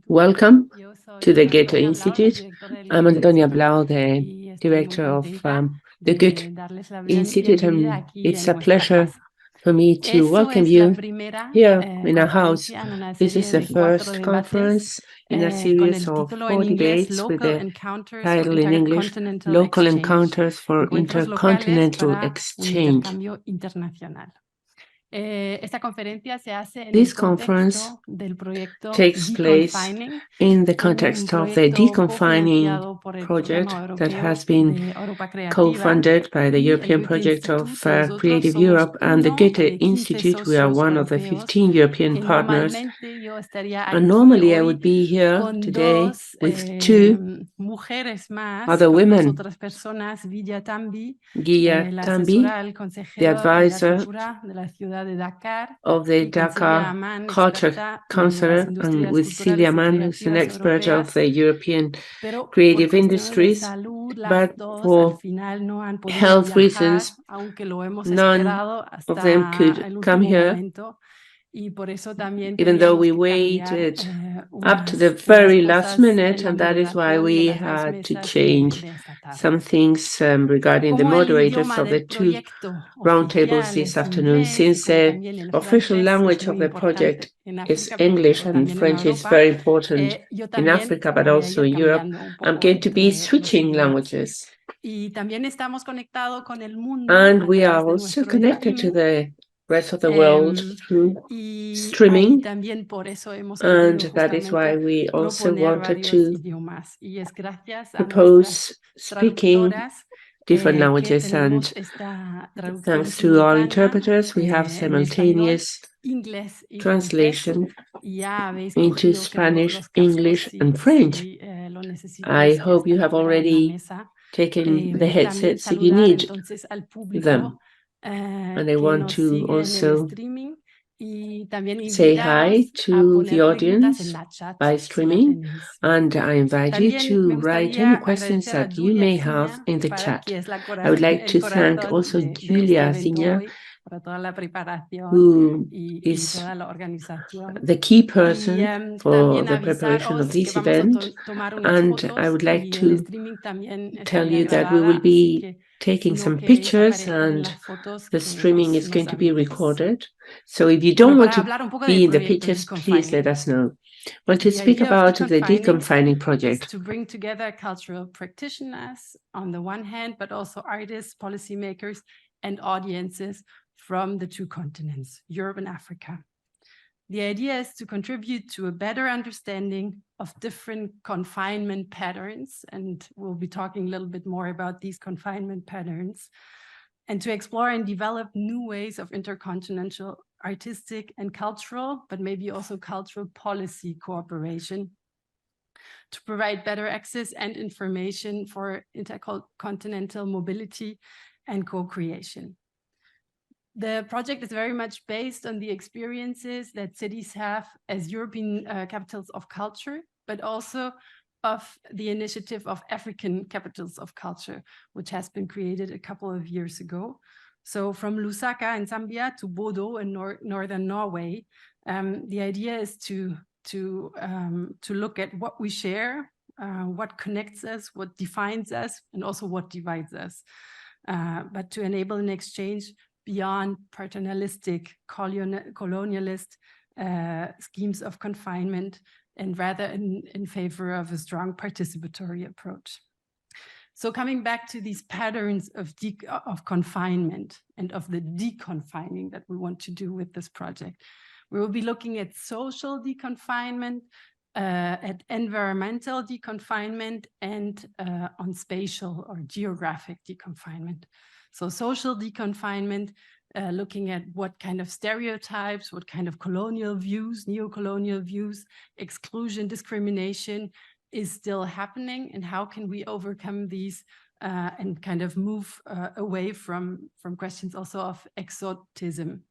Welcome to the Goethe-Institut. I'm Antonia Blau, the director of the Goethe-Institut, and it's a pleasure for me to welcome you here in our house. This is the first conference in a series of 4 debates with the title in English, Local Encounters for Intercontinental Exchange. This conference takes place in the context of the Deconfining project that has been co-funded by the European project of Creative Europe and the Goethe-Institut. We are one of the 15 European partners. And normally I would be here today with 2 other women, Guilla Tambi, the advisor of the Dakar Culture Council, and with Celia Mann, who's an expert of the European creative industries. But for health reasons, none of them could come here, even though we waited up to the very last minute, and that is why we had to change some things regarding the moderators of the 2 roundtables this afternoon. Since the official language of the project is English and French is very important in Africa, but also in Europe, I'm going to be switching languages. And we are also connected to the rest of the world through streaming, and that is why we also wanted to propose speaking different languages, and thanks to our interpreters, we have simultaneous translation into Spanish, English, and French. I hope you have already taken the headsets if you need them. And I want to also say hi to the audience by streaming, and I invite you to write any questions that you may have in the chat. I would like to thank also Julia Ziña, who is the key person for the preparation of this event, and I would like to tell you that we will be taking some pictures and the streaming is going to be recorded. So if you don't want to be in the pictures, please let us know. Well, to speak about the Deconfining project. To bring together cultural practitioners on the one hand, but also artists, policymakers, and audiences from the 2 continents, Europe and Africa. The idea is to contribute to a better understanding of different confinement patterns, and we'll be talking a little bit more about these confinement patterns, and to explore and develop new ways of intercontinental artistic and cultural, but maybe also cultural policy cooperation, to provide better access and information for intercontinental mobility and co-creation. The project is very much based on the experiences that cities have as European capitals of culture, but also of the initiative of African capitals of culture, which has been created a couple of years ago. So from Lusaka in Zambia to Bodo in northern Norway, the idea is to look at what we share, what connects us, what defines us, and also what divides us, but to enable an exchange beyond paternalistic, colonialist schemes of confinement, and rather in favor of a strong participatory approach. So coming back to these patterns of confinement and of the deconfining that we want to do with this project, we will be looking at social deconfinement, at environmental deconfinement, and on spatial or geographic deconfinement. So social deconfinement, looking at what kind of stereotypes, what kind of colonial views, neo-colonial views, exclusion, discrimination is still happening, and how can we overcome these and kind of move away from questions also of exotism.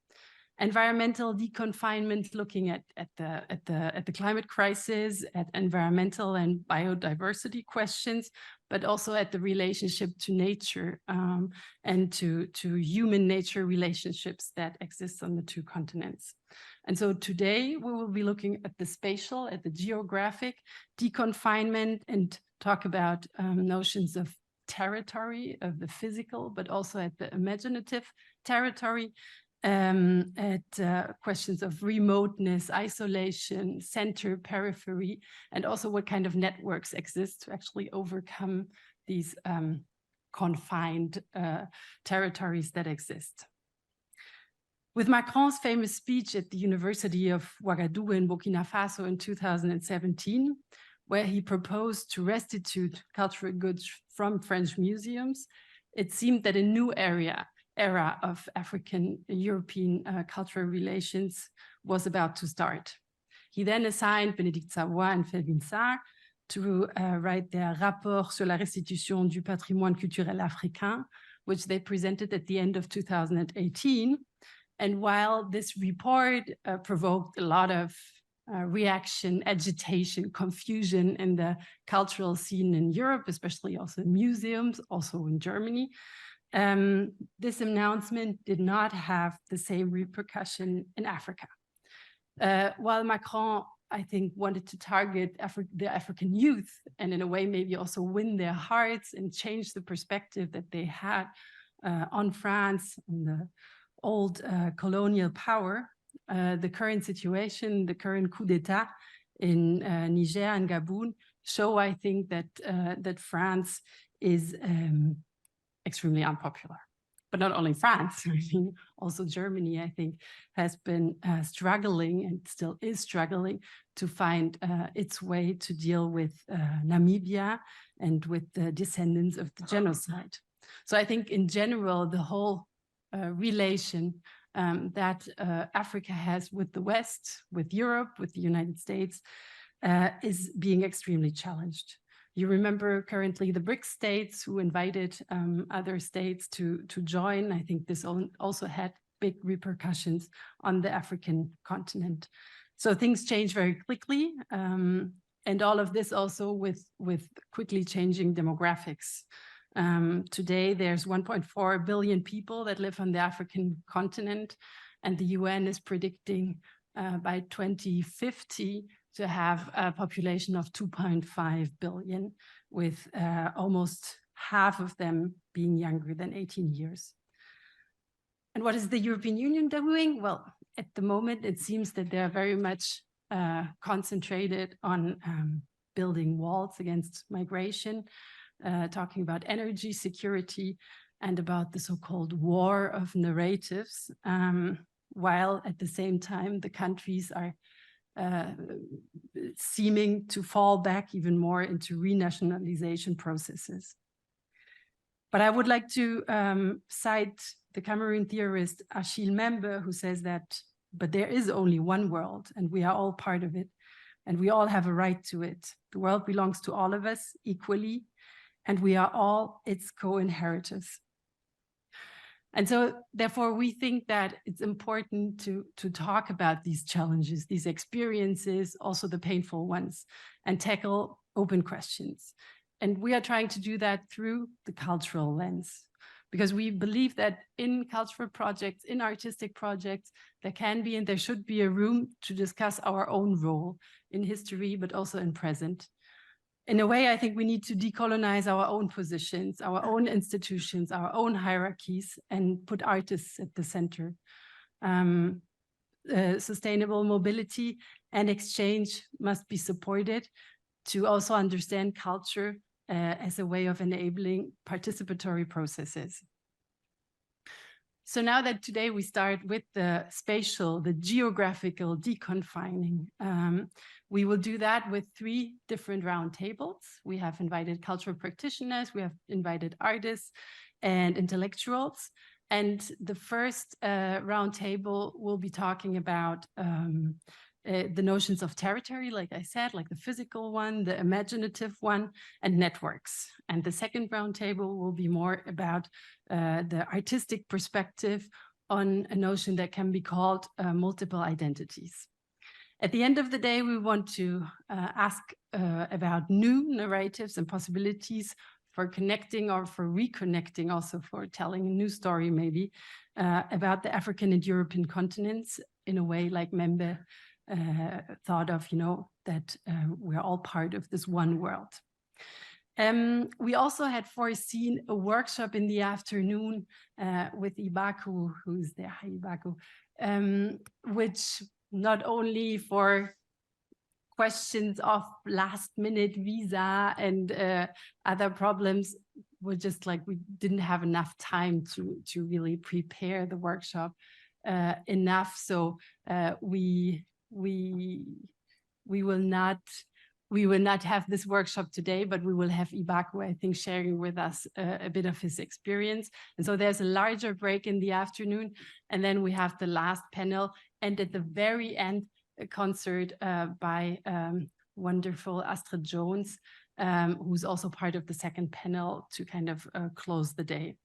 environmental deconfinement, looking at the climate crisis, at environmental and biodiversity questions, but also at the relationship to nature and to human-nature relationships that exist on the two continents. And so today we will be looking at the spatial, at the geographic deconfinement, and talk about notions of territory, of the physical, but also at the imaginative territory, at questions of remoteness, isolation, center, periphery, and also what kind of networks exist to actually overcome these confined territories that exist. With Macron's famous speech at the University of Ouagadougou in Burkina Faso in 2017, where he proposed to restitute cultural goods from French museums, it seemed that a new era of African-European cultural relations was about to start. He then assigned Bénédicte Savoy and Felwine Sarr to write their Rapport sur la restitution du patrimoine culturel africain, which they presented at the end of 2018. And while this report provoked a lot of reaction, agitation, confusion in the cultural scene in Europe, especially also in museums, also in Germany, this announcement did not have the same repercussion in Africa. While Macron, I think, wanted to target the African youth and in a way maybe also win their hearts and change the perspective that they had on France and the old colonial power, the current situation, the current coup d'etat in Niger and Gabon show, I think, that France is extremely unpopular. But not only France, I mean, also Germany, I think, has been struggling and still is struggling to find its way to deal with Namibia and with the descendants of the genocide. So I think in general, the whole relation that Africa has with the West, with Europe, with the United States, is being extremely challenged. You remember currently the BRICS states who invited other states to join. I think this also had big repercussions on the African continent. So things change very quickly, and all of this also with quickly changing demographics. Today, there's 1.4 billion people that live on the African continent, and the UN is predicting by 2050 to have a population of 2.5 billion, with almost half of them being younger than 18 years. And what is the European Union doing? Well, at the moment, it seems that they are very much concentrated on building walls against migration, talking about energy security and about the so-called war of narratives, while at the same time the countries are seeming to fall back even more into renationalization processes. But I would like to cite the Cameroon theorist Achille Mbembe, who says that, but there is only one world and we are all part of it and we all have a right to it. The world belongs to all of us equally and we are all its co-inheritors. And so therefore we think that it's important to talk about these challenges, these experiences, also the painful ones, and tackle open questions. And we are trying to do that through the cultural lens, because we believe that in cultural projects, in artistic projects, there can be and there should be a room to discuss our own role in history, but also in present. In a way, I think we need to decolonize our own positions, our own institutions, our own hierarchies, and put artists at the center. Sustainable mobility and exchange must be supported to also understand culture as a way of enabling participatory processes. So now that today we start with the spatial, the geographical deconfining, we will do that with 3 different roundtables. We have invited cultural practitioners, we have invited artists and intellectuals. And the first roundtable will be talking about the notions of territory, like I said, like the physical one, the imaginative one, and networks. And the second roundtable will be more about the artistic perspective on a notion that can be called multiple identities. At the end of the day, we want to ask about new narratives and possibilities for connecting or for reconnecting, also for telling a new story maybe, about the African and European continents in a way like Membe thought of, that we're all part of this one world. We also had foreseen a workshop in the afternoon with Ibaku, who's there, hi Ibaku, which not only for questions of last-minute visa and other problems, were just like we didn't have enough time to really prepare the workshop enough. So we will not have this workshop today, but we will have Ibaku, I think, sharing with us a bit of his experience. And so there's a larger break in the afternoon, and then we have the last panel. And at the very end, a concert by wonderful Astrid Jones, who's also part of the second panel to kind of close the day.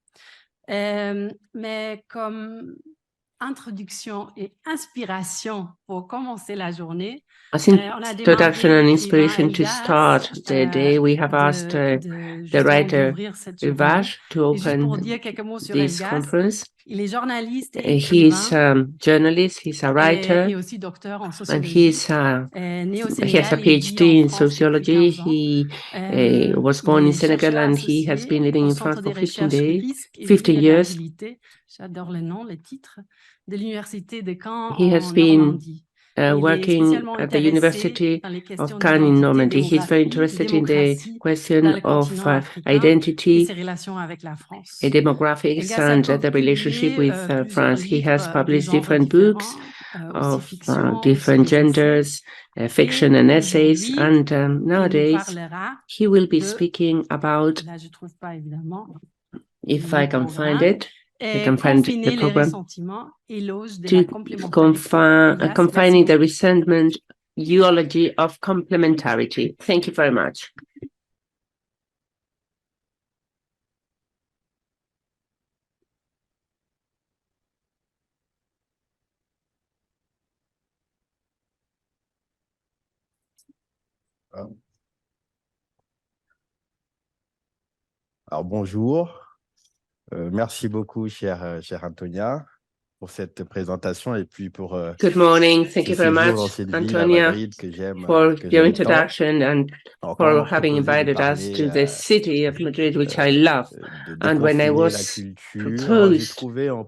Mais comme introduction et inspiration pour commencer la journée, as introduction and inspiration to start the day, we have asked the writer Elgas to open this conference. He's a journalist, he's a writer, and he has a PhD in sociology. He was born in Senegal and he has been living in France for 15 years. He has been working at the University of Caen in Normandy. He's very interested in the question of identity, demographics, and the relationship with France. He has published different books of different genders, fiction and essays, and nowadays he will be speaking about, if I can find it, I can find the program, to confining the resentment, eulogy of complementarity. Thank you very much. Alors bonjour. Merci beaucoup, chère Antonia, pour cette présentation et puis pour good morning. Thank you very much, Antonia, for your introduction and for having invited us to the city of Madrid, which I love. And when I was proposed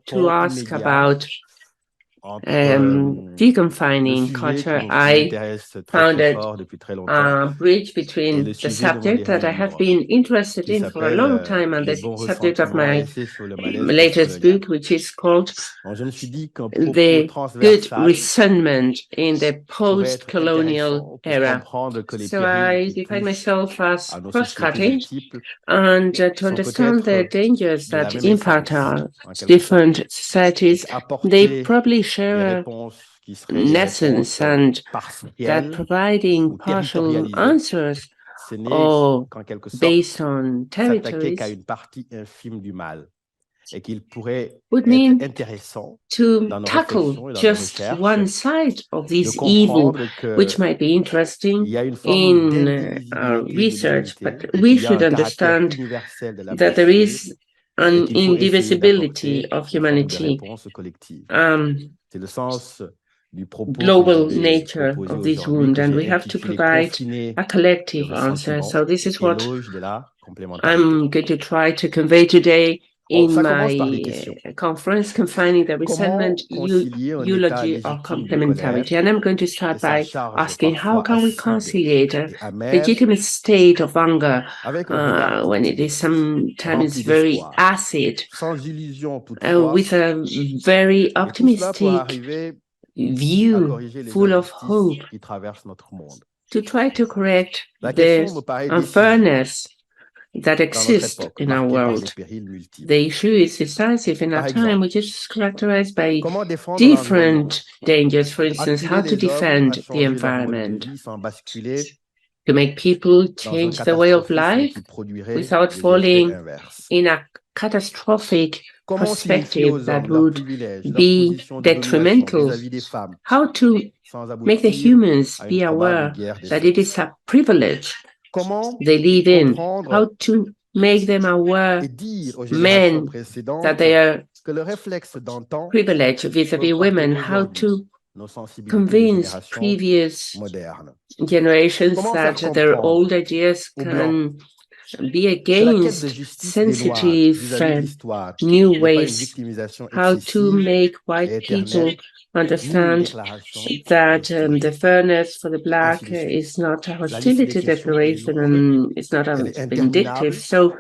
to ask about deconfining culture, I found a bridge between the subject that I have been interested in for a long time and the subject of my latest book, which is called The Good Ressentiment in the Post-Colonial Era. So I define myself as cross-cutting and to understand the dangers that impact our different societies. They probably share an essence, and that providing partial answers or based on territories would mean to tackle just one side of this evil, which might be interesting in our research, but we should understand that there is an indivisibility of humanity, global nature of this wound, and we have to provide a collective answer. So this is what I'm going to try to convey today in my conference, Confining the Resentment, Eulogy of Complementarity. And I'm going to start by asking, how can we conciliate a legitimate state of anger when it is sometimes very acid, with a very optimistic view, full of hope, to try to correct the unfairness that exists in our world. The issue is decisive in a time which is characterized by different dangers. For instance, how to defend the environment, to make people change their way of life without falling in a catastrophic Comment signifier perspective aux that hommes leur would privilège, leur be position de domination detrimental, vis-à-vis des femmes, how to sans make the aboutir humans à une be probable aware guerre des that it sexes? is a privilege Comment they live in, comprendre how to make them aware, et dire aux générations men, that précédentes they are que le réflexe d'antan privileged vis-à-vis peut porter women, how aujourd'hui to nos sensibilités de convince génération previous moderne? generations Comment faire that their comprendre old ideas aux Blancs can be que la quête de against justice des Noirs sensitive vis-à-vis de l'histoire new n'est pas une ways, victimisation how to excessive make et white people éternelle, ni une understand déclaration that d'hostilité. the fairness for the Ainsi black de suite. is not a La liste des hostility questions, elle est declaration longue, and it's not a elle est vindictive. interminable, So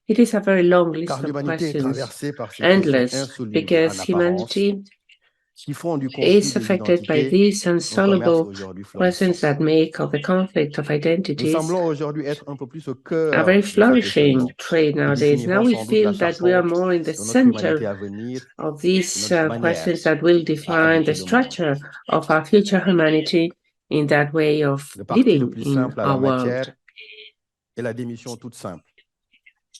it is a very long list car of l'humanité est questions, traversée par ces questions endless, insolubles en because apparence, humanity qui font du conflit is des affected by identités these un commerce insoluble aujourd'hui questions florissant. that make of the conflict of Nous identities semblons aujourd'hui être un peu plus au a cœur very de ce flourishing questionnement, trade qui nowadays. définiront Now we sans doute la feel that we are charpente more in the de notre humanité center à venir of et these notre manière questions that will à define the habiter le monde. structure of our future humanity in that way of Le parti le living plus in simple à la our world. matière est la démission toute simple,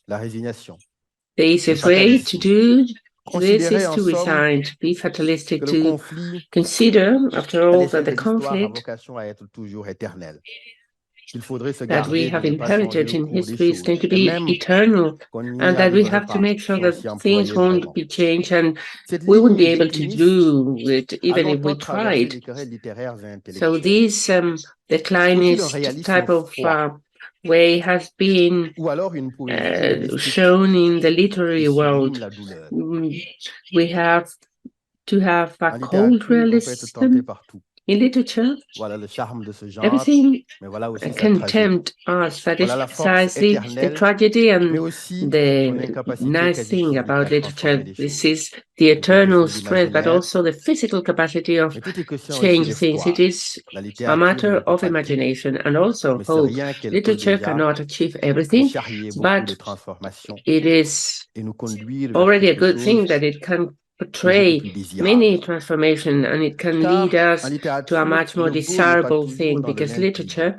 la résignation, The le easiest way to fatalisme. do this Considérer is en to somme resign, to be fatalistic, que le to conflit consider, after à all, that l'échelle the de l'histoire a conflict vocation à être toujours éternel. Il faudrait se that we garder de have ne pas changer inherited le in cours des history is choses, going to et be même eternal, qu'on n'y and that we arriverait have to pas make sure si on that s'y things employait won't vraiment. be changed, and Cette we won't ligne be able to directrice do it a even if we longtemps traversé tried. les querelles littéraires et So intellectuelles. this Faut-il un declinist réalisme type of froid way has been ou alors une poésie réalistique shown in the qui literary world. sublime la douleur? We have to have a En cold littérature, on peut être tenté realism par tout. in literature. Voilà le charme de ce genre, Everything mais voilà aussi sa can tragédie. tempt us. That is Voilà la force precisely the éternelle, tragedy mais and aussi son the incapacité nice très thing difficile about à transformer literature. les This choses. is the Tout est question eternal strength, but d'imaginaire, also the physical capacity of mais tout est question aussi change things. It d'espoir. is La a littérature matter ne peut of pas tout, imagination and also mais c'est hope. rien qu'elle peut Literature déjà cannot achieve que everything, charrier beaucoup de but transformations it is et nous conduire vers already a quelque good thing chose that it can qui est beaucoup portray plus many désirable. transformations, and it can Car lead en us to a littérature, much more le beau n'est pas desirable toujours thing, dans le because limpide. literature,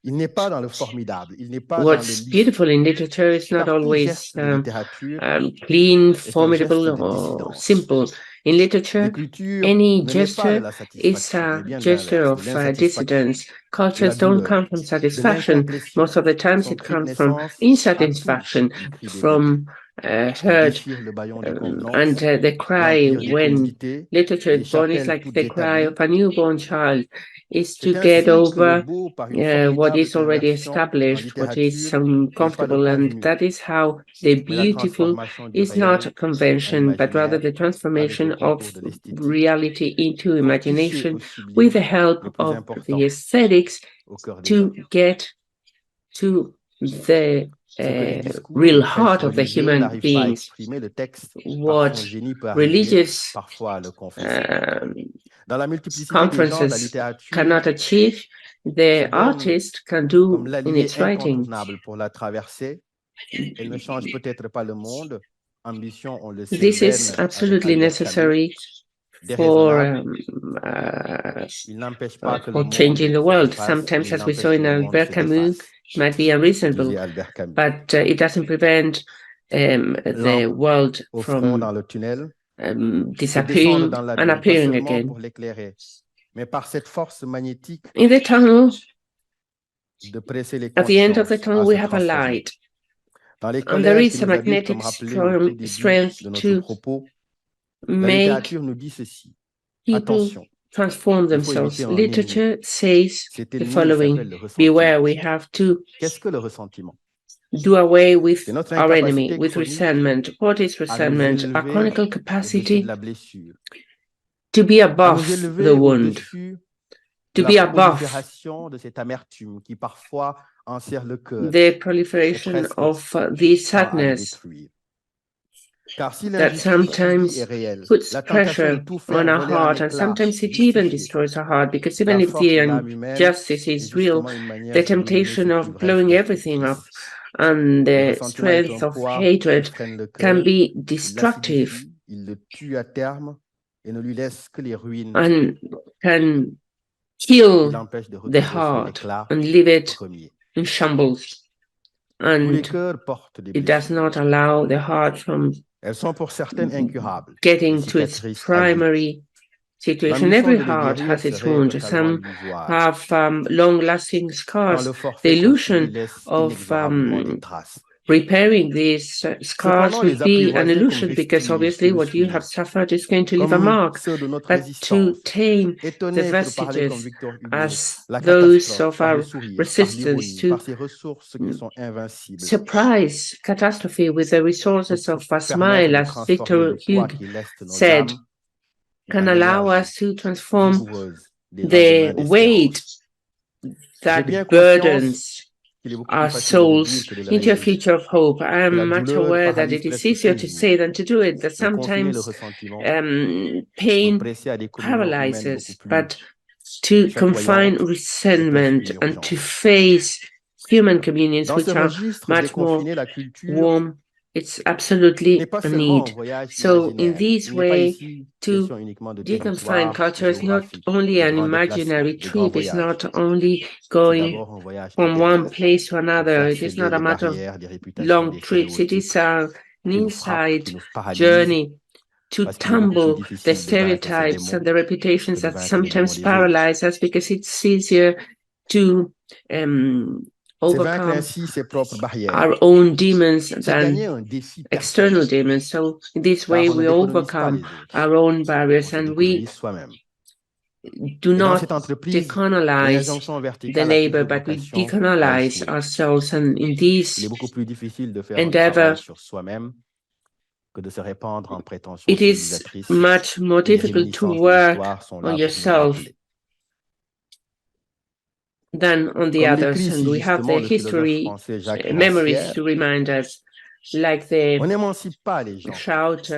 Il n'est pas dans le formidable, il n'est pas dans le what's lisse. beautiful in literature is not Car tout always geste de littérature clean, est un geste formidable, de or dissidence. simple. In literature, L'écriture any ne naît pas de gesture la is satisfaction, a mais bien de gesture l'inverse, de of l'insatisfaction, dissidence. de Cultures la don't douleur, come from de satisfaction. l'incomplétion. Most of the times Son it cri de comes from naissance à tout insatisfaction, du cri des bêtes. from Elle heard. déchire le bâillon des And convenances, the cry l'empire des when commodités, literature les is born is chapelles like toutes the cry établies. of a newborn child, is to C'est get ainsi que le over beau, par une what formidable is already inversion en established, what is littérature, n'est pas le uncomfortable, and consumérisme, that is how the mais la beautiful transformation du is not a réel en convention, but rather imaginaire the avec transformation le of concours de l'esthétique. reality into Pour toucher imagination au with sublime, the help le plus of important, the aesthetics au cœur des to hommes. get to the Ce que les discours, real les textes heart of the religieux human n'arrivent pas à beings. exprimer, le texte, par What son génie, peut arriver religious parfois à le confesser. Dans la multiplicité des genres, la conferences littérature cannot achieve, se the donne artist can comme do in l'allié its writing. incontournable pour la traverser. Elle ne change peut-être pas le monde. Ambition, on le sait, This vaine is avec absolutely Albert Camus. necessary for Il n'empêche pas que le for monde changing the se world. efface, Sometimes, mais il as we empêche saw que in le monde Albert se Camus, défasse, might be unreasonable, disait Albert Camus. but it doesn't prevent the Lampe world au front dans from le tunnel, c'est descendre disappearing dans and l'abîme, pas appearing seulement again. pour l'éclairer, mais par cette force magnétique In the tunnel, de presser les at the end of the consciences tunnel, à we se have a transformer. light. Dans les And there collèges qui is a nous habitent, magnetic comme rappelé au tout début strength de notre to propos, la make littérature nous dit ceci. people Attention, transform il faut themselves. éviter un ennemi. Literature says Cet the ennemi, il following: s'appelle le beware, ressentiment. we have to Qu'est-ce que le ressentiment? do away with C'est notre our enemy, incapacité with chronique resentment. What is à nous resentment? Our élever chronical au-dessus de capacity la blessure, to be à above nous élever the wound, au-dessus to de be la above prolifération de cette amertume qui parfois enserre le cœur the et proliferation presque of the tend à le sadness détruire. Car si that l'injustice, oui, sometimes est réelle, puts la tentation de pressure tout faire on our voler en heart, and éclats, sometimes it even justifiée, destroys our heart, because la even if force the de l'âme humaine injustice est is real, justement une manière the d'illuminer ce temptation qui of reste blowing everything up destructrice. and Le the ressentiment est strength un of poids qui hatred freine le can cœur, be il destructive l'acidifie, il le tue à terme et ne lui laisse que les ruines. and can Il kill l'empêche de the retrouver son heart éclat and leave it premier. in shambles. Tous les And cœurs portent des it does blessures. not allow the heart from Elles sont pour certaines incurables. getting to its primary situation. Every heart has its wound. Some have long-lasting scars. The illusion of repairing these scars would be an illusion, because obviously what you have suffered is going to leave a mark. But to tame the vestiges as those of our resistance, to surprise catastrophe with the resources of a smile, as Victor Hugo said, can allow us to transform the weight that burdens our souls into a future of hope. I am much aware that it is easier to say than to do it, that sometimes pain paralyzes, but to confine resentment and to face human communions which are much more warm, it's absolutely a need. So in this way, to deconfine culture is not only an imaginary trip, it's not only going from one place to another, it is not a matter of long trips, it is an inside journey to tumble the stereotypes and the reputations that sometimes paralyze us, because it's easier to overcome our own demons than external demons. So in this way, we overcome our own barriers, and we do not decolonize the neighbor, but we decolonize ourselves. And in this endeavor, it is much more difficult to work on yourself than on the others. And we have the history, memories to remind us, like the shout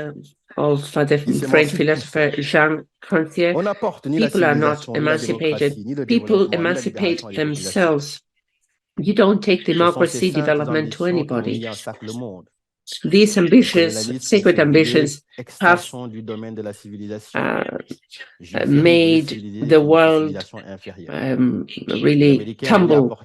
of the French philosopher Jean Confiner, people are not emancipated. People emancipate themselves. You don't take democracy development to anybody. These ambitious, sacred ambitions have made the world really tumble.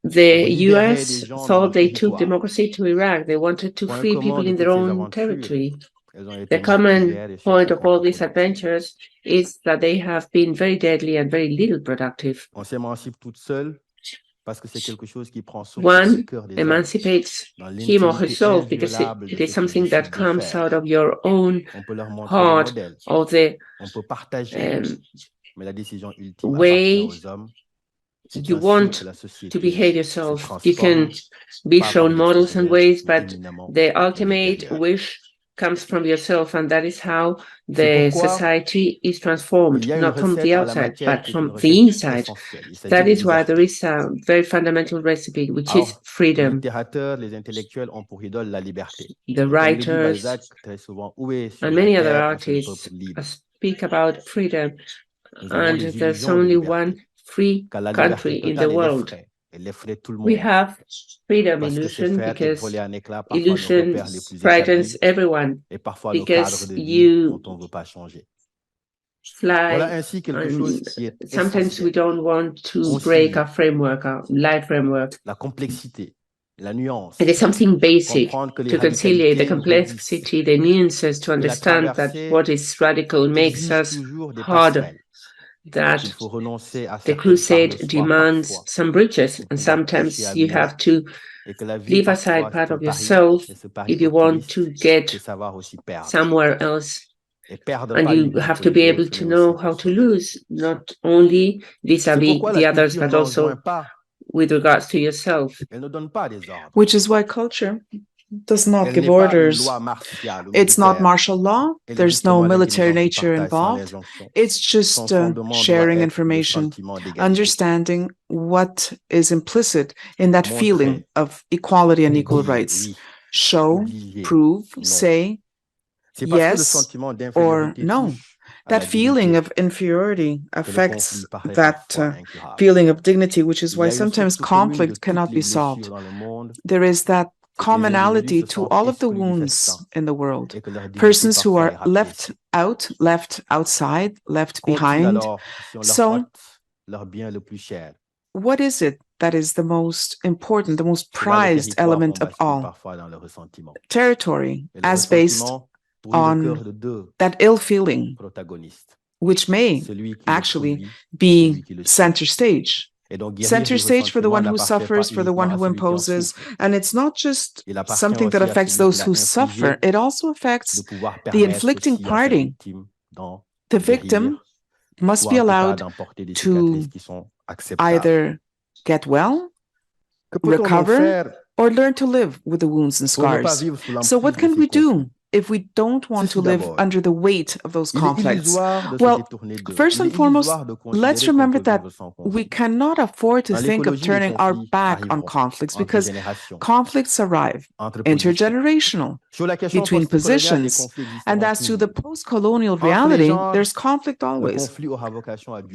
The US thought they took democracy to Iraq. They wanted to free people in their own territory. The common point of all these adventures is that they have been very deadly and very little productive. One emancipates him or herself because it is something that comes out of your own heart, of the way you want to behave yourself. You can be shown models and ways, but the ultimate wish comes from yourself, and that is how the society is transformed, not from the outside, but from the inside. That is why there is a very fundamental recipe, which is freedom. The writers and many other artists speak about freedom, and there's only one free country in the world. We have freedom illusion because illusion frightens everyone, because you fly, and sometimes we don't want to break our framework, our life framework. It is something basic to conciliate the complexity, the nuances, to understand that what is radical makes us harder, that the crusade demands some bridges, and sometimes you have to leave aside part of yourself if you want to get somewhere else. And you have to be able to know how to lose, not only vis-a-vis the others, but also with regards to yourself. Which is why culture does not give orders. It's not martial law. There's no military nature involved. It's just sharing information, understanding what is implicit in that feeling of equality and equal rights. Show, prove, say yes or no. That feeling of inferiority affects that feeling of dignity, which is why sometimes conflict cannot be solved. There is that commonality to all of the wounds in the world. Persons who are left out, left outside, left behind. So, what is it that is the most important, the most prized element of all. Territory, as based on that ill feeling, which may actually be center stage. Center stage for the one who suffers, for the one who imposes. And it's not just something that affects those who suffer, it also affects the inflicting party. The victim must be allowed to either get well, recover, or learn to live with the wounds and scars. So what can we do if we don't want to live under the weight of those conflicts? Well, first and foremost, let's remember that we cannot afford to think of turning our back on conflicts, because conflicts arrive intergenerational between positions. And as to the post-colonial reality, there's conflict always.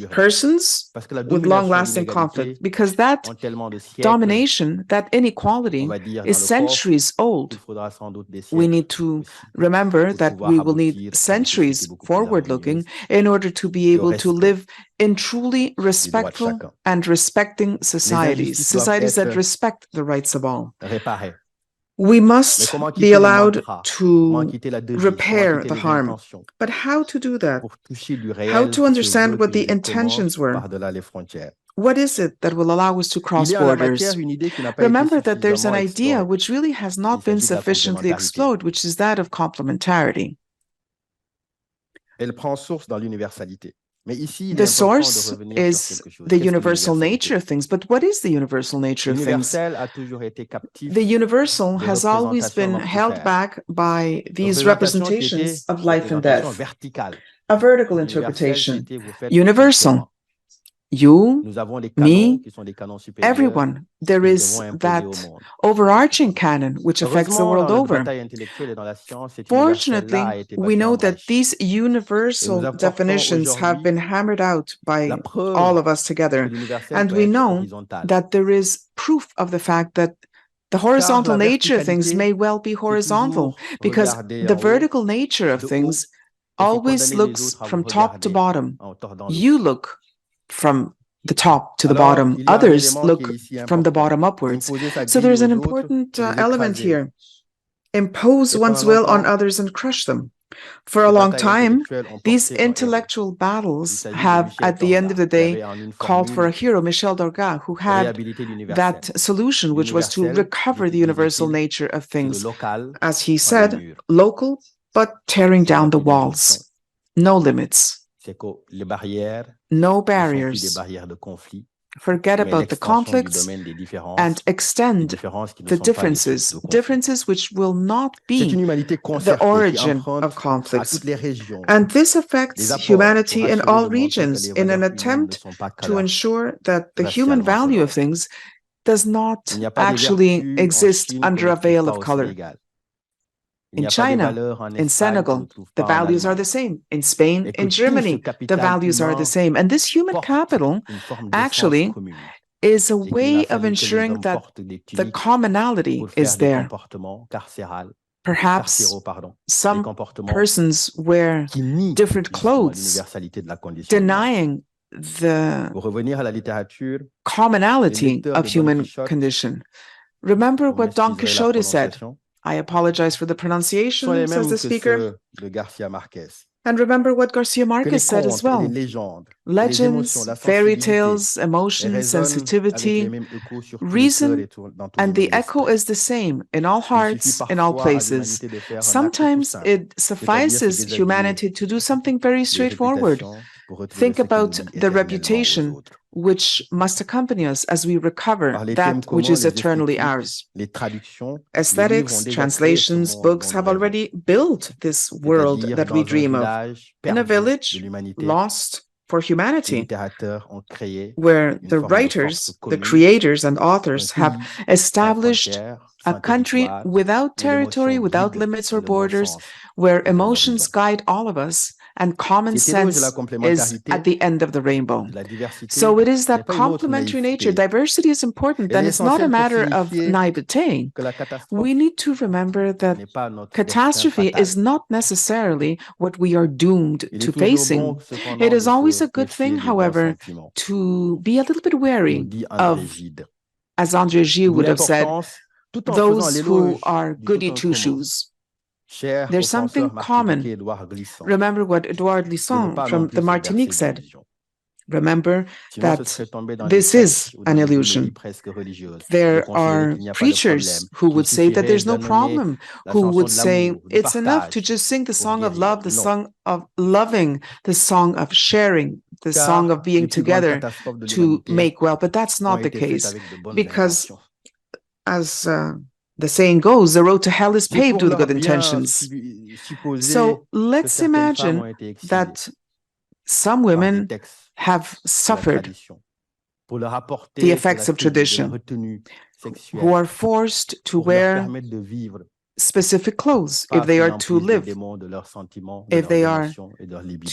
Persons with long-lasting conflict, because that domination, that inequality is centuries old. We need to remember that we will need centuries forward-looking in order to be able to live in truly respectful and respecting societies, societies that respect the rights of all. We must be allowed to repair the harm. But how to do that? How to understand what the intentions were? What is it that will allow us to cross borders? Remember that there's an idea which really has not been sufficiently explored, which is that of complementarity. The source is the universal nature of things. But what is the universal nature of things? The universal has always been held back by these representations of life and death. A vertical interpretation. Universal. You, me, everyone. There is that overarching canon which affects the world over. Fortunately, we know that these universal definitions have been hammered out by all of us together. And we know that there is proof of the fact that the horizontal nature of things may well be horizontal, because the vertical nature of things always looks from top to bottom. You look from the top to the bottom. Others look from the bottom upwards. So there's an important element here. Impose one's will on others and crush them. For a long time, these intellectual battles have, at the end of the day, called for a hero, Michel Dorga, who had that solution, which was to recover the universal nature of things. As he said, local, but tearing down the walls. No limits. No barriers. Forget about the conflicts and extend the differences which will not be the origin of conflicts. And this affects humanity in all regions in an attempt to ensure that the human value of things does not actually exist under a veil of color. In China, in Senegal, the values are the same. In Spain, in Germany, the values are the same. And this human capital actually is a way of ensuring that the commonality is there. Perhaps some persons wear different clothes, denying the commonality of human condition. Remember what Don Quixote said. I apologize for the pronunciation, says the speaker. And remember what Garcia Marquez said as well. Legends, fairy tales, emotion, sensitivity, reason, and the echo is the same in all hearts, in all places. Sometimes it suffices humanity to do something very straightforward. Think about the reputation which must accompany us as we recover that which is eternally ours. Aesthetics, translations, books have already built this world that we dream of, in a village lost for humanity, where the writers, the creators and authors have established a country without territory, without limits or borders, where emotions guide all of us, and common sense is at the end of the rainbow. So it is that complementary nature. Diversity is important, and it's not a matter of naivete. We need to remember that catastrophe is not necessarily what we are doomed to facing. It is always a good thing, however, to be a little bit wary of as André Gide would have said, those who are goody two-shoes. There's something common. Remember what Edouard Glissant from the Martinique said. Remember that this is an illusion. There are preachers who would say that there's no problem, who would say it's enough to just sing the song of love, the song of loving, the song of sharing, the song of being together to make well. But that's not the case, because as the saying goes, the road to hell is paved with good intentions. So let's imagine that some women have suffered the effects of tradition, who are forced to wear specific clothes if they are to live, if they are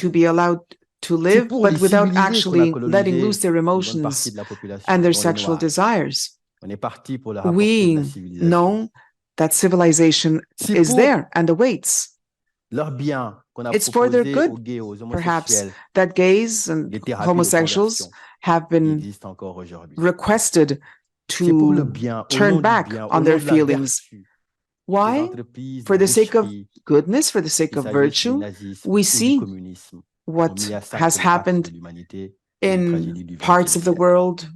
to be allowed to live, but without actually letting loose their emotions and their sexual desires. We know that civilization is there and awaits. It's for their good, perhaps, that gays and homosexuals have been requested to turn back on their feelings. Why? For the sake of goodness, for the sake of virtue. We see what has happened in parts of the world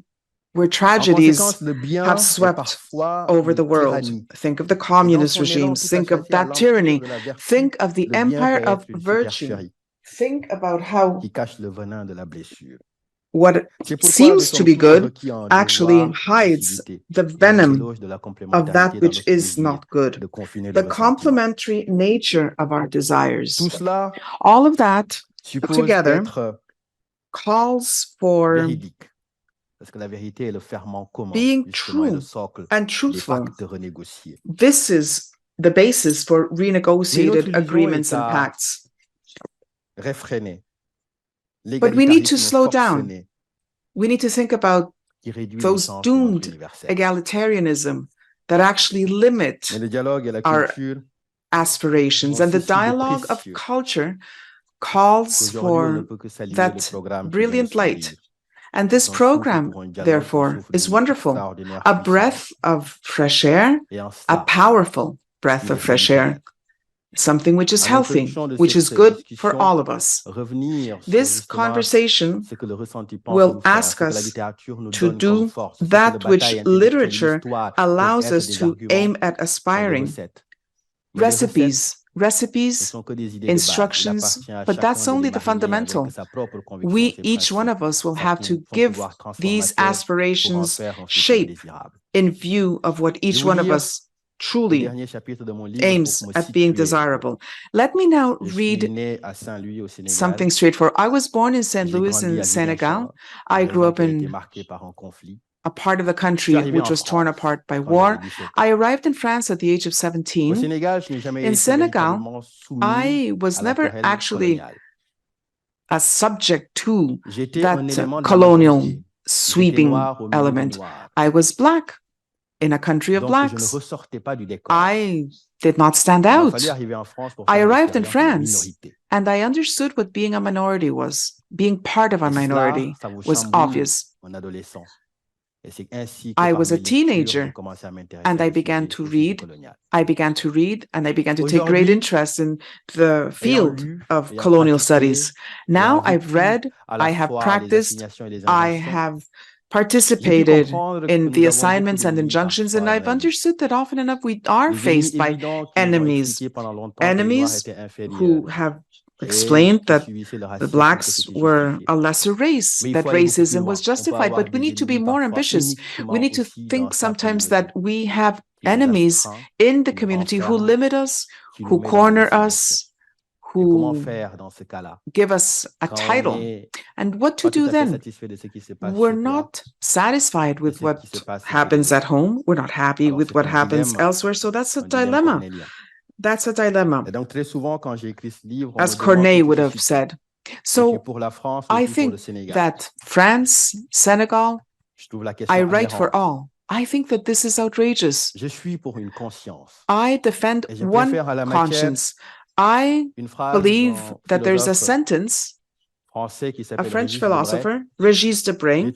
where tragedies have swept over the world. Think of the communist regimes, think of that tyranny, think of the empire of virtue, think about how what seems to be good actually hides the venom of that which is not good, the complementary nature of our desires. All of that together calls for being true and truthful. This is the basis for renegotiated agreements and pacts. But we need to slow down. We need to think about those doomed egalitarianism that actually limit our aspirations. And the dialogue of culture calls for that brilliant light. And this program, therefore, is wonderful. A breath of fresh air, a powerful breath of fresh air, something which is healthy, which is good for all of us. This conversation will ask us to do that which literature allows us to aim at aspiring. Recipes, instructions, but that's only the fundamental. We, each one of us, will have to give these aspirations shape in view of what each one of us truly aims at being desirable. Let me now read something straightforward. I was born in St. Louis in Senegal. I grew up in a part of the country which was torn apart by war. I arrived in France at the age of 17. In Senegal, I was never actually a subject to that colonial sweeping element. I was Black in a country of Blacks. I did not stand out. I arrived in France and I understood what being a minority was. Being part of a minority was obvious. I was a teenager and I began to read. I began to read and I began to take great interest in the field of colonial studies. Now I've read, I have practiced, I have participated in the assignments and injunctions, and I've understood that often enough we are faced by enemies who have explained that the Blacks were a lesser race, that racism was justified, but we need to be more ambitious. We need to think sometimes that we have enemies in the community who limit us, who corner us, who give us a title. And what to do then? We're not satisfied with what happens at home. We're not happy with what happens elsewhere. So that's a dilemma. That's a dilemma, as Corneille would have said. So I think that France, Senegal, I write for all. I think that this is outrageous. I defend one conscience. I believe that there's a sentence, a French philosopher, Régis Debray,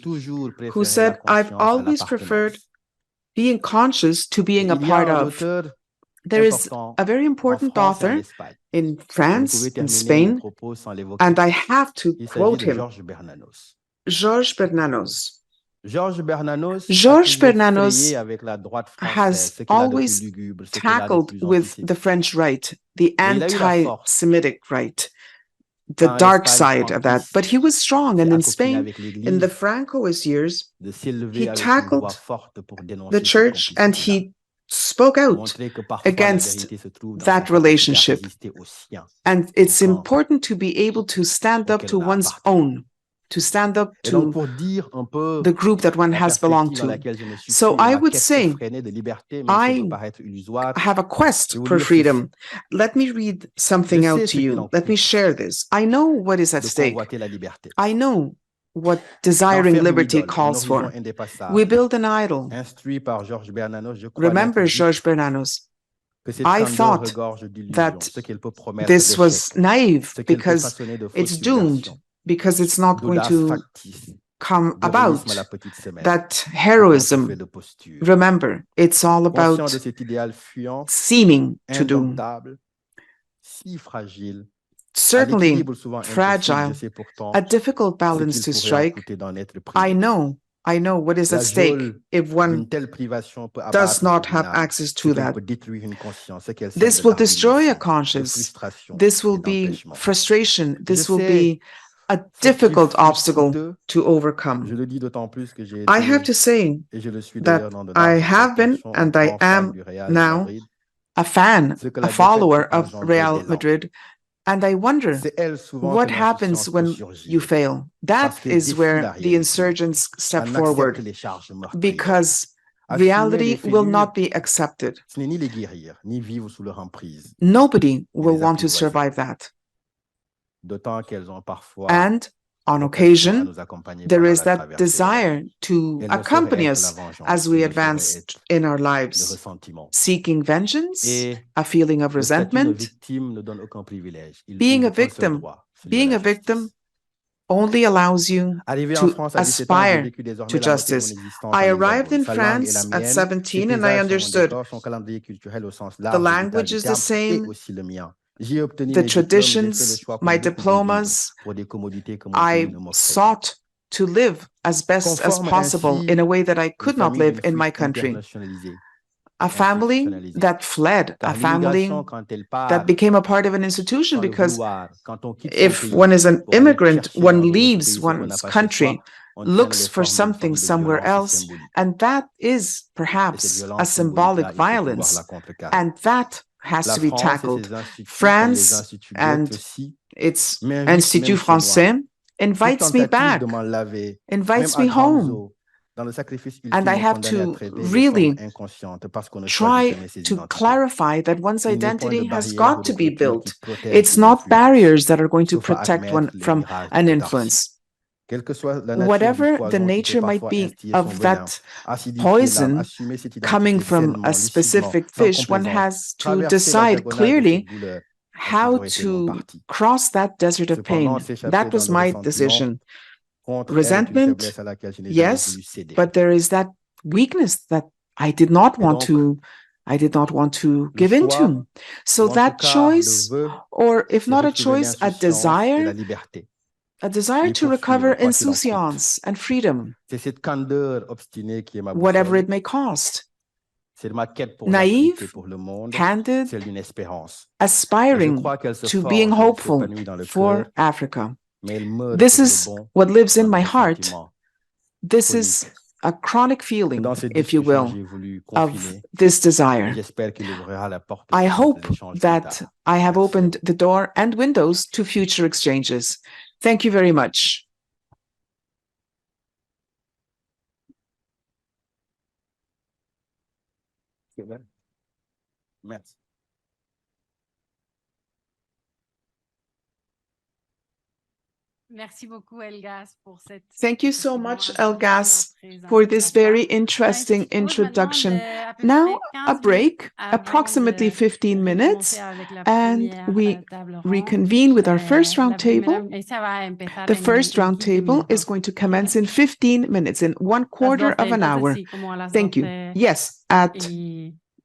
who said, I've always preferred being conscious to being a part of. There is a very important author in France, in Spain, and I have to quote him, Georges Bernanos. Georges Bernanos has always tackled with the French right, the anti-Semitic right, the dark side of that. But he was strong, and in Spain, in the Francoist years, he tackled the church and he spoke out against that relationship. And it's important to be able to stand up to one's own, to stand up to the group that one has belonged to. So I would say, I have a quest for freedom. Let me read something out to you. Let me share this. I know what is at stake. I know what desiring liberty calls for. We build an idol. Remember Georges Bernanos. I thought that this was naive because it's doomed, because it's not going to come about, that heroism. Remember, it's all about seeming to do. Certainly fragile, a difficult balance to strike. I know what is at stake if one does not have access to that. This will destroy a conscience. This will be frustration. This will be a difficult obstacle to overcome. I have to say that I have been, and I am now, a fan, a follower of Real Madrid. And I wonder what happens when you fail. That is where the insurgents step forward, because reality will not be accepted. Nobody will want to survive that. And on occasion, there is that desire to accompany us as we advance in our lives, seeking vengeance, a feeling of resentment. Being a victim only allows you to aspire to justice. I arrived in France at 17 and I understood the language is the same, the traditions, my diplomas. I sought to live as best as possible in a way that I could not live in my country. A family that fled, a family that became a part of an institution, because if one is an immigrant, one leaves one's country, looks for something somewhere else, and that is perhaps a symbolic violence, and that has to be tackled. France and its Institut Français invites me back, invites me home. And I have to really try to clarify that one's identity has got to be built. It's not barriers that are going to protect one from an influence. Whatever the nature might be of that poison coming from a specific fish, one has to decide clearly how to cross that desert of pain. That was my decision. Resentment, yes, but there is that weakness that I did not want to give into. So that choice, or if not a choice, a desire to recover insouciance and freedom, whatever it may cost. Naive, candid, aspiring to being hopeful for Africa. This is what lives in my heart. This is a chronic feeling, if you will, of this desire. I hope that I have opened the door and windows to future exchanges. Thank you very much. Merci beaucoup, Elgas, pour cette Thank you so much, Elgas, for this very interesting introduction. Now, a break, approximately 15 minutes, and we reconvene with our first roundtable. The first roundtable is going to commence in 15 minutes, in 1/4 of an hour. Thank you. Yes, at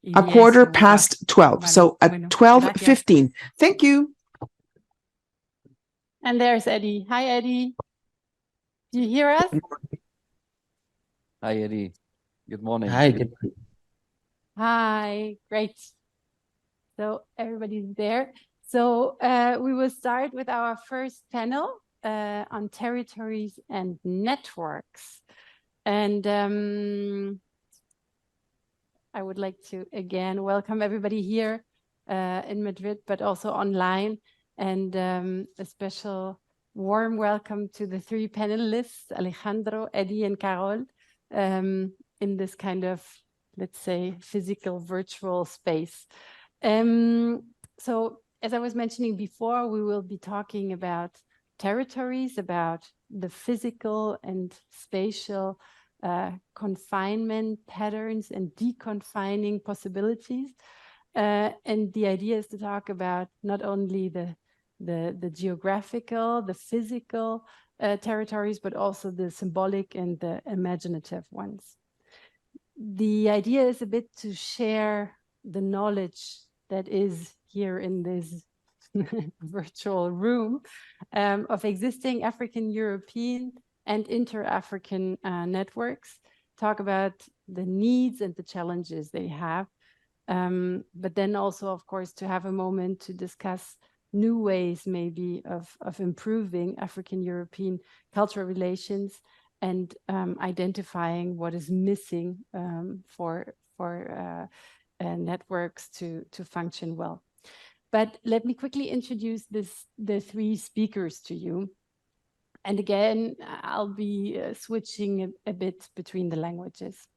12:15. So at 12:15. Thank you. And there's Eddie. Hi, Eddie. Do you hear us? Hi, Eddie. Good morning. Hi, good morning. Hi, great. So everybody's there. So we will start with our first panel on territories and networks. And I would like to again welcome everybody here in Madrid, but also online, and a special warm welcome to the three panelists, Alejandro, Eddie, and Carol, in this kind of, let's say, physical virtual space. So as I was mentioning before, we will be talking about territories, about the physical and spatial confinement patterns and deconfining possibilities. And the idea is to talk about not only the geographical, the physical territories, but also the symbolic and the imaginative ones. The idea is a bit to share the knowledge that is here in this virtual room of existing African, European, and inter-African networks, talk about the needs and the challenges they have, but then also, of course, to have a moment to discuss new ways maybe of improving African-European cultural relations and identifying what is missing for networks to function well. But let me quickly introduce the three speakers to you. And again, I'll be switching a bit between the languages.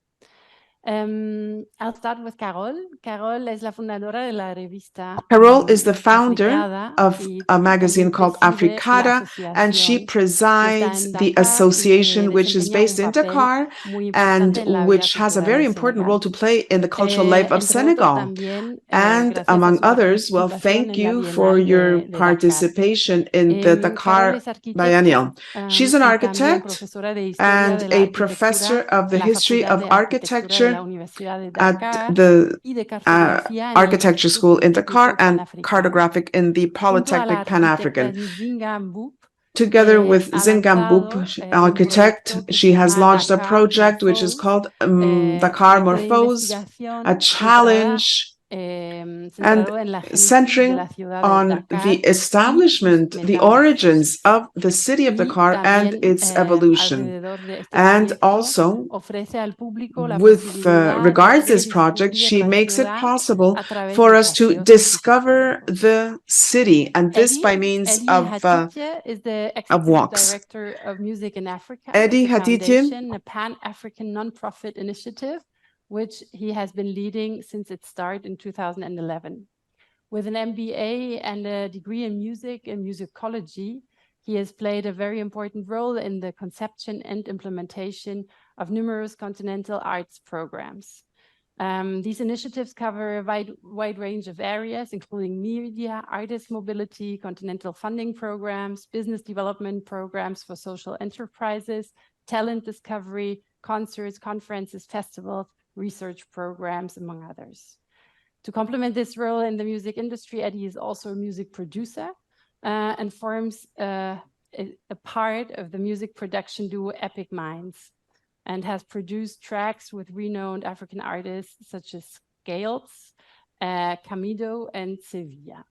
I'll start with Carol. Carol is la fundadora de la revista. Carol is the founder of a magazine called Africada, and she presides the association, which is based in Dakar and which has a very important role to play in the cultural life of Senegal. And among others, well, thank you for your participation in the Dakar Biennial. She's an architect and a professor of the history of architecture at the Architecture School in Dakar and cartographic in the Polytechnic Pan-African. Together with Zingamboup, architect, she has launched a project which is called Dakar Morphose, a challenge and centering on the establishment, the origins of the city of Dakar and its evolution. And also, with regards to this project, she makes it possible for us to discover the city, and this by means of walks. Director of Music in Africa, Eddie Hadj, a Pan-African nonprofit initiative, which he has been leading since its start in 2011. With an MBA and a degree in music and musicology, he has played a very important role in the conception and implementation of numerous continental arts programs. These initiatives cover a wide range of areas, including media, artist mobility, continental funding programs, business development programs for social enterprises, talent discovery, concerts, conferences, festivals, research programs, among others. To complement this role in the music industry, Eddie is also a music producer and forms a part of the music production duo Epic Minds, and has produced tracks with renowned African artists such as Scales, Camido, and Sevilla.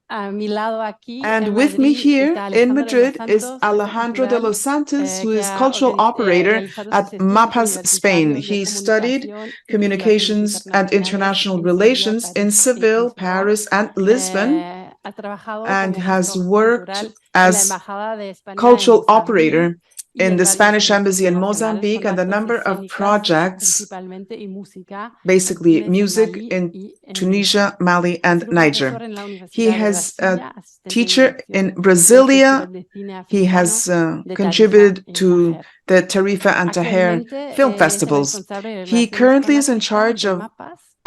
And with me here in Madrid is Alejandro de los Santos, who is cultural operator at MAPAS Spain. He studied communications and international relations in Seville, Paris, and Lisbon, and has worked as cultural operator in the Spanish embassy in Mozambique, and a number of projects, basically music in Tunisia, Mali, and Niger. He has a teacher in Brasilia. He has contributed to the Tarifa and Taher film festivals. He currently is in charge of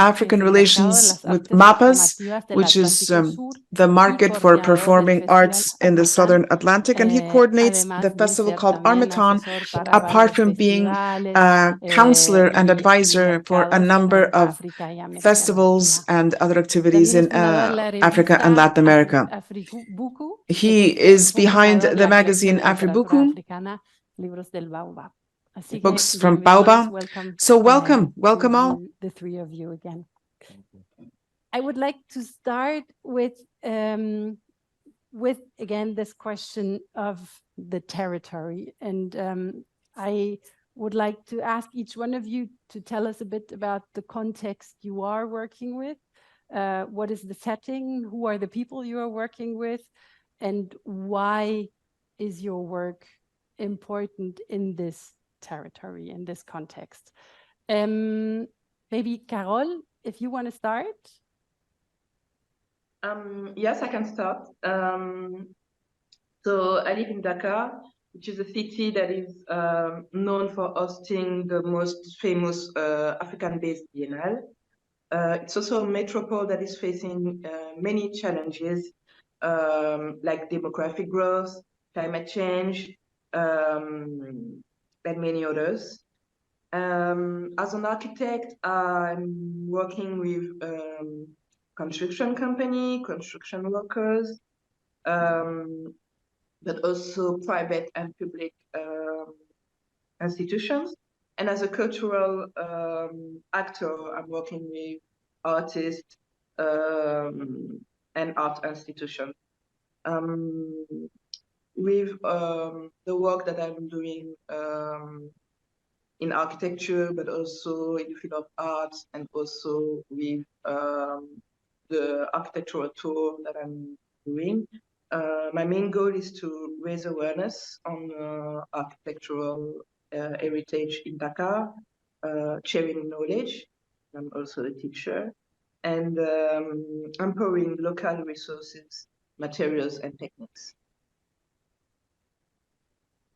African relations with MAPAS, which is the market for performing arts in the Southern Atlantic, and he coordinates the festival called Armaton, apart from being a counselor and advisor for a number of festivals and other activities in Africa and Latin America. He is behind the magazine Afribuku, books from Baobab. So welcome all. The three of you again. I would like to start with again this question of the territory, and I would like to ask each one of you to tell us a bit about the context you are working with. What is the setting? Who are the people you are working with? And why is your work important in this territory, in this context? Maybe Carole, if you want to start. Yes, I can start. So I live in Dakar, which is a city that is known for hosting the most famous African-based biennale. It's also a metropole that is facing many challenges, like demographic growth, climate change, and many others. As an architect, I'm working with construction company, construction workers, but also private and public institutions. And as a cultural actor, I'm working with artists and art institutions. With the work that I'm doing in architecture, but also in the field of arts, and also with the architectural tour that I'm doing. My main goal is to raise awareness on architectural heritage in Dakar, sharing knowledge. I'm also a teacher, and empowering local resources, materials, and techniques.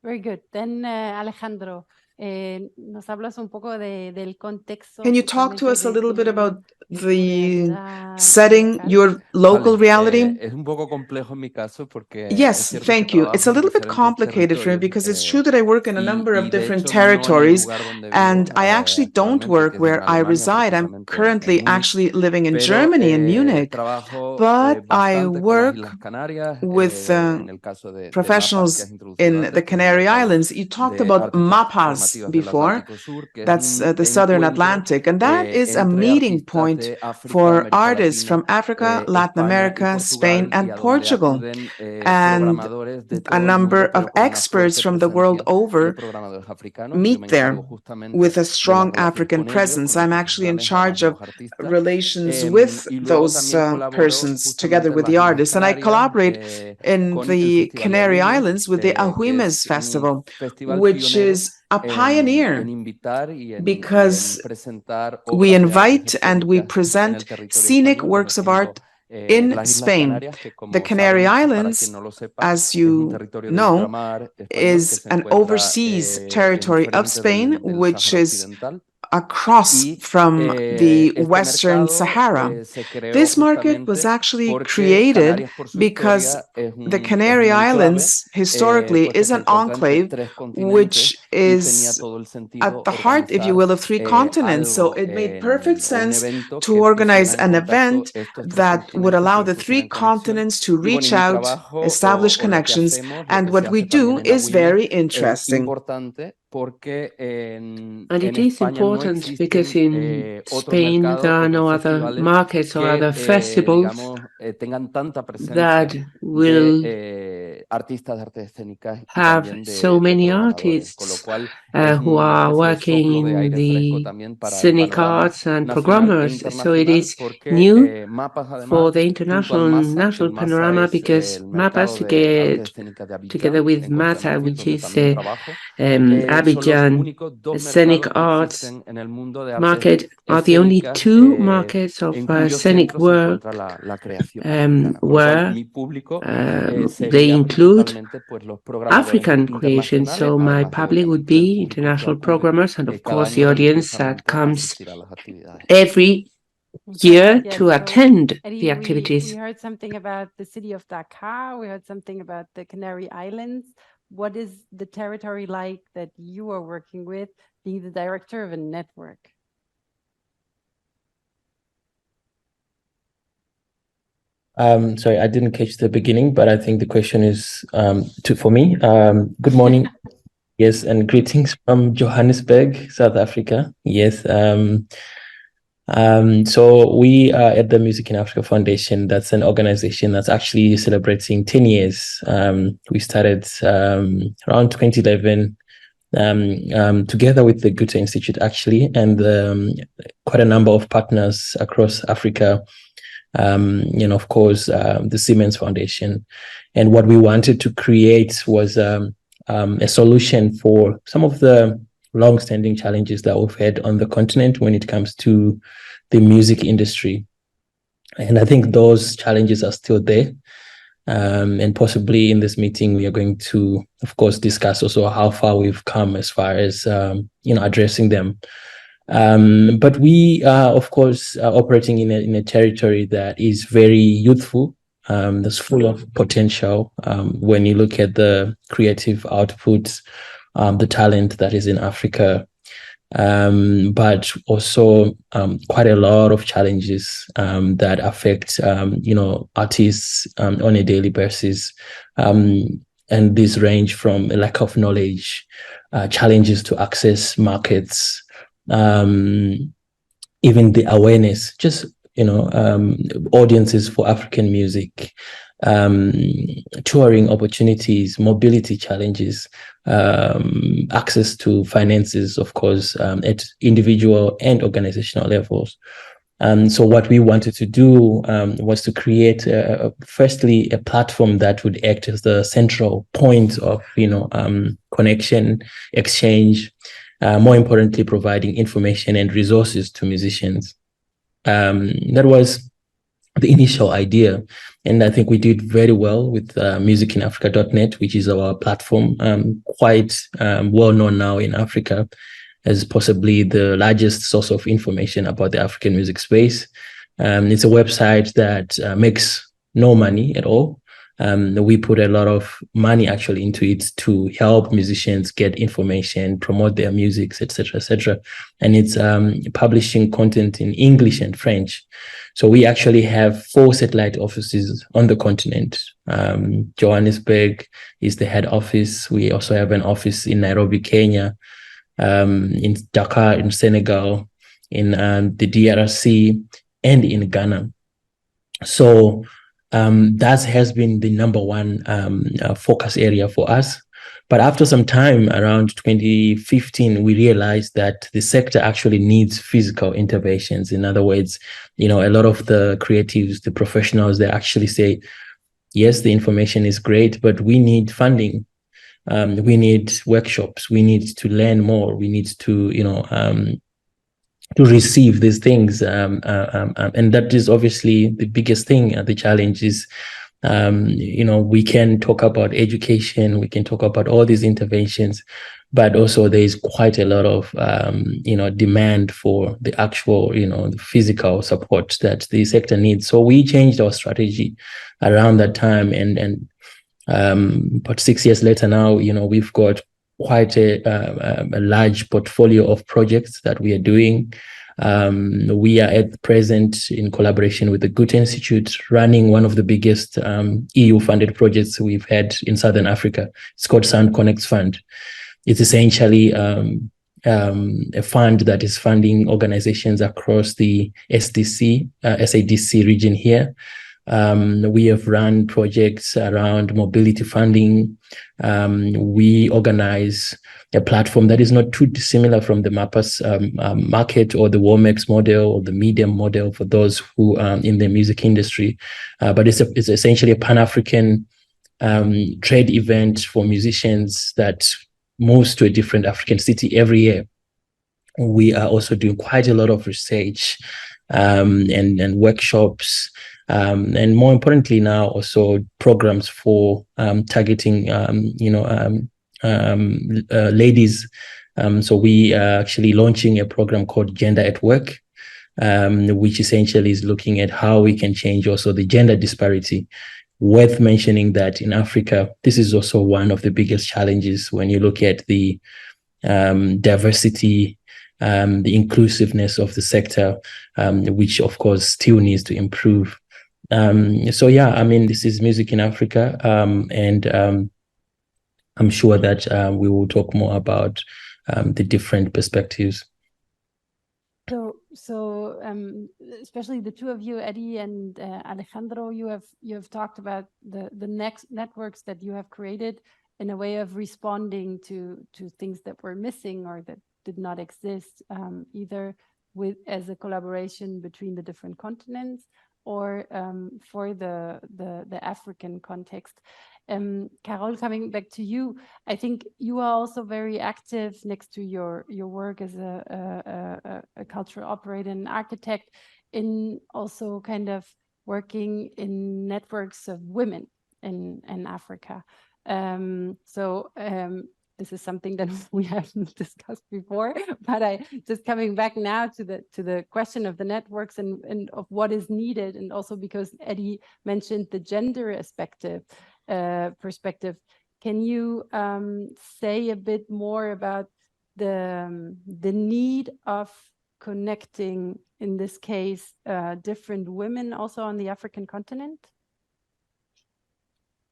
Very good. Then Alejandro, nos hablas un poco del contexto. Can you talk to us a little bit about the setting, your local reality? Es un poco complejo en mi caso porque yes, thank you. It's a little bit complicated for me because it's true that I work in a number of different territories, and I actually don't work where I reside. I'm currently actually living in Germany, in Munich, but I work with professionals in the Canary Islands. You talked about MAPAS before. That's the Southern Atlantic, and that is a meeting point for artists from Africa, Latin America, Spain, and Portugal, and a number of experts from the world over meet there with a strong African presence. I'm actually in charge of relations with those persons together with the artists, and I collaborate in the Canary Islands with the Ahuimes Festival, which is a pioneer because we invite and we present scenic works of art in Spain. The Canary Islands, as you know, is an overseas territory of Spain, which is across from the Western Sahara. This market was actually created because the Canary Islands historically is an enclave which is at the heart, if you will, of three continents. So it made perfect sense to organize an event that would allow the three continents to reach out, establish connections, and what we do is very interesting. And it is important because in Spain there are no other markets or other festivals that will have so many artists who are working in the scenic arts and programmers. So it is new for the international national panorama, because MAPAS together with MATA, which is Abidjan scenic arts market, are the only two markets of scenic work where they include African creation. So my public would be international programmers, and of course the audience that comes every year to attend the activities. We heard something about the city of Dakar. We heard something about the Canary Islands. What is the territory like that you are working with, being the director of a network? Sorry, I didn't catch the beginning, but I think the question is for me. Good morning. Yes, and greetings from Johannesburg, South Africa. Yes. So we are at the Music in Africa Foundation. That's an organization that's actually celebrating 10 years. We started around 2011 together with the Goethe-Institut actually, and quite a number of partners across Africa. Of course, the Siemens Foundation. And what we wanted to create was a solution for some of the long-standing challenges that we've had on the continent when it comes to the music industry. And I think those challenges are still there. And possibly in this meeting, we are going to, of course, discuss also how far we've come as far as, addressing them. But we are, of course, operating in a territory that is very youthful, that's full of potential. When you look at the creative outputs, the talent that is in Africa, but also quite a lot of challenges that affect, artists on a daily basis. And these range from a lack of knowledge, challenges to access markets, even the awareness, just audiences for African music, touring opportunities, mobility challenges, access to finances, of course, at individual and organizational levels. So what we wanted to do was to create, firstly, a platform that would act as the central point of, connection, exchange, more importantly, providing information and resources to musicians. That was the initial idea. And I think we did very well with musicinafrica.net, which is our platform, quite well known now in Africa as possibly the largest source of information about the African music space. It's a website that makes no money at all. We put a lot of money actually into it to help musicians get information, promote their music, etc., etc. And it's publishing content in English and French. So we actually have 4 satellite offices on the continent. Johannesburg is the head office. We also have an office in Nairobi, Kenya, in Dakar, in Senegal, in the DRC, and in Ghana. So that has been the number one focus area for us. But after some time, around 2015, we realized that the sector actually needs physical interventions. In other words, a lot of the creatives, the professionals, they actually say, yes, the information is great, but we need funding. We need workshops. We need to learn more. We need to, to receive these things. And that is obviously the biggest thing. The challenge is, we can talk about education, we can talk about all these interventions, but also there is quite a lot of, demand for the actual, the physical support that the sector needs. So we changed our strategy around that time. And but 6 years later now, we've got quite a large portfolio of projects that we are doing. We are at present in collaboration with the Goethe-Institut running one of the biggest EU-funded projects we've had in Southern Africa. It's called Sound Connects Fund. It's essentially a fund that is funding organizations across the SADC region here. We have run projects around mobility funding. We organize a platform that is not too dissimilar from the MAPAS market or the WOMEX model or the Medium model for those who are in the music industry. But it's essentially a Pan-African trade event for musicians that moves to a different African city every year. We are also doing quite a lot of research and workshops, and more importantly now also programs for targeting ladies. So we are actually launching a program called Gender at Work, which essentially is looking at how we can change also the gender disparity. Worth mentioning that in Africa, this is also one of the biggest challenges when you look at the diversity, the inclusiveness of the sector, which of course still needs to improve. So yeah, I mean, this is Music in Africa, and I'm sure that we will talk more about the different perspectives. So especially the two of you, Eddie and Alejandro, you have talked about the next networks that you have created in a way of responding to things that were missing or that did not exist, either as a collaboration between the different continents or for the African context. Carol, coming back to you, I think you are also very active next to your work as a cultural operator and architect in also kind of working in networks of women in Africa. This is something that we haven't discussed before, but I just coming back now to the question of the networks and of what is needed, and also because Eddie mentioned the gender perspective. Can you say a bit more about the need of connecting, in this case, different women also on the African continent?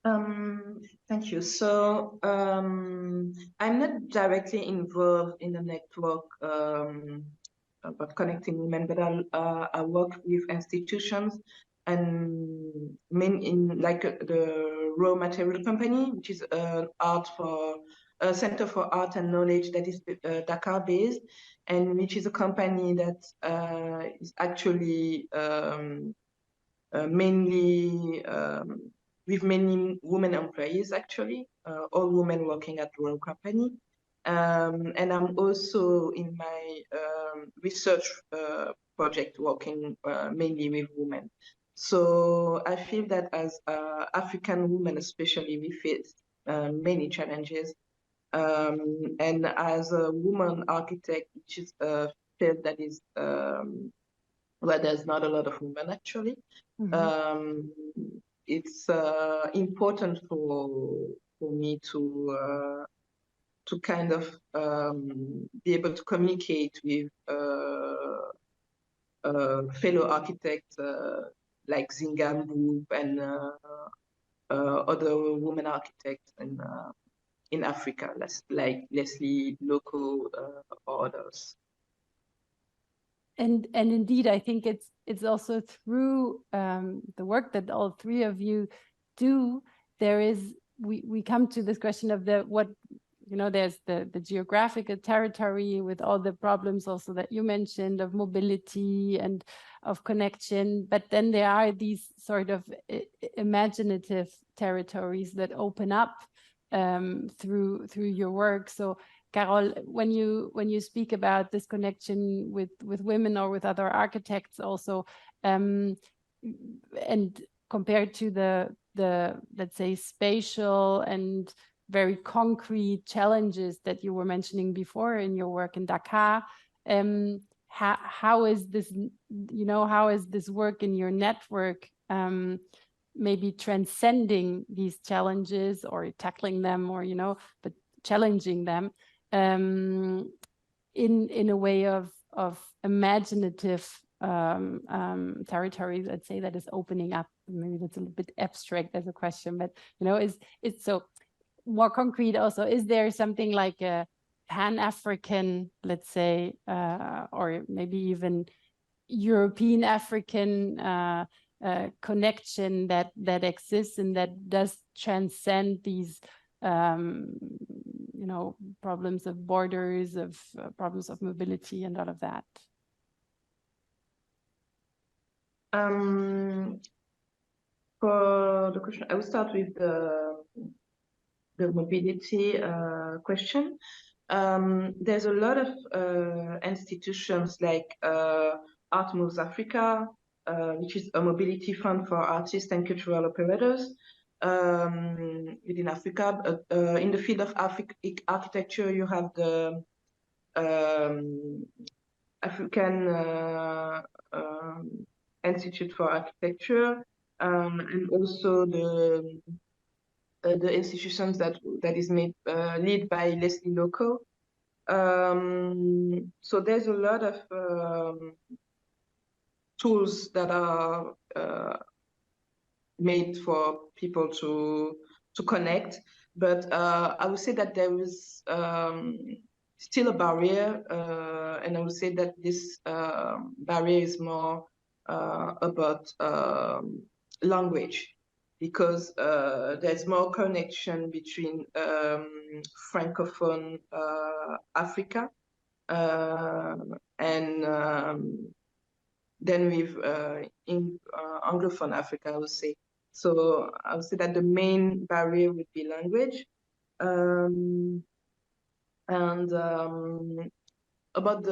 Thank you. So I'm not directly involved in the network about connecting women, but I work with institutions and like the Raw Material Company, which is a Center for Art and Knowledge that is Dakar based, and which is a company that is actually mainly with many women employees, actually, all women working at the Raw Company. And I'm also in my research project working mainly with women. So I feel that as African women, especially, we face many challenges. And as a woman architect, which is a field that is where there's not a lot of women, actually, it's important for me to kind of be able to communicate with fellow architects like Zingambu and other women architects in Africa, like Leslie Loco or others. And indeed, I think it's also through the work that all three of you do. We come to this question of there's the geographical territory with all the problems also that you mentioned of mobility and of connection, but then there are these sort of imaginative territories that open up through your work. So Carol, when you speak about this connection with women or with other architects also, and compared to the let's say spatial and very concrete challenges that you were mentioning before in your work in Dakar, how is this work in your network maybe transcending these challenges or tackling them, or but challenging them in a way of imaginative territory, let's say, that is opening up? Maybe that's a little bit abstract as a question, but it's so more concrete also. Is there something like a Pan-African, let's say, or maybe even European African connection that exists and that does transcend these problems of borders, of problems of mobility and all of that? For the question, I will start with the mobility question. There's a lot of institutions like Art Moves Africa, which is a mobility fund for artists and cultural operators within Africa. In the field of architecture, you have the African Institute for Architecture, and also the institutions that is made led by Leslie Loco. So there's a lot of tools that are made for people to connect, but I would say that there is still a barrier, and I would say that this barrier is more about language, because there's more connection between Francophone Africa and then with in Anglophone Africa, I would say. So I would say that the main barrier would be language. And about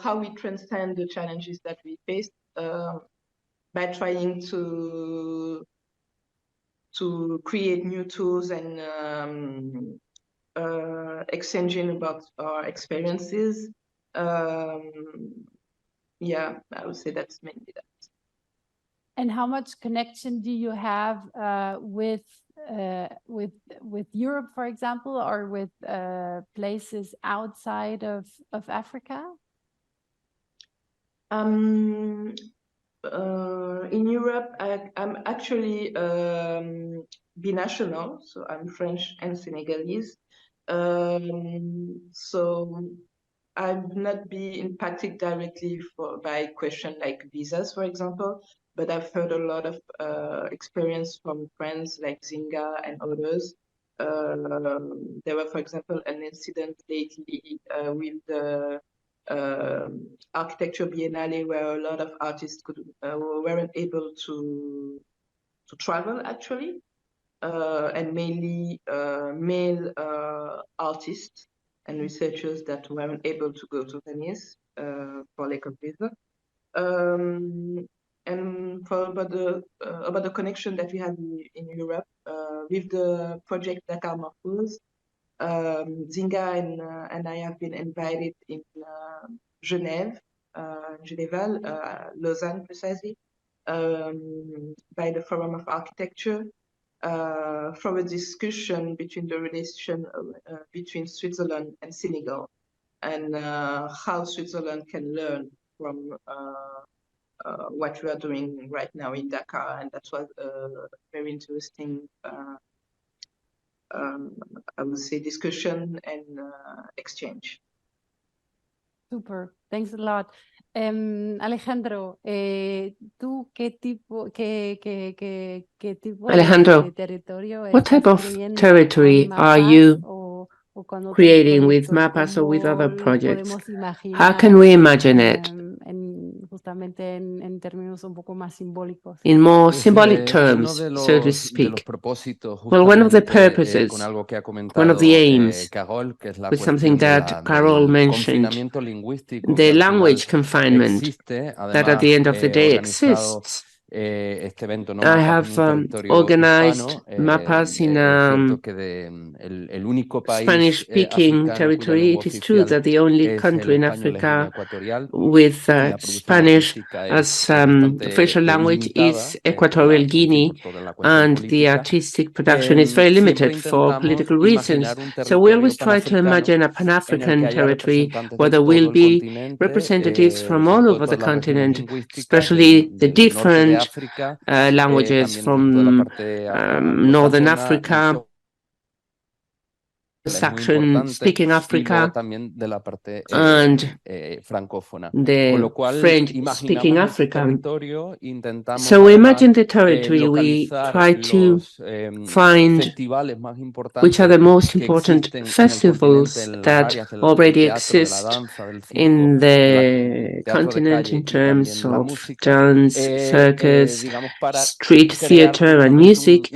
how we transcend the challenges that we faced by trying to create new tools and exchanging about our experiences. Yeah, I would say that's mainly that. And how much connection do you have with Europe, for example, or with places outside of Africa? In Europe, I'm actually binational, so I'm French and Senegalese. So I've not been impacted directly by questions like visas, for example, but I've heard a lot of experience from friends like Zinga and others. There were, for example, an incident lately with the Architecture Biennale where a lot of artists weren't able to travel, actually, and mainly male artists and researchers that weren't able to go to Venice for lack of visa. And about the connection that we have in Europe with the project Dakar Morphose, Zinga and I have been invited in Geneva, Lausanne precisely, by the Forum of Architecture for a discussion between the relation between Switzerland and Senegal, and how Switzerland can learn from what we are doing right now in Dakar. And that was a very interesting I would say discussion and exchange. Super, thanks a lot. Alejandro, ¿tú qué tipo Alejandro, de territorio what type estás of creando territory con are mapas you o con otros creating with proyectos? MAPAS or with other ¿Cómo projects? podemos imaginar, How can we imagine it justamente en términos un poco más simbólicos? in more Pues, symbolic uno terms, de so to los speak? propósitos, Well, one of the justamente, purposes, con algo que ha one of comentado the aims, Carol, que es la with something cuestión that Carol del mentioned, confinamiento lingüístico, que the al final language confinement existe. that at the end of the day Organizado exists. este evento, ¿no? I Mapas en have un territorio organized hispano. mapas in Es cierto que el único país Spanish-speaking africano cuya territory. lengua It is true oficial that the only es country el in español es Africa Guinea Ecuatorial, with y la producción Spanish artística as bastante official language limitada is Equatorial Guinea, por toda la cuestión and the política. artistic production is very Siempre limited for intentamos political reasons. imaginar un So we territorio always try to panafricano imagine a en el que Pan-African haya territory representantes where de there will todo el be continente, representatives from sobre all todo over de the todas las regiones continent, lingüísticas especially the del norte de different África, languages también toda la from parte Northern anglosajona, y Africa, Saxon-speaking Africa and the French-speaking Africa. So we imagine the territory, we try to find which are the most important festivals that already exist in the continent in terms of dance, circus, street theater, and music,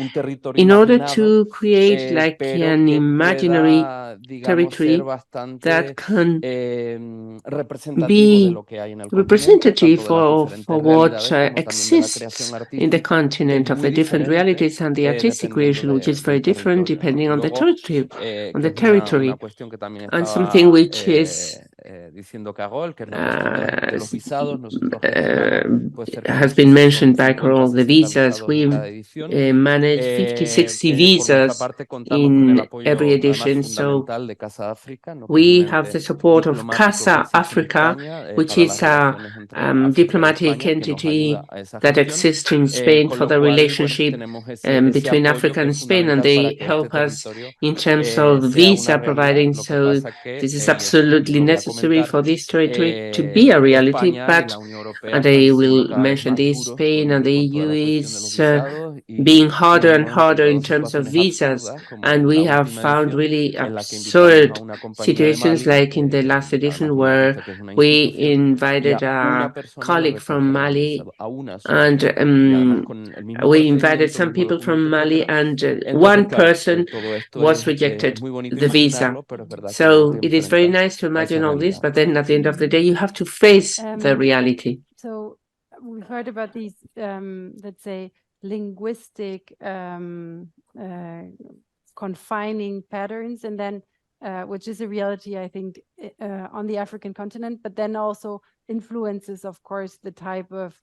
in order to create like an imaginary territory that can be representative of what exists in the continent, of the different realities and the artistic creation, which is very different depending on the territory, and something which is has been mentioned by Carol, the visas. We manage 50, 60 visas in every edition. So we have the support of Casa Africa, which is a diplomatic entity that exists in Spain for the relationship between Africa and Spain, and they help us in terms of visa providing. So this is absolutely necessary for this territory to be a reality, but they will mention this, Spain and the EU is being harder and harder in terms of visas, and we have found really absurd situations like in the last edition where we invited a colleague from Mali, and we invited some people from Mali, and one person was rejected the visa. So it is very nice to imagine all this, but then at the end of the day, you have to face the reality. So we've heard about these, let's say, linguistic confining patterns, and then which is a reality, I think, on the African continent, but then also influences, of course, the type of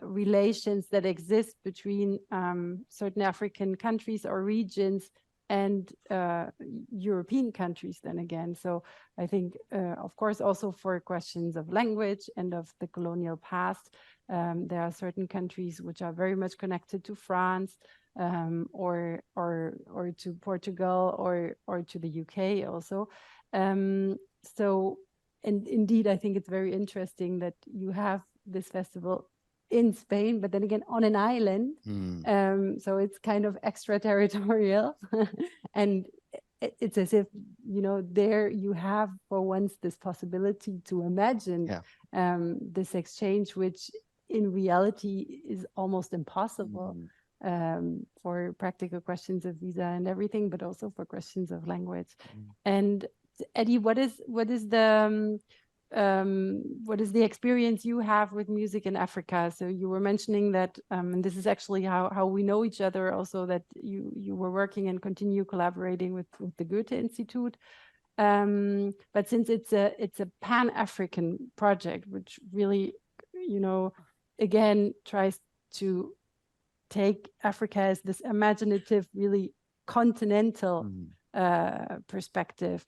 relations that exist between certain African countries or regions and European countries then again. So I think, of course, also for questions of language and of the colonial past, there are certain countries which are very much connected to France, or to Portugal, or to the UK also. So, and indeed, I think it's very interesting that you have this festival in Spain, but then again on an island. So it's kind of extraterritorial, and it's as if, you know, there you have for once this possibility to imagine this exchange, which in reality is almost impossible. For practical questions of visa and everything, but also for questions of language. And Eddie, what is the experience you have with music in Africa? So you were mentioning that, and this is actually how we know each other also, that you were working and continue collaborating with the Goethe-Institut. But since it's a Pan-African project, which really, you know, again tries to take Africa as this imaginative, really continental perspective,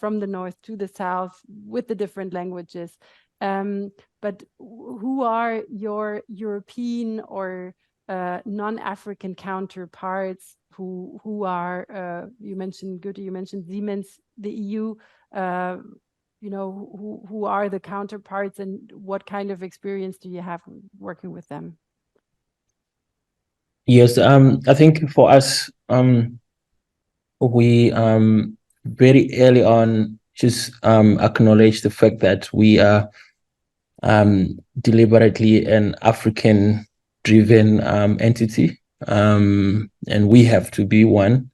from the north to the south with the different languages. But who are your European or non-African counterparts who are, you mentioned Goethe, you mentioned Siemens, the EU, you know, who are the counterparts, and what kind of experience do you have working with them? Yes, I think for us, we very early on just acknowledge the fact that we are deliberately an African-driven entity, and we have to be one.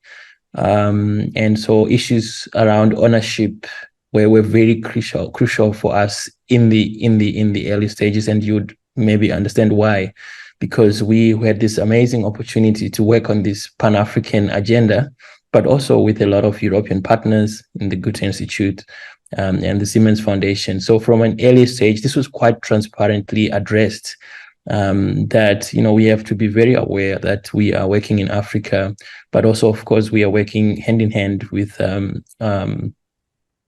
And so issues around ownership were very crucial for us in the early stages, and you'd maybe understand why. Because we had this amazing opportunity to work on this Pan-African agenda, but also with a lot of European partners in the Goethe-Institut and the Siemens Foundation. So from an early stage, this was quite transparently addressed, that, you know, we have to be very aware that we are working in Africa, but also, of course, we are working hand in hand with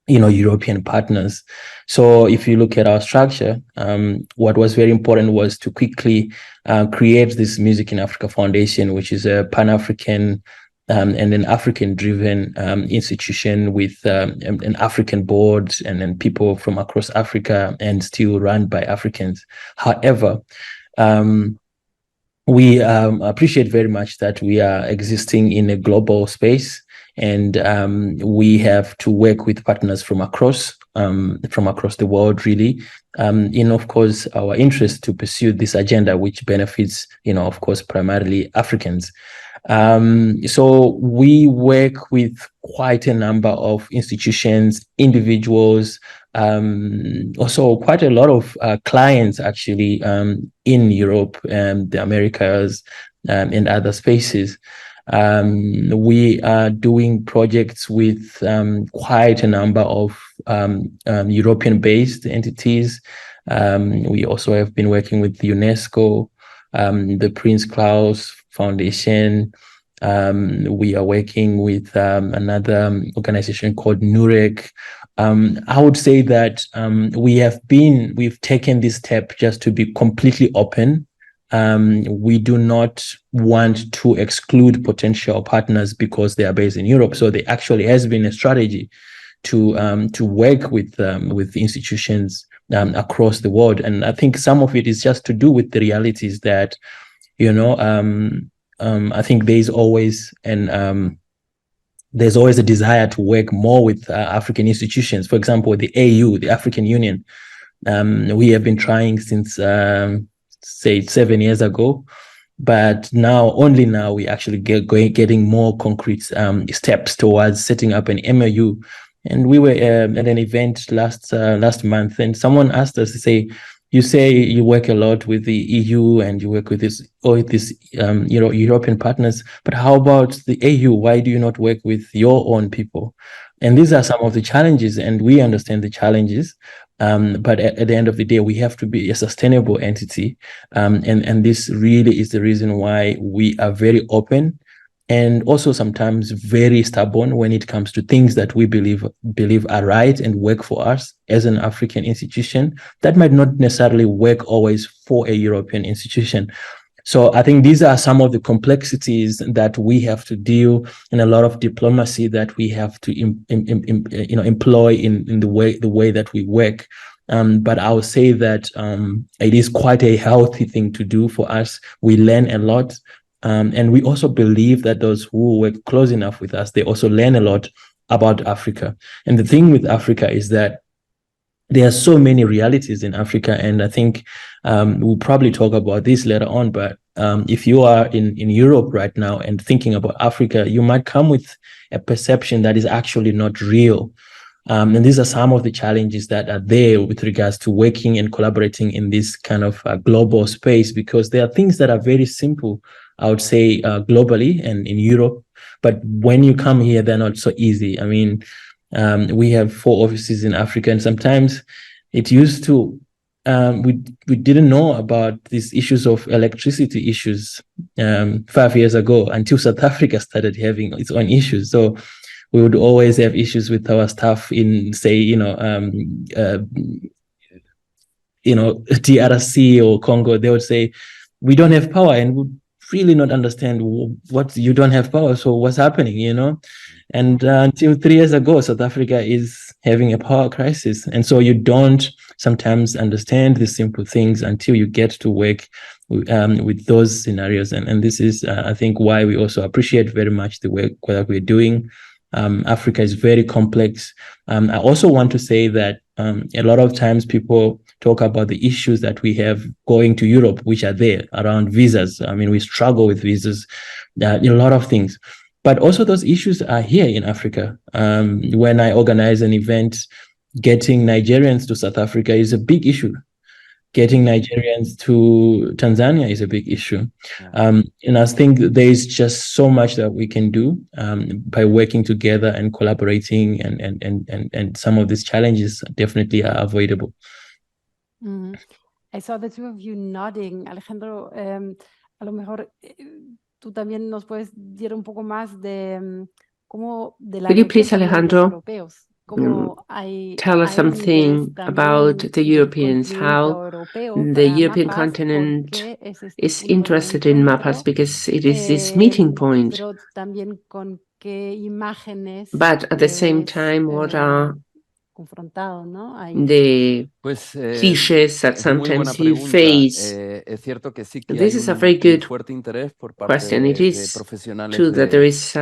you know, European partners. So if you look at our structure, what was very important was to quickly create this Music in Africa Foundation, which is a Pan-African and an African-driven institution with an African board and then people from across Africa and still run by Africans. However, we appreciate very much that we are existing in a global space, and we have to work with partners from across the world, really, in, of course, our interest to pursue this agenda, which benefits, of course, primarily Africans. So we work with quite a number of institutions, individuals, also quite a lot of clients, actually, in Europe and the Americas and other spaces. We are doing projects with quite a number of European-based entities. We also have been working with UNESCO, the Prince Claus Foundation. We are working with another organization called NUREC. I would say that we've taken this step just to be completely open. We do not want to exclude potential partners because they are based in Europe. So there actually has been a strategy to work with institutions across the world. And I think some of it is just to do with the realities that, I think there's always a desire to work more with African institutions. For example, the AU, the African Union. We have been trying since, say, 7 years ago, but only now we actually getting more concrete steps towards setting up an MOU. And we were at an event last month, and someone asked us to say, you say you work a lot with the EU and you work with these European partners, but how about the AU? Why do you not work with your own people? And these are some of the challenges, and we understand the challenges. But at the end of the day, we have to be a sustainable entity. And this really is the reason why we are very open and also sometimes very stubborn when it comes to things that we believe are right and work for us as an African institution that might not necessarily work always for a European institution. So I think these are some of the complexities that we have to deal, and a lot of diplomacy that we have to employ in the way that we work. But I would say that it is quite a healthy thing to do for us. We learn a lot. And we also believe that those who work close enough with us, they also learn a lot about Africa. And the thing with Africa is that there are so many realities in Africa. And I think we'll probably talk about this later on. But if you are in Europe right now and thinking about Africa, you might come with a perception that is actually not real. And these are some of the challenges that are there with regards to working and collaborating in this kind of global space, because there are things that are very simple, I would say, globally and in Europe. But when you come here, they're not so easy. I mean, we have 4 offices in Africa, and sometimes it used to, we didn't know about these issues of electricity issues 5 years ago until South Africa started having its own issues. So we would always have issues with our staff in, say, DRC or Congo. They would say, we don't have power, and would really not understand what you don't have power. So what's happening, And until 3 years ago, South Africa is having a power crisis. And so you don't sometimes understand the simple things until you get to work with those scenarios. And this is, I think, why we also appreciate very much the work that we're doing. Africa is very complex. I also want to say that a lot of times people talk about the issues that we have going to Europe, which are there around visas. I mean, we struggle with visas, a lot of things. But also those issues are here in Africa. When I organize an event, getting Nigerians to South Africa is a big issue. Getting Nigerians to Tanzania is a big issue. And I think there is just so much that we can do by working together and collaborating, and some of these challenges definitely are avoidable. Mm-hmm. I saw the two of you nodding. Alejandro, a lo mejor tú también nos puedes decir un poco más de cómo de la Could you please, región también de los Alejandro, europeos. tell us something about the Europeans, how the European continent is interested in mapas because it is this meeting point. But at the same time, what are the cliches that sometimes you face? This is a very good question. It is true that there is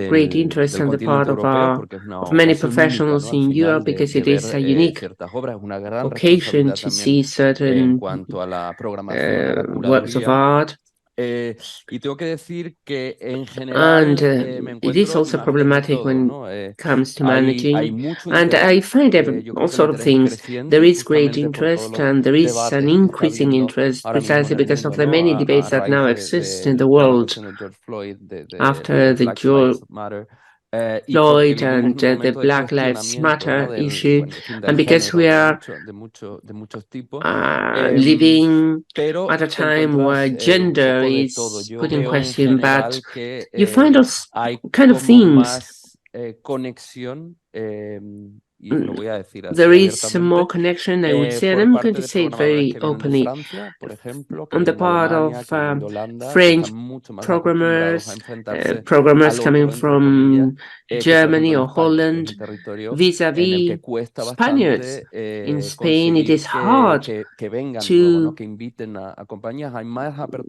great interest on the part of many professionals in Europe because it is a unique occasion to see certain works of art. And it is also problematic when it comes to managing. And I find all sort of things. There is great interest and there is an increasing interest precisely because of the many debates that now exist in the world after the George Floyd and the Black Lives Matter issue, and because we are living at a time where gender is put in question, but you find those kind of things. There is more connection, I would say, and I'm going to say it very openly, on the part of French programmers, programmers coming from Germany or Holland, vis-a-vis Spaniards. In Spain, it is hard to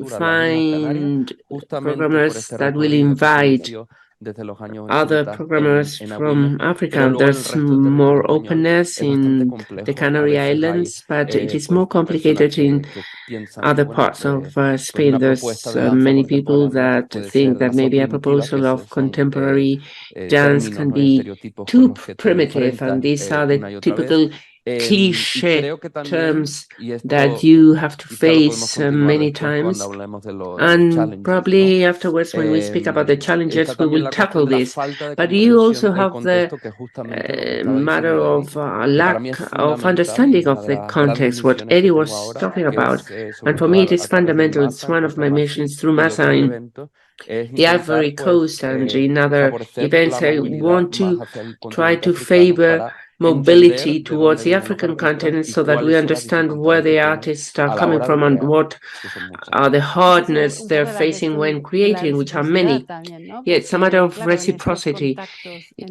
find programmers that will invite other programmers from Africa. There's more openness in the Canary Islands, but it is more complicated in other parts of Spain. There's many people that think that maybe a proposal of contemporary dance can be too primitive, and these are the typical cliche terms that you have to face many times. And probably afterwards, when we speak about the challenges, we will tackle this. But you also have the matter of lack of understanding of the context, what Eddie was talking about. And for me, it is fundamental. It's one of my missions through MASA in the Ivory Coast and in other events. I want to try to favor mobility towards the African continent so that we understand where the artists are coming from and what are the hardness they're facing when creating, which are many. Yeah, it's a matter of reciprocity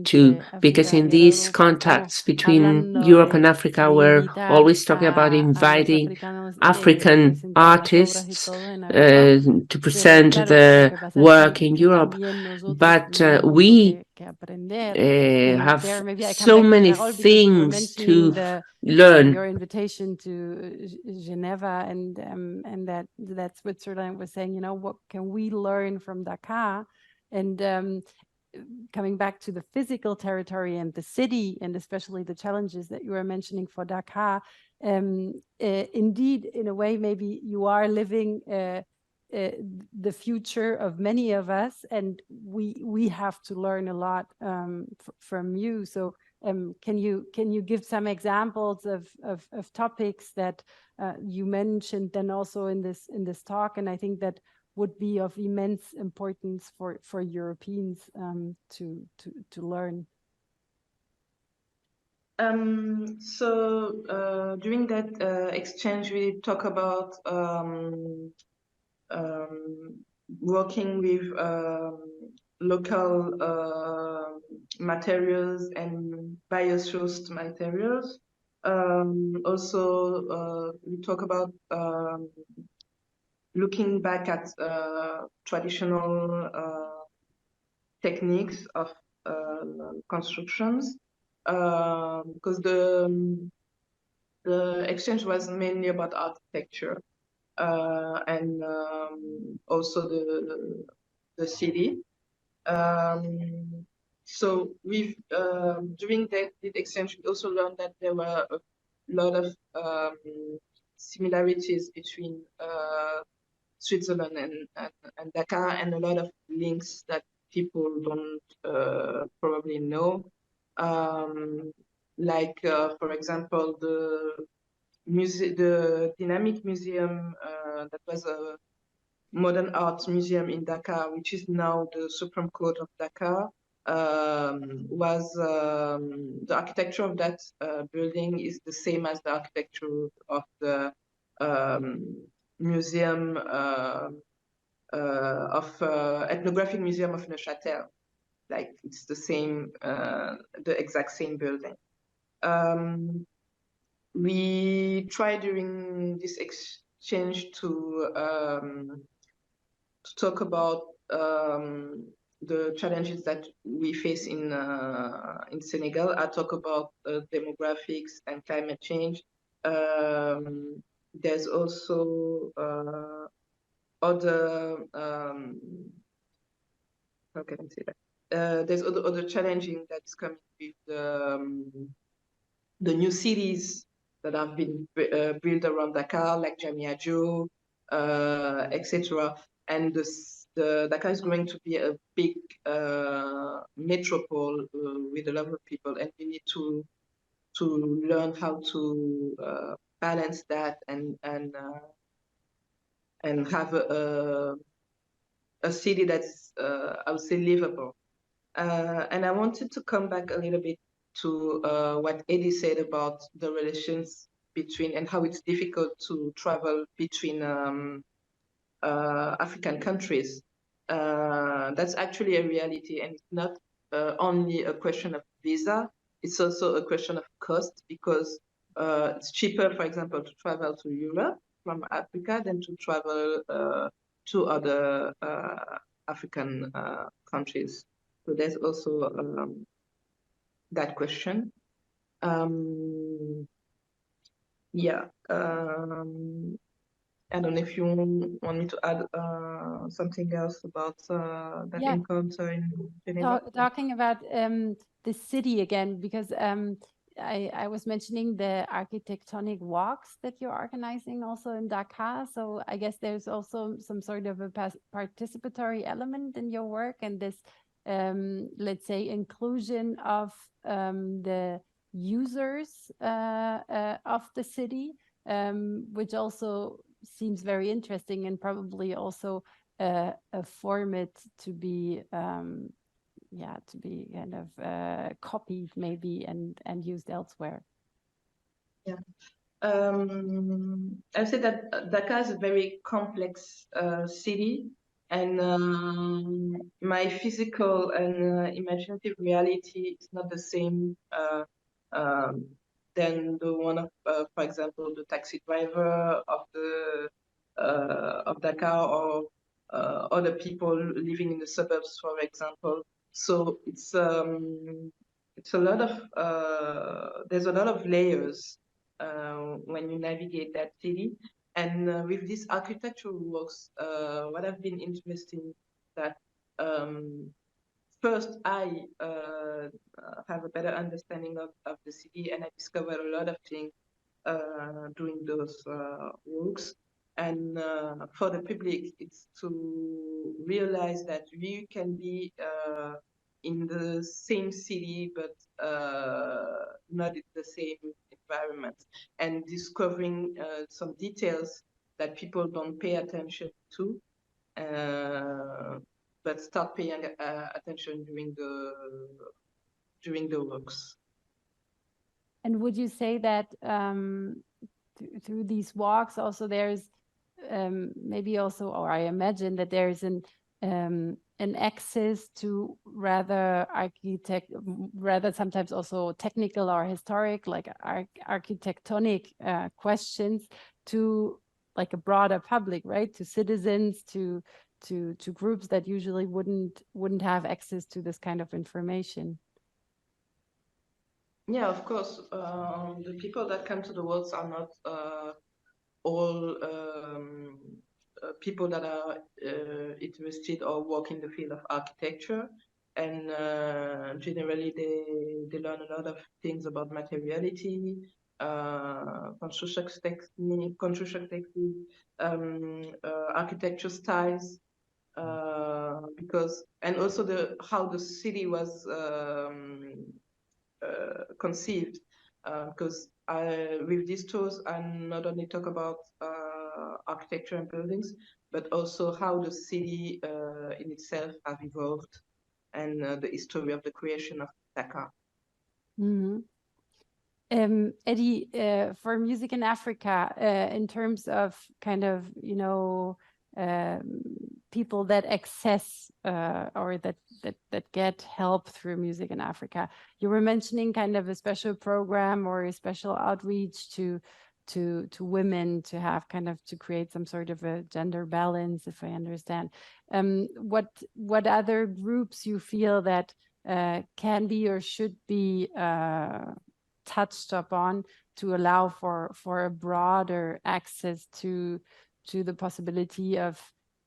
too, because in these contacts between Europe and Africa, we're always talking about inviting African artists to present their work in Europe. But we have so many things to learn. Your invitation to Geneva and that Switzerland was saying, you know, what can we learn from Dakar? And coming back to the physical territory and the city, and especially the challenges that you were mentioning for Dakar, indeed, in a way, maybe you are living the future of many of us, and we have to learn a lot from you. So can you give some examples of topics that you mentioned then also in this talk? And I think that would be of immense importance for Europeans to learn. So during that exchange, we talk about working with local materials and bio-sourced materials. Also, we talk about looking back at traditional techniques of constructions, because the exchange was mainly about architecture and also the city. So we've during that exchange, we also learned that there were a lot of similarities between Switzerland and Dakar, and a lot of links that people don't probably know. Like, for example, the Dynamic Museum, that was a modern art museum in Dakar, which is now the Supreme Court of Dakar. was the architecture of that building is the same as the architecture of the museum ethnographic museum of Neuchâtel. Like it's the same, the exact same building. We tried during this exchange to talk about the challenges that we face in Senegal. I talk about demographics and climate change. There's also other, how can I say that? There's other challenging that's coming with the new cities that have been built around Dakar, like Jamiajo, etc. And the Dakar is going to be a big metropole with a lot of people, and we need to learn how to balance that and have a city that's I would say livable. And I wanted to come back a little bit to what Eddie said about the relations between and how it's difficult to travel between African countries. That's actually a reality, and it's not only a question of visa, it's also a question of cost, because it's cheaper, for example, to travel to Europe from Africa than to travel to other African countries. So there's also that question. Yeah. I don't know if you want me to add something else about that encounter in Geneva. Talking about the city again, because I was mentioning the architectonic walks that you're organizing also in Dakar. So I guess there's also some sort of a participatory element in your work, and this, let's say, inclusion of the users of the city, which also seems very interesting, and probably also a format to be to be kind of copied maybe and used elsewhere. Yeah, I say that Dakar is a very complex city, and my physical and imaginative reality is not the same than the one of, for example, the taxi driver of Dakar, or other people living in the suburbs, for example. So it's a lot of there's a lot of layers when you navigate that city. And with these architectural works, what I've been interested in that first I have a better understanding of the city, and I discovered a lot of things doing those works. And for the public, it's to realize that you can be in the same city, but not in the same environment, and discovering some details that people don't pay attention to, but start paying attention during the works. And would you say that through these walks also there's maybe also, or I imagine that there's an access to rather sometimes also technical or historic, like architectonic questions to like a broader public, right? To citizens, to groups that usually wouldn't have access to this kind of information. Yeah, of course. The people that come to the works are not all people that are interested or work in the field of architecture, and generally they learn a lot of things about materiality, construction technique, architecture styles, because, and also how the city was conceived, because with these tours I not only talk about architecture and buildings, but also how the city in itself have evolved and the history of the creation of Dakar. Mm-hmm. Eddie, for music in Africa, in terms of kind of, you know, people that access or that get help through music in Africa, you were mentioning kind of a special program or a special outreach to women to have kind of to create some sort of a gender balance, if I understand. What other groups you feel that can be or should be touched upon to allow for a broader access to the possibility of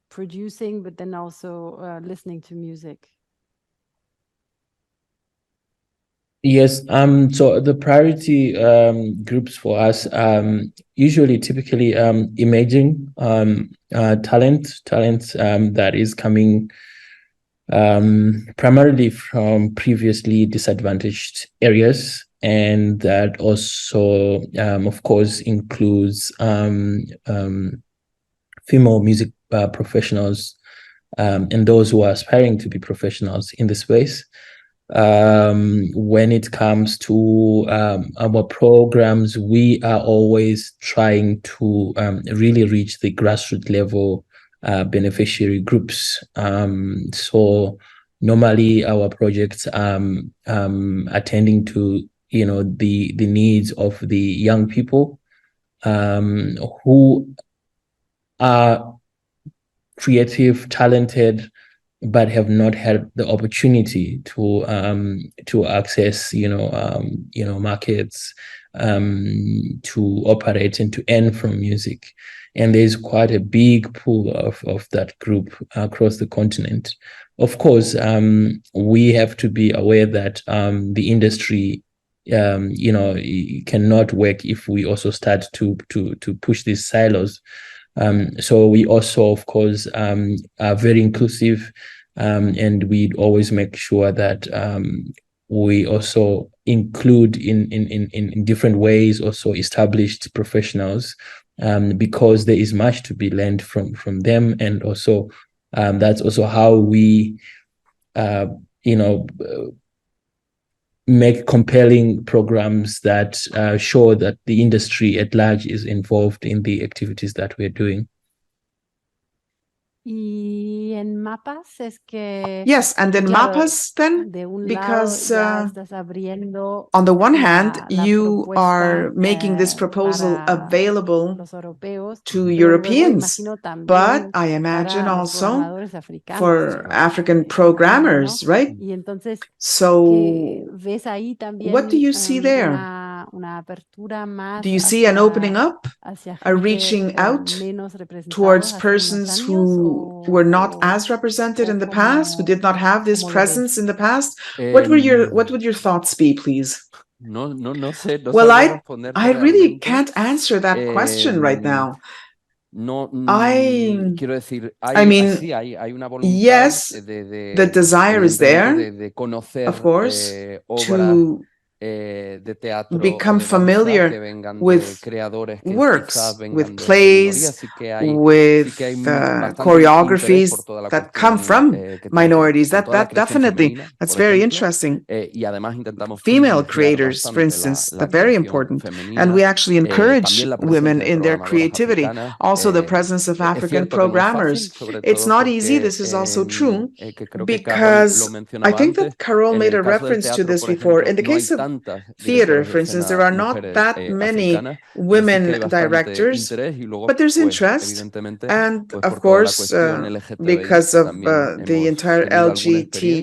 producing, but then also listening to music? Yes, so the priority groups for us usually typically emerging talent that is coming primarily from previously disadvantaged areas, and that also of course includes female music professionals and those who are aspiring to be professionals in the space. When it comes to our programs, we are always trying to really reach the grassroots level beneficiary groups. So normally our projects attending to, you know, the needs of the young people who are creative, talented, but have not had the opportunity to access, markets, to operate and to earn from music. And there's quite a big pool of that group across the continent. Of course, we have to be aware that the industry, cannot work if we also start to push these silos. So we also, of course, are very inclusive, and we always make sure that we also include in different ways also established professionals, because there is much to be learned from them, and also that's also how we, make compelling programs that show that the industry at large is involved in the activities that we're doing. Y en mapas es que, yes, and in claro, mapas then, de un because lado ya estás abriendo on the one hand, la you are propuesta, making this proposal para available los europeos, to pero luego Europeans, imagino but también I imagine para los also programadores africanos, for African ¿no? programmers, right? Y entonces, So ¿qué ves ahí también what do you see there? una apertura más Do you see an opening up, hacia a gente reaching out menos representados towards hace unos persons años, who were not as represented in the past, who did not have this presence in the past? What would your thoughts be, please? No Well, sabría responderte I really realmente. can't answer that question right now. No, quiero decir, hay una voluntad yes, the desire is there, de conocer of course, obras to de teatro become o de danza familiar que vengan de with creadores que works, quizás vengan with de plays, minorías, sí que hay with bastante choreographies interés por toda la that cuestión, come from que tiene minorities. con toda la That creación definitely, femenina, that's por very ejemplo, interesting. y además intentamos Female privilegiar creators, for bastante instance, la they're very creación important. femenina, And we actually encourage también la women presencia de in their programadoras creativity. africanas. Also, the presence of Es African cierto que no es programmers. fácil, sobre It's todo not easy. porque, This is also true, que creo que Carol lo because I mencionaba think that antes. Carol En made el a caso del reference to teatro, this por before. ejemplo, In the no hay case of tantas theater, directoras for de instance, there escena are not mujeres that many africanas, pero sí que hay women bastante directors, interés y luego, but there's pues, interest. evidentemente, And pues, of por toda la course, cuestión LGTBI, because que of también the hemos entire tenido alguna experiencia que no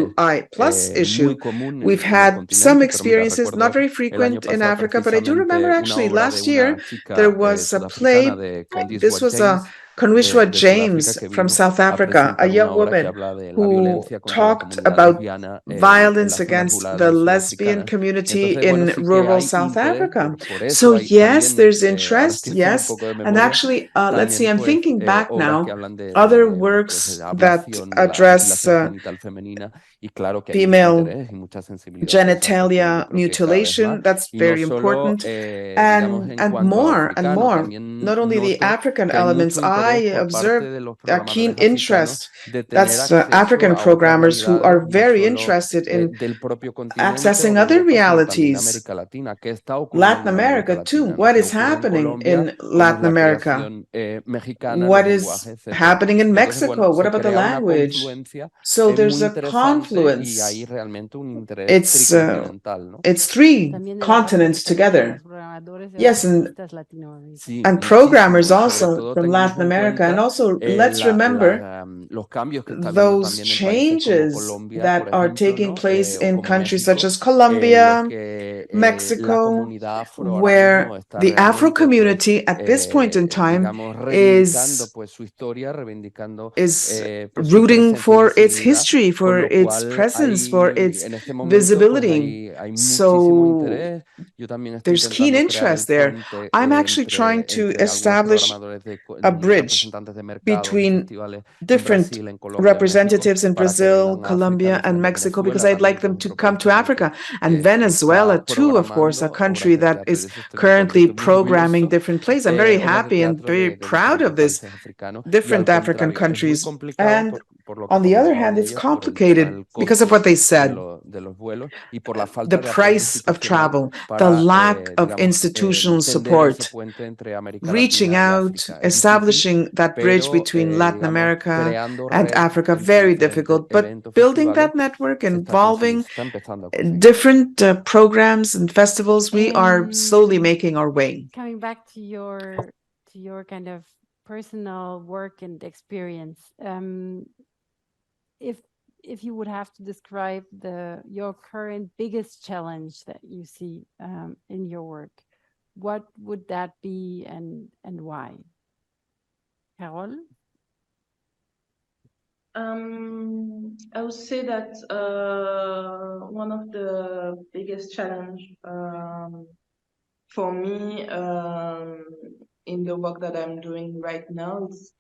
es LGBTQI plus issue, muy común we've en el had some continente, pero mira, experiences, not recuerdo very el año frequent in pasado Africa, but I do remember precisamente una actually obra de last year una chica there was a play. sudafricana de This was a Conwishwa James from South Africa, a young woman who talked about violence against the lesbian community in rural South Africa. So yes, there's interest, yes. And actually, let's see, I'm thinking back now, other works that address female genitalia mutilation, that's very important, and more, not only the African elements, I observe a keen interest. That's African programmers who are very interested in accessing other realities. Latin America too. What is happening in Latin America? What is happening in Mexico? What about the language? So there's a confluence. It's three continents together. Yes, and programmers also from Latin America. And also, let's remember those changes that are taking place in countries such as Colombia, Mexico, where the Afro community at this point in time is rooting for its history, for its presence, for its visibility. So there's keen interest there. I'm actually trying to establish a bridge between different representatives in Brazil, Colombia, and Mexico, because I'd like them to come to Africa. And Venezuela, too, of course, a country that is currently programming different plays. I'm very happy and very proud of this, different African countries. And on the other hand, it's complicated because of what they said. The price of travel, the lack of institutional support, reaching out, establishing that bridge between Latin America and Africa, very difficult, but building that network, involving different programs and festivals, we are slowly making our way. Coming back to your kind of personal work and experience, if you would have to describe your current biggest challenge that you see in your work, what would that be and why? Carol? I would say that one of the biggest challenge for me in the work that I'm doing right now is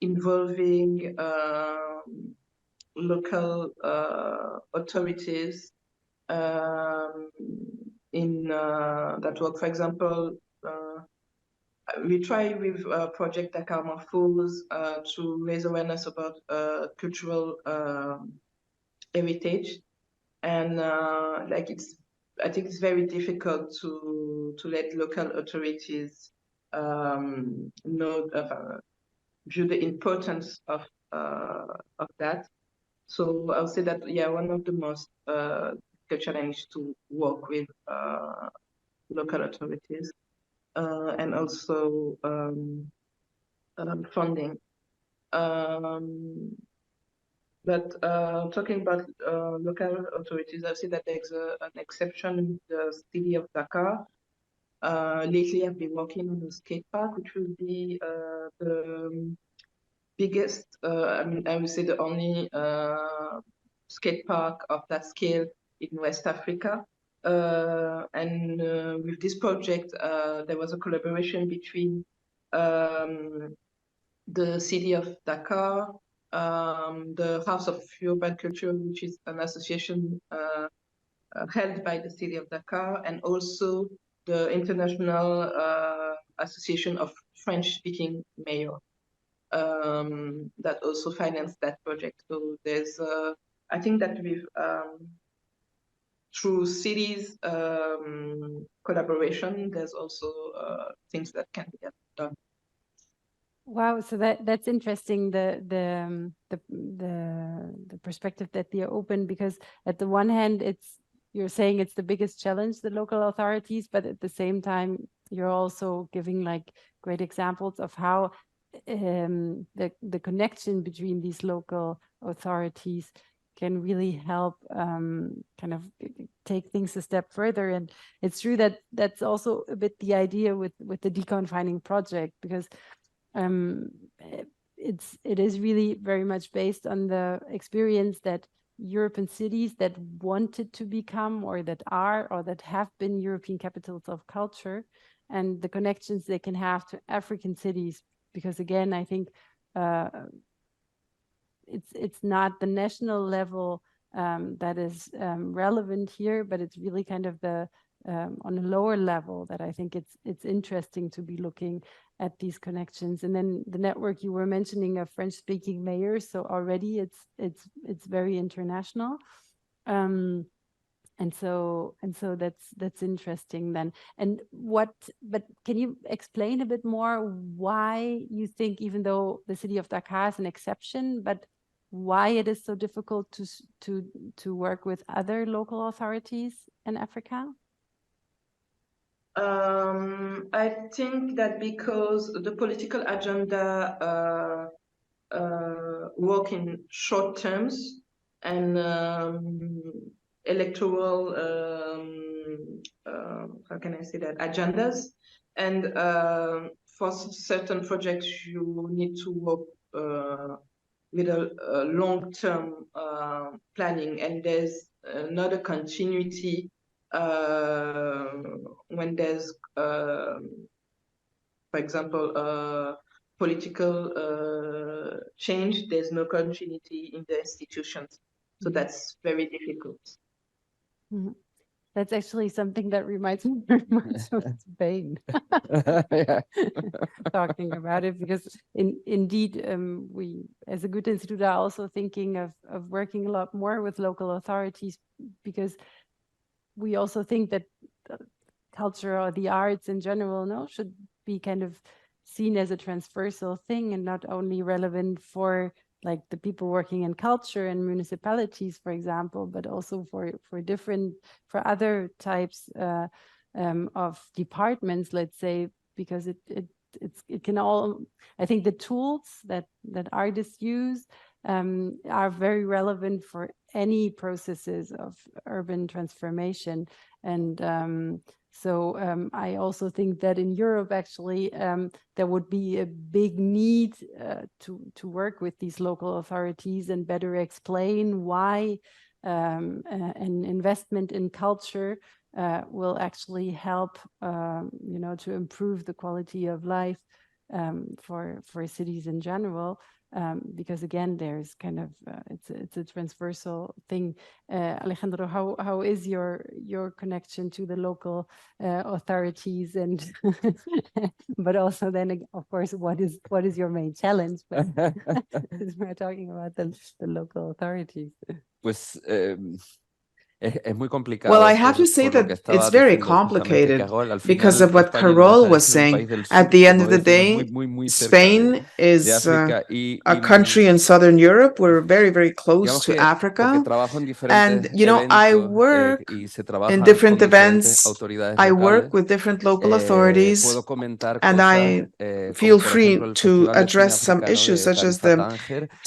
involving local authorities in that work. For example, we try with Project Dakar Morphose to raise awareness about cultural heritage, and I think it's very difficult to let local authorities know view the importance of that. So I'll say that one of the most challenge to work with local authorities. And also funding. But talking about local authorities, I see that there's an exception in the city of Dakar. Lately, I've been working on the skate park, which will be the biggest, I would say the only skate park of that scale in West Africa. And with this project, there was a collaboration between the city of Dakar, the House of Urban Culture, which is an association held by the city of Dakar, and also the International Association of French-speaking Mayors that also financed that project. So there's, I think that we've through cities collaboration, there's also things that can be done. Wow, so that's interesting. The perspective that they open, because at the one hand, you're saying it's the biggest challenge, the local authorities, but at the same time, you're also giving like great examples of how the connection between these local authorities can really help kind of take things a step further. And it's true that that's also a bit the idea with the Deconfining project, because it is really very much based on the experience that European cities that wanted to become or that are or that have been European capitals of culture, and the connections they can have to African cities. Because again, I think it's not the national level that is relevant here, but it's really kind of the on a lower level that I think it's interesting to be looking at these connections. And then the network you were mentioning of French-speaking mayors, so already it's very international. And so that's interesting then. But can you explain a bit more why you think, even though the city of Dakar is an exception, but why it is so difficult to work with other local authorities in Africa? I think that because the political agenda work in short terms and electoral, how can I say that, agendas, and for certain projects you need to work with a long-term planning, and there's not a continuity when there's, for example, political change, there's no continuity in the institutions. So that's very difficult. Mm-hmm. That's actually something that reminds me very much of Spain. Talking about it, because indeed, we as a Goethe-Institut are also thinking of working a lot more with local authorities, because we also think that culture or the arts in general should be kind of seen as a transversal thing and not only relevant for like the people working in culture and municipalities, for example, but also for other types of departments, let's say, because it can all, I think the tools that artists use are very relevant for any processes of urban transformation. And so I also think that in Europe, actually, there would be a big need to work with these local authorities and better explain why an investment in culture will actually help, to improve the quality of life for cities in general. Because again, there's kind of it's a transversal thing. Alejandro, how is your connection to the local authorities, and but also then, of course, what is your main challenge? But we're talking about the local authorities. Pues es muy complicado. Well, I have to say that it's very complicated because of what Carol was saying. At the end of the day, Spain is a country in Southern Europe. We're very, very close to Africa. And, I work in different events. I work with different local authorities, and I feel free to address some issues such as the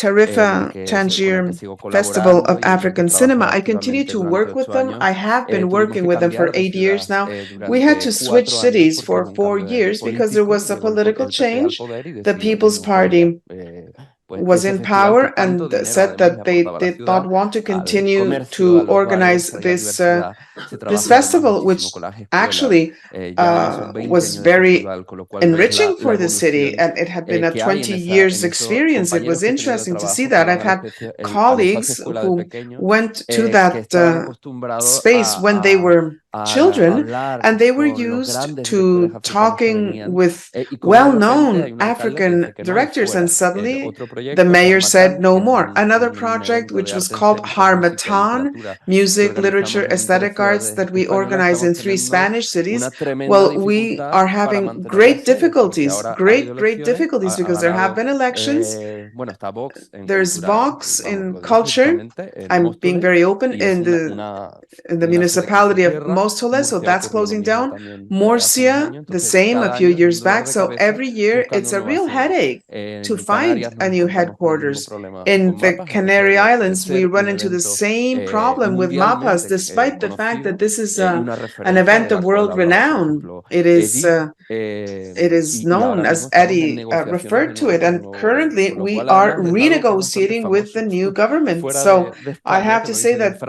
Tarifa Tangier Festival of African Cinema. I continue to work with them. I have been working with them for 8 years now. We had to switch cities for 4 years because there was a political change. The People's Party was in power and said that they did not want to continue to organize this festival, which actually was very enriching for the city, and it had been a 20 years experience. It was interesting to see that. I've had colleagues who went to that space when they were children, and they were used to talking with well-known African directors, and suddenly the mayor said no more. Another project, which was called Harmatan, music, literature, aesthetic arts, that we organize in 3 Spanish cities. Well, we are having great difficulties, great difficulties, because there have been elections. There's Vox in culture. I'm being very open in the municipality of Móstoles, so that's closing down. Murcia, the same, a few years back. So every year it's a real headache to find a new headquarters. In the Canary Islands, we run into the same problem with MAPAS, despite the fact that this is an event of world renown. It is known, as Eddie referred to it, and currently we are renegotiating with the new government. So I have to say that,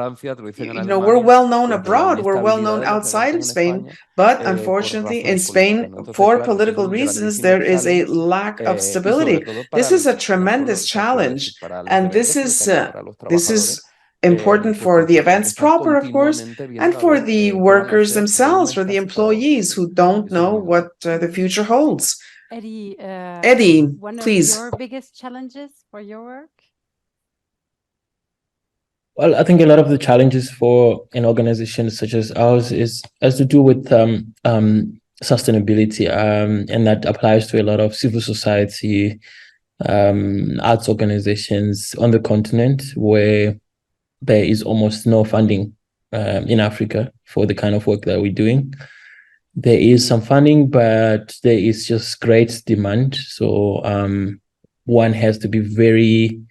we're well known abroad, we're well known outside of Spain, but unfortunately in Spain, for political reasons, there is a lack of stability. This is a tremendous challenge, and this is important for the events proper, of course, and for the workers themselves, for the employees who don't know what the future holds. Eddie, please. One of your biggest challenges for your work? Well, I think a lot of the challenges for an organization such as ours has to do with sustainability, and that applies to a lot of civil society, arts organizations on the continent, where there is almost no funding in Africa for the kind of work that we're doing. There is some funding, but there is just great demand. So one has to be very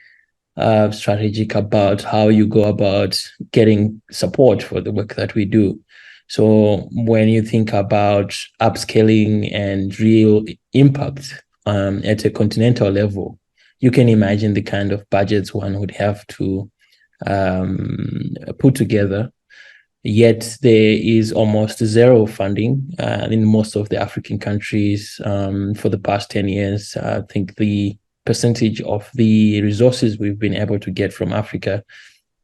strategic about how you go about getting support for the work that we do. So when you think about upscaling and real impact at a continental level, you can imagine the kind of budgets one would have to put together. Yet there is almost zero funding in most of the African countries for the past 10 years. I think the percentage of the resources we've been able to get from Africa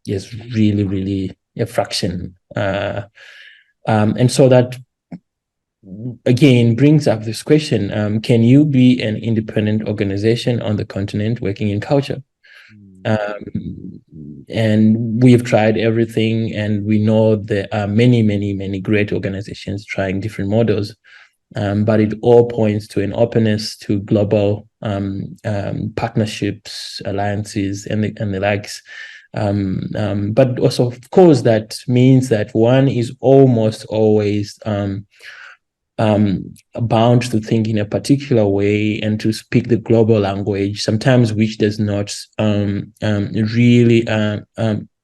is really, really a fraction. And so that, again, brings up this question, can you be an independent organization on the continent working in culture? And we've tried everything, and we know there are many, many, many great organizations trying different models, but it all points to an openness to global partnerships, alliances, and the likes. But also, of course, that means that one is almost always bound to think in a particular way and to speak the global language, sometimes which does not really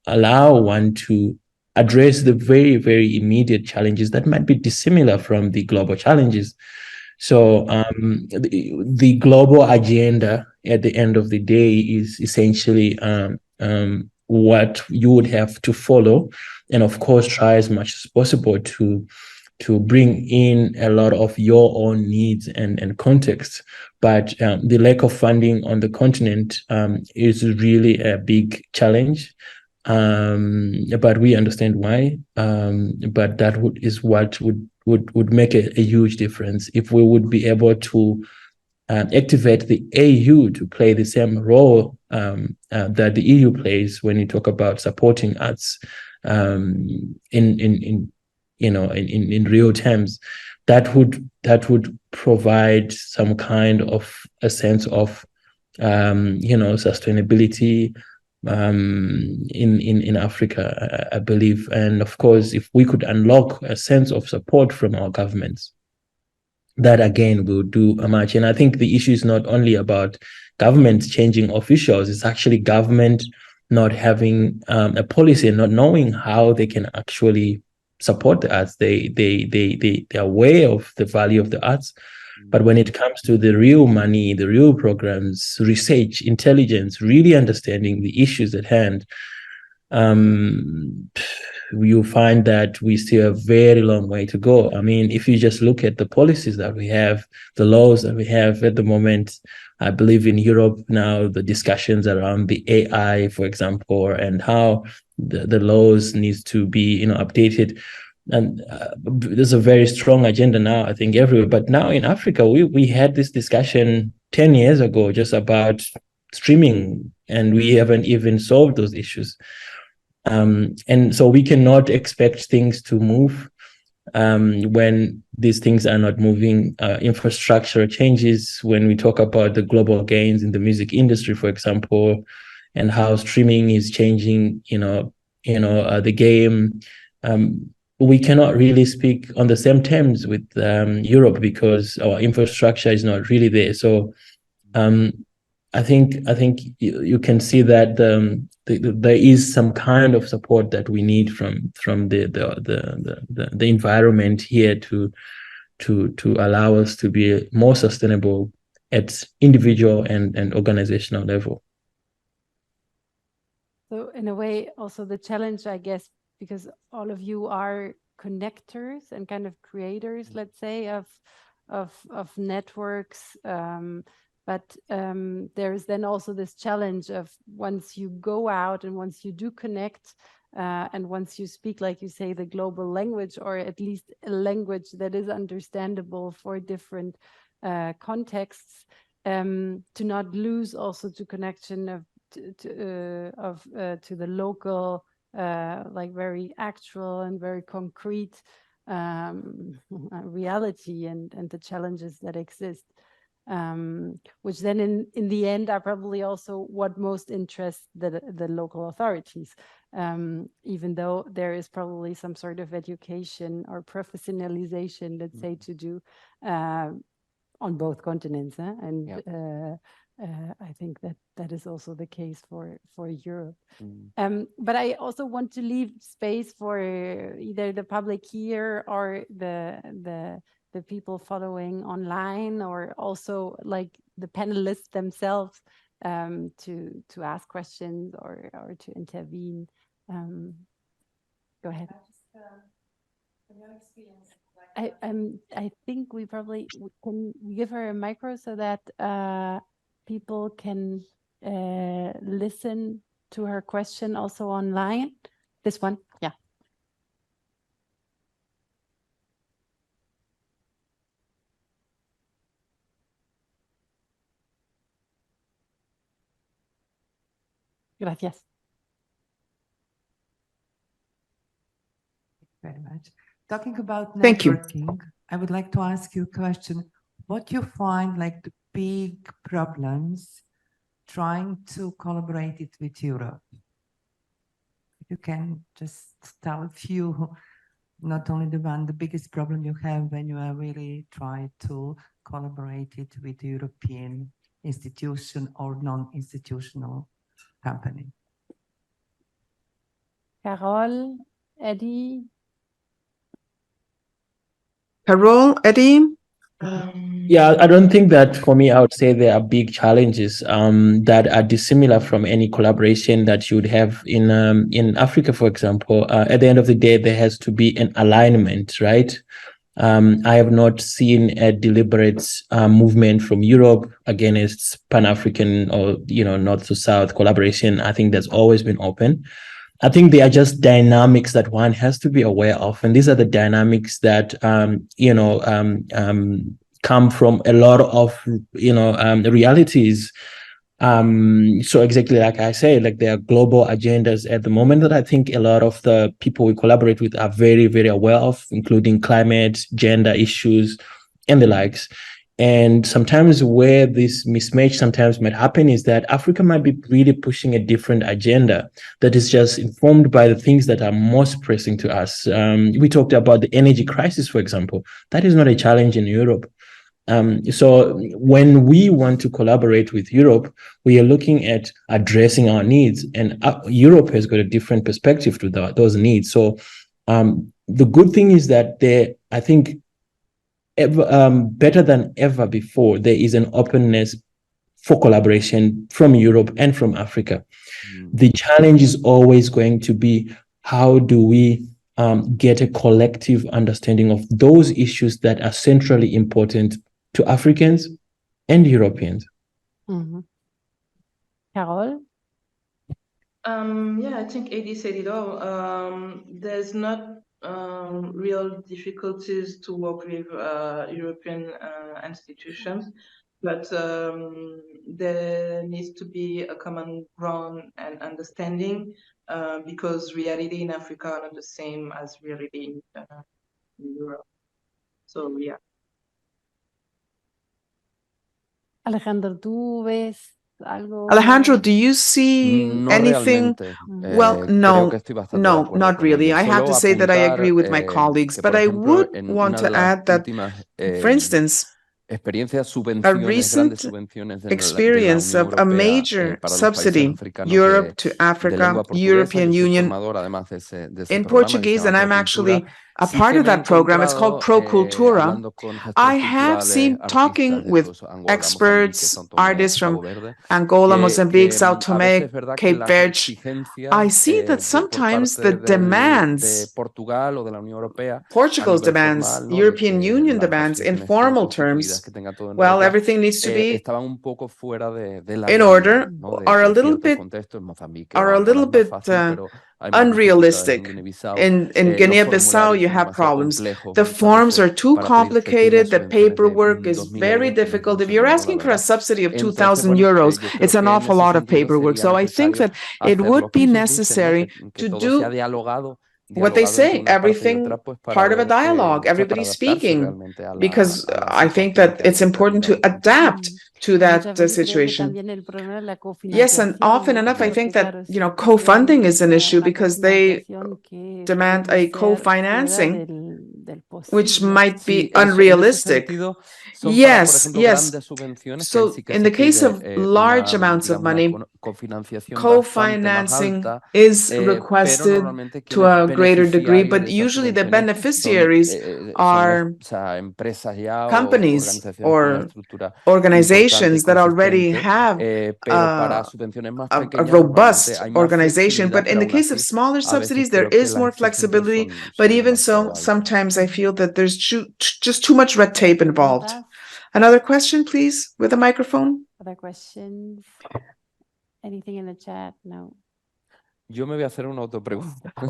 allow one to address the very, very immediate challenges that might be dissimilar from the global challenges. So the global agenda at the end of the day is essentially what you would have to follow, and of course try as much as possible to bring in a lot of your own needs and context. But the lack of funding on the continent is really a big challenge. But we understand why. But that is what would make a huge difference if we would be able to activate the AU to play the same role that the EU plays when you talk about supporting arts in real terms. That would provide some kind of a sense of sustainability in Africa, I believe. And of course, if we could unlock a sense of support from our governments, that again will do much. And I think the issue is not only about government changing officials, it's actually government not having a policy and not knowing how they can actually support the arts. They're aware of the value of the arts, but when it comes to the real money, the real programs, research, intelligence, really understanding the issues at hand, you find that we still have a very long way to go. I mean, if you just look at the policies that we have, the laws that we have at the moment, I believe in Europe now, the discussions around the AI, for example, and how the laws needs to be updated. And there's a very strong agenda now, I think, everywhere. But now in Africa, we had this discussion 10 years ago just about streaming, and we haven't even solved those issues. And so we cannot expect things to move when these things are not moving. Infrastructure changes, when we talk about the global gains in the music industry, for example, and how streaming is changing, the game. We cannot really speak on the same terms with Europe because our infrastructure is not really there. So I think you can see that there is some kind of support that we need from the environment here to allow us to be more sustainable at individual and organizational level. So in a way, also the challenge, I guess, because all of you are connectors and kind of creators, let's say, of networks, But there's then also this challenge of once you go out and once you do connect and once you speak, like you say, the global language, or at least a language that is understandable for different contexts, to not lose also to connection to the local, like very actual and very concrete reality and the challenges that exist. Which then in the end are probably also what most interests the local authorities, even though there is probably some sort of education or professionalization, let's say, to do on both continents. And I think that is also the case for Europe. But I also want to leave space for either the public here or the people following online, or also like the panelists themselves, to ask questions or to intervene. Go ahead. I think we probably can give her a micro so that people can listen to her question also online. This one, yeah. Gracias. Very much. Talking about Thank you. networking, I would like to ask you a question. What you find like the big problems trying to collaborate it with Europe? You can just tell a few, not only the biggest problem you have when you are really trying to collaborate it with European institution or non-institutional company. Carol, Eddie. Carol, Eddie? Yeah, I don't think that for me, I would say there are big challenges that are dissimilar from any collaboration that you would have in Africa, for example. At the end of the day, there has to be an alignment, right? I have not seen a deliberate movement from Europe against Pan-African or, North to South collaboration. I think that's always been open. I think they are just dynamics that one has to be aware of. And these are the dynamics that, come from a lot of, realities. So exactly like I say, like there are global agendas at the moment that I think a lot of the people we collaborate with are very, very aware of, including climate, gender issues, and the likes. And sometimes where this mismatch sometimes might happen is that Africa might be really pushing a different agenda that is just informed by the things that are most pressing to us. We talked about the energy crisis, for example. That is not a challenge in Europe. So when we want to collaborate with Europe, we are looking at addressing our needs, and Europe has got a different perspective to those needs. So the good thing is that I think, better than ever before, there is an openness for collaboration from Europe and from Africa. The challenge is always going to be, how do we get a collective understanding of those issues that are centrally important to Africans and Europeans? Carol? Yeah, I think Eddie said it all. There's not real difficulties to work with European institutions, but there needs to be a common ground and understanding, because reality in Africa are not the same as reality in Europe. So yeah. Alejandro, ¿tú ves algo? Alejandro, do you see No anything? realmente. Well, Creo que estoy bastante de acuerdo not con really. ellos. I have to Solo say that I apuntar, agree with my colleagues, que, but por I ejemplo, would en want una to de las add that, últimas for instance, experiencias, a subvenciones, recent grandes subvenciones de la experience Unión of a Europea major para los países subsidy, africanos Europe to de Africa, lengua portuguesa. European Yo soy Union formador, además de ese in programa que se Portuguese, llama and I'm Procultura, actually a part of that program. It's called Pro Cultura. I have seen talking with experts, artists from Angola, Mozambique, Sao Tome, Cape Verde. I see that sometimes the demands, Portugal's demands, European Union demands in formal terms, well, everything needs to be in order, are a little bit unrealistic. In Guinea-Bissau, you have problems. The forms are too complicated. The paperwork is very difficult. If you're asking for a subsidy of 2,000 euros, it's an awful lot of paperwork. So I think that it would be necessary to do what they say, everything part of a dialogue, everybody speaking, because I think that it's important to adapt to that situation. Yes, and often enough, I think that, co-funding is an issue because they demand a co-financing, which might be unrealistic. Yes. So in the case of large amounts of money, co-financing is requested to a greater degree, but usually the beneficiaries are companies or organizations that already have a robust organization. But in the case of smaller subsidies, there is more flexibility. But even so, sometimes I feel that there's just too much red tape involved. Another question, please, with a microphone. Other questions? Anything in the chat? No.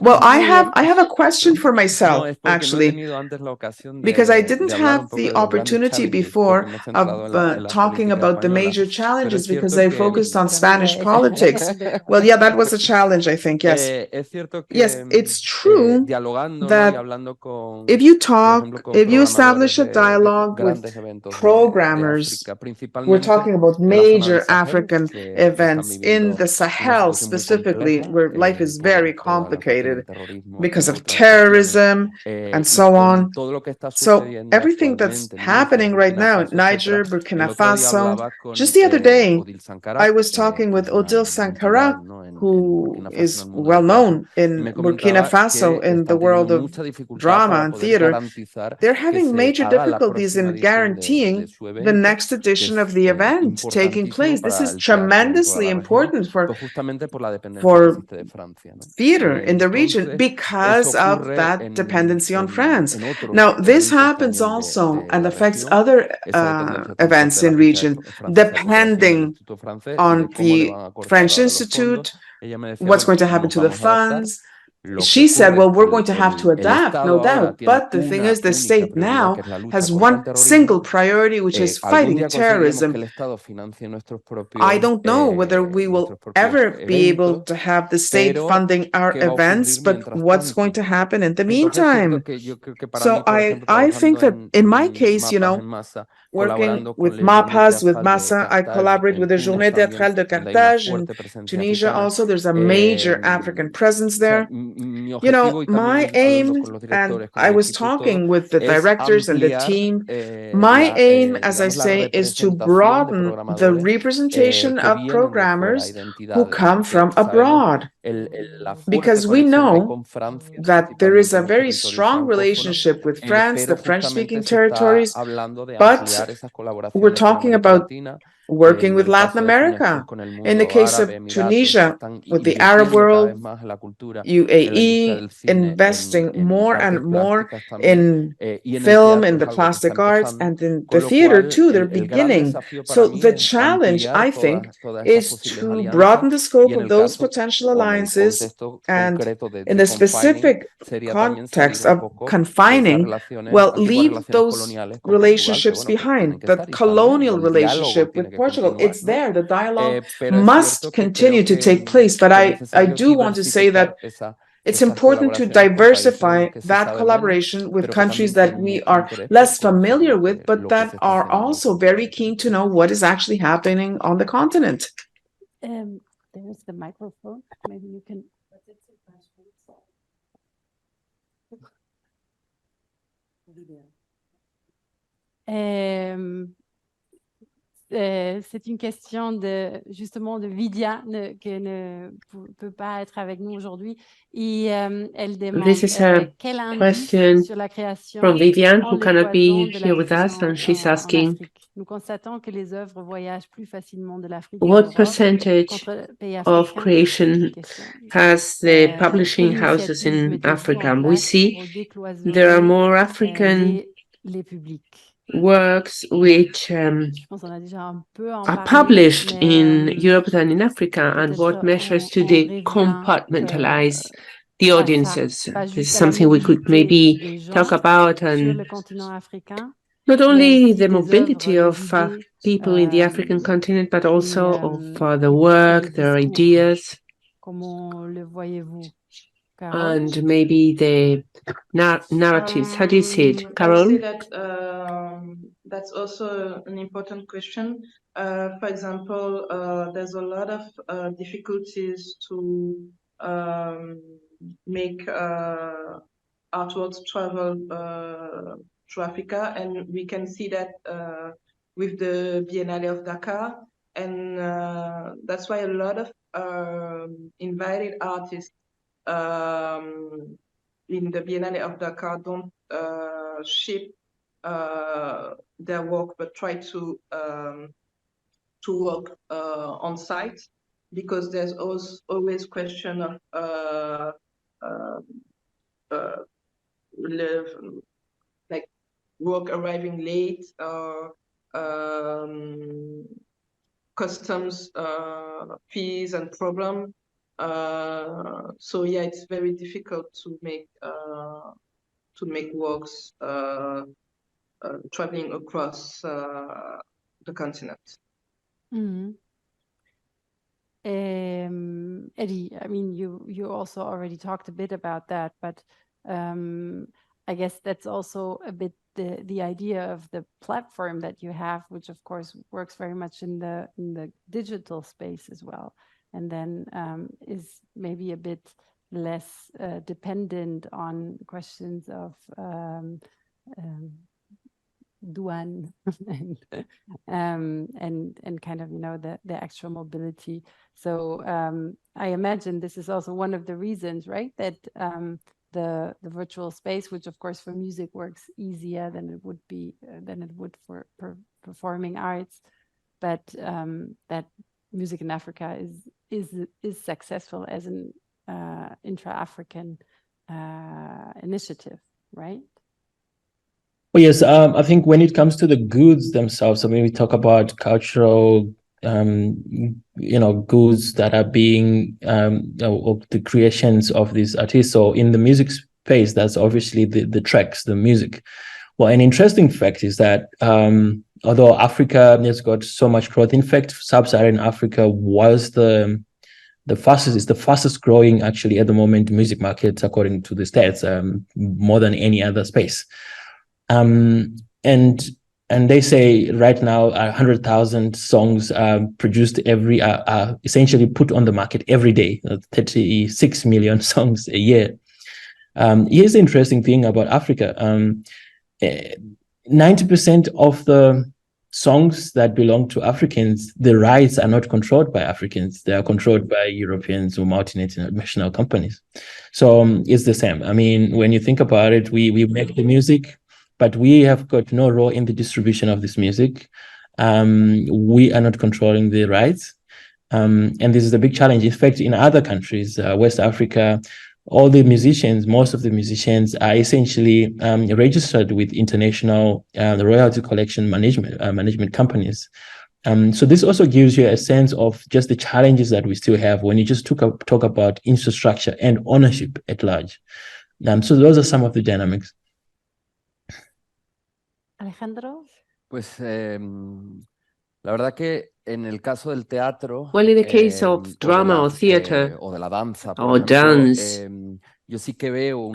Well, I have a question for myself, actually, because I didn't have the opportunity before of talking about the major challenges because I focused on Spanish politics. Well, yeah, that was a challenge, I think, yes. Yes, it's true that if you establish a dialogue with programmers, we're talking about major African events in the Sahel specifically, where life is very complicated because of terrorism and so on. So everything that's happening right now, Niger, Burkina Faso, just the other day, I was talking with Odile Sankara, who is well known in Burkina Faso in the world of drama and theater. They're having major difficulties in guaranteeing the next edition of the event taking place. This is tremendously important for theater in the region because of that dependency on France. Now, this happens also and affects other events in region, depending on the French Institute, what's going to happen to the funds. She said, well, we're going to have to adapt, no doubt. But the thing is, the state now has one single priority, which is fighting terrorism. I don't know whether we will ever be able to have the state funding our events, but what's going to happen in the meantime? So I think that in my case, working with MAPAS, with Massa, I collaborate with the Journée Théâtrale de Carthage in Tunisia also. There's a major African presence there. My aim, and I was talking with the directors and the team, my aim, as I say, is to broaden the representation of programmers who come from abroad. Because we know that there is a very strong relationship with France, the French-speaking territories, but we're talking about working with Latin America. In the case of Tunisia, with the Arab world, UAE, investing more and more in film, in the plastic arts, and in the theater too, they're beginning. So the challenge, I think, is to broaden the scope of those potential alliances and in the specific context of confining, well, leave those relationships behind. The colonial relationship with Portugal, it's there. The dialogue must continue to take place. But I do want to say that it's important to diversify that collaboration with countries that we are less familiar with, but that are also very keen to know what is actually happening on the continent. There's the microphone. Maybe you can. c'est une question justement de Vidya qui ne peut pas être avec nous aujourd'hui. Et elle demande This is a quel indice question sur la création from Viviane, en who cannot be l'équation de la here with us, diffusion and she's en asking, Afrique. Nous constatons que les œuvres voyagent plus facilement de l'Afrique et what d'Europe percentage contre les pays of africains. creation has the publishing Quelle houses initiative in mettez-vous en Africa? We place see pour there are décloisonner more African les publics? works which Je pense qu'on a déjà un peu en are parlé, published mais in Europe than in Africa, and what peut-être measures to on revient decompartmentalize the à ça, audiences. pas This is juste à la something we could mobilité maybe des gens talk about, sur and le continent africain, not mais only aussi the des mobility œuvres, of des idées people in the African continent, but also of the et work, des their discours. ideas, Comment le voyez-vous, Carole? and maybe the narratives. How do you see it, I Carol? would say that that's also an important question. For example, there's a lot of difficulties to make artworks travel to Africa, and we can see that with the Biennale of Dakar, and that's why a lot of invited artists in the Biennale of Dakar don't ship their work, but try to work on site, because there's always question of like work arriving late, or customs fees and problem. So yeah, it's very difficult to make works traveling across the continent. Mm-hmm. Eddie, I mean, you also already talked a bit about that, but I guess that's also a bit the idea of the platform that you have, which of course works very much in the digital space as well, and then is maybe a bit less dependent on questions of douane and kind of, you know, the actual mobility. So I imagine this is also one of the reasons, right, that the virtual space, which of course for music works easier than it would for performing arts, but that Music in Africa is successful as an intra-African initiative, right? Well, yes, I think when it comes to the goods themselves, I mean, we talk about cultural, goods that are being, of the creations of these artists. So in the music space, that's obviously the tracks, the music. Well, an interesting fact is that although Africa has got so much growth, in fact, sub-Saharan Africa was the fastest growing actually at the moment music market, according to the stats, more than any other space. And they say right now 100,000 songs are produced are essentially put on the market every day, 36 million songs a year. Here's the interesting thing about Africa. 90% of the songs that belong to Africans, the rights are not controlled by Africans. They are controlled by Europeans or multinational companies. So it's the same. I mean, when you think about it, we make the music, but we have got no role in the distribution of this music. We are not controlling the rights. And this is a big challenge. In fact, in other countries, West Africa, most of the musicians are essentially registered with international royalty collection management companies. So this also gives you a sense of just the challenges that we still have when you just talk about infrastructure and ownership at large. So those are some of the dynamics. Alejandro? Pues la verdad que en el caso del teatro, well, in the case of drama or theater o de la danza, por or ejemplo, dance,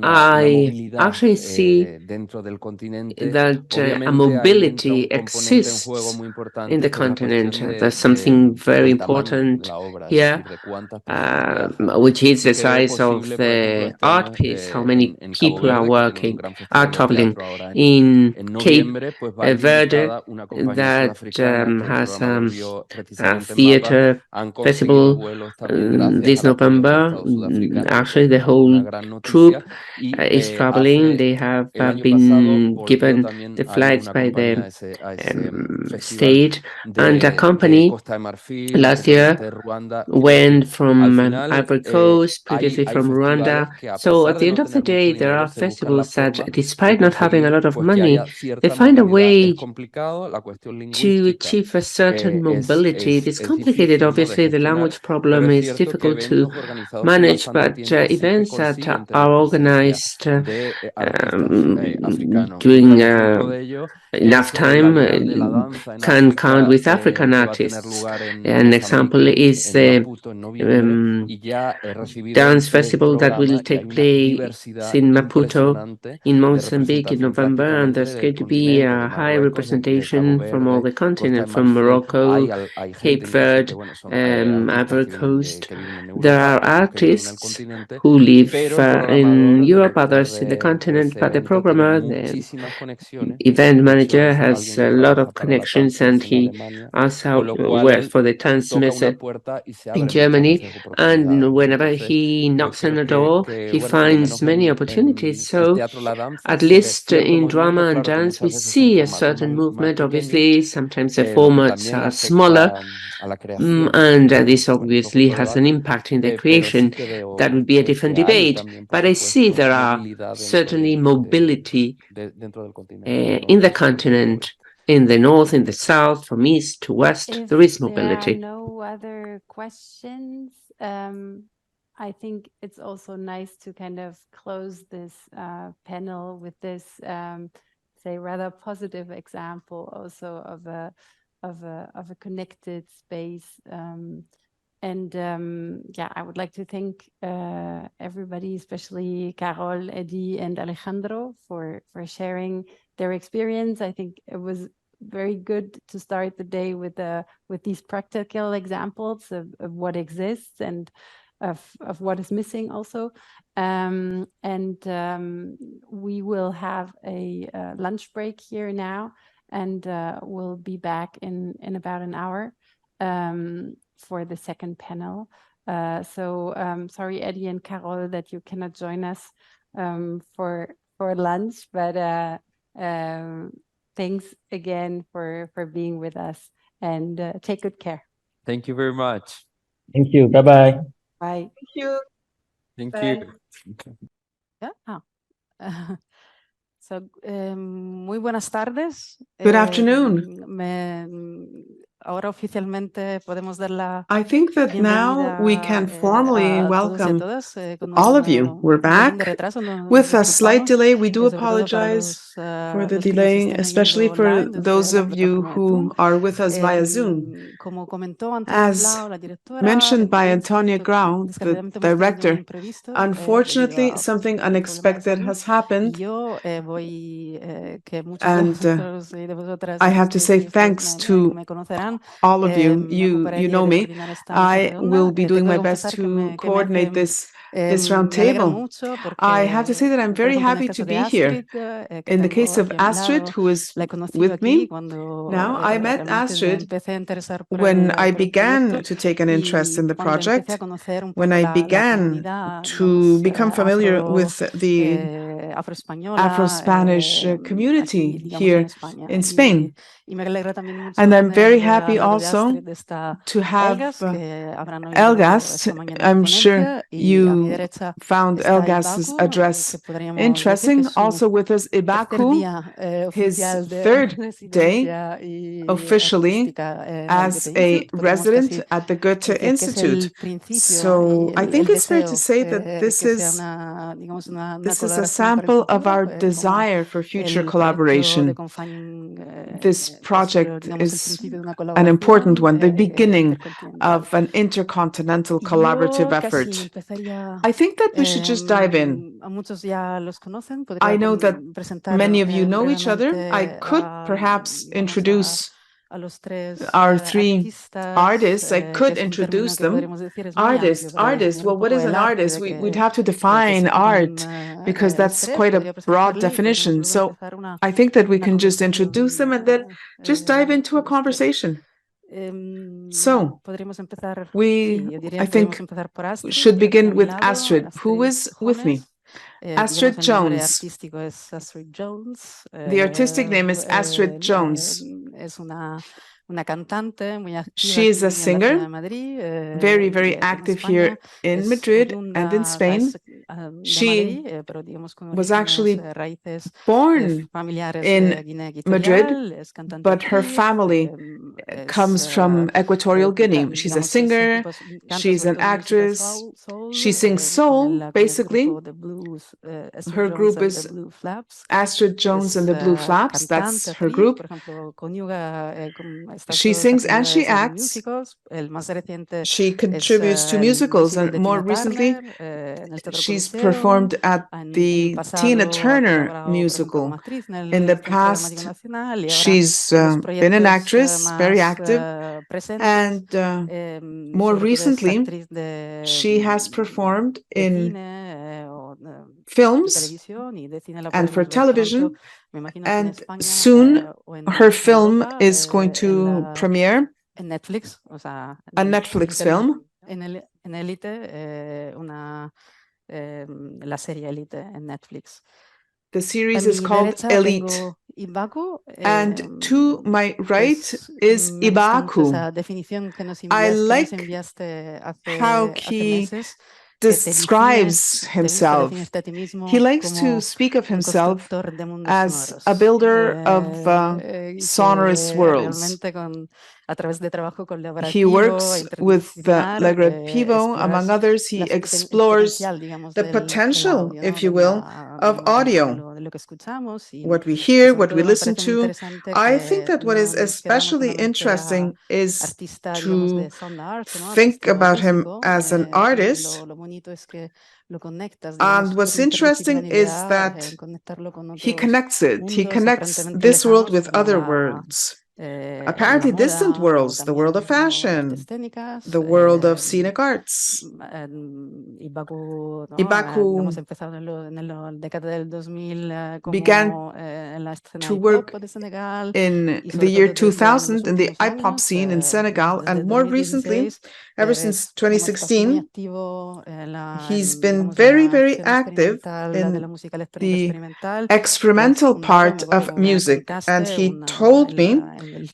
I actually see that a mobility exists in the continent. There's something very important here, which is the size of the art piece, how many people are working, are traveling. In Cape Verde, that has a theater festival this November. Actually, the whole troupe is traveling. They have been given the flights by the state, and a company last year went from Ivory Coast, previously from Rwanda. So at the end of the day, there are festivals that, despite not having a lot of money, they find a way to achieve a certain mobility. It is complicated. Obviously, the language problem is difficult to manage, but events that are organized during enough time can count with African artists. An example is the dance festival that will take place in Maputo in Mozambique in November, and there's going to be a high representation from all the continent, from Morocco, Cape Verde, Ivory Coast. There are artists who live in Europe, others in the continent, but the programmer, the event manager, has a lot of connections, and he also works for the Tanzmesse in Germany, and whenever he knocks on a door, he finds many opportunities. So at least in drama and dance, we see a certain movement. Obviously, sometimes the formats are smaller, and this obviously has an impact in the creation. That would be a different debate. But I see there are certainly mobility in the continent, in the north, in the south, from east to west. There is mobility. If there are no other questions, I think it's also nice to kind of close this panel with this, say, rather positive example also of a connected space. Yeah, I would like to thank everybody, especially Carol, Eddie, and Alejandro for sharing their experience. I think it was very good to start the day with these practical examples of what exists and of what is missing also. We will have a lunch break here now, and we'll be back in about an hour for the second panel. Sorry, Eddie and Carol, that you cannot join us for lunch, but thanks again for being with us, and take good care. Thank you very much. Thank you. Bye-bye. Bye. Thank you. Thank Bye. you. Yeah. Muy buenas tardes. Good afternoon. Ahora oficialmente podemos dar la I think that now we can formally welcome all of you. We're back with a slight delay. We do apologize for the delay, especially for those of you who are with us via Zoom. As mentioned by Antonia Grau, the director, unfortunately, something unexpected has happened, and I have to say thanks to all of you. You know me. I will be doing my best to coordinate this roundtable. I have to say that I'm very happy to be here. In the case of Astrid, who is with me now, I met Astrid when I began to take an interest in the project, when I began to become familiar with the Afro-Spanish community here in Spain. And I'm very happy also to have Elgas. I'm sure you found Elgas's address interesting. Also with us, Ibaku, his third day officially as a resident at the Goethe-Institut. So I think it's fair to say that this is a sample example of our desire for future collaboration. This project is an important one, the beginning of an intercontinental collaborative effort. I think that we should just dive in. I know that many of you know each other. I could perhaps introduce our three artists. I could introduce them. Artist. Well, what is an artist? We'd have to define art because that's quite a broad definition. So I think that we can just introduce them and then just dive into a conversation. So I think, should begin with Astrid, who is with me. Astrid Jones. The artistic name is Astrid Jones. She is a singer, very, very active here in Madrid and in Spain. She was actually born in Madrid, but her family comes from Equatorial Guinea. She's a singer, she's an actress, she sings soul, basically. Her group is Astrid Jones and the Blue Flaps, that's her group. She sings and she acts. She contributes to musicals, and more recently, she's performed at the Tina Turner musical. In the past, she's been an actress, very active, and more recently, she has performed in films and for television, and soon her film is going to premiere, a Netflix film. The series is called Elite. And to my right is Ibaku. I like how he describes himself. He likes to speak of himself as a builder of sonorous worlds. He works with Legreppivo, among others. He explores the potential, if you will, of audio. What we hear, what we listen to. I think that what is especially interesting is to think about him as an artist. And what's interesting is that he connects it. He connects this world with other worlds. Apparently distant worlds, the world of fashion, the world of scenic arts. Ibaku began to work in the year 2000 in the iPop scene in Senegal, and more recently, ever since 2016, he's been very, very active in the experimental part of music. And he told me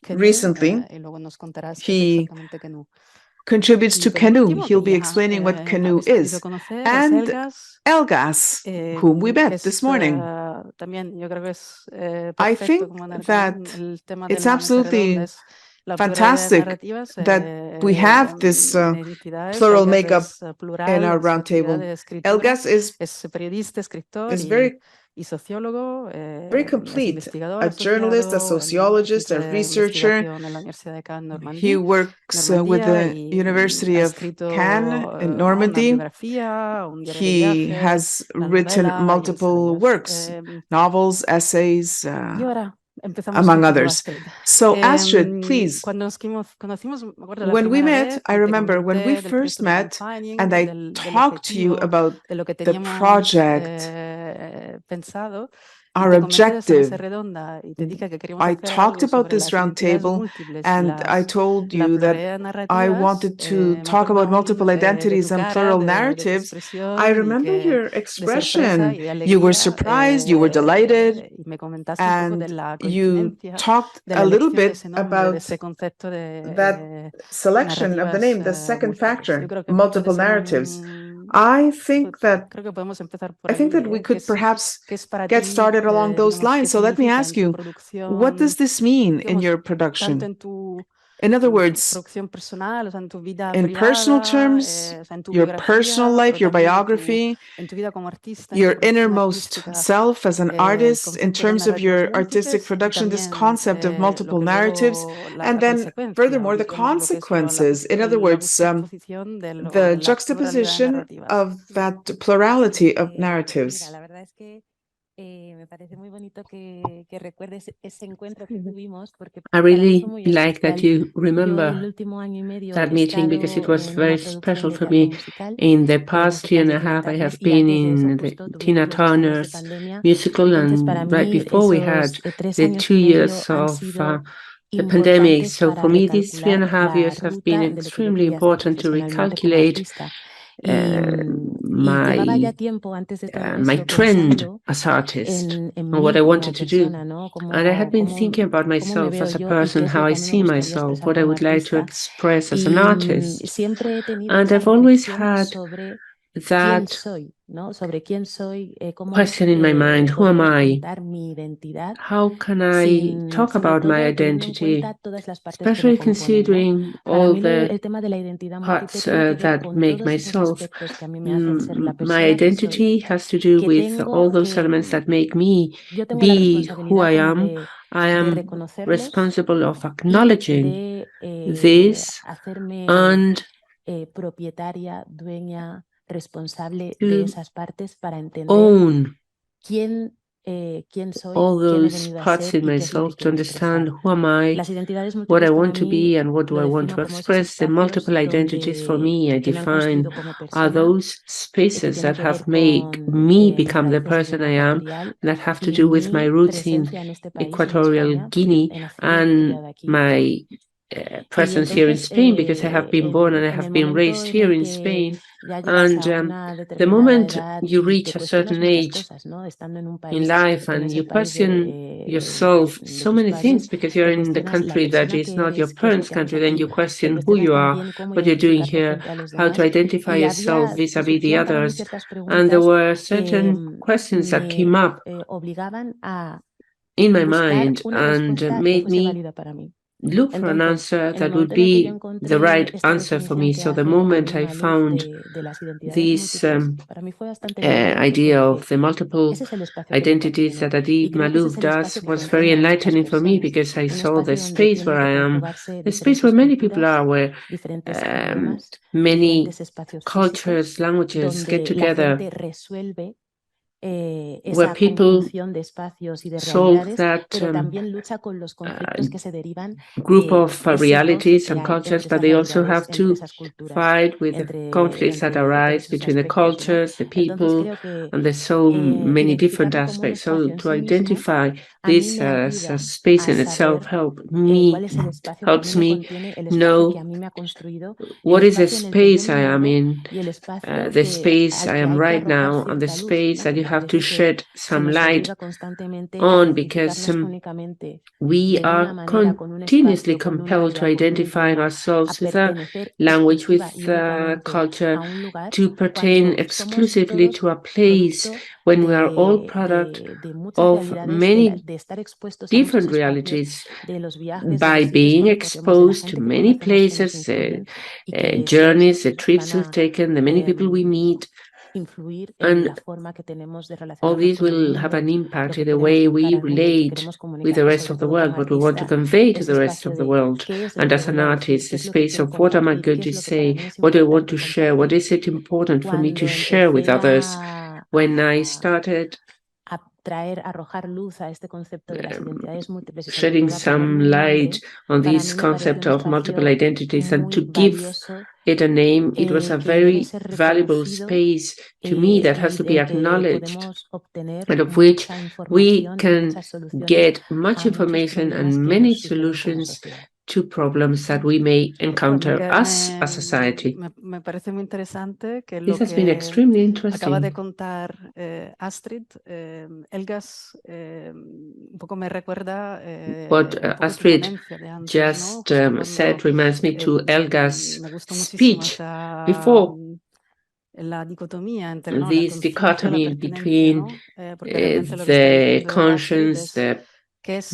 recently he contributes to Canoe. He'll be explaining what Canoe is. And Elgas, whom we met this morning. I think that it's absolutely fantastic that we have this plural makeup in our roundtable. Elgas is very complete, a journalist, a sociologist, a researcher. He works with the University of Caen in Normandy. He has written multiple works, novels, essays, among others. So Astrid, please, when we met, I remember when we first met and I talked to you about the project, our objective. I talked about this roundtable and I told you that I wanted to talk about multiple identities and plural narratives. I remember your expression. You were surprised, you were delighted, and you talked a little bit about that selection of the name, the second factor, multiple narratives. I think that we could perhaps get started along those lines. So let me ask you, what does this mean in your production? In other words, in personal terms, your personal life, your biography, your innermost self as an artist, in terms of your artistic production, this concept of multiple narratives, and then furthermore, the consequences. In other words, the juxtaposition of that plurality of narratives. I really like that you remember that meeting because it was very special for me. In the past year and a half, I have been in the Tina Turner's musical, and right before we had the 2 years of the pandemic. So for me, these 3.5 years have been extremely important to recalculate my trend as artist and what I wanted to do. And I had been thinking about myself as a person, how I see myself, what I would like to express as an artist. And I've always had that question in my mind: who am I? How can I talk about my identity, especially considering all the parts that make myself? My identity has to do with all those elements that make me be who I am. I am responsible of acknowledging this and to own all those parts in myself, to understand who am I, what I want to be, and what do I want to express. The multiple identities for me, I define, are those spaces that have made me become the person I am, that have to do with my roots in Equatorial Guinea and my presence here in Spain, because I have been born and I have been raised here in Spain. And the moment you reach a certain age in life and you question yourself so many things, because you're in the country that is not your parents' country, then you question who you are, what you're doing here, how to identify yourself vis-a-vis the others. And there were certain questions that came up in my mind and made me look for an answer that would be the right answer for me. So the moment I found this idea of the multiple identities that Adib Malouf does was very enlightening for me, because I saw the space where I am, the space where many people are, where many cultures, languages get together, where people solve that group of realities and cultures, but they also have to fight with the conflicts that arise between the cultures, the people, and there's so many different aspects. So to identify this as a space in itself helps me know what is the space I am in, the space I am right now, and the space that you have to shed some light on, because we are continuously compelled to identify ourselves with a language, with culture, to pertain exclusively to a place, when we are all product of many different realities, by being exposed to many places, journeys, the trips we've taken, the many people we meet. And all these will have an impact in the way we relate with the rest of the world, what we want to convey to the rest of the world. And as an artist, the space of what am I going to say, what do I want to share, what is it important for me to share with others. When I started shedding some light on this concept of multiple identities and to give it a name, it was a very valuable space to me that has to be acknowledged, and of which we can get much information and many solutions to problems that we may encounter as a society. This has been extremely interesting. Acaba de contar Astrid, Elgas, un poco me recuerda what Astrid just said reminds me to Elgas' speech before. This dichotomy between the conscience, the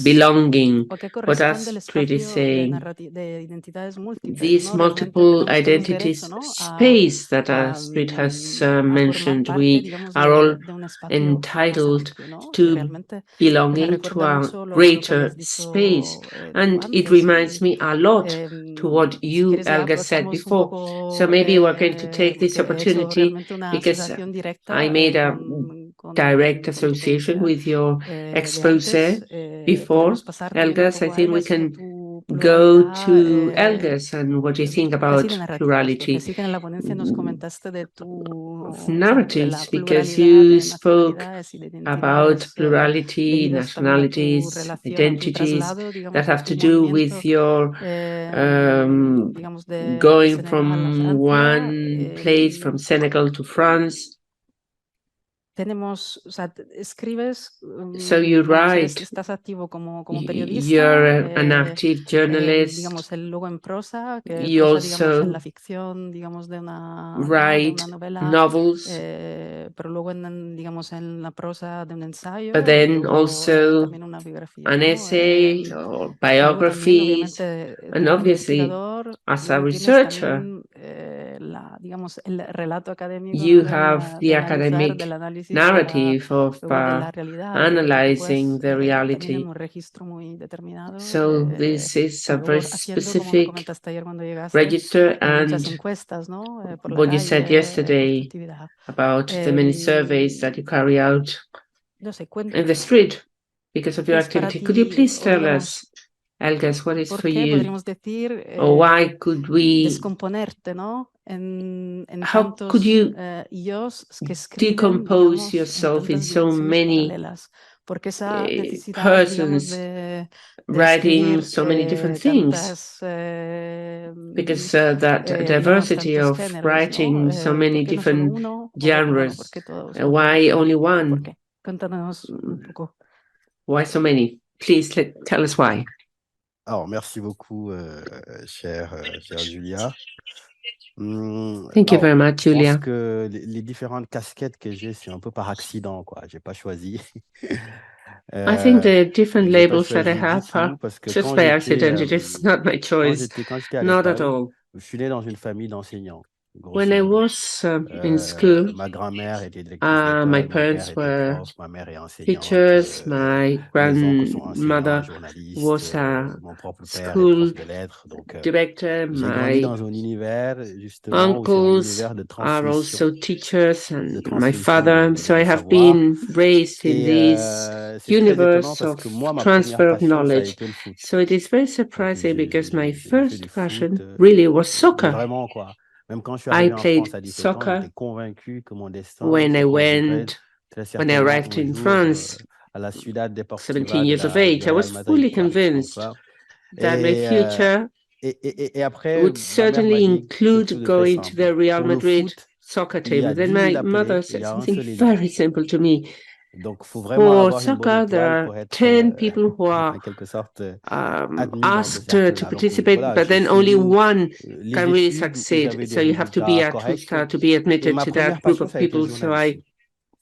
belonging. o qué What corresponde el Astrid is espacio saying, de identidades múltiples, these ¿no? Realmente multiple tenemos todos identities derecho, ¿no? space that a Astrid has formar mentioned, parte, we digamos, are all de un espacio más entitled amplio, ¿no? Que to realmente me belonging to recuerda a mucho lo que greater habías dicho space. tú And it antes reminds y me a lot to what si you, quieres ya Elga, said aprovechamos un before. poco So maybe we're going to take this porque he hecho opportunity realmente una because asociación directa I made a direct con tu association ponencia with your de expose antes. before. Podemos pasar también un Elgas, I poco a think we Elgas sobre can tu go pluralidad to Elgas and what do you think casi about de narrativas, porque plurality sí que en la ponencia nos comentaste de of o sea, de la narratives, because pluralidad you de spoke nacionalidades y de about identidades plurality, debidas también a tu nationalities, relación, a tu identities traslado, digamos, that de have tu to do movimiento, with your digamos, de going Senegal a from Francia. one place, from Senegal to France. Tenemos, o sea, escribes, So you vamos, write, estás activo como you're periodista, an active journalist. digamos, luego en prosa, que You prosa, digamos, en also la ficción, digamos, de una, ¿no? de write una novela, novels, pero luego, digamos, en la prosa de un ensayo, but y then luego also también una biografía, an ¿no? essay or Y luego también, biographies, obviamente, and como obviously, investigador, as a luego tienes researcher, también, digamos, el relato académico, you ¿no? have the del analizar, del academic análisis narrative of luego de la realidad, y que analyzing actúas the también en reality. un registro muy determinado, So this is a pero luego very haciendo, como me specific comentaste ayer cuando llegaste, register, muchas and encuestas, ¿no? Por la what you said calle, por tu yesterday actividad. about the many surveys that you carry out No sé, in the street because of ¿qué your es para activity. Could you ti, please o tell digamos, us, Elgas, what is por for qué you, podríamos decir, or why could we, descomponerte, ¿no? En how could tantos you yos que escriben, decompose digamos, en yourself in tantas so dimensiones many paralelas? Porque esa necesidad, digamos, persons de writing escribir so many different things? tantas, Because that digamos, diversity tantos of géneros, ¿no? writing so many ¿Por qué no solo different uno? ¿Por genres, qué todos? ¿Por why only ¿Por one? qué? Cuéntanos un poco. Why so many? Please tell us why. Alors, merci beaucoup, chère Julia. Thank you Alors, very much, je pense Julia. que les différentes casquettes que j'ai, c'est un peu par accident, quoi. J'ai pas choisi. I think the different J'ai pas labels that I choisi du have are tout parce que just by accident. It is not my choice, quand j'étais à not at l'école, all. je suis né dans une famille d'enseignants, When I grosso modo. was in school, Ma grand-mère était directrice my d'école, mon père parents était were prof, ma mère est enseignante, teachers, my mes oncles sont enseignants, grandmother journalistes, was a mon propre père est school prof de lettres. Donc, director, j'ai grandi my dans un univers, justement, où c'est un uncles univers de are transmission, also teachers, and de my transmission father. So I de have savoir. been raised in Et this c'est très étonnant universe parce of que moi, ma première transfer of passion, ça a knowledge. été le foot. So it is very Donc, surprising because my j'ai fait du first foot, passion really was mais soccer. vraiment, quoi. Même quand je suis I arrivé en France played à 17 ans, soccer j'étais convaincu que mon destin when se I conjuguerait très when I certainement arrived un in jour France, à la Ciudad 17 Deportiva years of du age. I was Real Madrid, fully quoi, un truc comme convinced ça. that my future Et après, would ma mère m'a certainly dit quelque chose include de très going to simple. the Real Pour le Madrid foot, soccer il y team. a Then 10 000 my mother appelés, il said y a un something seul élu. very simple to me. Donc, il faut vraiment For avoir une bonne soccer, there étoile are pour être 10 people who are en quelque sorte admis dans ce asked to cercle-là. Donc participate, voilà, but j'ai then only suivi one les can really études où j'avais succeed. des So you have to be résultats a corrects. two-star to be Et admitted ma to première that group passion, of ça a été le people. So I journalisme.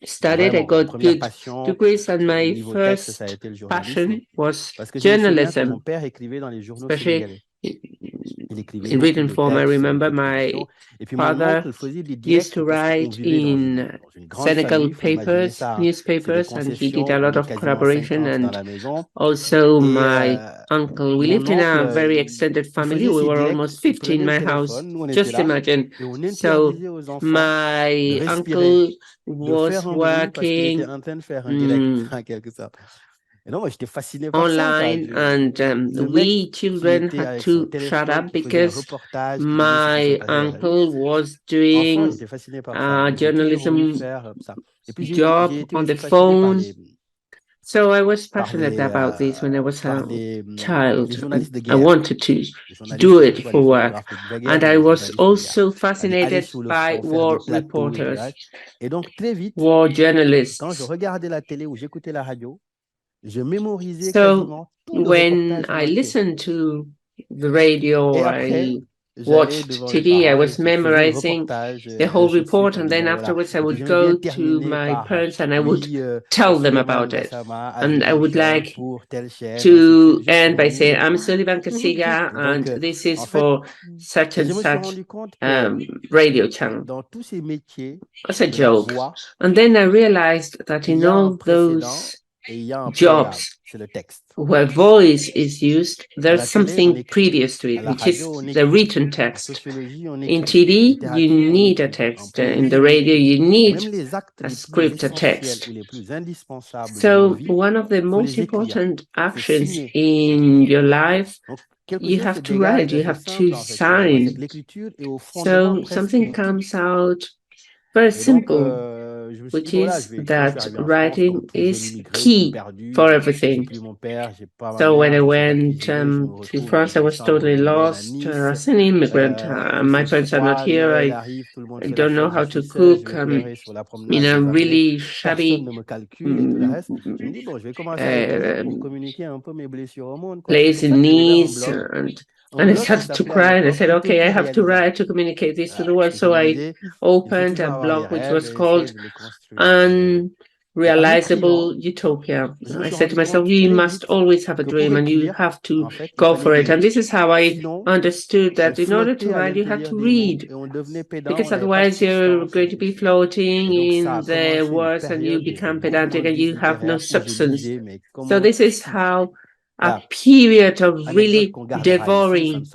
studied, I Vraiment, ma got première good passion degrees, and au my niveau texte, ça a first été le journalisme. passion was Parce que je me souviens que mon journalism, père écrivait dans les journaux especially sénégalais. Il écrivait in beaucoup written de form. I textes, remember beaucoup de my productions. Et puis mon father oncle faisait des used directs to parce qu'on write vivait dans in une grande Senegal famille. Il faut imaginer papers, ça, hein. C'est des newspapers, and he did concessions. a lot On est of quasiment collaboration. 50 dans And la maison. also Et my uncle, we mon lived in a oncle, very extended il family. faisait We ses were directs, almost il 50 in prenait le my house. téléphone, nous on était Just là, imagine. et on So interdisait aux enfants de my respirer, uncle de faire was un bruit parce qu'il était working en train de faire un direct, en quelque sorte. Et non, moi j'étais fasciné par ça, quoi. online, and Le mec we qui children était had avec son to shut téléphone, up qui faisait un because reportage, qui disait ce qui se my passait dans la vie. uncle was Enfant, doing j'étais fasciné par ça. Donc j'ai toujours voulu journalism faire ça. Et puis j'ai job été on the aussi fasciné phone. So I was passionate about this when I was a par les child. journalistes de I guerre. wanted to Les journalistes, do que ce it soit for les work. photographes de guerre And ou I les was journalistes de guerre. also Aller fascinated sur le by front, faire des war plateaux, des reporters, directs. Et donc très vite, war quand journalists. je regardais la télé ou j'écoutais la radio, je mémorisais So quasiment tout le when reportage en I entier. listened to the radio, Et or après, I watched TV. I was memorizing the whole report, and then afterwards I would go to my parents and I would tell them about it. And I would like to end by saying, I'm Souleymane Gassama, and this is for such and such radio channel. As a joke. And then I realized that in all those jobs where voice is used, there's something previous to it, which is the written text. In TV, you need a text. In the radio, you need a script, a text. So one of the most important actions in your life, you have to write, you have to sign. So something comes out very simple, which is that writing is key for everything. So when I went to France, I was totally lost as an immigrant. My parents are not here. I don't know how to cook. In a really shabby place in Nice, and I started to cry, and I said, okay, I have to write to communicate this to the world. So I opened a blog which was called Unrealizable Utopia. I said to myself, you must always have a dream and you have to go for it. And this is how I understood that in order to write, you have to read, because otherwise you're going to be floating in the words and you become pedantic and you have no substance. So this is how a period of really devouring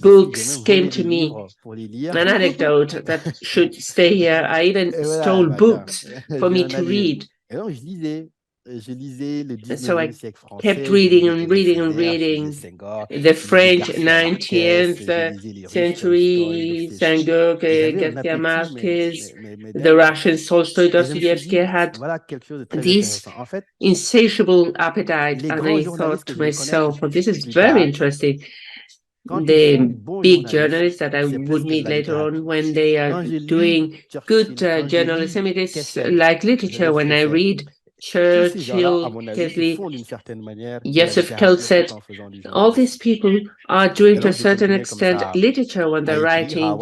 books came to me. An anecdote that should stay here. I even stole books for me to read. So I kept reading and reading and reading. The French 19th century, Senghor, Garcia Marquez, the Russian Tolstoy, Dostoevsky. I had this insatiable appetite, and I thought to myself, well, this is very interesting. The big journalists that I would meet later on, when they are doing good journalism, it is like literature. When I read Churchill, Kesley, Joseph Kelset, all these people are doing to a certain extent literature when they're writing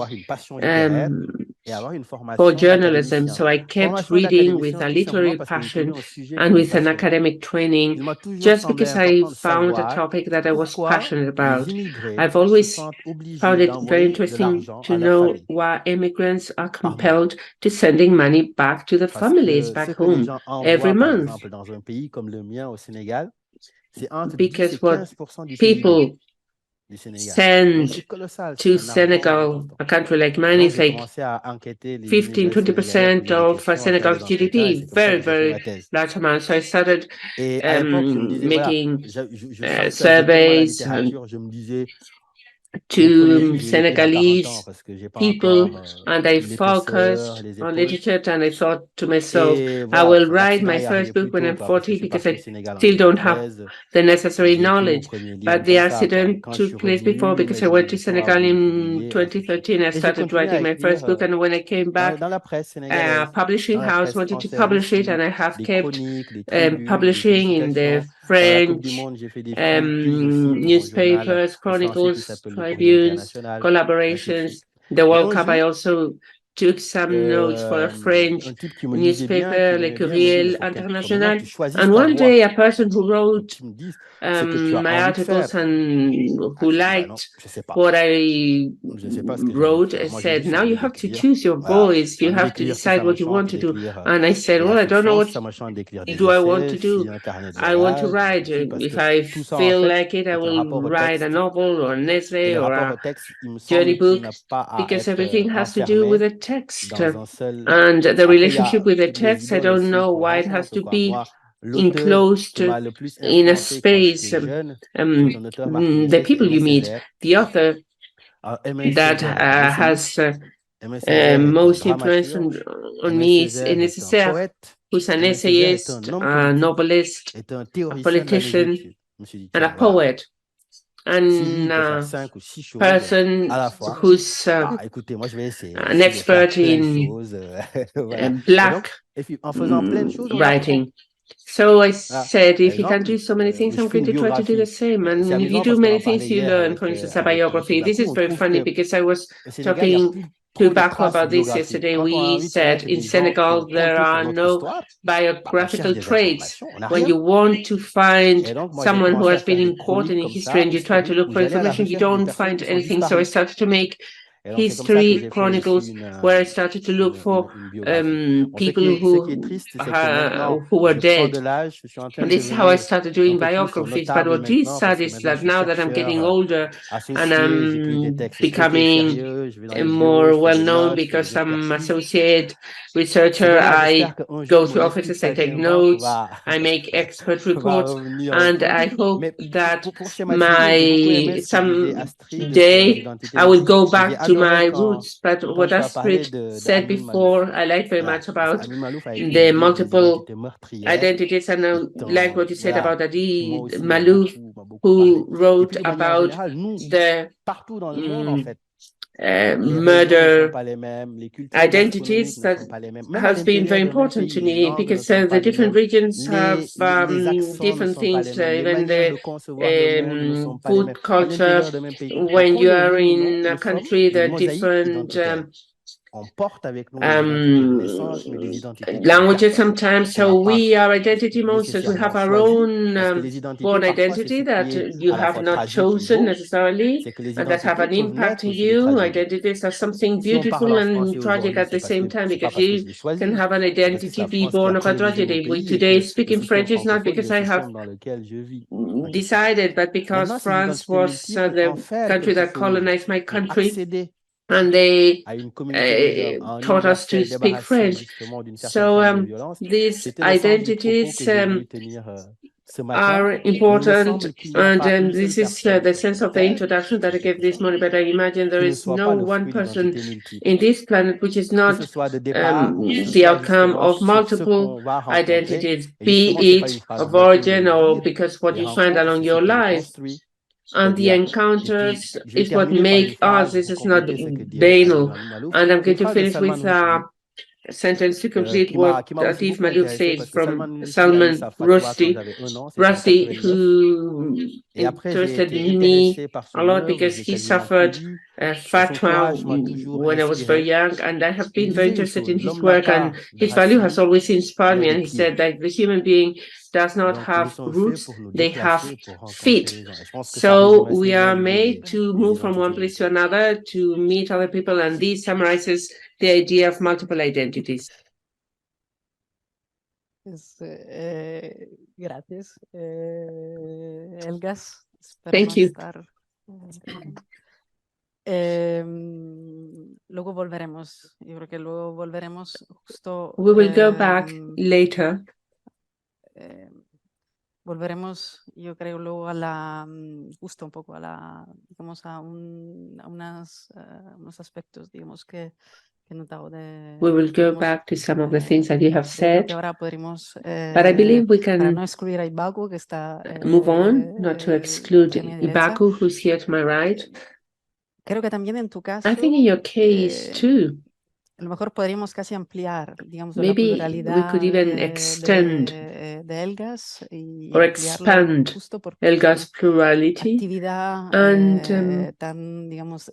for journalism. So I kept reading with a literary passion and with an academic training, just because I found a topic that I was passionate about. I've always found it very interesting to know why immigrants are compelled to sending money back to the families back home every month. Because what people send to Senegal, a country like mine, is like 15-20% of Senegal's GDP, very, very large amount. So I started making surveys to Senegalese people, and I focused on literature, and I thought to myself, I will write my first book when I'm 40, because I still don't have the necessary knowledge. But the accident took place before, because I went to Senegal in 2013. I started writing my first book, and when I came back, a publishing house wanted to publish it, and I have kept publishing in the French newspapers, chronicles, tribunes, collaborations. The World Cup, I also took some notes for a French newspaper, Le Courriel International. And one day, a person who wrote my articles and who liked what I wrote said, now you have to choose your voice. You have to decide what you want to do. And I said, well, I don't know what do I want to do. I want to write. If I feel like it, I will write a novel or an essay or a journey book, because everything has to do with the text. And the relationship with the text, I don't know why it has to be enclosed in a space. The people you meet, the author that has most influence on me is Nécessaire, who's an essayist, a novelist, a politician, and a poet, and a person who's an expert in black writing. So I said, if you can do so many things, I'm going to try to do the same. And if you do many things, you learn. For instance, a biography. This is very funny because I was talking to Baku about this yesterday. We said in Senegal, there are no biographical traits. When you want to find someone who has been important in history and you try to look for information, you don't find anything. So I started to make history chronicles where I started to look for people who were dead. And this is how I started doing biographies. But what is sad is that now that I'm getting older and I'm becoming more well-known because I'm associate researcher, I go to offices, I take notes, I make expert reports, and I hope that someday I will go back to my roots. But what Astrid said before, I like very much about the multiple identities, and I like what you said about Adi Malouf, who wrote about the murder identities. That has been very important to me because the different regions have different things, even the food culture. When you are in a country, there are different languages sometimes. So we are identity monsters. We have our own born identity that you have not chosen necessarily, and that have an impact on you. Identities are something beautiful and tragic at the same time, because you can have an identity be born of a tragedy. We today speak in French is not because I have decided, but because France was the country that colonized my country, and they taught us to speak French. So these identities are important, and this is the sense of the introduction that I gave this morning. But I imagine there is no one person in this planet which is not the outcome of multiple identities, be it of origin or because what you find along your life. And the encounters is what make us. This is not banal. And I'm going to finish with a sentence to complete what Atif Malouf says from Salman Rushdie, who interested me a lot because he suffered fatwa when I was very young, and I have been very interested in his work, and his value has always inspired me. And he said that the human being does not have roots, they have feet. So we are made to move from one place to another to meet other people, and this summarizes the idea of multiple identities. Gracias, Elgas. Thank you. Luego volveremos. Yo creo que luego volveremos justo. We will go back later. Volveremos, yo creo, luego a la, justo un poco a la, digamos, a unos aspectos, digamos, que he notado de... We will go back to some of the things that you have said, que ahora podremos, but I believe we can para no excluir a Ibaku, que está, move on, not to exclude Ibaku, who's here to my right. Creo que también en tu caso, I think in your case too, a lo mejor podríamos casi ampliar, digamos, la maybe pluralidad we could even extend de Elgas y or expand Elgas plurality actividad and tan, digamos,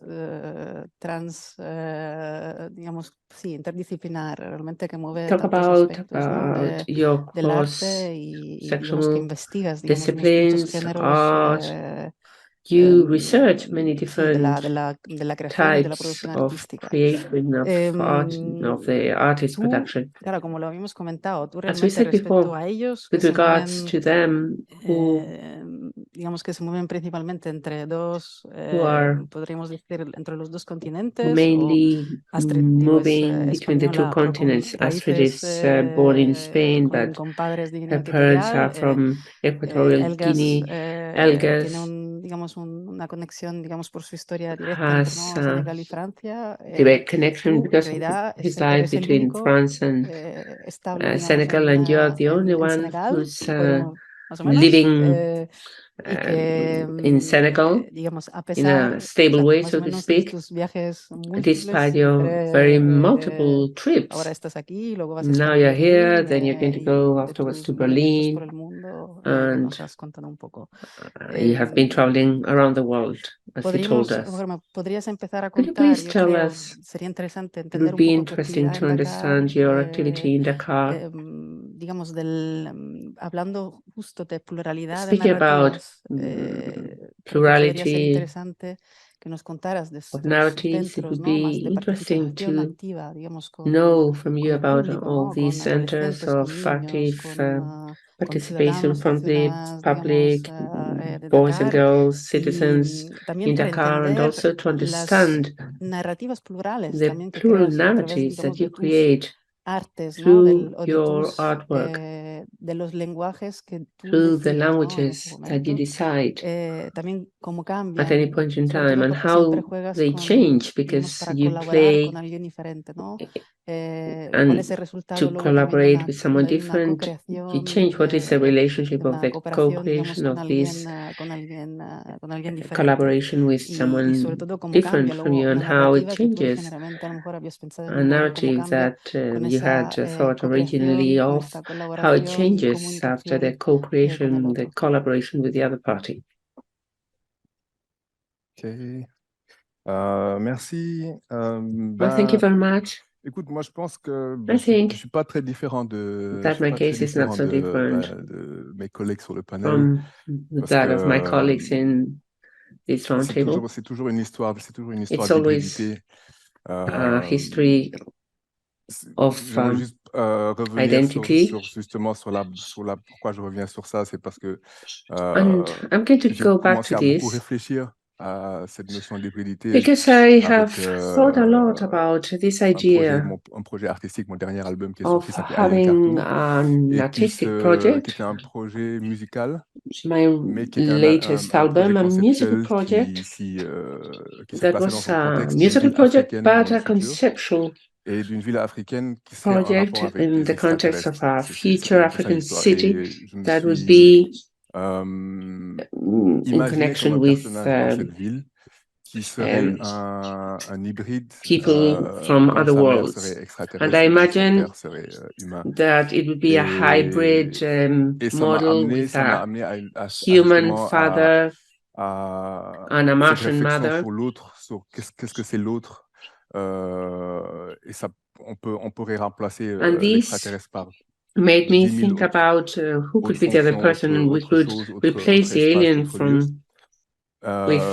digamos, sí, interdisciplinar, realmente que mueve talk tantos about aspectos, ¿no? your del arte y digamos, que investigas, digamos, disciplines, art. You research many different types of creation of art, of the artist production. Claro, como lo habíamos comentado, tú As we realmente said respecto before, a ellos, with regards to them who digamos que se mueven principalmente entre dos, podríamos decir, entre los dos continentes. Mainly moving between the two continents. Astrid is born in Spain, but her parents are from Equatorial Guinea. Elgas tiene digamos, una conexión, digamos, por su historia directa entre Senegal y Francia. Direct connection because of his life between France and Senegal, and you are the only one who's living in Senegal, digamos, a in pesar, a stable way, más so o to menos de speak, tus viajes despite múltiples, your very multiple ahora trips. estás aquí, luego vas a Now estar en you're here, Berlín, then you're going to y go de afterwards tus to movimientos por Berlin, el mundo, and nos has contado un poco. you have been traveling around the world, as you told us. Podrías empezar a Could you contar, please yo tell creo, us? sería interesante It entender would un be poco tu interesting actividad to en Dakar, understand your activity in Dakar. Digamos, hablando justo de pluralidad de Speaking about narrativas, creo que podría ser plurality interesante que nos contaras de of estos narratives, it centros, would ¿no? Más be de interesting participación to activa, digamos, know from you con el about público, all ¿no? these Con centers adolescentes, con of niños, active con participation ciudadanos y from the ciudadanas, public, digamos, de boys and Dakar, girls, y citizens también in para Dakar, and entender also to las understand narrativas plurales the también que plural creas a través, narratives that digamos, de you tus create artes, ¿no? through O de your tus, artwork, de los lenguajes que tú through the decides, ¿no? En ese languages that you momento. decide También cómo at any cambian, point in sobre time, todo and porque siempre how juegas they change digamos, because para you colaborar con play alguien diferente, ¿no? ¿Cuál and es el resultado to luego también collaborate with someone de una different, you co-creación, change what is the relationship de of una the cooperación, digamos, co-creation of this con alguien diferente? collaboration with Y sobre someone todo cómo different cambia from luego you, and una how it narrativa que tú changes originalmente a lo mejor habías pensado en a un lugar, cómo narrative cambia that con you had esa thought originally co-creación, con of, esta how it colaboración y changes after the comunicación con el co-creation, the otro. collaboration with the other party. Ok. Merci. Well, thank you very much. Écoute, moi, je pense que I think je suis pas très différent de, that my case is not so different de mes collègues sur le panel. from Parce that que, of my colleagues in this roundtable. c'est toujours une histoire It's always d'hybridité. a history of J'aimerais juste revenir identity. justement sur la pourquoi je reviens sur ça, c'est parce que And I'm going to j'ai go back commencé to à beaucoup this réfléchir à cette notion d'hybridité because I avec have thought a lot about this idea un projet artistique, mon dernier album qui est of sorti s'appelait Ailleurs having Cartoon, an et artistic qui project. était un projet musical, My mais qui était latest un projet album, a musical conceptuel project qui se that plaçait was dans un a contexte d'une musical ville project, africaine dans but le a futur, conceptual et d'une ville africaine qui serait en project rapport avec in des the context extraterrestres. of a C'était future un peu ça African l'histoire. city Et je me that would suis be in imaginé comme connection un with personnage dans cette ville qui serait un hybride people from dont other sa mère worlds. serait And I extraterrestre et dont son imagine père serait humain. that it would be a hybrid Et model with ça m'a a amené à human justement father and a cette Martian réflexion mother. sur l'autre, sur qu'est-ce que c'est l'autre. Et ça, on pourrait remplacer l'extraterrestre par made me 10 000 think about who could be the other person, and we could replace the alien with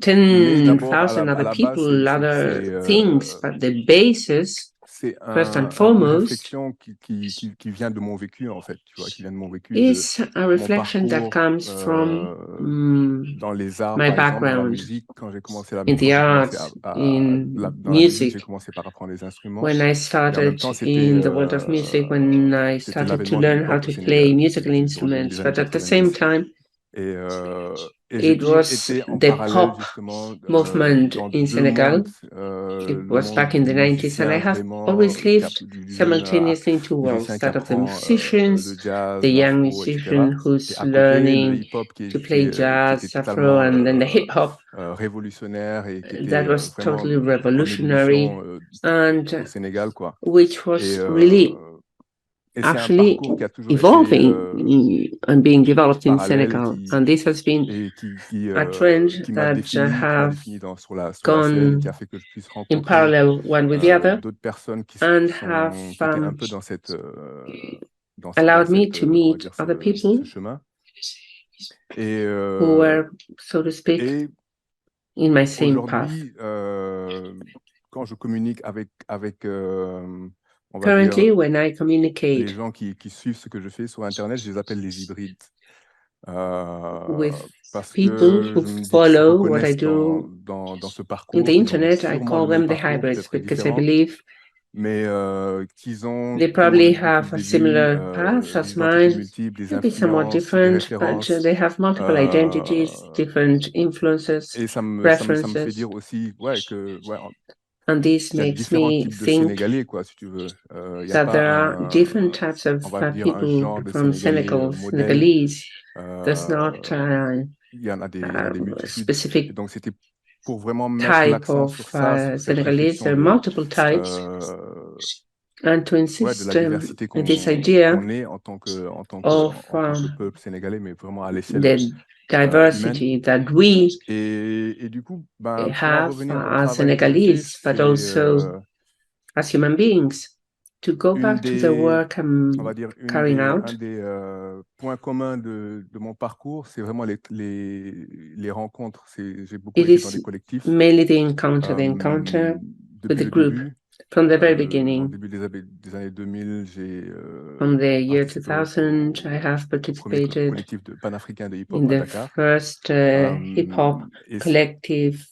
10,000 other people, other things, but the basis, c'est first and une foremost, réflexion qui vient de mon vécu, en fait, tu vois, qui vient de mon vécu, is a mon reflection that parcours comes from dans les arts, my par exemple, dans la background musique. Quand j'ai commencé in the arts, in dans la musique, j'ai music. commencé par apprendre les instruments. When I Et en même started temps, in the world of music, when I c'était started to l'avènement du learn how hip-hop au to Sénégal. play musical C'était au début instruments, des années but at the same 90. time, Et j'ai it toujours was été en the parallèle, pop justement, movement dans in deux Senegal. mondes, It le was monde back in du the 90s, and I musicien have vraiment, always lived du jeune simultaneously in two musicien worlds, qui that of the apprend musicians, le jazz, the young l'afro, etc. musician Et who's à côté, le learning hip-hop to play qui était jazz, Afro, totalement and then the hip hop révolutionnaire et qui that était was vraiment totally en revolutionary ébullition and au Sénégal, quoi. which was Et really c'est un actually parcours qui a toujours été evolving and being developed in parallèle Senegal. And this has been a trend qui m'a that défini sur la scène, qui a gone fait que je puisse in rencontrer parallel one with the other, d'autres personnes qui and étaient un peu dans allowed me to on va meet dire other people ce chemin. Et who were, so to speak, in my same path. aujourd'hui, quand je communique avec on va Currently, dire, when I les communicate gens qui suivent ce que je fais sur Internet, je les appelle les hybrides. with Parce people que who je me dis qu'ils se follow what I reconnaissent do dans ce in parcours, the qu'ils ont internet, I sûrement call le même them the parcours, hybrids peut-être because I différent, believe mais qu'ils ont, they comme probably depuis have le a début, similar path as des identités mine, multiples, des maybe somewhat influences, des different, but références. they have multiple identities, different influences, Et ça me fait references, dire aussi que and this il y a makes différents me types de think Sénégalais, quoi, si tu veux. Il y a that there pas are different types of on va dire, un people genre de from Sénégalais Senegal, modèle. Senegalese. Does not il y en a des multitudes. specific Et donc, c'était pour vraiment mettre type l'accent of sur ça, sur cette Senegalese. There réflexion are multiple types, and to de insist la diversité this idea qu'on est en tant que peuple sénégalais, mais vraiment à l'échelle the diversity humaine. that we Et du coup, pouvoir have revenir au as travail que je fais, Senegalese, but also as human beings, to go back to the work I'm on va dire, carrying out. un des points communs de mon parcours, c'est vraiment les rencontres. J'ai beaucoup It été dans is des collectifs. mainly the encounter with the Depuis le group. début. From the very Au beginning, début des années 2000, j'ai from the year participé 2000, I have au premier participated collectif panafricain de hip-hop in à the Dakar. first hip-hop collective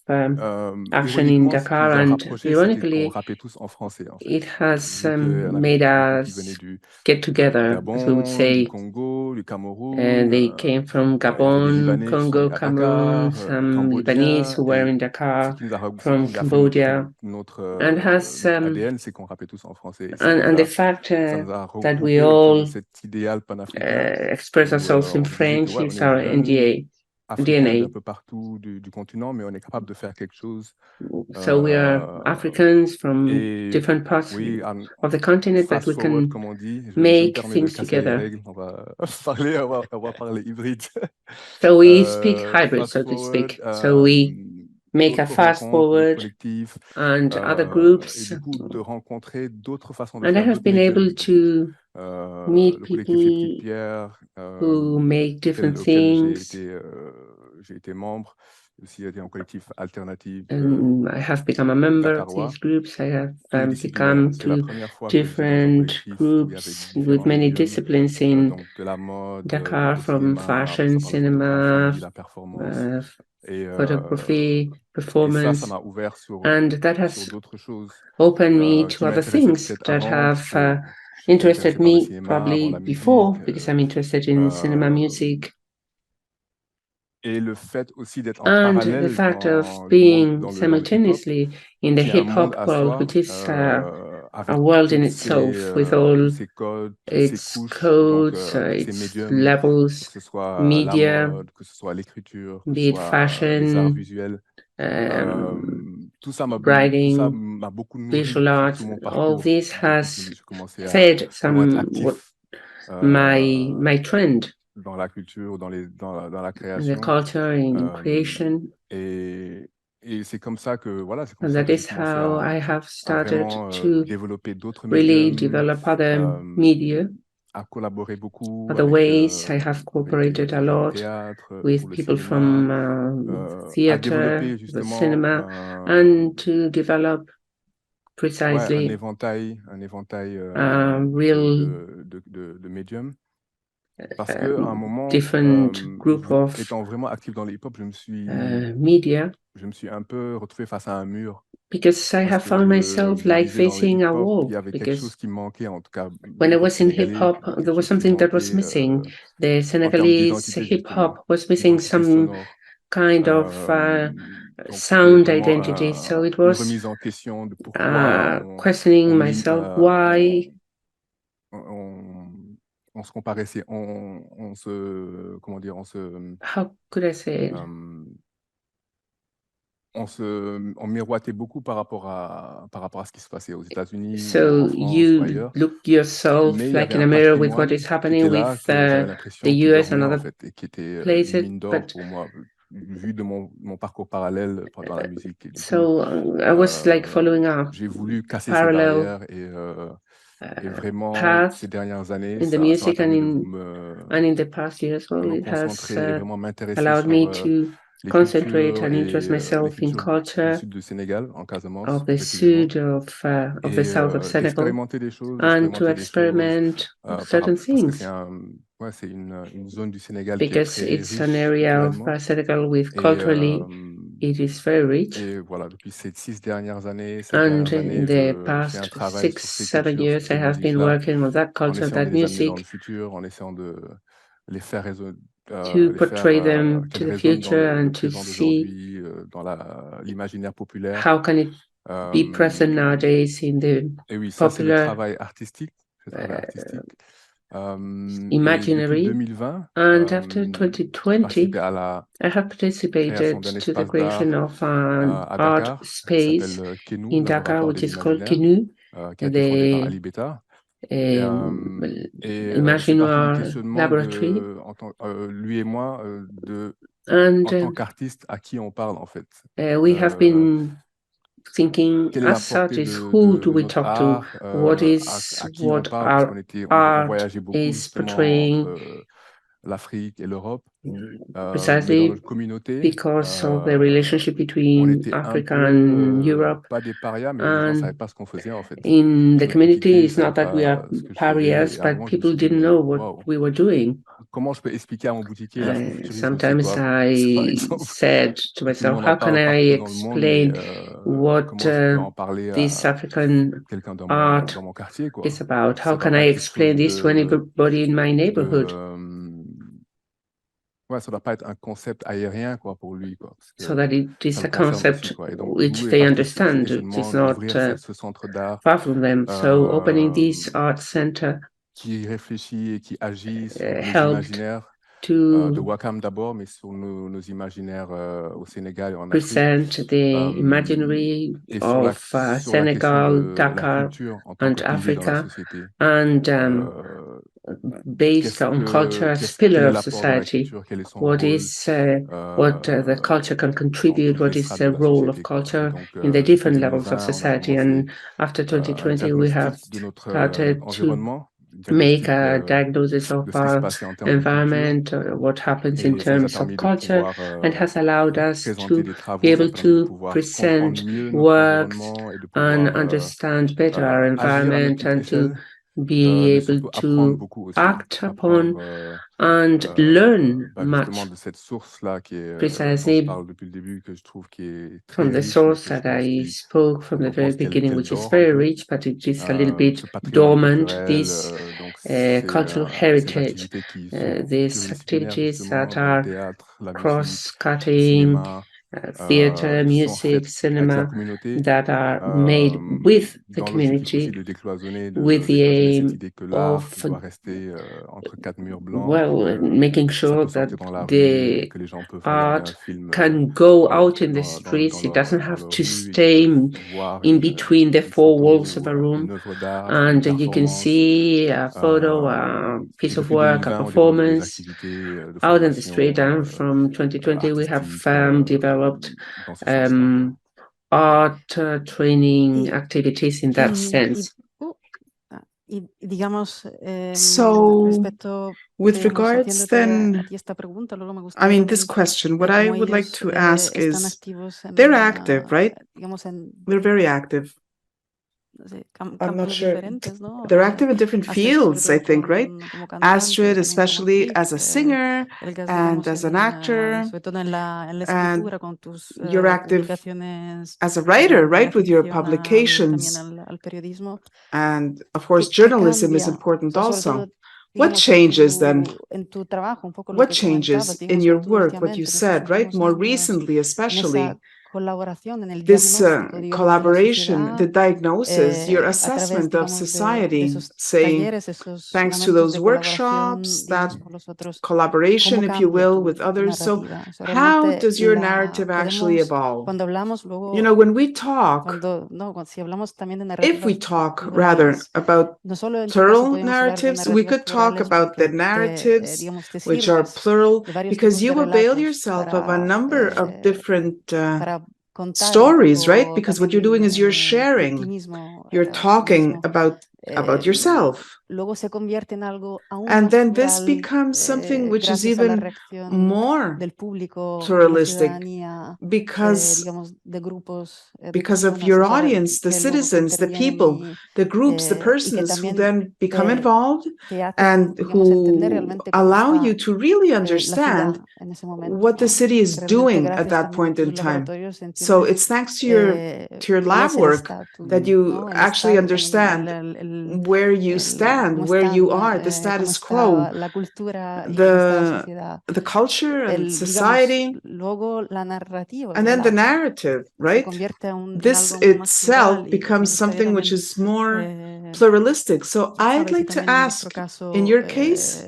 action in Ironiquement, ce qui Dakar, nous a and rapprochés, c'était qu'on ironically, rappait tous en français, en fait. it has Vu qu'il y en avait made beaucoup qui venaient us du get together, as we would Gabon, du say. Congo, du Cameroun. They came from Il y avait des Gabon, Libanais Congo, à Cameroon, Dakar, des some Lebanese Cambodgiens. who were Et in ce Dakar, qui nous a, from ce qui a fait Cambodia, notre and has ADN, c'est qu'on rappait tous en français. Et and the fact ça nous a that we regroupés autour de all cet idéal panafricain express où ourselves in on se disait que French ouais, on is est our jeunes Africains d'un DNA. peu partout du continent, mais on est capable de faire quelque chose. So we are Africans from different parts Oui, of the continent, but fast we forward, can comme on dit. Je me make permets de things casser les together. règles. On va parler hybride. So we speak hybrid, Fast so to forward, speak. So we make a d'autres fast rencontres, d'autres forward collectifs, and other et groups. du coup, de rencontrer d'autres façons de And I faire, have d'autres been médiums. able to meet Le collectif Les Petites people Pierres, who make different auquel things. j'ai été membre. Aussi, il y a un collectif alternatif And I have become a member of dakarois, these groups. I have pluridisciplinaire. become C'est la to première fois que j'étais dans un different collectif où il y avait groups with différents many médiums, disciplines in donc de la mode, Dakar, au from cinéma, après fashion, ça parle de photographie, cinema, la performance. Et photography, ça performance, m'a ouvert and that sur has d'autres choses opened me qui to other m'intéressaient things peut-être that avant, have parce que j'étais interested intéressé par le me cinéma, avant probably la before, musique. because I'm interested in cinema music. Et le fait aussi d'être en And the parallèle fact of dans being le hip-hop, simultaneously in the qui est un monde hip-hop à world, soi, which is a avec world in toutes itself, with tous all ces codes, toutes ces its couches, donc codes, tous ces its médiums, levels, que ce soit la media, mode, que ce soit l'écriture, que ce be it soit les arts fashion, visuels. Tout ça m'a writing, beaucoup nourri visual sur art. tout mon All parcours this depuis que has j'ai commencé à fed vraiment être some actif my trend dans la culture, dans la in the création. culture, in creation. Et c'est comme ça que c'est comme And ça that que j'ai is commencé how I have à started vraiment to développer d'autres really médiums, develop other media, à collaborer beaucoup other ways. I have avec cooperated a des gens de lot théâtre, with pour le people cinéma, from à theater, développer the justement cinema, and to develop un precisely éventail real de médiums. Parce qu'à un moment, different group of étant vraiment actif dans le hip-hop, je me suis un peu retrouvé face à un mur. because I have found myself Je me like disais dans le facing a hip-hop, il wall, y avait quelque chose because qui manquait, en tout cas, when le I hip-hop was in hip sénégalais, hop, il y avait there quelque was chose qui something that was manquait missing. The en termes Senegalese d'identité, hip justement, hop was missing d'identité some sonore. kind of Donc, c'était sound vraiment identity. So it une was remise en question de pourquoi questioning myself why on se comparait, on se, comment dire, how could I say it? On miroitait beaucoup par rapport à ce qui se passait aux États-Unis ou So en France ou you ailleurs. look yourself Mais il y like avait in un a mirror with what patrimoine is qui happening était là, with que j'avais the l'impression qui US and dormait, en other fait, et qui était places, une mine d'or but pour moi, vu de mon parcours parallèle dans la musique. Et du coup, so I was like following a j'ai voulu casser ces parallel barrières et vraiment, path ces dernières années, in the ça m'a music permis de and in the past year as well. me It has concentrer et vraiment m'intéresser allowed sur me to les concentrate cultures and interest les myself in cultures du culture sud du Sénégal, en Casamance of the précisément, sud of the et south of Senegal, d'expérimenter des choses, and to experiment certain parce que things, c'est une zone du Sénégal qui est because très it's an riche area of culturellement. Senegal with Et, culturally it is very rich. et voilà, depuis ces 7 dernières années, And in the je fais un past travail sur ces 6-7 cultures, sur years, I ces have been musiques-là, working on that en culture, essayant de that les amener dans le music, futur, en essayant de les faire to portray them to qu'elles the résonnent dans future le and to présent see d'aujourd'hui, dans l'imaginaire populaire. how can it be present nowadays in the Et oui, ça, c'est le popular travail artistique. imaginary. And after 2020, I have participated to the creation of an art space in Dakar, which is called Kenu, the Imaginoire Laboratory. Lui et moi, And en tant qu'artiste, à qui on parle en fait. We have been thinking as artists, who do we talk to? What is what our art is portraying? L'Afrique et l'Europe. Precisely because of the relationship between Africa and Europe. Pas des parias, mais les gens savaient pas ce qu'on faisait en fait. In the community, it's not that we are parias, but people didn't know what we were doing. Comment je peux expliquer à mon boutiquier l'afrofuturisme? Sometimes I said to myself, how can I explain what this African art is about? How can I explain this to anybody in my neighborhood? Ouais, ça doit pas être un concept aérien quoi pour lui quoi. So that it is a concept which they understand. It is not far from them. So opening this art center qui réfléchit et qui agit sur les imaginaires de Wakam d'abord, mais sur nos imaginaires au Sénégal et en Afrique. Present the imaginary of Senegal, Dakar, and Africa, and based on culture as pillar of society. What is what the culture can contribute? What is the role of culture in the different levels of society? And after 2020, we have started to make a diagnosis of our environment, what happens in terms of culture, and has allowed us to be able to present works and understand better our environment and to be able to act upon and learn much precisely from the source that I spoke from the very beginning, which is very rich, but it is a little bit dormant, this cultural heritage, these activities that are cross-cutting, theater, music, cinema, that are made with the community, with the aim of, well, making sure that the art can go out in the streets. It doesn't have to stay in between the four walls of a room. And you can see a photo, a piece of work, a performance out in the street. And from 2020, we have developed art training activities in that sense. So, with regards then, I mean, this question, what I would like to ask is, they're active, right? They're very active. I'm not sure. They're active in different fields, I think, right? Astrid, especially as a singer and as an actor, and you're active as a writer, right, with your publications. And of course, journalism is important also. What changes then? What changes in your work, what you said, right? More recently, especially, this collaboration, the diagnosis, your assessment of society, saying, thanks to those workshops, that collaboration, if you will, with others. So how does your narrative actually evolve? You know, when we talk, if we talk rather about plural narratives, we could talk about the narratives, which are plural, because you avail yourself of a number of different stories, right? Because what you're doing is you're sharing, you're talking about yourself. And then this becomes something which is even more pluralistic because of your audience, the citizens, the people, the groups, the persons who then become involved and who allow you to really understand what the city is doing at that point in time. So it's thanks to your lab work that you actually understand where you stand, where you are, the status quo, the culture and society, and then the narrative, right? This itself becomes something which is more pluralistic. So I'd like to ask, in your case,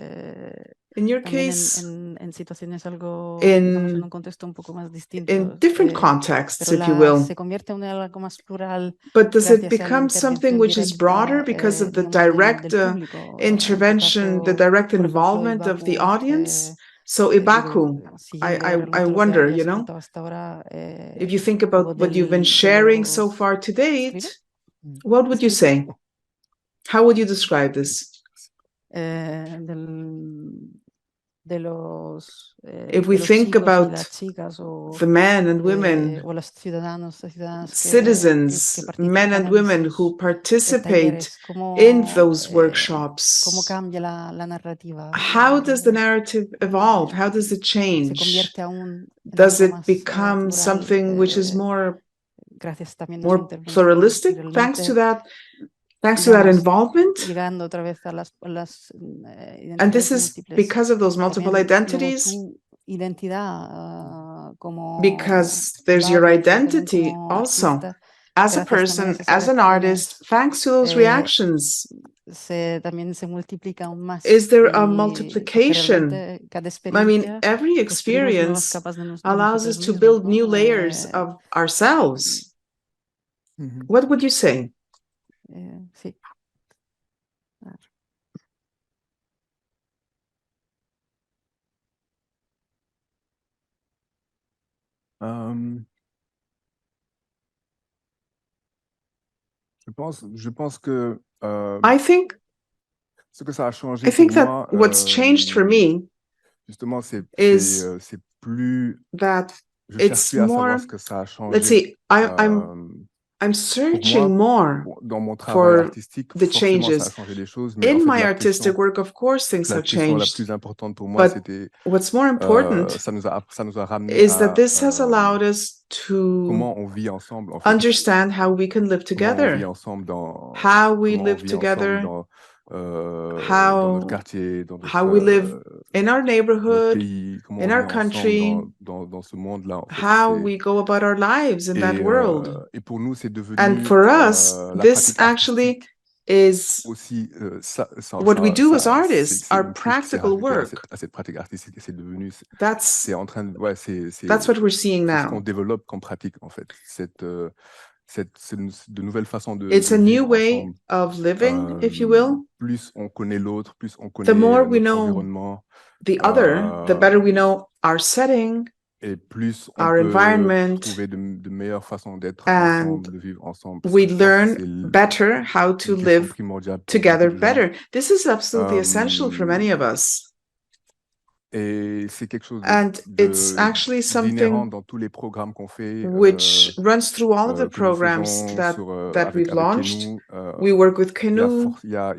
en situaciones algo, in digamos, en un contexto un poco más distinto, in different contexts, pero if you will. se convierte en algo más plural. But does it gracias a la become something which is broader because of the digamos, direct del público, intervention, the direct por ejemplo, involvement of the Ibaku, audience? So Ibaku, I wonder, you know, if you think about what you've been sharing so far to date, what would you say? How would you describe this? If we think about the men and women, citizens, men and women who participate in those workshops, how does the narrative evolve? How does it change? Does it become something which is more pluralistic thanks to that involvement? And this is because of those multiple identities, because there's your identity also as a person, as an artist, thanks to those reactions. Is there a multiplication? I mean, every experience allows us to build new layers of ourselves. What would you say? Sí. Je pense que I think ce que ça a changé I think pour that moi, what's changed for me justement, c'est plus that je cherche it's plus à more, savoir ce que ça a changé. let's see, I'm searching more dans mon travail for artistique, the forcément, changes. ça a changé des choses, mais en In fait, my artistic work, of course, things la have question la changed. plus importante pour moi, But c'était what's more important ça nous a ramené is à that this has allowed us to comment on vit ensemble, en fait. understand how we can live Comment on vit together, ensemble dans how we comment on live vit together, ensemble dans notre quartier, dans how we live in our notre neighborhood, pays, comment in on our vit country, ensemble dans ce monde-là. En fait. how we go about our lives in that world. Et pour nous, c'est devenu And for us, la this pratique actually is aussi, what we do as artists, our practical work. À cette pratique artistique, c'est devenu, That's c'est en train de, ouais, c'est what we're seeing ce now. qu'on développe comme pratique, en fait. De nouvelles façons de It's a new way ensemble. of living, if you will. Plus on connaît l'autre, plus on connaît The more we notre know environnement. the other, the better we know our setting, et plus on our peut environment, trouver de meilleures façons d'être and ensemble, de vivre ensemble. we learn better how to live together better. This is absolutely essential for many of us. Et c'est quelque chose it's actually something dans tous les programmes qu'on fait, which runs through all of the programs that we've launched. We work with Canoe. Il y a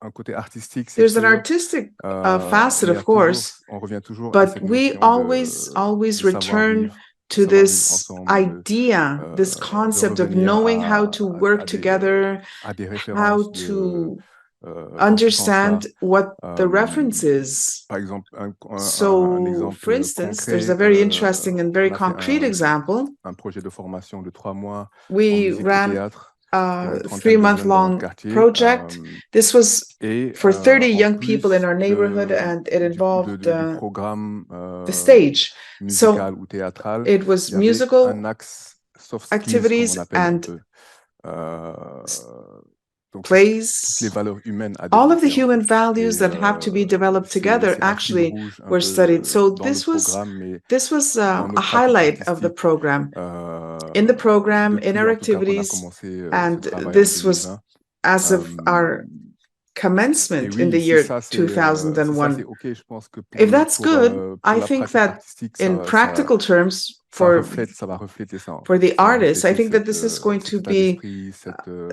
un côté artistique. There's an artistic facet, of course, on revient toujours but we always return to this idea, this concept of knowing how to work together, how to understand what the reference is. Par exemple, so, for instance, there's a very interesting and very concrete example. Un projet de formation de 3 mois we ran a 3-month-long project. This was for 30 young people in our neighborhood, and it involved the stage. So it was musical activities and plays. All of the human values that have to be developed together actually were studied. So this was a highlight of the program. In the program, in our activities, and this was as of our commencement in the year 2001. If that's good, I think that in practical terms, for the artists, I think that this is going to be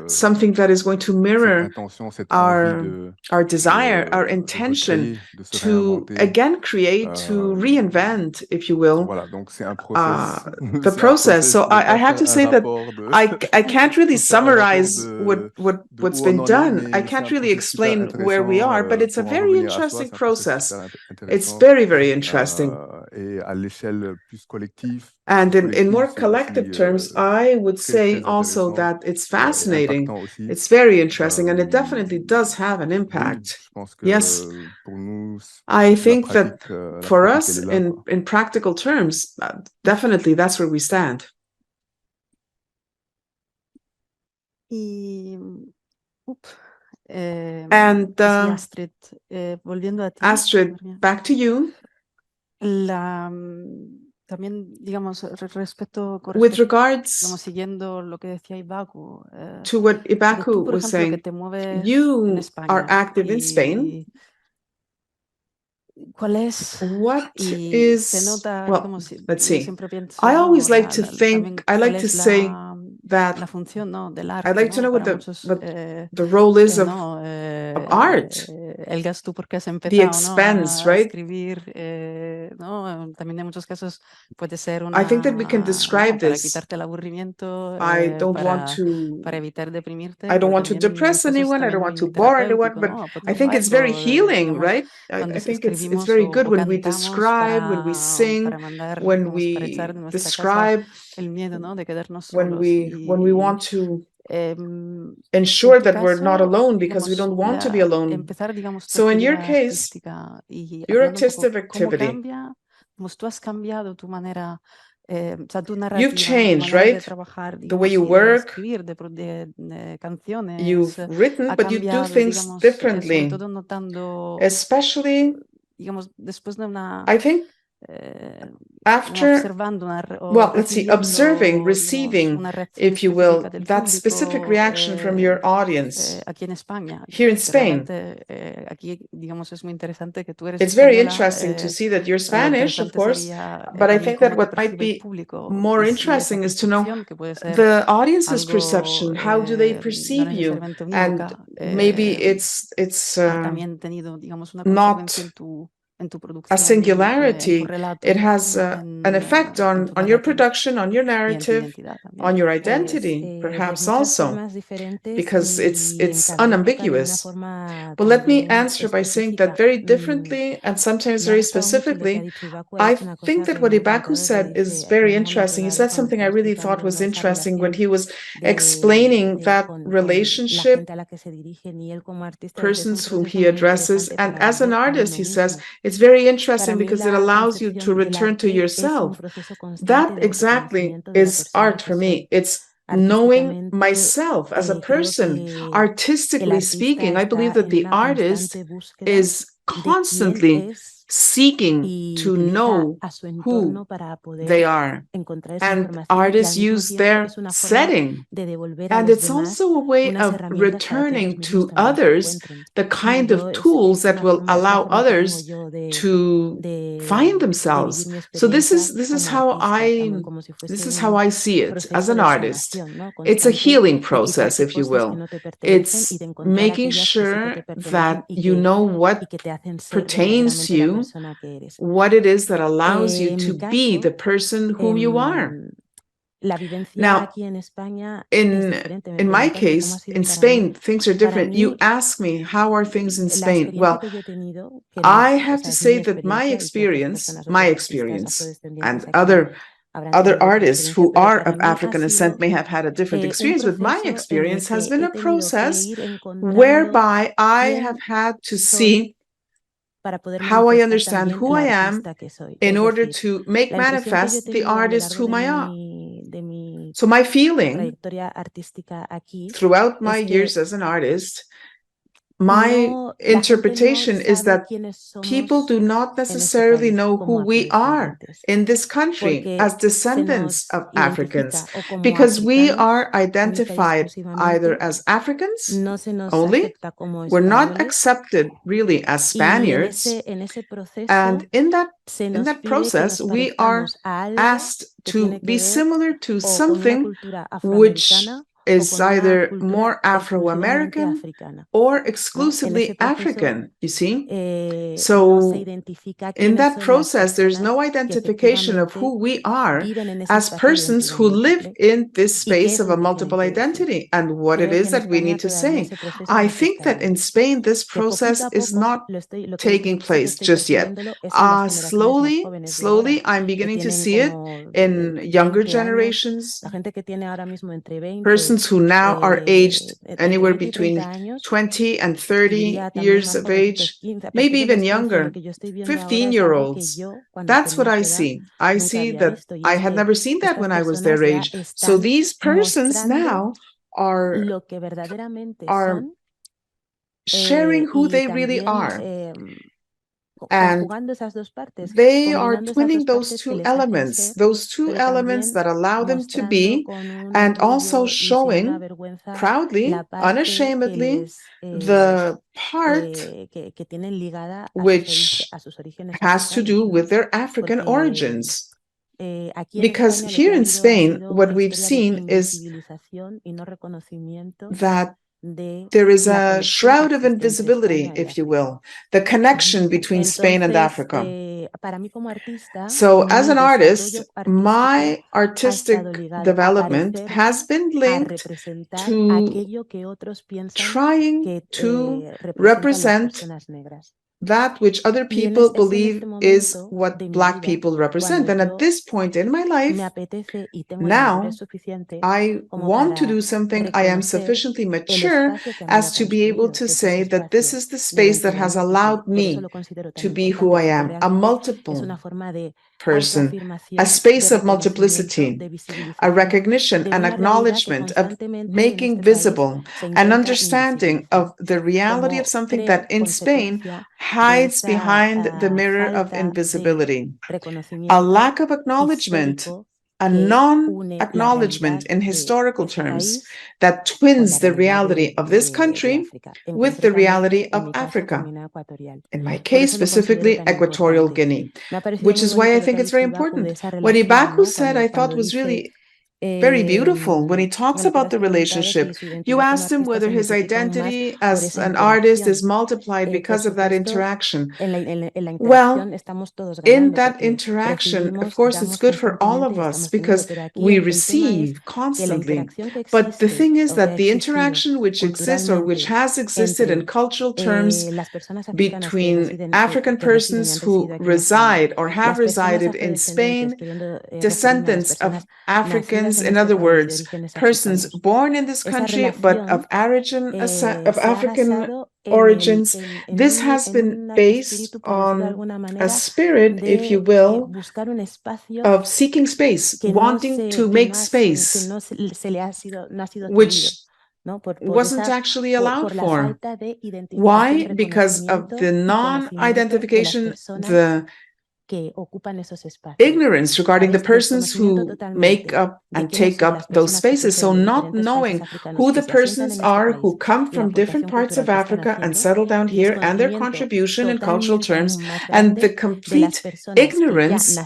something that is going to mirror our desire, our intention to again create, to reinvent, if you will, the process. So I have to say that I can't really summarize what's been done. I can't really explain where we are, but it's a very interesting process. It's very, very interesting. And in more collective terms, I would say also that it's fascinating, it's very interesting, and it definitely does have an impact. Yes, I think that for us, in practical terms, definitely that's where we stand. And Astrid, Astrid, back to you. También, digamos, with regards siguiendo lo que decía Ibaku, to what Ibaku was saying, you are active in Spain. What is, well, let's see. I always like to think, I like to say that I'd like to know what the role is of art. Elgas, tú porque has empezado, the expense, right? Escribir, también en muchos casos puede ser I think that we can describe para this. quitarte el aburrimiento, I don't want to. para evitar deprimirte. I don't want to depress anyone. I don't want to bore anyone. But I think it's very healing, right? I think it's very good when we describe, when we sing, when we describe, when we want to ensure that we're not alone because we don't want to be alone. So in your case, your artistic activity, you've changed, right? The way you work, you've written, but you do things differently. Especially, I think, after, well, let's see, observing, receiving, if you will, that specific reaction from your audience here in Spain. It's very interesting to see that you're Spanish, of course, but I think that what might be more interesting is to know the audience's perception. How do they perceive you? And maybe it's not a singularity. It has an effect on your production, on your narrative, on your identity, perhaps also, because it's unambiguous. But let me answer by saying that very differently and sometimes very specifically. I think that what Ibaku said is very interesting. He said something I really thought was interesting when he was explaining that relationship, persons whom he addresses, and as an artist, he says, it's very interesting because it allows you to return to yourself. That exactly is art for me. It's knowing myself as a person. Artistically speaking, I believe that the artist is constantly seeking to know who they are. And artists use their setting. And it's also a way of returning to others the kind of tools that will allow others to find themselves. So this is how I see it as an artist. It's a healing process, if you will. It's making sure that you know what pertains to you, what it is that allows you to be the person who you are. Now, in my case, in Spain, things are different. You ask me, how are things in Spain? Well, I have to say that my experience, and other artists who are of African descent may have had a different experience, but my experience has been a process whereby I have had to see how I understand who I am in order to make manifest the artist whom I am. So my feeling throughout my years as an artist, my interpretation is that people do not necessarily know who we are in this country as descendants of Africans, because we are identified either as Africans only, we're not accepted really as Spaniards, and in that process, we are asked to be similar to something which is either more Afro-American or exclusively African, you see? So in that process, there's no identification of who we are as persons who live in this space of a multiple identity and what it is that we need to say. I think that in Spain, this process is not taking place just yet. Slowly, I'm beginning to see it in younger generations, persons who now are aged anywhere between 20 and 30 years of age, maybe even younger, 15-year-olds. That's what I see. I see that I had never seen that when I was their age. So these persons now are sharing who they really are. And they are twinning those two elements that allow them to be, and also showing proudly, unashamedly, the part which has to do with their African origins. Because here in Spain, what we've seen is that there is a shroud of invisibility, if you will, the connection between Spain and Africa. So as an artist, my artistic development has been linked to trying to represent that which other people believe is what Black people represent. And at this point in my life, now I want to do something. I am sufficiently mature as to be able to say that this is the space that has allowed me to be who I am, a multiple person, a space of multiplicity, a recognition, an acknowledgement of making visible, an understanding of the reality of something that in Spain hides behind the mirror of invisibility, a lack of acknowledgement, a non-acknowledgement in historical terms that twins the reality of this country with the reality of Africa. In my case, specifically Equatorial Guinea, which is why I think it's very important. What Ibaku said, I thought was really very beautiful. When he talks about the relationship, you asked him whether his identity as an artist is multiplied because of that interaction. Well, in that interaction, of course, it's good for all of us because we receive constantly. But the thing is that the interaction which exists or which has existed in cultural terms between African persons who reside or have resided in Spain, descendants of Africans, in other words, persons born in this country but of African origins, this has been based on a spirit, if you will, of seeking space, wanting to make space, which wasn't actually allowed for. Why? Because of the non-identification, the ignorance regarding the persons who make up and take up those spaces. So not knowing who the persons are who come from different parts of Africa and settle down here and their contribution in cultural terms, and the complete ignorance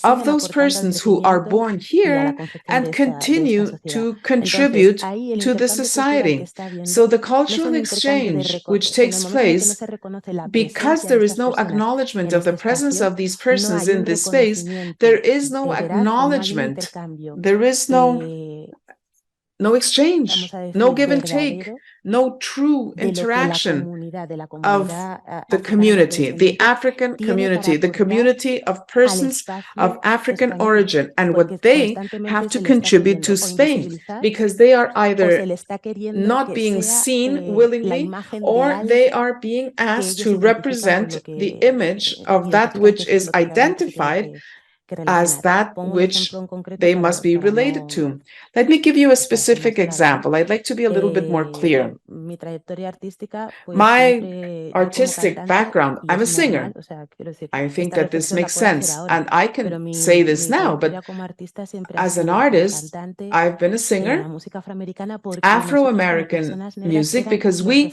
of those persons who are born here and continue to contribute to the society. So the cultural exchange which takes place, because there is no acknowledgement of the presence of these persons in this space, there is no acknowledgement, there is no exchange, no give and take, no true interaction of the community, the African community, the community of persons of African origin, and what they have to contribute to Spain, because they are either not being seen willingly or they are being asked to represent the image of that which is identified as that which they must be related to. Let me give you a specific example. I'd like to be a little bit more clear. My artistic background, I'm a singer. I think that this makes sense, and I can say this now, but as an artist, I've been a singer, Afro-American music, because we,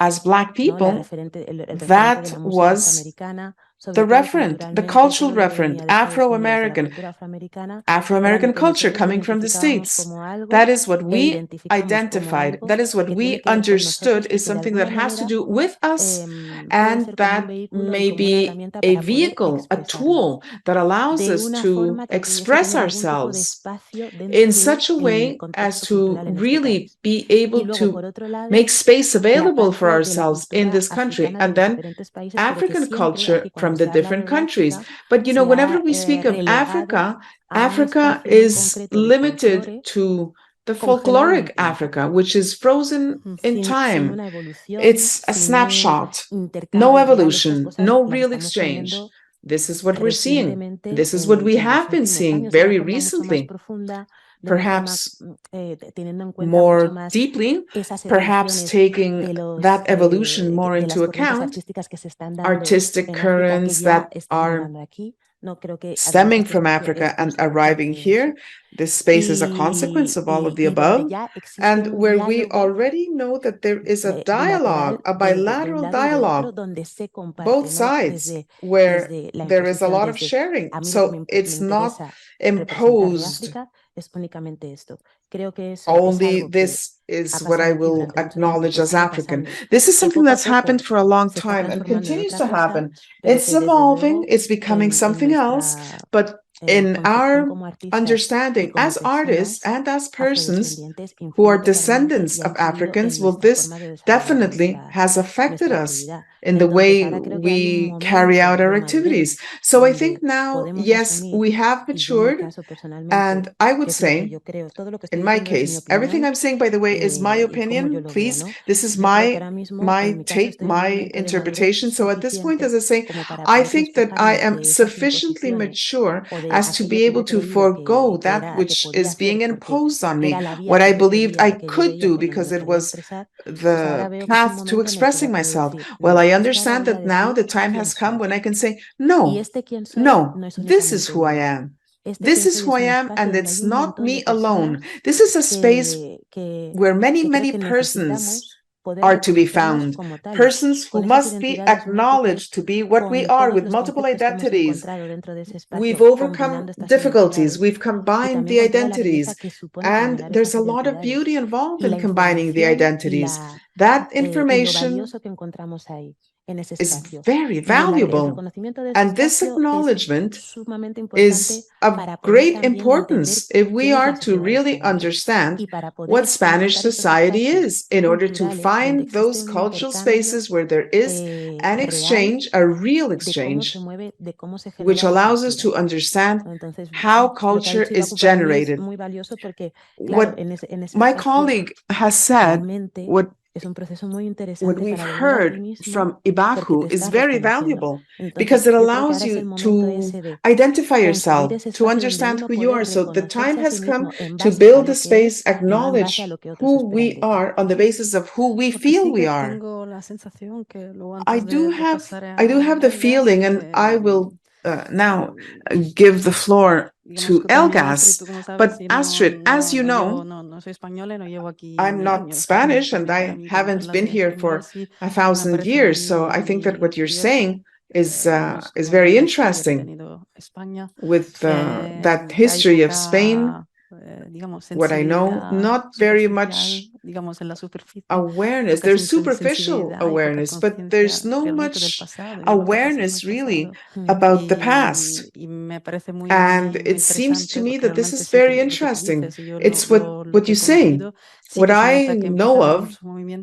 as Black people, that was the referent, the cultural referent, Afro-American culture coming from the States. That is what we identified. That is what we understood is something that has to do with us, and that may be a vehicle, a tool that allows us to express ourselves in such a way as to really be able to make space available for ourselves in this country, and then African culture from the different countries. But whenever we speak of Africa, Africa is limited to the folkloric Africa, which is frozen in time. It's a snapshot, no evolution, no real exchange. This is what we're seeing. This is what we have been seeing very recently. Perhaps more deeply, perhaps taking that evolution more into account, artistic currents that are stemming from Africa and arriving here. This space is a consequence of all of the above, and where we already know that there is a dialogue, a bilateral dialogue, both sides, where there is a lot of sharing. So it's not imposed. Only this is what I will acknowledge as African. This is something that's happened for a long time and continues to happen. It's evolving, it's becoming something else, but in our understanding as artists and as persons who are descendants of Africans, well, this definitely has affected us in the way we carry out our activities. So I think now, yes, we have matured, and I would say, in my case, everything I'm saying, by the way, is my opinion. Please, this is my take, my interpretation. So at this point, as I say, I think that I am sufficiently mature as to be able to forego that which is being imposed on me, what I believed I could do because it was the path to expressing myself. Well, I understand that now the time has come when I can say, no, this is who I am. This is who I am, and it's not me alone. This is a space where many, many persons are to be found, persons who must be acknowledged to be what we are with multiple identities. We've overcome difficulties, we've combined the identities, and there's a lot of beauty involved in combining the identities. That information is very valuable, and this acknowledgement is of great importance if we are to really understand what Spanish society is, in order to find those cultural spaces where there is an exchange, a real exchange, which allows us to understand how culture is generated. What my colleague has said, what we've heard from Ibahu is very valuable, because it allows you to identify yourself, to understand who you are. So the time has come to build a space, acknowledge who we are on the basis of who we feel we are. I do have the feeling, and I will now give the floor to Elgas. But Astrid, as you know, I'm not Spanish and I haven't been here for 1,000 years. So I think that what you're saying is very interesting. With that history of Spain, what I know, not very much awareness. There's superficial awareness, but there's no much awareness really about the past. And it seems to me that this is very interesting. It's what you say. What I know of,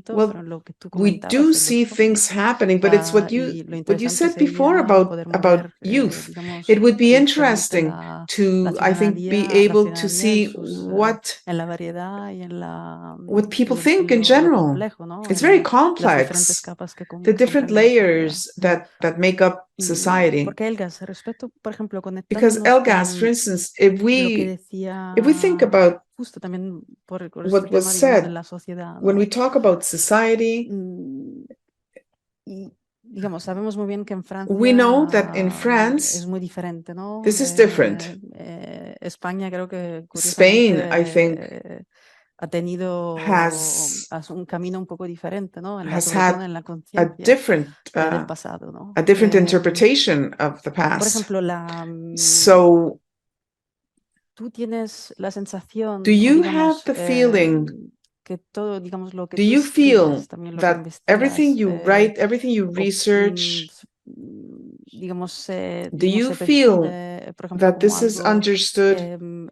well, we do see things happening, but it's what you said before about youth. It would be interesting to, I think, be able to see what people think in general. It's very complex, the different layers that make up society. Because Elgas, for instance, if we think about what was said, when we talk about society, we know that in France, this is different. Spain, I think, tenido un camino un poco diferente, ¿no? Sobre todo en la conciencia del pasado, ¿no? A different interpretation of the past. Por ejemplo, So, tú tienes la sensación, do you have the feeling, que todo, digamos, lo que do tú you feel escribes, también lo que that investigas, everything you write, everything you research, digamos, do you se feel percibe, por ejemplo, that como this is algo understood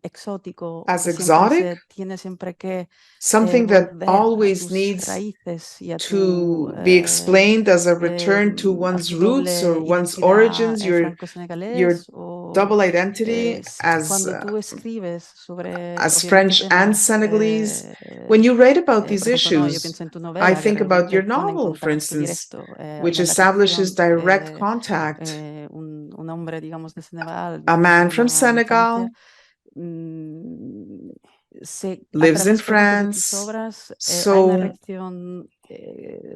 exótico, as que exotic? tiene siempre que Something that volver always a tus needs raíces y a to be explained as a return to one's roots or one's origins, your double identity cuando tú escribes sobre, as French and Senegalese. When you write about these por ejemplo, yo issues, pienso en tu I novela, que think about your realmente pone en novel, for contacto instance, directo which la establishes ficción direct contact. un hombre, digamos, de Senegal, A viviendo man en from Francia, Senegal a lives in través, por ejemplo, de tus France. obras, hay So, una reacción,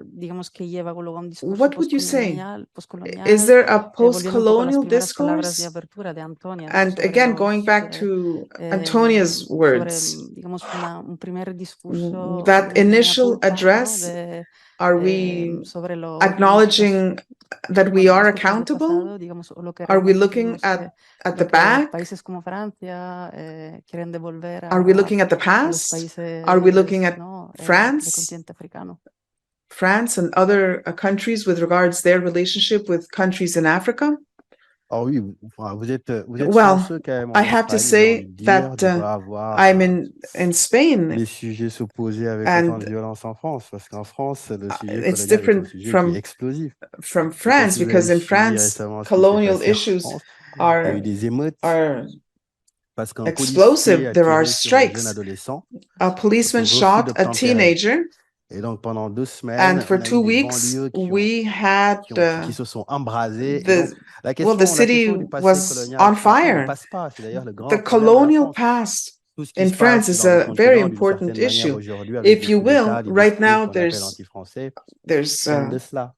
digamos, que lleva luego a un discurso what would you say? postcolonial, Is there a volviendo un poco a las post-colonial primeras palabras de discourse? apertura de Antonia, ¿no? And Sobre again, going back to Antonia's sobre, words, digamos, un primer discurso that muy mea initial culpa, ¿no? address, are we sobre lo acknowledging that we are aspectos del accountable? pasado, digamos, o lo que Are we realmente, looking digamos, at lo the que back? países como Francia quieren devolver Are we looking at the a los past? países, Are we looking at ¿no? del France? continente africano? France and other countries with regards their relationship with countries in Africa? Oh oui, vous êtes Well, chanceux quand même en I have to Espagne, j'ai envie say de dire, that de pas avoir I'm in Spain, les sujets s'opposer avec autant de and violence en France, parce qu'en France, le sujet it's colonial est un different sujet qui est explosif. from Je sais pas France, si vous because avez in suivi France, récemment ce qui s'est colonial passé en issues France. Il y a eu are des émeutes parce qu'un policier explosive. a There are tiré sur un jeune strikes. adolescent A policeman pour refus shot a d'obtempérer. teenager, Et donc pendant 2 and semaines, for on a 2 eu des weeks, banlieues we had qui se sont embrasées. Et donc la the question city du passé was colonial on français ne fire. passe pas. C'est d'ailleurs le The grand problème de la colonial France. past Tout ce qui in se France passe is dans le a very continent d'une important certaine manière issue. aujourd'hui avec If des you coups d'État, will, des right discours now qu'on appelle there's anti-français, there's viennent de cela.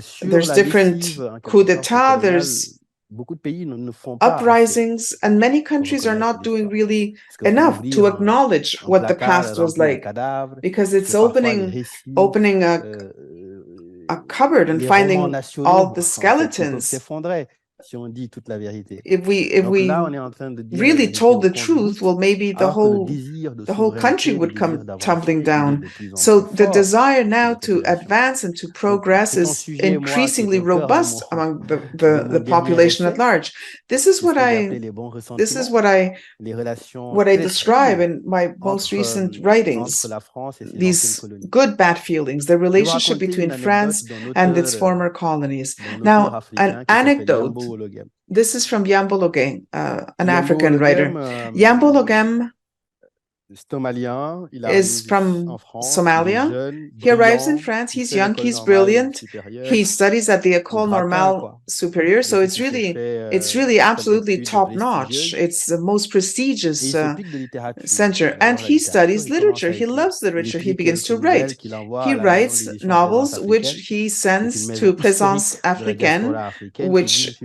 Sur la different lessive, en coups quelque sorte, d'etat, coloniale, there's beaucoup de pays ne font pas assez uprisings, and many pour countries are reconnaître not doing l'histoire. really Parce que pour enough to ouvrir acknowledge un what the placard past was rempli de like, cadavres, because parce it's que parfois les opening récits, a cupboard and les romans finding nationaux, all the en fait, qui peuvent skeletons. s'effondrer si on dit toute la vérité. If Donc we là, on est en train de dire la really vérité told au the truth, compte-gouttes, well, maybe alors que le désir de the whole country souveraineté, le would come désir d'avancée, tumbling il est down. de plus en So plus the fort desire chez now les to populations. advance and to Donc, progress c'est un is sujet, moi, qui est increasingly au cœur de robust among de mon dernier population at essai. large. This C'est ce que j'ai appelé les bons ressentiments, les relations what I très describe troubles in my most recent entre writings, la France et ses anciennes these colonies. good bad feelings, the Je vais vous relationship raconter between une France anecdote and its former colonies. Now, an anecdote, this is from Yambo Logem, an African writer. Yambo Logem is from Somalia. He arrives in France. He's young. He's brilliant. He studies at the École Normale Supérieure. So it's really absolutely top notch. It's the most prestigious center. And he studies literature. He loves literature. He begins to write. He writes novels which he sends to Présence Africaine, which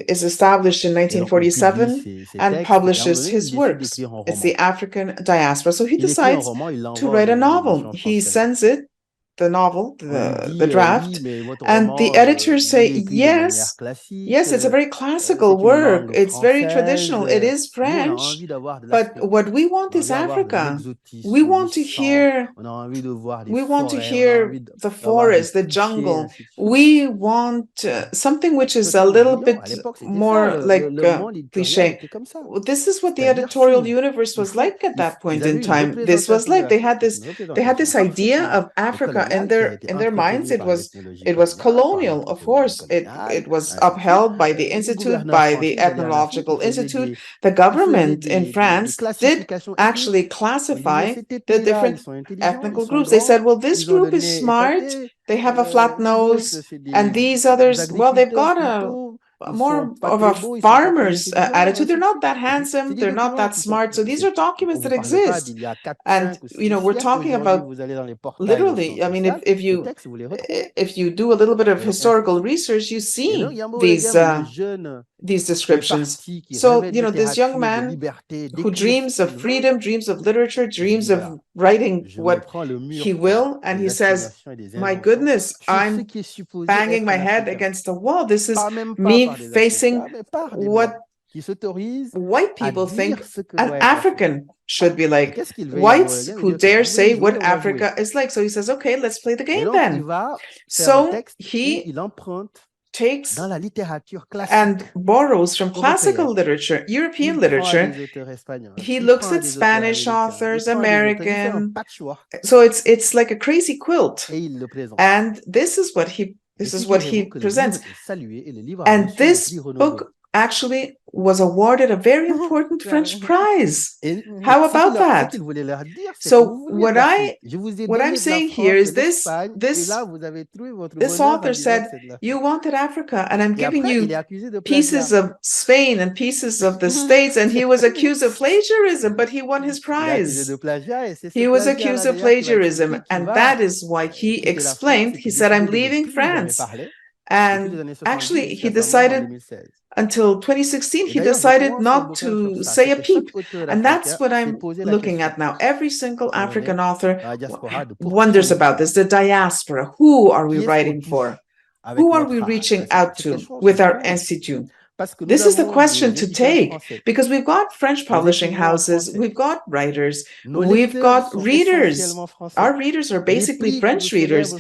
is established in 1947 and publishes his works. It's the African diaspora. So he decides to write a novel. He sends it, the novel, the draft, and the editors say, yes, it's a very classical work. It's very traditional. It is French, but what we want is Africa. We want to hear the forest, the jungle. We want something which is a little bit more like cliche. This is what the editorial universe was like at that point in time. This was like they had this idea of Africa in their minds. It was colonial, of course. It was upheld by the institute, by the ethnological institute. The government in France did actually classify the different ethnical groups. They said, well, this group is smart, they have a flat nose, and these others, well, they've got more of a farmer's attitude. They're not that handsome. They're not that smart. So these are documents that exist. And, we're talking about literally, I mean, if you do a little bit of historical research, you see these descriptions. So, this young man who dreams of freedom, dreams of literature, dreams of writing what he will, and he says, my goodness, I'm banging my head against the wall. This is me facing what white people think an African should be like. Whites who dare say what Africa is like. So he says, okay, let's play the game then. So he takes and borrows from classical literature, European literature. He looks at Spanish authors, American. So it's like a crazy quilt. And this is what he presents. And this book actually was awarded a very important French prize. How about that? So what I'm saying here is this author said, you wanted Africa, and I'm giving you pieces of Spain and pieces of the States, and he was accused of plagiarism, but he won his prize. He was accused of plagiarism, and that is why he explained, he said, I'm leaving France. And actually, he decided until 2016, he decided not to say a peep. And that's what I'm looking at now. Every single African author wonders about this, the diaspora. Who are we writing for? Who are we reaching out to with our institute? This is the question to take, because we've got French publishing houses, we've got writers, we've got readers. Our readers are basically French readers.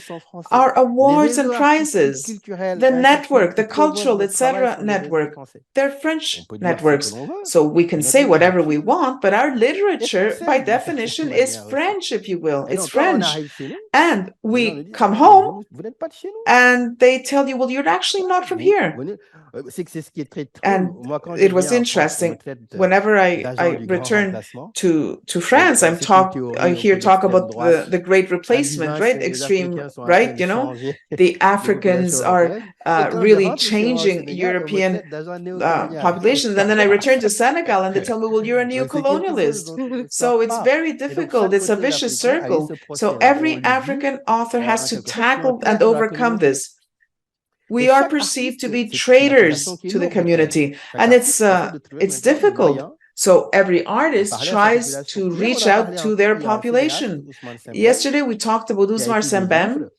Our awards and prizes, the network, the cultural, etc. network, they're French networks. So we can say whatever we want, but our literature, by definition, is French, if you will. It's French. And we come home and they tell you, well, you're actually not from here. And it was interesting. Whenever I return to France, I hear talk about the great replacement, right? Extreme, right? The Africans are really changing European populations. And then I return to Senegal and they tell me, well, you're a neo-colonialist. So it's very difficult. It's a vicious circle. So every African author has to tackle and overcome this. We are perceived to be traitors to the community, and it's difficult. So every artist tries to reach out to their population. Yesterday, we talked about Ousmane Sembène.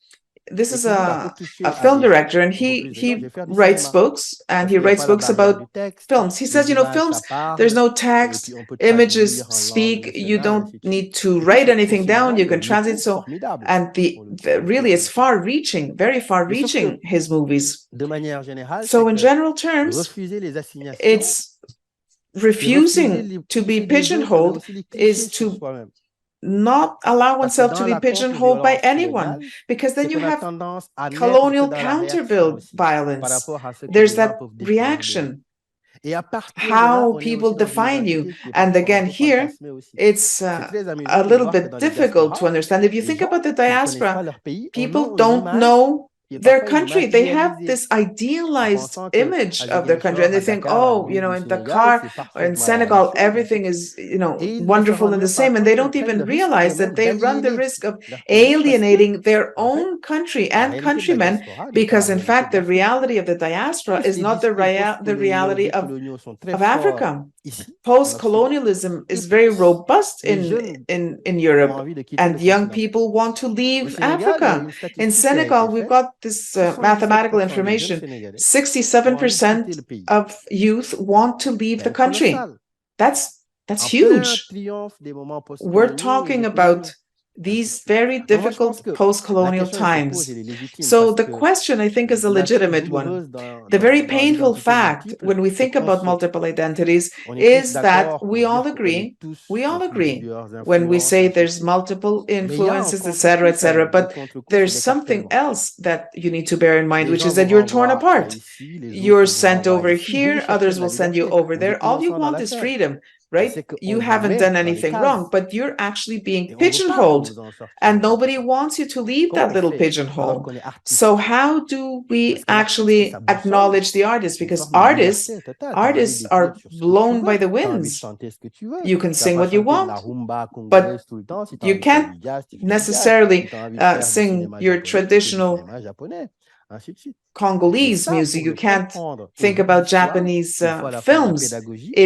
This is a film director, and he writes books, and he writes books about films. He says, films, there's no text, images speak, you don't need to write anything down, you can translate. So, and really, it's far-reaching, very far-reaching, his movies. So in general terms, it's refusing to be pigeonholed is to not allow oneself to be pigeonholed by anyone, because then you have colonial counter-build violence. There's that reaction, how people define you. And again, here, it's a little bit difficult to understand. If you think about the diaspora, people don't know their country. They have this idealized image of their country, and they think, oh, in Dakar or in Senegal, everything is, wonderful and the same. And they don't even realize that they run the risk of alienating their own country and countrymen, because in fact, the reality of the diaspora is not the reality of Africa. Post-colonialism is very robust in Europe, and young people want to leave Africa. In Senegal, we've got this mathematical information. 67% of youth want to leave the country. That's huge. We're talking about these very difficult post-colonial times. So the question, I think, is a legitimate one. The very painful fact when we think about multiple identities is that we all agree when we say there's multiple influences, etc., but there's something else that you need to bear in mind, which is that you're torn apart. You're sent over here, others will send you over there. All you want is freedom. right? You haven't done anything wrong, but you're actually being pigeonholed, and nobody wants you to leave that little pigeonhole. So how do we actually acknowledge the artist? Because artists are blown by the winds. You can sing what you want, but you can't necessarily sing your traditional Congolese music. You can't think about Japanese films.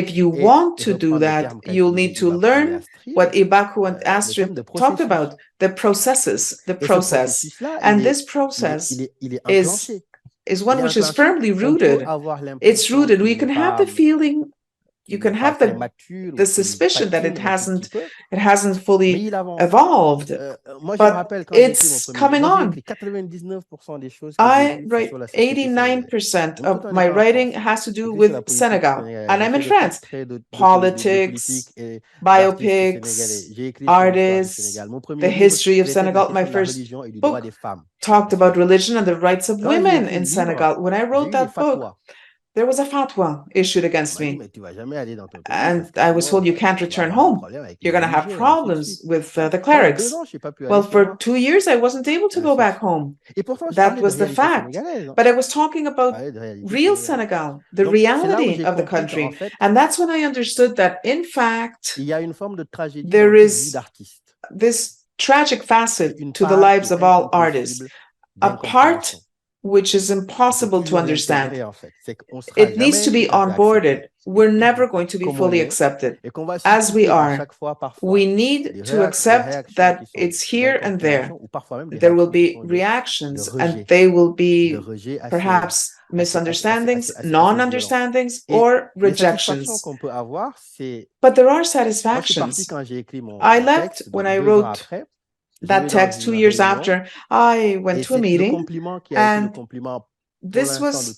If you want to do that, you'll need to learn what Ibaku and Astrid talked about, the processes, the process. And this process is one which is firmly rooted. It's rooted. We can have the feeling, you can have the suspicion that it hasn't fully evolved, but it's coming on. I write 89% of my writing has to do with Senegal, and I'm in France. Politics, biopics, artists, the history of Senegal. My first book talked about religion and the rights of women in Senegal. When I wrote that book, there was a fatwa issued against me, and I was told you can't return home. You're going to have problems with the clerics. Well, for 2 years, I wasn't able to go back home. That was the fact. But I was talking about real Senegal, the reality of the country. And that's when I understood that, in fact, there is this tragic facet to the lives of all artists, a part which is impossible to understand. It needs to be onboarded. We're never going to be fully accepted as we are. We need to accept that it's here and there. There will be reactions, and they will be perhaps misunderstandings, non-understandings, or rejections. But there are satisfactions. I left when I wrote that text 2 years after. I went to a meeting, and this was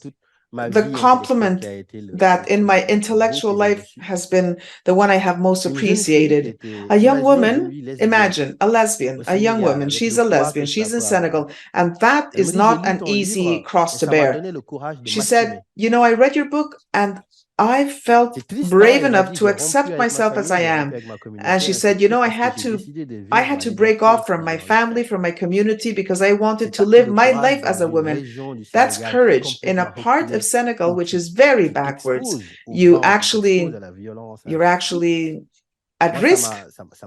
the compliment that in my intellectual life has been the one I have most appreciated. A young woman, imagine a lesbian, a young woman, she's a lesbian, she's in Senegal, and that is not an easy cross to bear. She said, you know, I read your book and I felt brave enough to accept myself as I am. And she said, you know, I had to break off from my family, from my community, because I wanted to live my life as a woman. That's courage in a part of Senegal which is very backwards. You're actually at risk.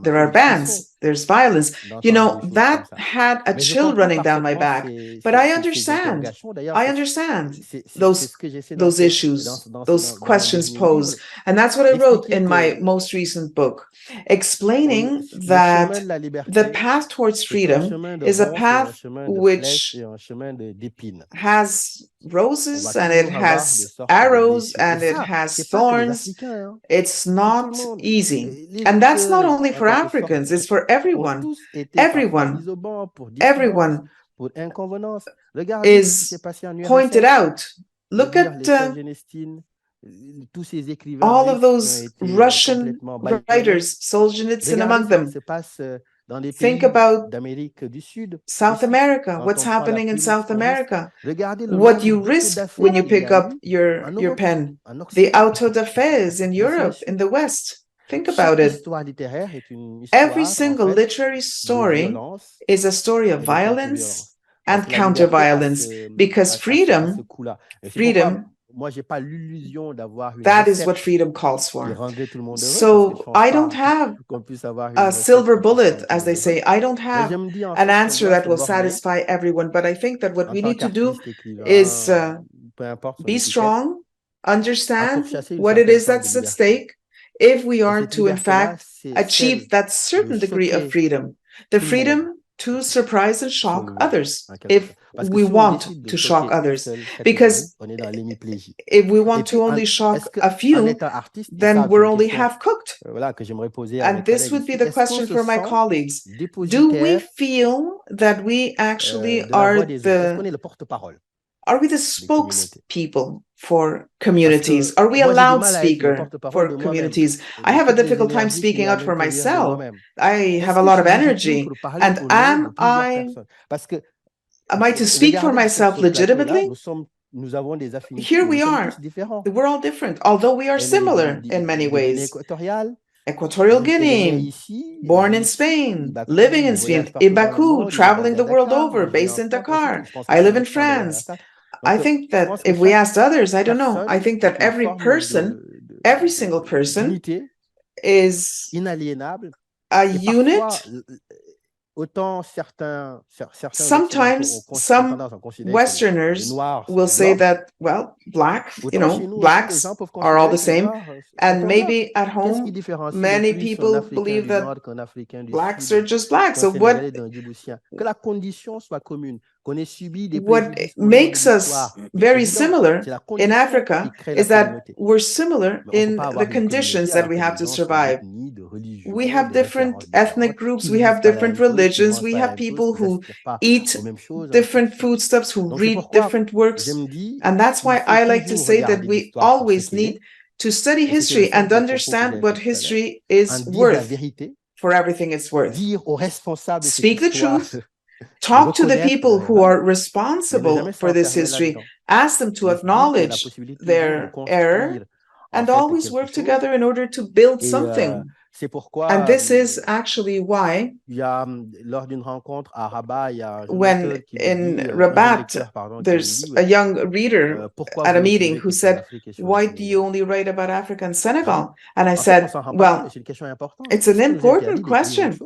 There are bans, there's violence. You know, that had a chill running down my back. But I understand those issues, those questions posed. And that's what I wrote in my most recent book, explaining that the path towards freedom is a path which has roses and it has arrows and it has thorns. It's not easy. And that's not only for Africans, it's for everyone. Everyone is pointed out. Look at all of those Russian writers, Solzhenitsyn among them. Think about South America, what's happening in South America, what you risk when you pick up your pen, the auto da fés in Europe, in the West. Think about it. Every single literary story is a story of violence and counter-violence, because freedom, that is what freedom calls for. So I don't have a silver bullet, as they say. I don't have an answer that will satisfy everyone, but I think that what we need to do is be strong, understand what it is that's at stake, if we are to, in fact, achieve that certain degree of freedom, the freedom to surprise and shock others, if we want to shock others. Because if we want to only shock a few, then we're only half cooked. And this would be the question for my colleagues. Do we feel that we actually are the spokespeople for communities? Are we a loudspeaker for communities? I have a difficult time speaking out for myself. I have a lot of energy. And am I to speak for myself legitimately? here we are. We're all different, although we are similar in many ways. Equatorial Guinea, born in Spain, living in Spain, in Baku, traveling the world over, based in Dakar. I live in France. I think that if we asked others, I don't know, I think that every single person is a unit. Sometimes some Westerners will say that, well, blacks are all the same. And maybe at home, many people believe that blacks are just blacks. So what makes us very similar in Africa is that we're similar in the conditions that we have to survive. We have different ethnic groups, we have different religions, we have people who eat different foodstuffs, who read different works. And that's why I like to say that we always need to study history and understand what history is worth for everything it's worth. Speak the truth. Talk to the people who are responsible for this history. Ask them to acknowledge their error and always work together in order to build something. And this is actually why when in Rabat, there's a young reader at a meeting who said, why do you only write about Africa and Senegal? And I said, well, it's an important question,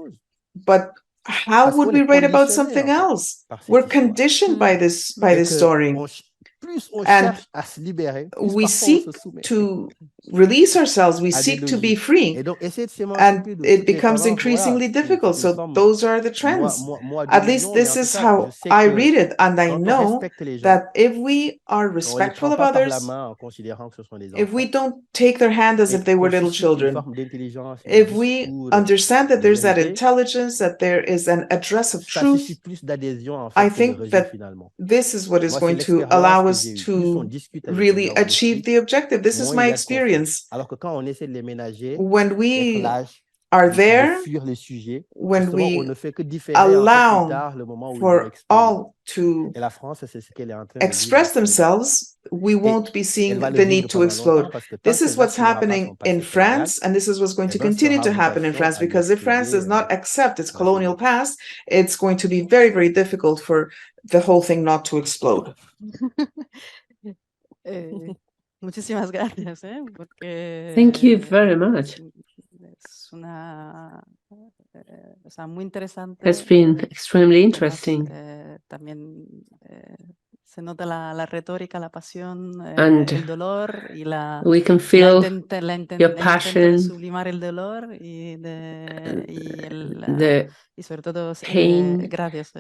but how would we write about something else? We're conditioned by this story. And we seek to release ourselves, we seek to be free, and it becomes increasingly difficult. So those are the trends. At least this is how I read it, and I know that if we are respectful of others, if we don't take their hand as if they were little children, if we understand that there's that intelligence, that there is an address of truth, I think that this is what is going to allow us to really achieve the objective. This is my experience. When we are there, when we allow for all to express themselves, we won't be seeing the need to explode. This is what's happening in France, and this is what's going to continue to happen in France, because if France does not accept its colonial past, it's going to be very, very difficult for the whole thing not to explode. Muchísimas gracias, porque thank you very much. Es una, o sea, muy interesante. Has been extremely interesting. También se nota la retórica, la pasión, and el dolor y we can feel your passion, de sublimar el dolor y sobre todo pain, gracias.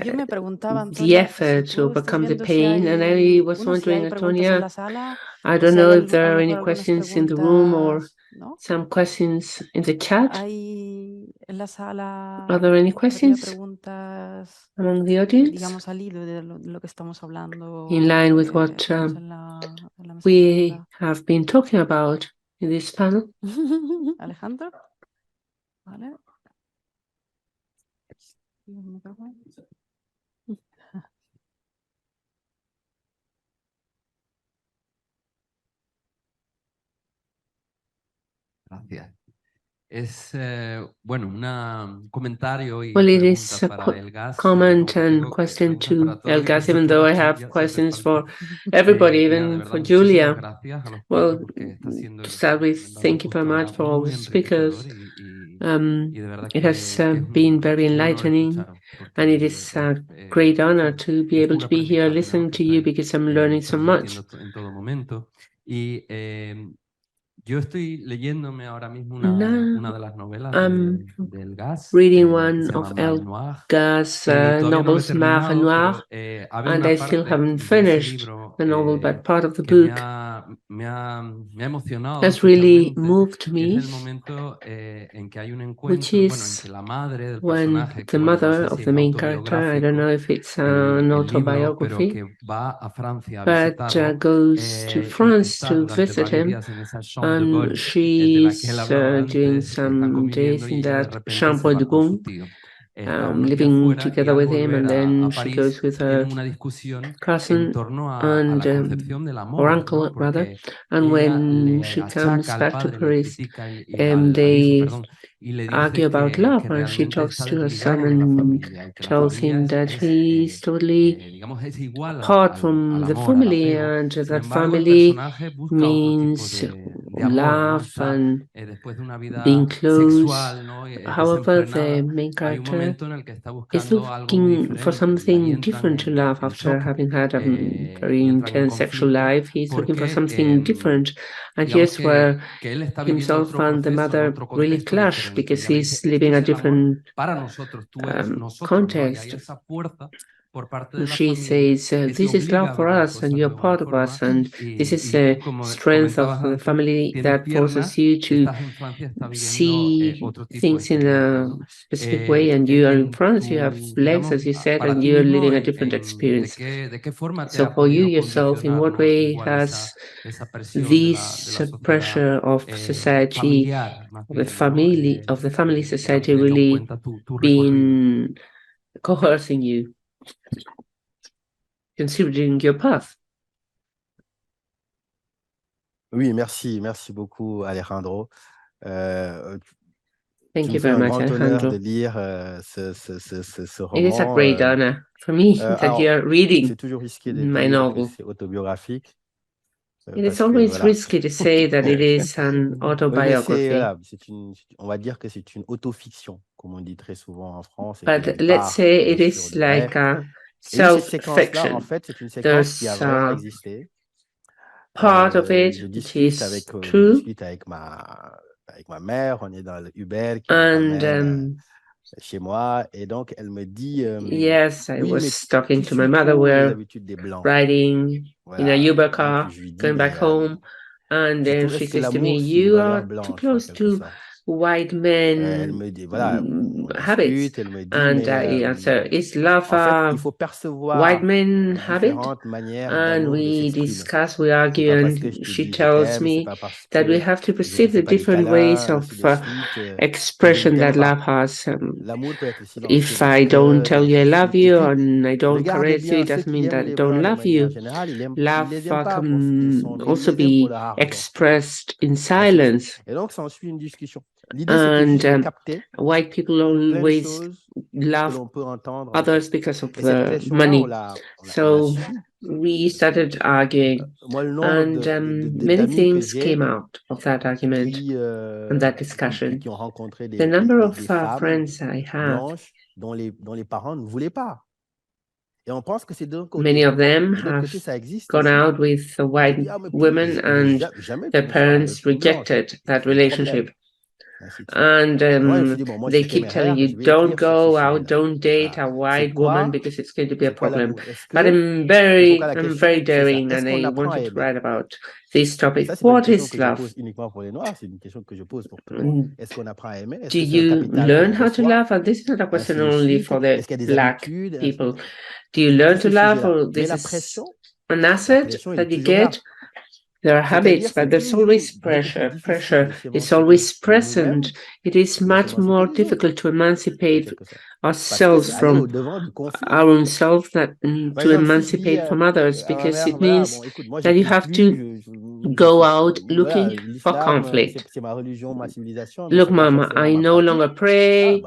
Yo me preguntaba, Antonia, the effort to overcome the pain, and I was wondering, Antonia, I don't know if there are any questions in the room or some questions in the chat. Are there any questions among the audience? In line with what we have been talking about in this panel. Alejandro? Vale. Gracias. Es, bueno, un comentario y well, it is a para Elgas, comment and question to Elgas, even though I have questions for everybody, even for Julia. Well, to start with, thank you very much for all the speakers. It has been very enlightening, and it is a great honor to be able to be here listening to you, because I'm learning so much. Yo estoy leyéndome ahora mismo una de las novelas de Elgas. Reading one of Elgas' novels, Mar et Noir, and I still haven't finished the novel, but part of the book has really moved me, which is when the mother of the main character, I don't know if it's an autobiography, but goes to France to visit him. She's doing some days in that Chambre de Bon, living together with him, and then she goes with her cousin and or uncle rather, and when she comes back to Paris, they argue about love, and she talks to her son and tells him that he's totally apart from the family, and that family means love and being close. However, the main character is looking for something different to love after having had a very intense sexual life. He's looking for something different, and here's where himself and the mother really clash, because he's living a different context. She says, this is love for us, and you're part of us, and this is the strength of the family that forces you to see things in a specific way, and you are in France, you have legs, as you said, and you're living a different experience. So for you yourself, in what way has this pressure of society, of the family society, really been coercing you, considering your path? Oui, merci beaucoup, Alejandro. Thank you very much, Alejandro. De lire ce roman. It is a great honor for me that you are reading my novel. C'est autobiographique. It is always risky to say that it is an autobiography. On va dire que c'est une autofiction, comme on dit très souvent en France. But let's say it is like a self-fiction. En fait, c'est une séquence qui a vraiment existé. Part of it which is true. Je discute avec ma mère, on est dans le Uber qui m'amène chez moi, et donc elle me dit yes, I was talking to my mother. We're riding in a Uber car, going back home, and then she says to me, you are too close to white men habits, and I answer, is love a white men habit? And we discuss, we argue, and she tells me that we have to perceive the different ways of expression that love has. If I don't tell you I love you and I don't caress you, it doesn't mean that I don't love you. Love can also be expressed in silence. And white people always love others because of the money. So we started arguing, and many things came out of that argument and that discussion. The number of friends I have, many of them have gone out with white women, and their parents rejected that relationship. And they keep telling you, don't go out, don't date a white woman because it's going to be a problem. But I'm very daring, and I wanted to write about this topic. What is love? Do you learn how to love? And this is not a question only for the Black people. Do you learn to love, or this is an asset that you get? There are habits, but there's always pressure. Pressure is always present. It is much more difficult to emancipate ourselves from our own self than to emancipate from others, because it means that you have to go out looking for conflict. Look, Mama, I no longer pray.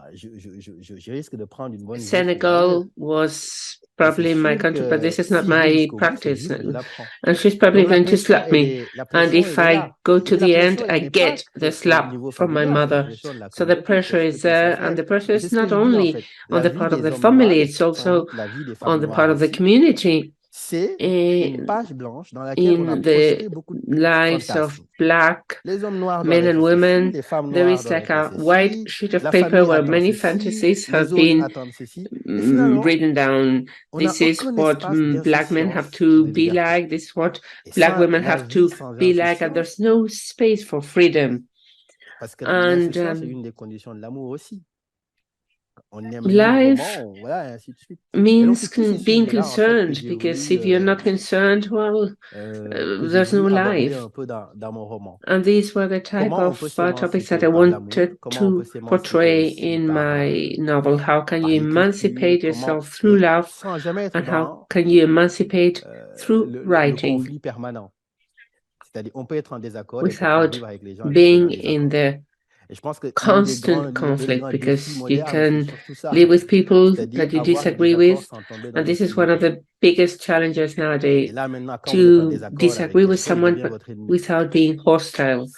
Senegal was probably my country, but this is not my practice. And she's probably going to slap me. And if I go to the end, I get the slap from my mother. So the pressure is there, and the pressure is not only on the part of the family, it's also on the part of the community. In the lives of Black men and women, there is like a white sheet of paper where many fantasies have been written down. This is what Black men have to be like, this is what Black women have to be like, and there's no space for freedom. And life means being concerned, because if you're not concerned, well, there's no life. And these were the type of topics that I wanted to portray in my novel. How can you emancipate yourself through love, and how can you emancipate through writing without being in the constant conflict, because you can live with people that you disagree with, and this is one of the biggest challenges nowadays, to disagree with someone but without being hostile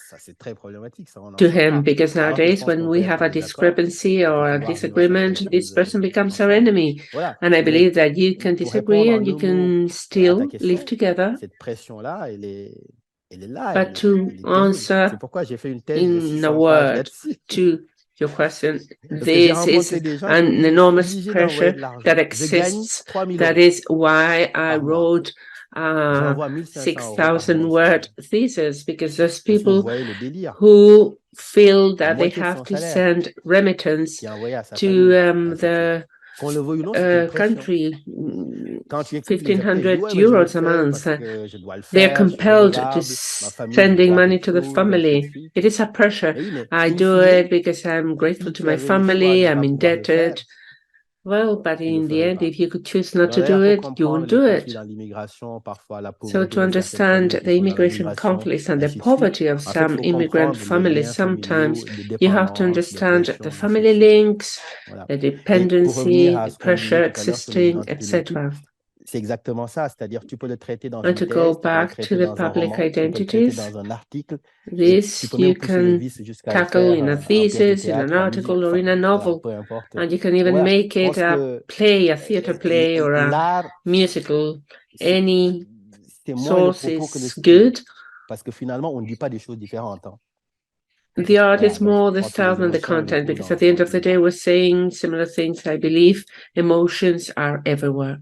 to him, because nowadays when we have a discrepancy or a disagreement, this person becomes our enemy. And I believe that you can disagree and you can still live together. But to answer in a word to your question, this is an enormous pressure that exists. That is why I wrote 6,000-word thesis, because there's people who feel that they have to send remittance to the country, 1,500 euros a month. They're compelled to sending money to the family. It is a pressure. I do it because I'm grateful to my family, I'm indebted. Well, but in the end, if you could choose not to do it, you won't do it. So to understand the immigration conflicts and the poverty of some immigrant families, sometimes you have to understand the family links, the dependency, the pressure existing, etc. And to go back to the public identities, this you can tackle in a thesis, in an article, or in a novel. And you can even make it a play, a theater play, or a musical. Any source is good. The art is more the style than the content, because at the end of the day, we're saying similar things. I believe emotions are everywhere.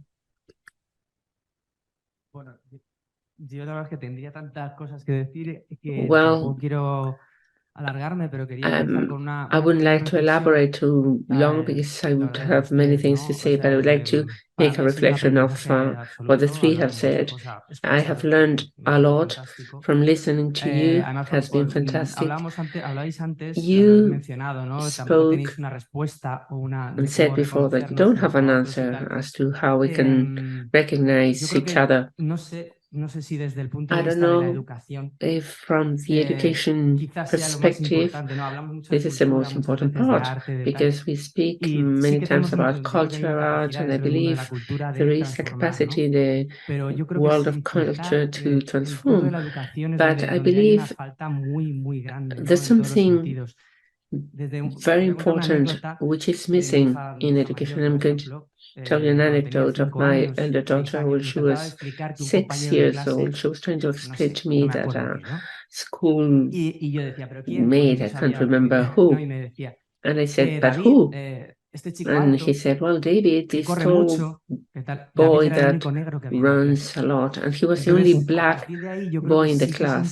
Yo la verdad es que tendría tantas cosas que decir que tampoco quiero alargarme, pero quería empezar con una I wouldn't like to elaborate too long because I would have many things to say, but I would like to make a reflection of what the three have said. I have learned a lot from listening to you. It has been fantastic. You spoke and said before that you don't have an answer as to how we can recognize each other. I don't know if from the education perspective, this is the most important part, because we speak many times about culture, art, and I believe there is a capacity in the world of culture to transform. But I believe there's something very important which is missing in education. I'm going to tell you an anecdote of my elder daughter when she was 6 years old. She was trying to explain to me that a schoolmate, I can't remember who, and I said, but who? And he said, well, David, this tall boy that runs a lot, and he was the only black boy in the class.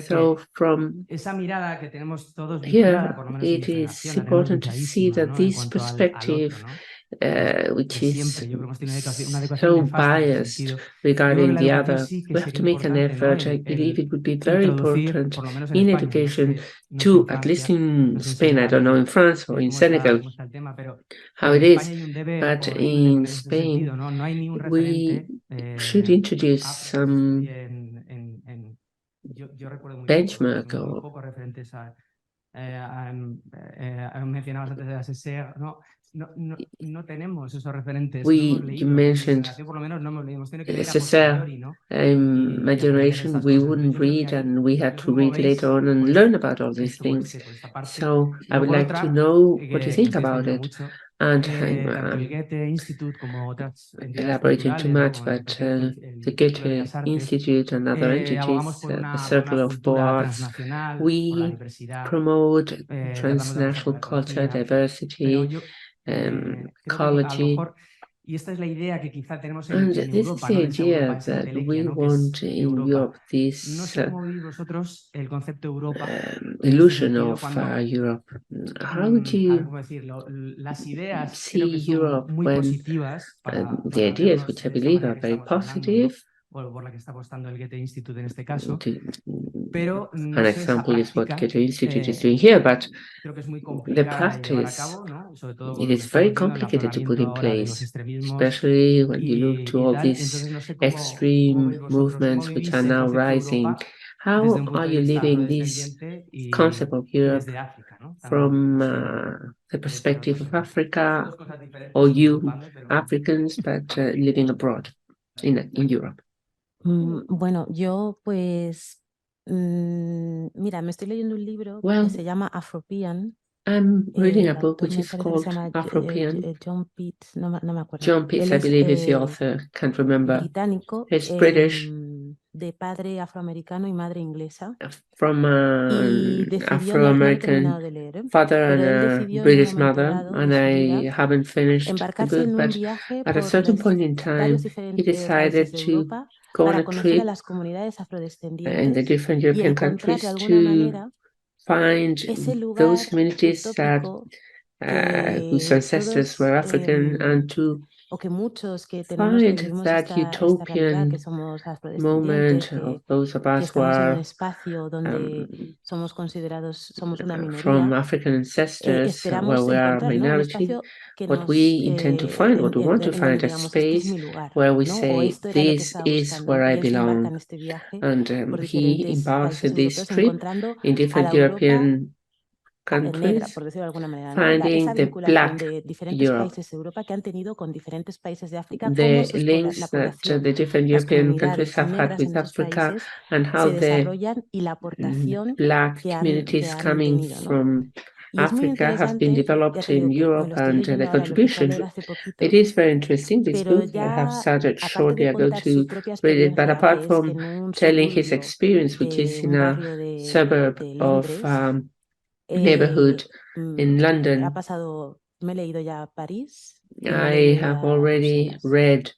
So from here, it is important to see that this perspective, which is so biased regarding the other, we have to make an effort. I believe it would be very important in education to, at least in Spain, I don't know in France or in Senegal how it is, but in Spain, we should introduce some benchmark or you mentioned my generation, we wouldn't read, and we had to read later on and learn about all these things. So I would like to know what you think about it. And elaborating too much, but the Goethe-Institut and other entities, the Circle of Arts, we promote transnational culture, diversity, ecology, Y esta es la idea que quizá tenemos And en this is Europa, the ¿no? De esa idea Europa, esa that entelequia, we ¿no? Que want es in Europa. Europe, No this sé cómo vivís vosotros el concepto Europa en este illusion sentido, of cuando, Europe. How do a ver, you ¿cómo decirlo? Las ideas creo que see son Europe muy when positivas the para ideas vernos which I de esta believe manera are que very estamos hablando, ¿no? positive? Por la que está apostando el Goethe-Institut en este caso, To, pero no an sé, esa example is what práctica Goethe-Institut is doing here, but creo que es muy the complicada de llevar a practice, cabo, ¿no? Sobre todo it con lo que is very estamos viendo en el complicated to put afloramiento in ahora de los place, extremismos especially when you look to y all tal. these Entonces no sé cómo extreme veis vosotros, cómo movements which vivís are el now concepto de rising. Europa desde un How punto are de you vista living this afrodescendiente concept of y Europe desde África, ¿no? También, from no sé, the perspective of son Africa, dos cosas diferentes, or you disculpadme, pero... Africans, but living abroad in Europe? Bueno, yo pues, mira, me estoy leyendo un libro que Well, se llama Afropean. I'm reading a El book autor which me is parece que se called llama Afropean. John Pitt, no me acuerdo. John Pitts, Él I es believe, is the author. Can't remember. británico, He's British, de padre afroamericano y madre inglesa. from Y an decidió, no lo he terminado Afro-American de leer, father and pero él a decidió en un British momento mother, dado de and su I vida haven't finished the embarcarse book, en un but viaje at a por certain point in varios time, he diferentes países decided de to Europa go on para a conocer a trip las comunidades in the afrodescendientes different y European encontrar de countries alguna to manera find ese those lugar communities that utópico whose que ancestors were African, and to o que muchos que tenemos que find vivimos that esta realidad, que utopian somos afrodescendientes, moment of those of que us who estamos en un are espacio donde somos considerados, somos una from minoría, African ancestors, where esperamos we are a encontrar, ¿no? Un minority. espacio que What nos, we intend to find, what we want to en donde find, a digamos, este es space mi lugar, where we ¿no? O say, esto era lo que this estaba is buscando. where I Y él se embarca belong. en este viaje And por he diferentes embarks países in this europeos, trip encontrando in a different la Europa European negra, countries, por decirlo de alguna manera, ¿no? finding Esa the vinculación Black de diferentes Europe, países de Europa que han tenido con diferentes países de África, cómo the la links that población, the different las European countries comunidades have had negras en with esos Africa, países and how se the desarrollan y la aportación Black que communities han coming tenido, ¿no? from Y es muy Africa have been interesante, ya developed te in digo que me Europe, lo estoy and leyendo the ahora, lo empecé a contribution. leer hace It poquito, is very interesting, this pero book. I have ya, started aparte shortly de ago contar su to propia read it, but experiencia, apart que es from en un telling his suburbio experience, which de is un in a barrio suburb de of Londres, neighborhood in ha London, pasado, me he leído ya París y me he I leído have ya already Bruselas. read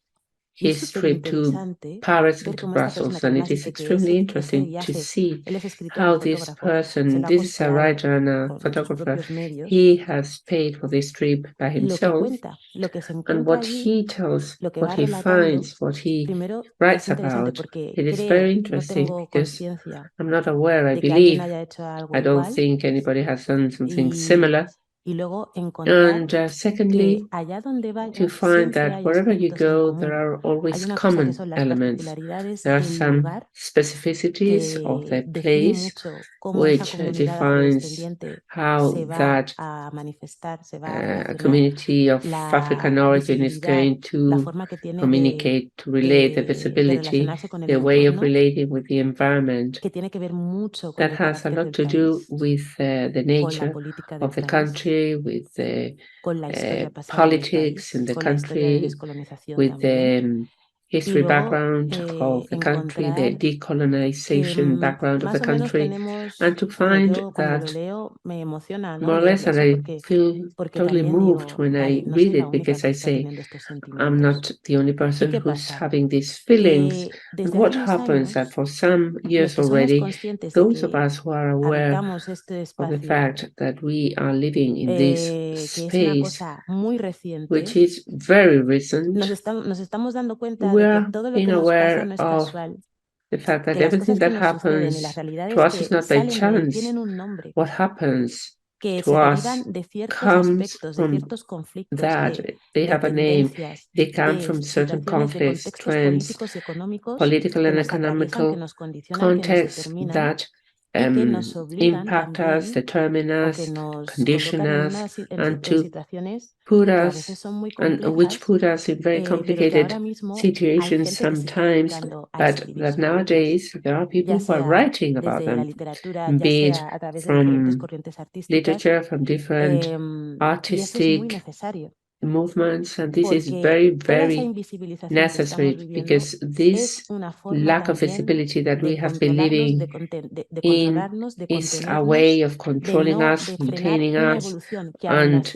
Y es his súper trip to interesante Paris and ver to cómo esta persona Brussels, que and además it is dice que extremely ese interesting to viaje, see él es escritor y how this fotógrafo, se person, lo ha this is a costeado writer and a con sus photographer, propios medios. he has paid for this trip by Y lo que himself, cuenta, lo que se and encuentra what allí, he tells, lo que what va he relatando, finds, what he primero es writes interesante about, porque it is creo, very no interesting tengo because conciencia I'm not aware, I de que alguien believe, haya hecho algo I don't igual. think anybody has done something Y, similar. y luego encontrar And que secondly, allá donde to vayas find siempre that hay wherever you aspectos en go, there común. are always Hay una cosa que common son las elements. particularidades There are del some lugar specificities of que the define place mucho cómo esa which comunidad defines afrodescendiente how se va that a manifestar, se va a a relacionar, community of African la origin is visibilidad, going la to forma que tiene communicate, to relate, the de visibility, relacionarse con el the way of entorno, relating with the environment. que tiene que ver mucho con That el has a carácter lot del to do país, with the con la nature política del of the país, country, with the con la historia pasada del politics país, in the con la historia de country, descolonización with the también. Y history luego background of the country, the encontrar que decolonization background of the más o menos country, tenemos, and to bueno, find yo cuando lo that leo me emociona, ¿no? more or less, Leerlo and eso I feel porque totally también moved digo, when I vale, no read soy la it, única because que I está say, teniendo estos I'm sentimientos. not the only ¿Y person qué who's pasa? having these feelings. Que And desde what hace unos happens that años, for some los years que somos already, conscientes de those of que us who are aware habitamos este of the espacio, fact that we are living in this que es una space, cosa muy which reciente, is very recent, nos estamos dando cuenta we de que are todo lo being que nos pasa aware no es of casual, the fact that que las everything cosas que that nos suceden y las happens realidades to us is que not by salen de ahí chance. tienen un nombre, What happens que to se us derivan de ciertos comes aspectos, de from ciertos conflictos, that. They de have a name. tendencias, They come de from certain situaciones, de conflicts, contextos trends, políticos y económicos political que and nos atraviesan, que economical nos condicionan, que nos contexts determinan that y que nos obligan impact us, también determine o que us, nos condition colocan en, us, and en to situaciones put que a veces us, son muy and which complejas, put us in very pero que ahora complicated mismo hay situations gente que se está sometimes, dedicando a but escribir that sobre ellas, nowadays there are people ya who are sea writing about desde la them, literatura, ya be it sea a través de diferentes from corrientes artísticas, literature, from different y eso es muy artistic necesario. movements, and this is very, very necessary because this lack of visibility that we have been living in is a way of controlling us, containing us, and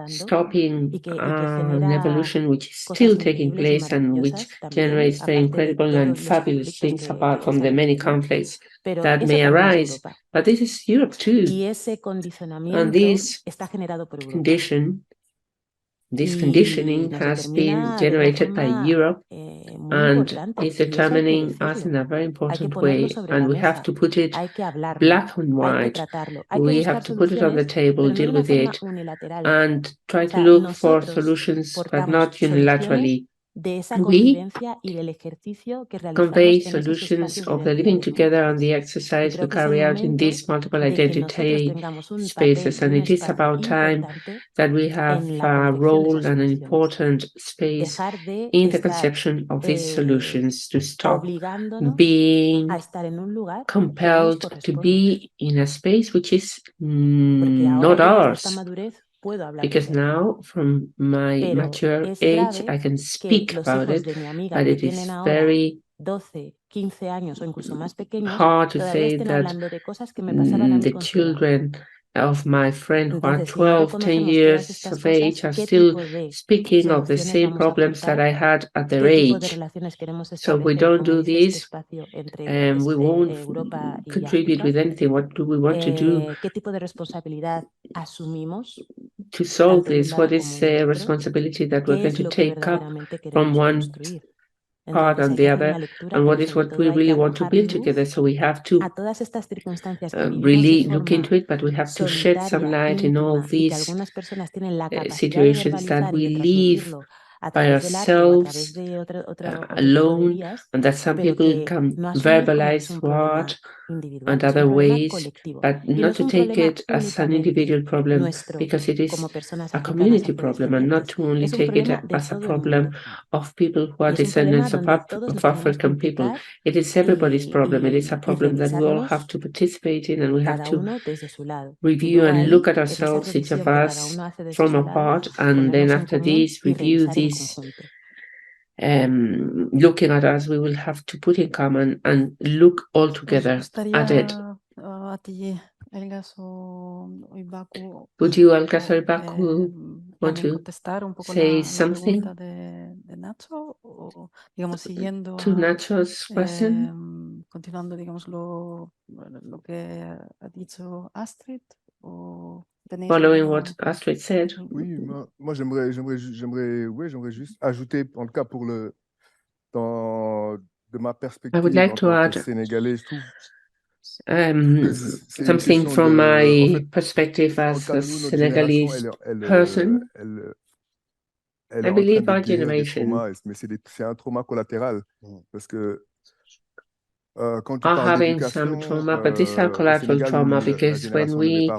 stopping an evolution which is still taking place and which generates very incredible and fabulous things apart from the many conflicts that may arise. But this is Europe too. And this conditioning has been generated by Europe and is determining us in a very important way. And we have to put it black and white. We have to put it on the table, deal with it, and try to look for solutions, but not unilaterally. We convey solutions of the living together and the exercise we carry out in these multiple identity spaces. And it is about time that we have a role and an important space in the conception of these solutions, to stop being compelled to be in a space which is not ours. Because now, from my mature age, I can speak about it, but it is very hard to say that the children of my friend who are 12, 10 years of age are still speaking of the same problems that I had at their age. So if we don't do this, we won't contribute with anything. What do we want to do to solve this? What is the responsibility that we're going to take up from one part and the other, and what is what we really want to build together? So we have to really look into it, but we have to shed some light in all these situations that we live by ourselves alone, and that some people can verbalize through art and other ways, but not to take it as an individual problem, because it is a community problem, and not to only take it as a problem of people who are descendants of African people. It is everybody's problem. It is a problem that we all have to participate in, and we have to review and look at ourselves, each of us, from a part, and then after this, review this. Looking at us, we will have to put in common and look all together at it. Would you, Elgas or Ibaku, want to say something to Nacho's question? Continuando, digamos, lo que ha dicho Astrid, o following what Astrid said. Oui, moi j'aimerais juste ajouter, en tout cas de ma perspective, I would like to add Sénégalais, je trouve something from my perspective as a Senegalese person. I believe our generation mais c'est un trauma collatéral, parce que quand tu are parles having some trauma, but this is collateral trauma, because when we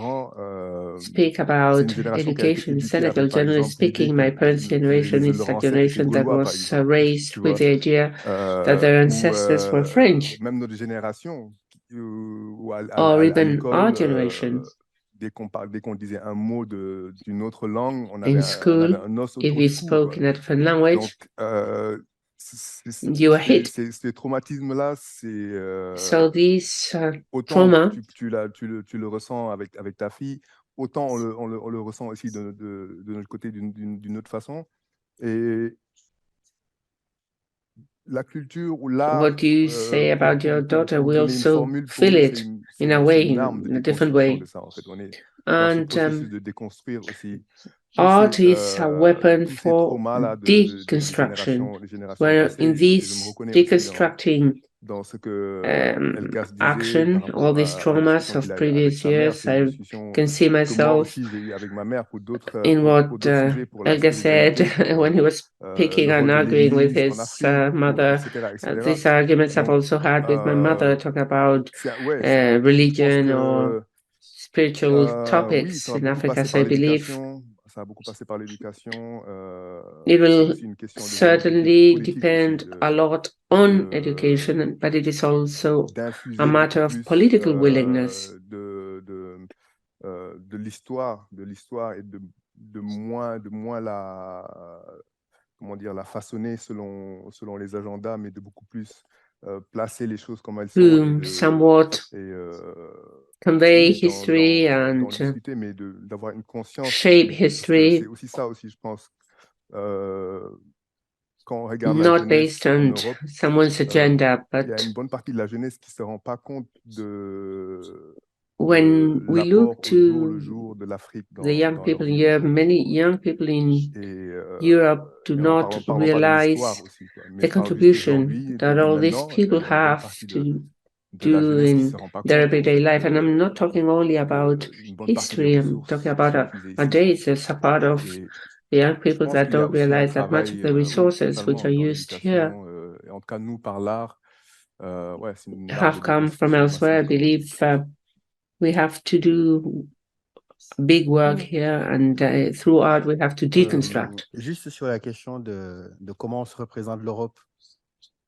speak about education in Senegal, generally speaking, my parents' generation is a generation that was raised with the idea that their ancestors were French. Même notre génération, or even our generation. Dès qu'on disait un mot d'une autre langue, on avait un os autour du cou. If we spoke in a different language, you were hit. Ces traumatismes-là, c'est so this autant trauma, tu le ressens avec ta fille, autant on le ressent aussi de notre côté d'une autre façon. Et la culture ou l'art, what you say about your daughter, we also feel it in a way, in a different way. And art is a weapon for deconstruction, where in this deconstructing action, all these traumas of previous years, I can see myself in what Elgas said when he was picking and arguing with his mother. These arguments I've also had with my mother, talking about religion or spiritual topics in Africa. So I believe it will certainly depend a lot on education, but it is also a matter of political willingness. De l'histoire et moins la façonner selon les agendas, mais de beaucoup plus placer les choses comme elles sont. Somewhat convey history and discuter, mais d'avoir une conscience shape aussi, history. C'est aussi ça aussi, je pense. Quand on regarde not la jeunesse based on Europe, someone's agenda, il y a but une bonne partie de la jeunesse qui se rend pas compte de when we look l'apport au jour le to jour de l'Afrique the young people in vie. Europe, many young people in Europe do not realize aussi, the contribution that all these people have to do in their everyday life. And I'm not talking only about history, I'm talking about our days as a part of the young people that don't realize that much of the resources which are used here en tout cas, nous, par l'art, have come from elsewhere. I believe we have to do big work here, and through art, we have to deconstruct. Juste sur la question de comment on se représente l'Europe.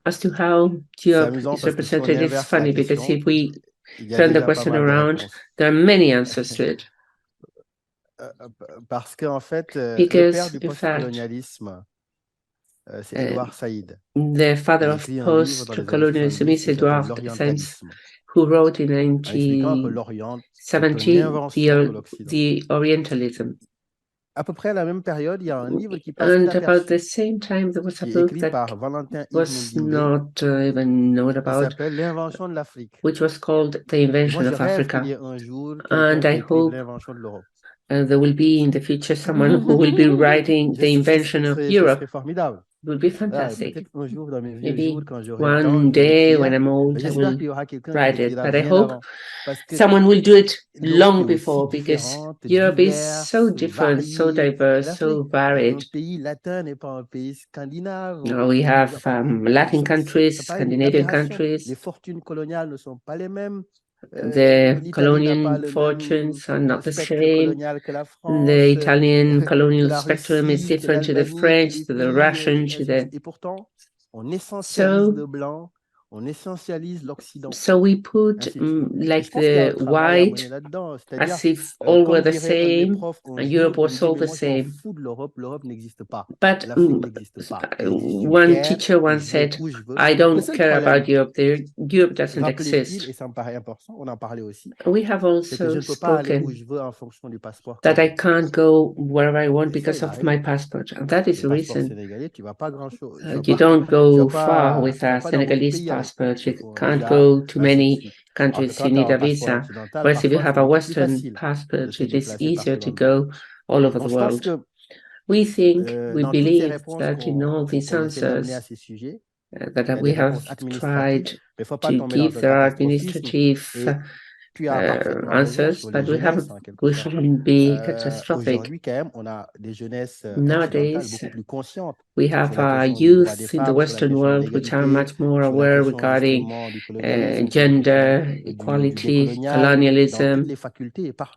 As to how Europe is represented, it's funny because if we turn the question around, there are many answers to it. Parce qu'en fait, because, le père du post-colonialisme, c'est Édouard Saïd. The father of post-colonialism is Edouard Said, who wrote in 1970 the Orientalism. À peu près à la même période, il y a un livre qui passe and about the same time, there was a book that was not even known about, L'Invention de l'Afrique, which was called The Invention of Africa. And I hope there will be in the future someone who will be writing The Invention of Europe. It will be fantastic. Maybe one day when I'm old, I will write it, but I hope someone will do it long before, because Europe is so different, so diverse, so varied. We have Latin countries, Scandinavian countries. The colonial fortunes are not the same. The Italian colonial spectrum is different to the French, to the Russian, to the... So we put like the white as if all were the same, and Europe was all the same. But one teacher once said, I don't care about Europe, Europe doesn't exist. We have also spoken that I can't go wherever I want because of my passport, and that is the reason. You don't go far with a Senegalese passport. You can't go to many countries. You need a visa. Whereas if you have a Western passport, it is easier to go all over the world. We think, we believe that in all these answers that we have tried to give, there are administrative answers, but we shouldn't be catastrophic. Nowadays, we have youth in the Western world which are much more aware regarding gender, equality, colonialism.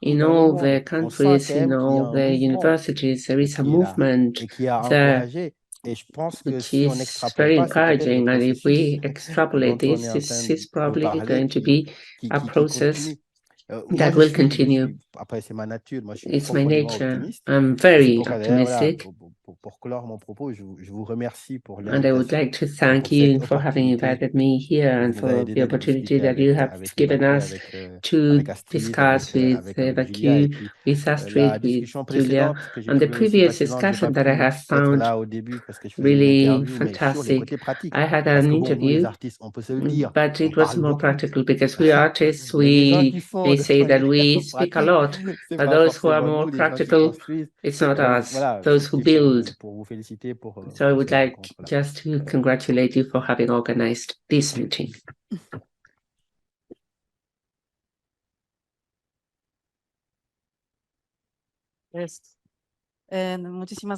In all the countries, in all the universities, there is a movement there which is very encouraging, and if we extrapolate this is probably going to be a process that will continue. It's my nature. I'm very optimistic. And I would like to thank you for having invited me here and for the opportunity that you have given us to discuss with Q, with Astrid, with Julia, and the previous discussion that I have found really fantastic. I had an interview, but it was more practical because we artists, we may say that we speak a lot, but those who are more practical, it's not us, those who build. So I would like just to congratulate you for having organized this meeting.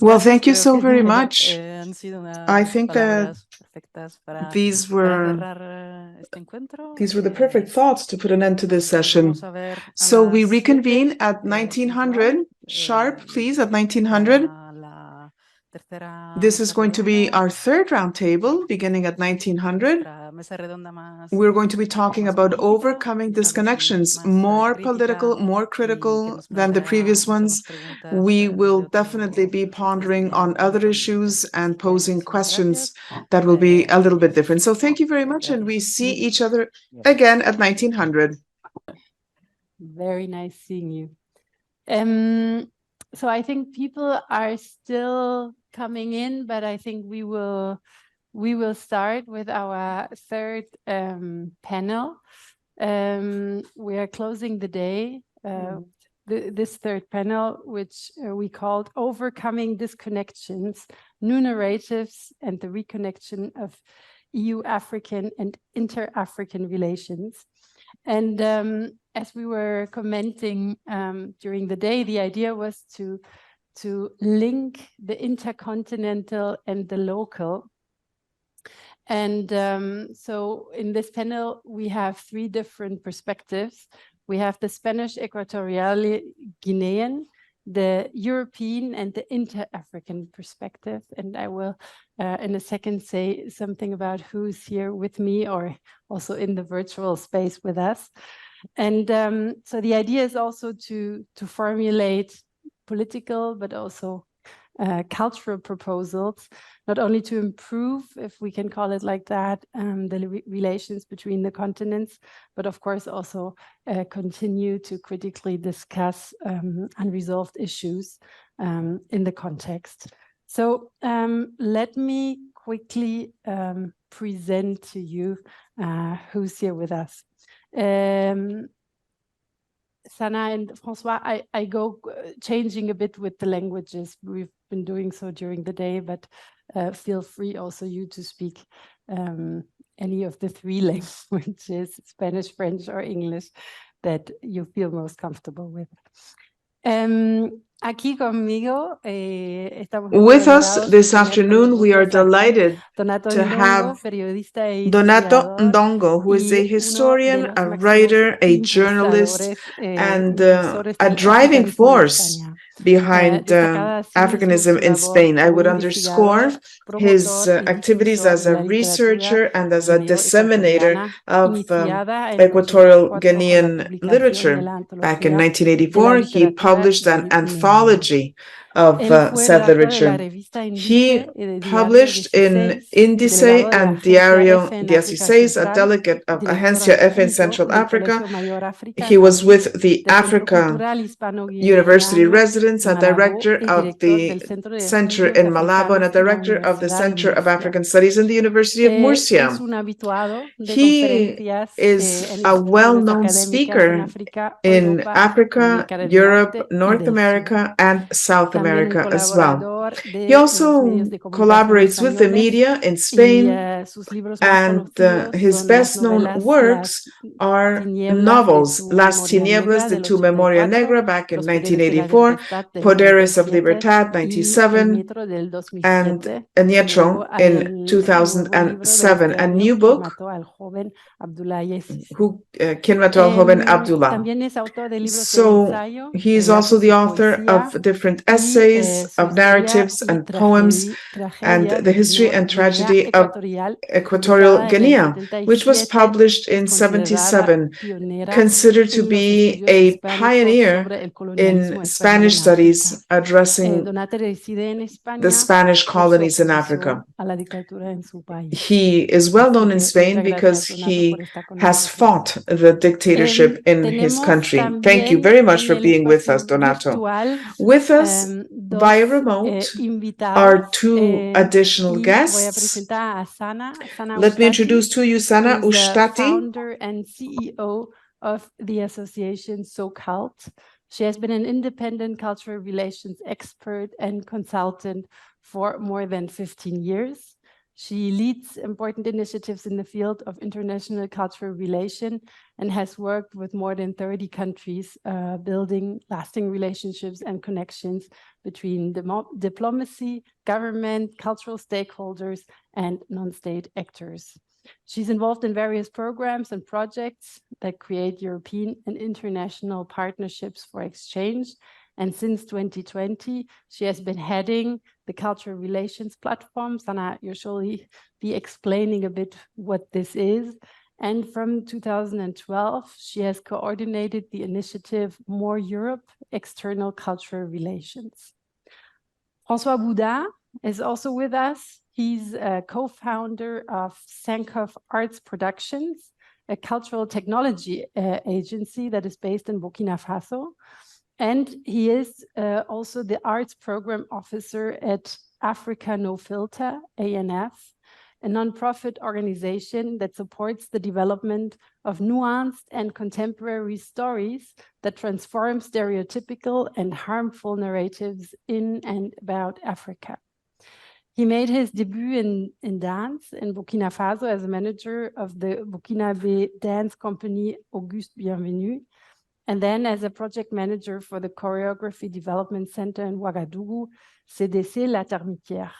Well, thank you so very much. I think that these were the perfect thoughts to put an end to this session. So we reconvene at 1900 sharp, please, at 1900. This is going to be our third round table, beginning at 1900. we're going to be talking about overcoming disconnections, more political, more critical than the previous ones. We will definitely be pondering on other issues and posing questions that will be a little bit different. So thank you very much, and we see each other again at 1900. Very nice seeing you. So I think people are still coming in, but I think we will start with our third panel. We are closing the day. This third panel, which we called Overcoming Disconnections, New Narratives and the Reconnection of EU-African and Inter-African Relations. And as we were commenting during the day, the idea was to link the intercontinental and the local. And so in this panel, we have three different perspectives. We have the Spanish Equatorial Guinean, the European and the inter-African perspective. And I will in a second say something about who's here with me or also in the virtual space with us. And so the idea is also to formulate political, but also cultural proposals, not only to improve, if we can call it like that, the relations between the continents, but of course also continue to critically discuss unresolved issues in the context. So let me quickly present to you who's here with us. Sana and Francois, I go changing a bit with the languages. We've been doing so during the day, but feel free also you to speak any of the three languages, Spanish, French, or English, that you feel most comfortable with. Aquí conmigo, with us this afternoon, we are delighted to have Donato Ndongo, who is a historian, a writer, a journalist, and a driving force behind Africanism in Spain. I would underscore his activities as a researcher and as a disseminator of Equatorial Guinean literature. Back in 1984, he published an anthology of sad literature. He published in Índice and Diario 16, a delegate of Agencia F in Central Africa. He was with the Africa University Residence, a director of the Center in Malabo, and a director of the Center of African Studies in the University of Murcia. He is a well-known speaker in Africa, Europe, North America, and South America as well. He also collaborates with the media in Spain, and his best-known works are novels, Las Tinieblas de tu Memoria Negra back in 1984, Poderes of Libertad, 1997, and Nietro in 2007, a new book, Quien mató al joven Abdullah. So he's also the author of different essays, of narratives and poems, and the history and tragedy of Equatorial Guinea, which was published in 1977, considered to be a pioneer in Spanish studies addressing the Spanish colonies in Africa. He is well known in Spain because he has fought the dictatorship in his country. Thank you very much for being with us, Donato. With us via remote are two additional guests. Let me introduce to you Sana Ushtati, founder and CEO of the association So-Cult. She has been an independent cultural relations expert and consultant for more than 15 years. She leads important initiatives in the field of international cultural relation and has worked with more than 30 countries, building lasting relationships and connections between diplomacy, government, cultural stakeholders, and non-state actors. She's involved in various programs and projects that create European and international partnerships for exchange. And since 2020, she has been heading the cultural relations platform. Sana, you'll surely be explaining a bit what this is. And from 2012, she has coordinated the initiative More Europe, External Cultural Relations. François Boudin is also with us. He's a co-founder of Sankoff Arts Productions, a cultural technology agency that is based in Burkina Faso. And he is also the arts program officer at Africa No Filter, ANF, a nonprofit organization that supports the development of nuanced and contemporary stories that transform stereotypical and harmful narratives in and about Africa. He made his debut in dance in Burkina Faso as a manager of the Burkinabe dance company Auguste Bienvenu, and then as a project manager for the Choreography Development Center in Ouagadougou, CDC La Termitière.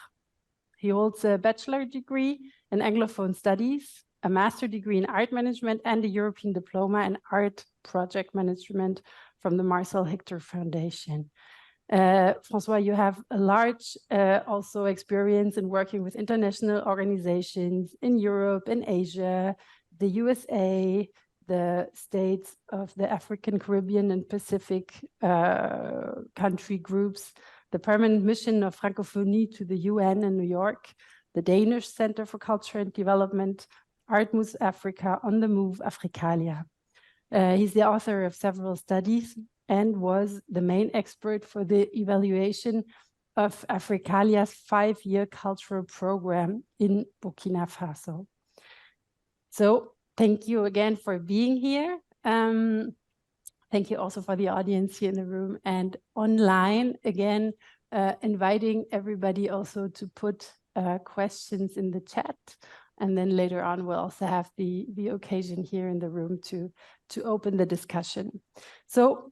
He holds a bachelor degree in Anglophone Studies, a master degree in art management, and a European diploma in art project management from the Marcel Hector Foundation. François, you have a large also experience in working with international organizations in Europe, in Asia, the USA, the states of the African, Caribbean, and Pacific country groups, the permanent mission of Francophonie to the UN in New York, the Danish Center for Culture and Development, Art Moves Africa, On the Move, Africalia. He's the author of several studies and was the main expert for the evaluation of Africalia's 5-year cultural program in Burkina Faso. So thank you again for being here. Thank you also for the audience here in the room and online. Again, inviting everybody also to put questions in the chat. And then later on, we'll also have the occasion here in the room to open the discussion. So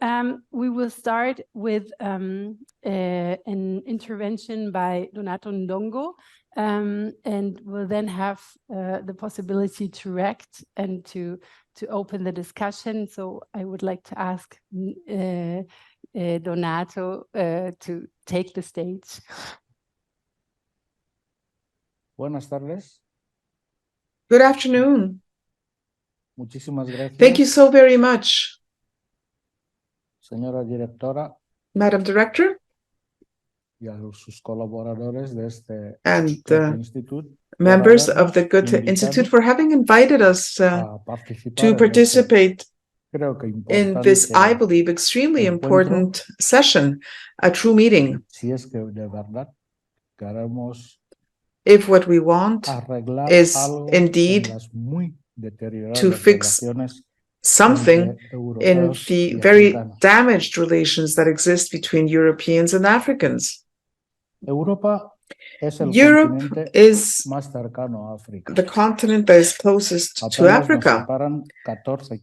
we will start with an intervention by Donato Ndongo, and we'll then have the possibility to react and to open the discussion. So I would like to ask Donato to take the stage. Buenas tardes. Good afternoon. Muchísimas gracias. Thank you so very much, señora directora, Madam Director, y a sus colaboradores de este and Goethe-Institut, members of the Goethe-Institut for having invited us to participate in this, I believe, extremely important session, a true meeting. Si es que de verdad queremos if what we want is indeed to fix something in the very damaged relations that exist between Europeans and Africans. Europe is the continent that is closest to Africa.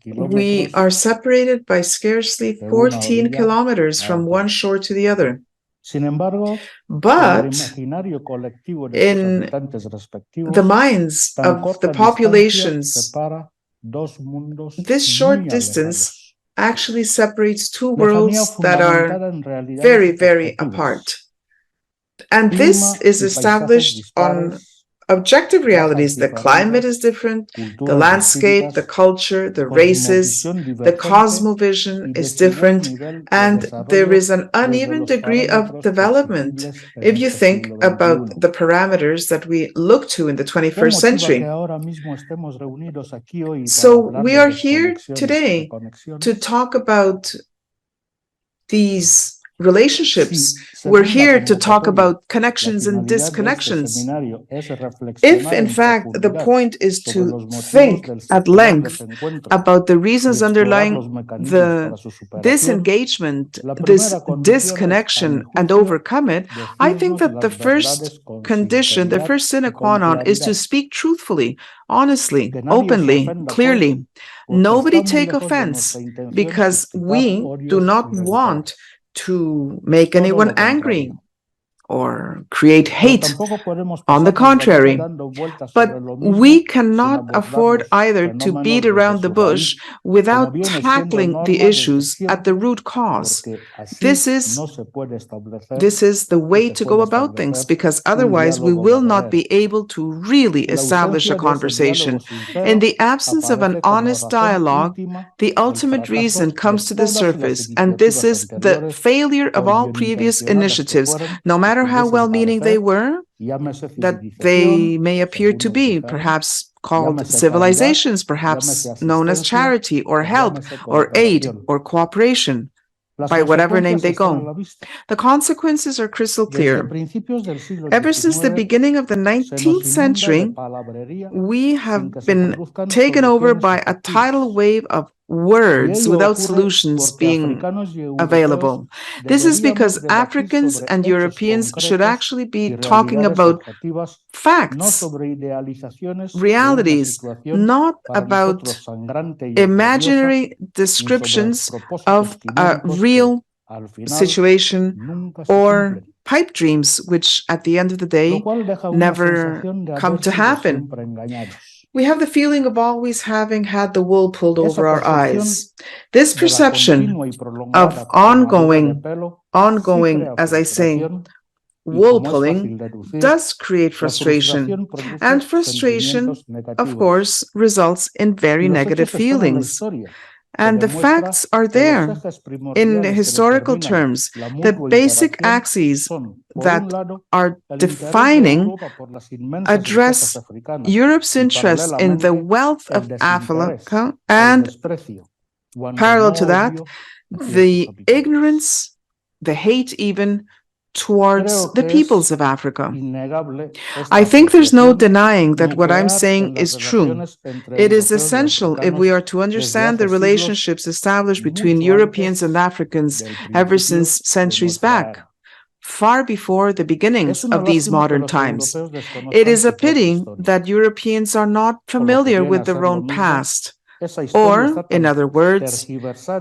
We are separated by scarcely 14 kilometers from one shore to the other. But in the minds of the populations, this short distance actually separates two worlds that are very, very apart. And this is established on objective realities. The climate is different, the landscape, the culture, the races, the cosmovision is different, and there is an uneven degree of development if you think about the parameters that we look to in the 21st century. So we are here today to talk about these relationships. We're here to talk about connections and disconnections. If, in fact, the point is to think at length about the reasons underlying the disengagement, this disconnection, and overcome it, I think that the first condition, the first sine qua non, is to speak truthfully, honestly, openly, clearly. Nobody take offense, because we do not want to make anyone angry or create hate. On the contrary, but we cannot afford either to beat around the bush without tackling the issues at the root cause. This is the way to go about things, because otherwise we will not be able to really establish a conversation. In the absence of an honest dialogue, the ultimate reason comes to the surface, and this is the failure of all previous initiatives, no matter how well-meaning they were, that they may appear to be, perhaps called civilizations, perhaps known as charity or help or aid or cooperation, by whatever name they go. The consequences are crystal clear. Ever since the beginning of the 19th century, we have been taken over by a tidal wave of words without solutions being available. This is because Africans and Europeans should actually be talking about facts, realities, not about imaginary descriptions of a real situation or pipe dreams, which at the end of the day never come to happen. We have the feeling of always having had the wool pulled over our eyes. This perception of ongoing, as I say, wool pulling does create frustration, and frustration, of course, results in very negative feelings. And the facts are there. In historical terms, the basic axes that are defining address Europe's interest in the wealth of Africa, and parallel to that, the ignorance, the hate even, towards the peoples of Africa. I think there's no denying that what I'm saying is true. It is essential if we are to understand the relationships established between Europeans and Africans ever since centuries back, far before the beginnings of these modern times. It is a pity that Europeans are not familiar with their own past, or, in other words,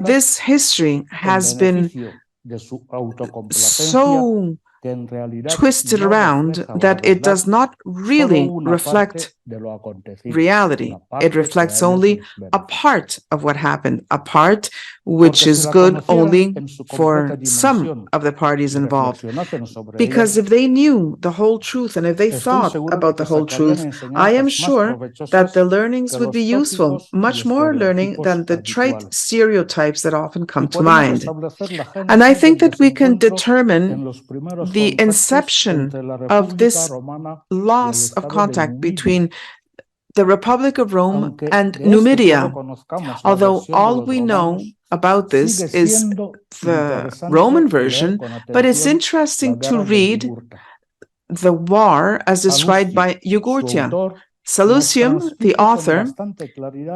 this history has been so twisted around that it does not really reflect reality. It reflects only a part of what happened, a part which is good only for some of the parties involved. Because if they knew the whole truth and if they thought about the whole truth, I am sure that the learnings would be useful, much more learning than the trite stereotypes that often come to mind. And I think that we can determine the inception of this loss of contact between the Republic of Rome and Numidia. Although all we know about this is the Roman version, but it's interesting to read the war as described by Jugurtha. Salustium, the author,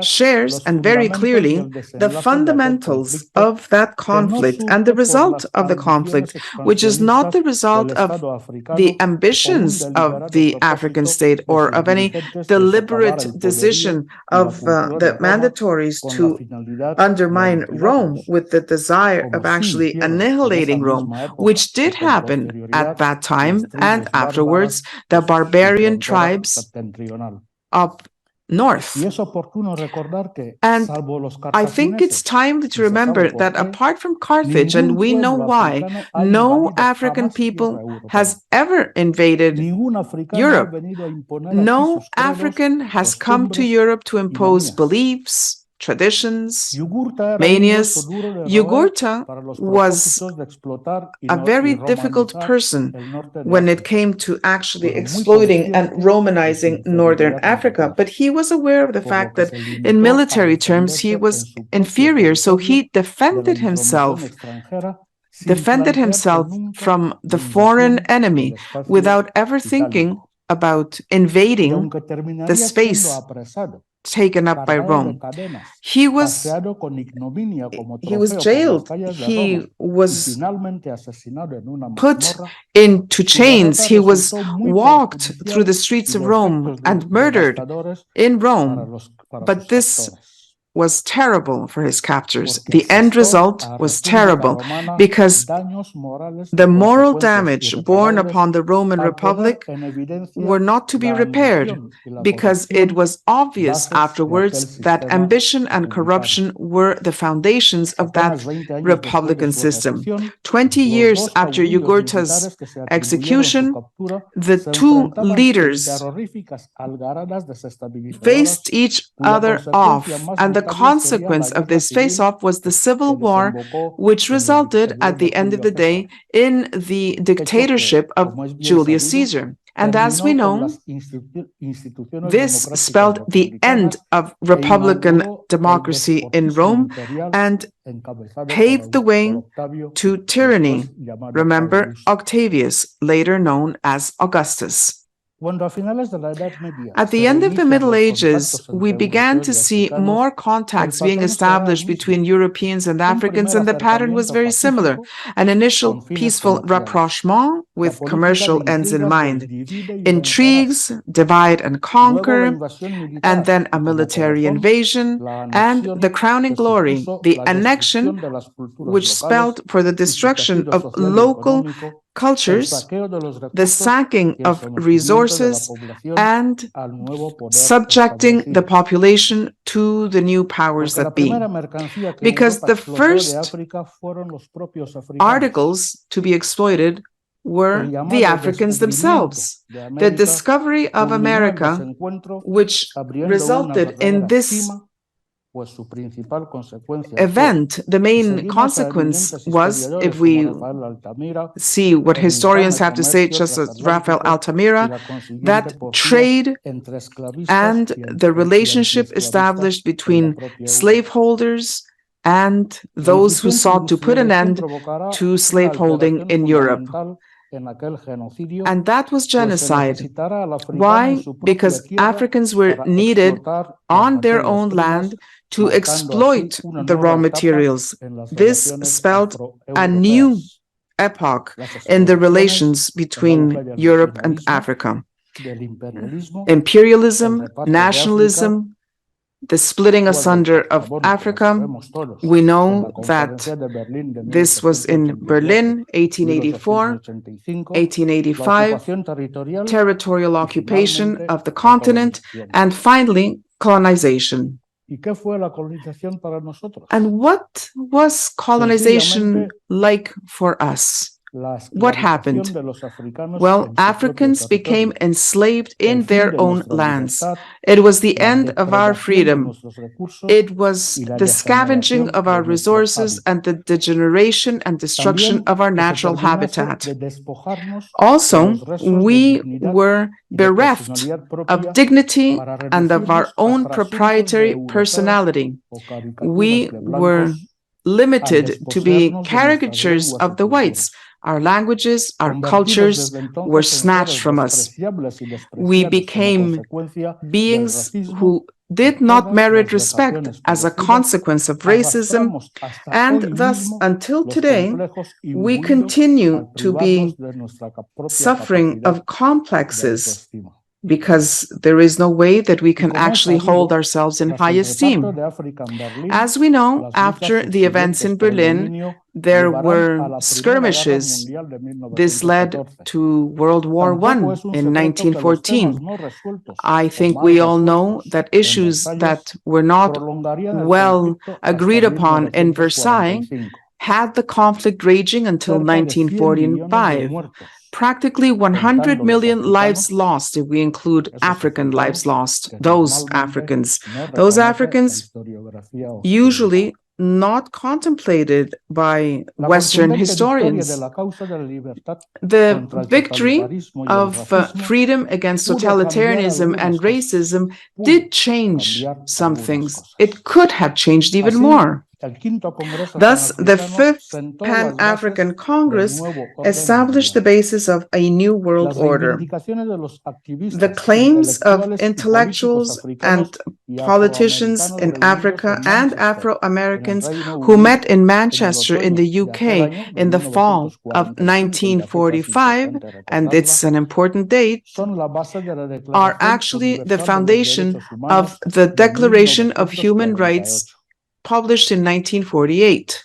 shares and very clearly the fundamentals of that conflict and the result of the conflict, which is not the result of the ambitions of the African state or of any deliberate decision of the mandatories to undermine Rome with the desire of actually annihilating Rome, which did happen at that time, and afterwards the barbarian tribes up north. And I think it's time to remember that apart from Carthage, and we know why, no African people has ever invaded Europe. No African has come to Europe to impose beliefs, traditions, manias. Jugurtha was a very difficult person when it came to actually exploiting and Romanizing Northern Africa, but he was aware of the fact that in military terms he was inferior, so he defended himself from the foreign enemy without ever thinking about invading the space taken up by Rome. He was jailed. He was put into chains. He was walked through the streets of Rome and murdered in Rome. But this was terrible for his captors. The end result was terrible because the moral damage borne upon the Roman Republic were not to be repaired, because it was obvious afterwards that ambition and corruption were the foundations of that republican system. 20 years after Yugurta's execution, the two leaders faced each other off, and the consequence of this face-off was the civil war, which resulted at the end of the day in the dictatorship of Julius Caesar. And as we know, this spelled the end of republican democracy in Rome and paved the way to tyranny. Remember Octavius, later known as Augustus. At the end of the Middle Ages, we began to see more contacts being established between Europeans and Africans, and the pattern was very similar. An initial peaceful rapprochement with commercial ends in mind, intrigues, divide and conquer, and then a military invasion, and the crowning glory, the annexion, which spelled for the destruction of local cultures, the sacking of resources, and subjecting the population to the new powers that be. Because the first articles to be exploited were the Africans themselves. The discovery of America, which resulted in this event, the main consequence was, if we see what historians have to say, just as Rafael Altamira, that trade and the relationship established between slaveholders and those who sought to put an end to slaveholding in Europe. And that was genocide. Why? Because Africans were needed on their own land to exploit the raw materials. This spelled a new epoch in the relations between Europe and Africa. Imperialism, nationalism, the splitting asunder of Africa. We know that this was in Berlin, 1884, 1885, territorial occupation of the continent, and finally, colonization. And what was colonization like for us? What happened? Well, Africans became enslaved in their own lands. It was the end of our freedom. It was the scavenging of our resources and the degeneration and destruction of our natural habitat. Also, we were bereft of dignity and of our own proprietary personality. We were limited to be caricatures of the whites. Our languages, our cultures were snatched from us. We became beings who did not merit respect as a consequence of racism, and thus, until today, we continue to be suffering of complexes, because there is no way that we can actually hold ourselves in high esteem. As we know, after the events in Berlin, there were skirmishes. This led to World War I in 1914. I think we all know that issues that were not well agreed upon in Versailles had the conflict raging until 1945. Practically 100 million lives lost if we include African lives lost, those Africans usually not contemplated by Western historians. The victory of freedom against totalitarianism and racism did change some things. It could have changed even more. Thus, the Fifth Pan-African Congress established the basis of a new world order. The claims of intellectuals and politicians in Africa and Afro-Americans who met in Manchester in the UK in the fall of 1945, and it's an important date, are actually the foundation of the Declaration of Human Rights published in 1948.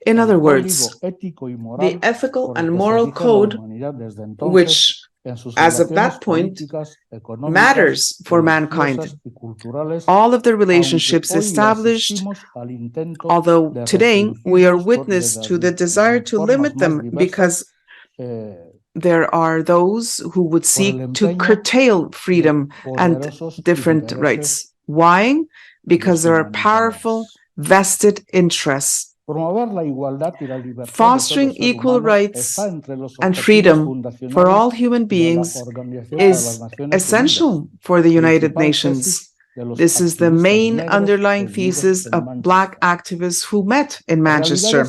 In other words, the ethical and moral code, which as of that point matters for mankind. All of the relationships established, although today we are witness to the desire to limit them because there are those who would seek to curtail freedom and different rights. Why? Because there are powerful vested interests. Fostering equal rights and freedom for all human beings is essential for the United Nations. This is the main underlying thesis of Black activists who met in Manchester.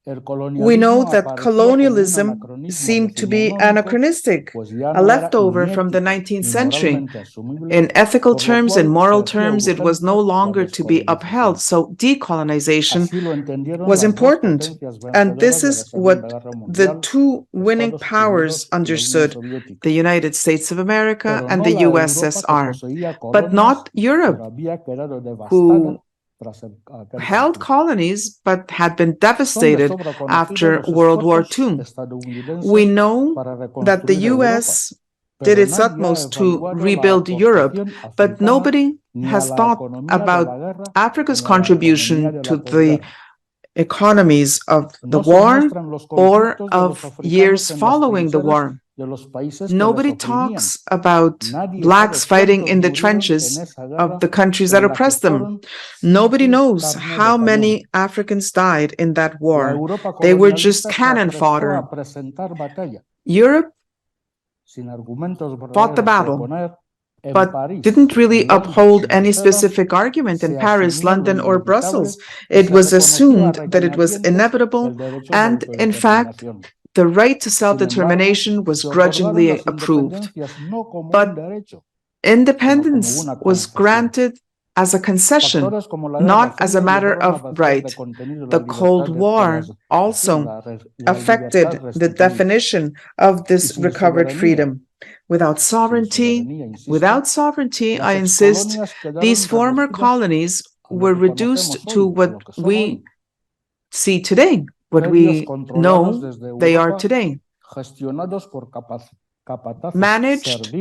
We know that colonialism seemed to be anachronistic, a leftover from the 19th century. In ethical terms, in moral terms, it was no longer to be upheld, so decolonization was important. And this is what the two winning powers understood, the United States of America and the USSR, but not Europe, who held colonies but had been devastated after World War II. We know that the US did its utmost to rebuild Europe, but nobody has thought about Africa's contribution to the economies of the war or of years following the war. Nobody talks about Blacks fighting in the trenches of the countries that oppressed them. Nobody knows how many Africans died in that war. They were just cannon fodder. Europe fought the battle, but didn't really uphold any specific argument in Paris, London, or Brussels. It was assumed that it was inevitable, and in fact, the right to self-determination was grudgingly approved. But independence was granted as a concession, not as a matter of right. The Cold War also affected the definition of this recovered freedom. Without sovereignty, I insist, these former colonies were reduced to what we see today, what we know they are today. Managed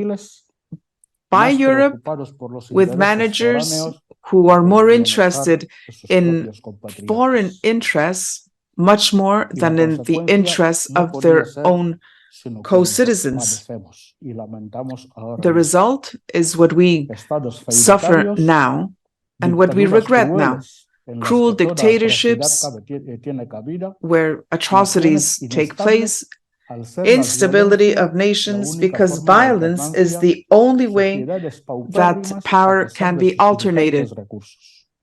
by Europe with managers who are more interested in foreign interests much more than in the interests of their own co-citizens. The result is what we suffer now and what we regret now. Cruel dictatorships where atrocities take place, instability of nations because violence is the only way that power can be alternated.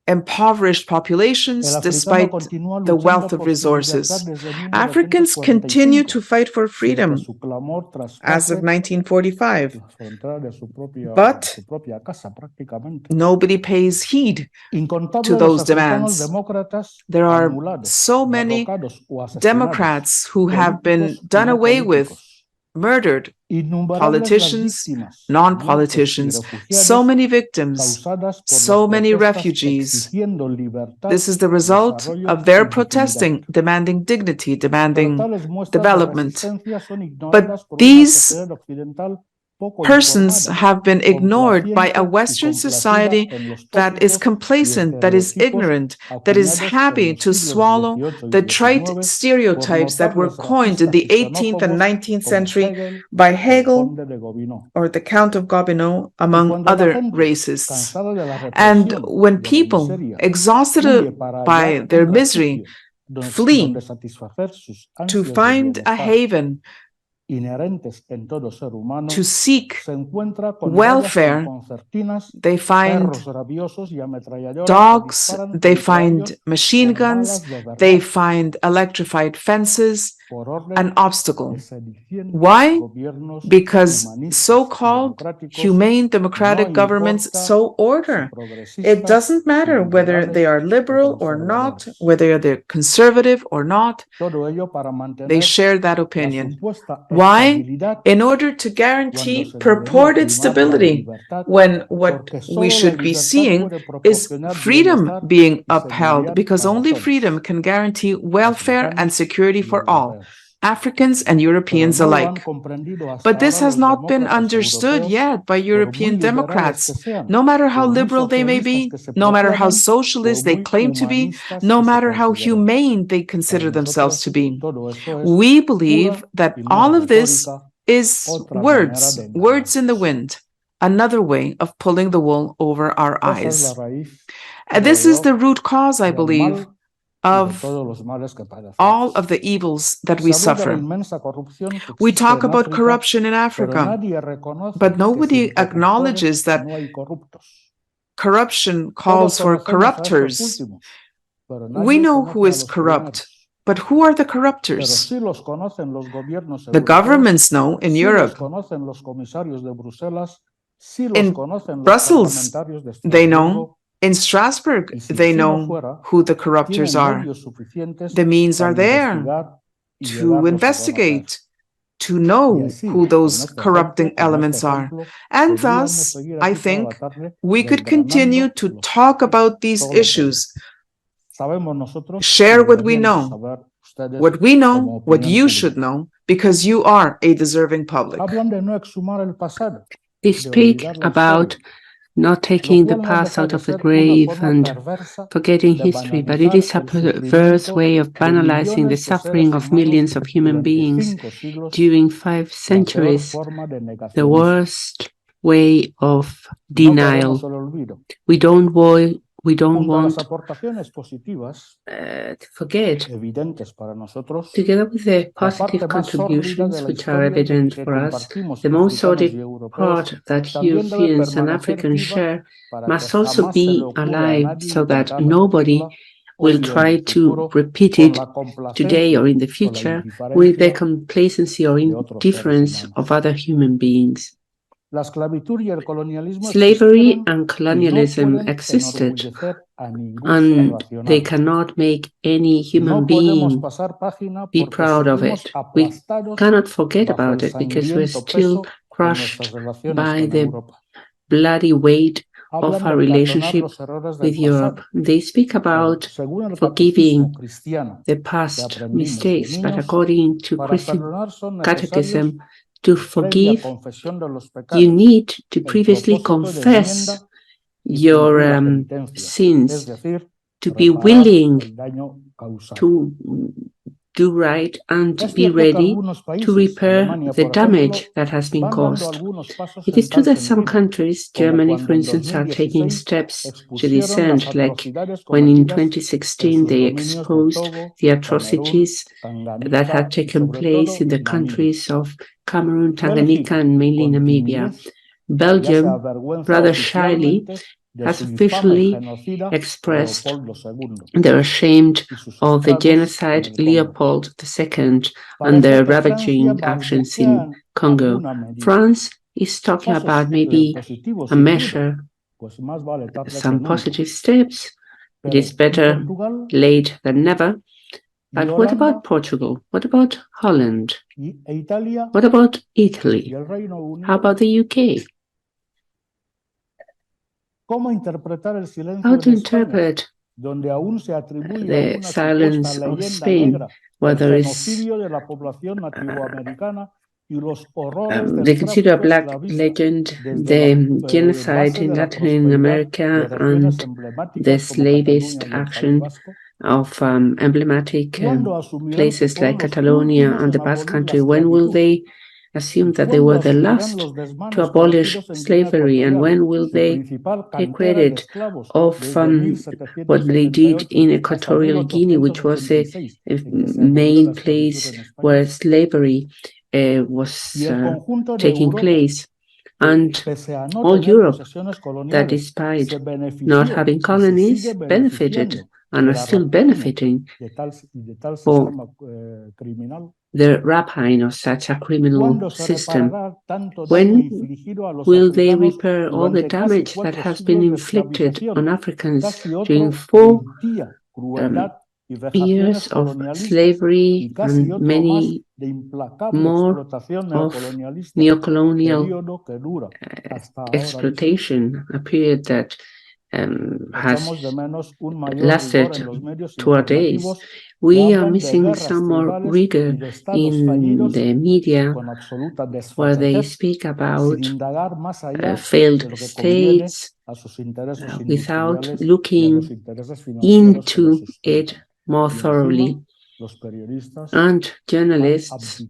Impoverished populations despite the wealth of resources. Africans continue to fight for freedom as of 1945, but nobody pays heed to those demands. There are so many Democrats who have been done away with, murdered, politicians, non-politicians, so many victims, so many refugees. This is the result of their protesting, demanding dignity, demanding development. But these persons have been ignored by a Western society that is complacent, that is ignorant, that is happy to swallow the trite stereotypes that were coined in the 18th and 19th century by Hegel or the Count of Gobineau, among other racists. And when people, exhausted by their misery, flee to find a haven to seek welfare, they find dogs, they find machine guns, they find electrified fences, an obstacle. Why? Because so-called humane democratic governments so order. It doesn't matter whether they are liberal or not, whether they're conservative or not, they share that opinion. Why? In order to guarantee purported stability, when what we should be seeing is freedom being upheld, because only freedom can guarantee welfare and security for all, Africans and Europeans alike. But this has not been understood yet by European Democrats. No matter how liberal they may be, no matter how socialist they claim to be, no matter how humane they consider themselves to be. We believe that all of this is words in the wind, another way of pulling the wool over our eyes. And this is the root cause, I believe, of all of the evils that we suffer. We talk about corruption in Africa, but nobody acknowledges that corruption calls for corruptors. We know who is corrupt, but who are the corruptors? The governments know in Europe. In Brussels, they know. In Strasbourg, they know who the corruptors are. The means are there to investigate, to know who those corrupting elements are. And thus, I think we could continue to talk about these issues, share what we know, what you should know, because you are a deserving public. They speak about not taking the past out of the grave and forgetting history, but it is a perverse way of banalizing the suffering of millions of human beings during 5 centuries, the worst way of denial. We don't want to forget, together with the positive contributions which are evident for us, the most solid part that Europeans and Africans share must also be alive so that nobody will try to repeat it today or in the future with the complacency or indifference of other human beings. Slavery and colonialism existed, and they cannot make any human being be proud of it. We cannot forget about it because we're still crushed by the bloody weight of our relationship with Europe. They speak about forgiving the past mistakes, but according to Christian catechism, to forgive, you need to previously confess your sins, to be willing to do right and to be ready to repair the damage that has been caused. It is true that some countries, Germany for instance, are taking steps to this end, like when in 2016 they exposed the atrocities that had taken place in the countries of Cameroon, Tanganyika, and mainly Namibia. Belgium, rather shyly, has officially expressed they're ashamed of the genocide Leopold II and the ravaging actions in Congo. France is talking about maybe a measure, some positive steps. It is better late than never. But what about Portugal? What about Holland? What about Italy? How about the UK? How to interpret the silence of Spain, where there is they consider a black legend, the genocide in Latin America and the slavist action of emblematic places like Catalonia and the Basque Country. When will they assume that they were the last to abolish slavery, and when will they take credit of what they did in Equatorial Guinea, which was a main place where slavery was taking place. And all Europe, that despite not having colonies, benefited and are still benefiting for the rapine of such a criminal system. When will they repair all the damage that has been inflicted on Africans during 4 years of slavery and many more of neocolonial exploitation, a period that has lasted to our days? We are missing some more rigor in the media where they speak about failed states without looking into it more thoroughly. And journalists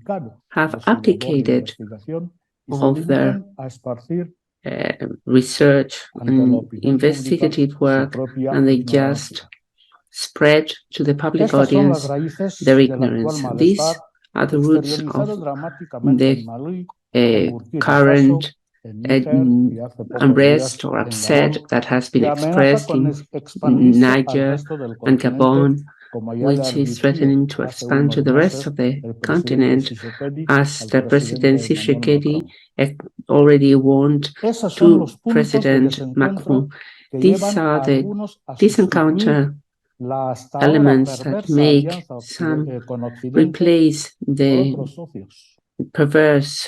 have abdicated of their research and investigative work, and they just spread to the public audience their ignorance. These are the roots of the current unrest or upset that has been expressed in Niger and Gabon, which is threatening to expand to the rest of the continent, as the Presidency Tshisekedi already warned to President Macron. These are the disencounter elements that make some replace the perverse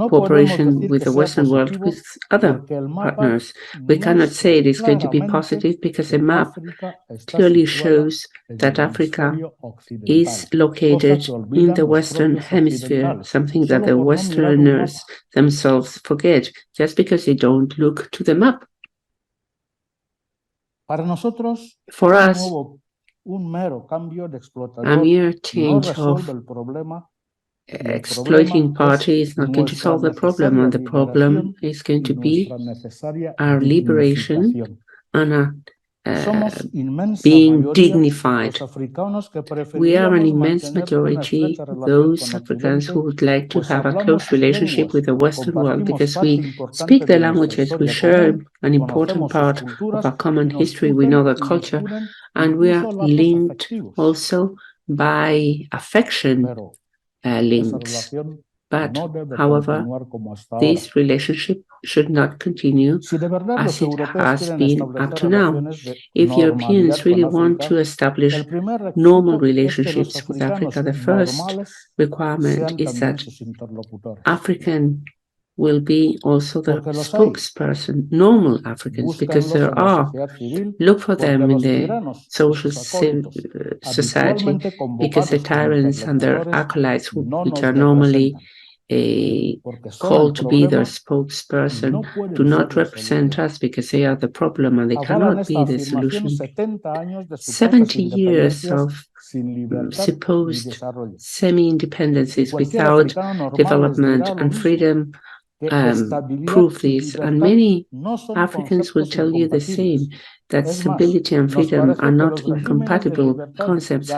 cooperation with the Western world with other partners. We cannot say it is going to be positive because the map clearly shows that Africa is located in the Western hemisphere, something that the Westerners themselves forget just because they don't look to the map. For us, a mere change of exploiting party is not going to solve the problem, and the problem is going to be our liberation and being dignified. We are an immense majority, those Africans who would like to have a close relationship with the Western world because we speak their languages, we share an important part of our common history, we know their culture, and we are linked also by affection links. But, however, this relationship should not continue as it has been up to now. If Europeans really want to establish normal relationships with Africa, the first requirement is that African will be also the spokesperson, normal Africans, because there are, look for them in the social society, because the tyrants and their acolytes, which are normally called to be their spokesperson, do not represent us because they are the problem and they cannot be the solution. 70 years of supposed semi-independencies without development and freedom prove this, and many Africans will tell you the same, that stability and freedom are not incompatible concepts.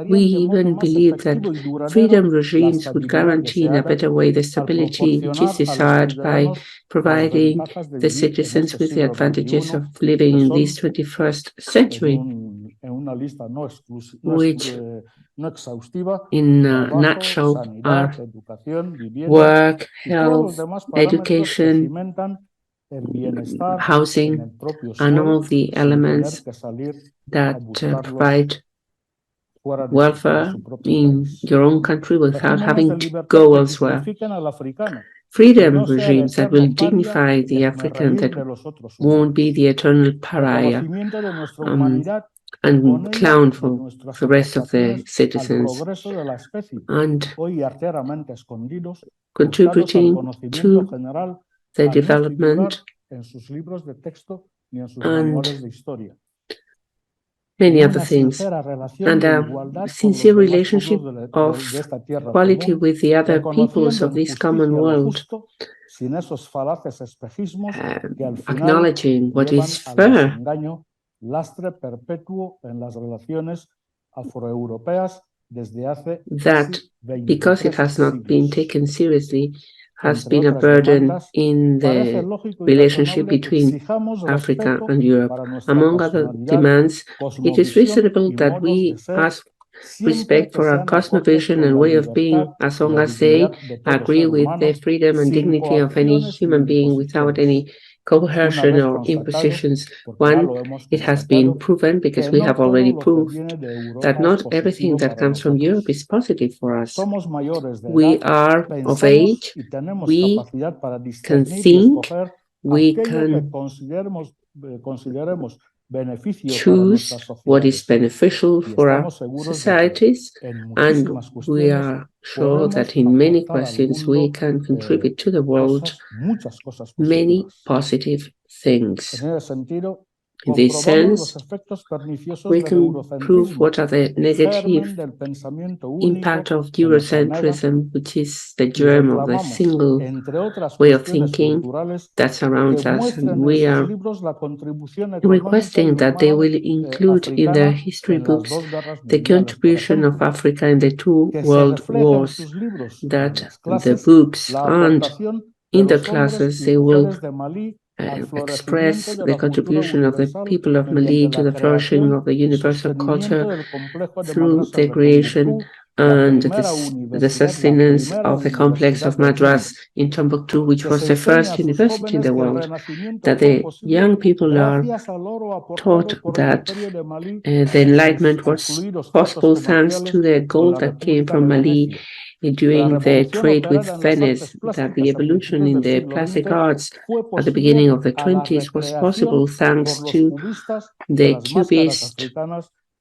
We even believe that freedom regimes would guarantee in a better way the stability which is desired by providing the citizens with the advantages of living in this 21st century, which in a nutshell are work, health, education, housing, and all the elements that provide welfare in your own country without having to go elsewhere. Freedom regimes that will dignify the African, that won't be the eternal pariah and clown for the rest of the citizens, and contributing to the development and many other things, and a sincere relationship of quality with the other peoples of this common world, acknowledging what is fair that, because it has not been taken seriously, has been a burden in the relationship between Africa and Europe. Among other demands, it is reasonable that we ask respect for our cosmovision and way of being, as long as they agree with the freedom and dignity of any human being without any coercion or impositions. One, it has been proven, because we have already proved, that not everything that comes from Europe is positive for us. We are of age, we can think, we can choose what is beneficial for our societies, and we are sure that in many questions we can contribute to the world many positive things. In this sense, we can prove what are the negative impact of Eurocentrism, which is the germ of the single way of thinking that surrounds us. And we are requesting that they will include in their history books the contribution of Africa in the two world wars, that the books and in the classes they will express the contribution of the people of Mali to the flourishing of the universal culture through the creation and the sustenance of the complex of Madras in Timbuktu, which was the first university in the world, that the young people are taught that the Enlightenment was possible thanks to the gold that came from Mali during the trade with Venice, that the evolution in the plastic arts at the beginning of the 20s was possible thanks to the Cubist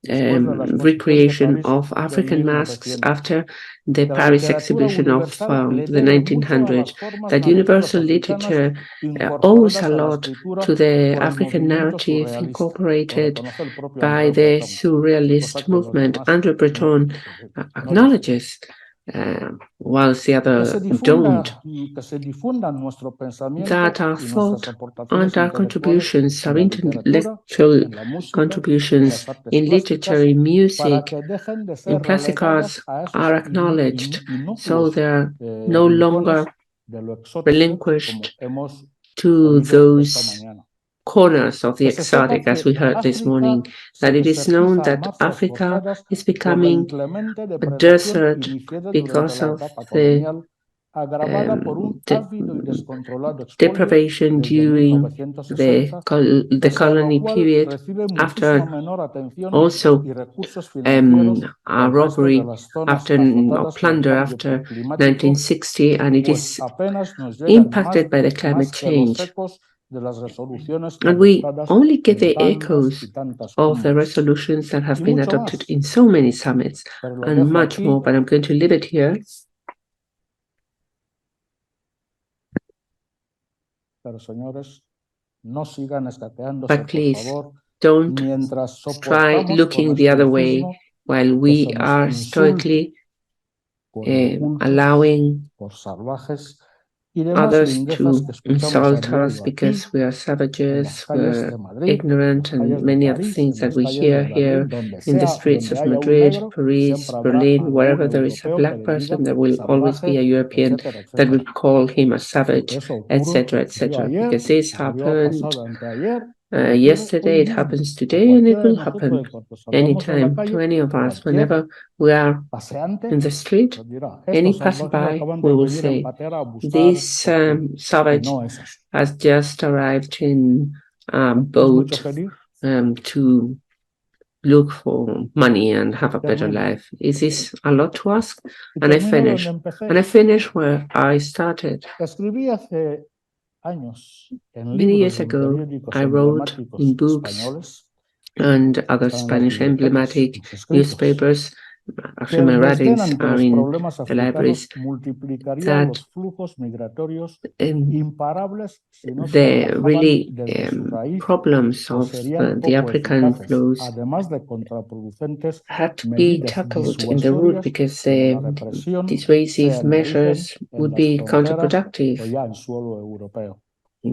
recreation of African masks after the Paris exhibition of the 1900s, that universal literature owes a lot to the African narrative incorporated by the Surrealist movement. André Breton acknowledges, whilst the other don't, that our thought and our contributions, our intellectual contributions in literature, in music, in plastic arts are acknowledged, so they are no longer relinquished to those corners of the exotic, as we heard this morning, that it is known that Africa is becoming a desert because of the deprivation during the colony period, after also a robbery after plunder after 1960, and it is impacted by the climate change. And we only get the echoes of the resolutions that have been adopted in so many summits and much more, but I'm going to leave it here. But please don't try looking the other way while we are stoically allowing others to insult us because we are savages, we're ignorant, and many other things that we hear here in the streets of Madrid, Paris, Berlin. Wherever there is a black person, there will always be a European that would call him a savage, etc., etc. Because this happened yesterday, it happens today, and it will happen anytime to any of us. Whenever we are in the street, any passerby, we will say, this savage has just arrived in a boat to look for money and have a better life. Is this a lot to ask? And I finish where I started. Many years ago, I wrote in books and other Spanish emblematic newspapers, actually my writings are in the libraries, that the really problems of the African flows had to be tackled in the root, because dissuasive measures would be counterproductive,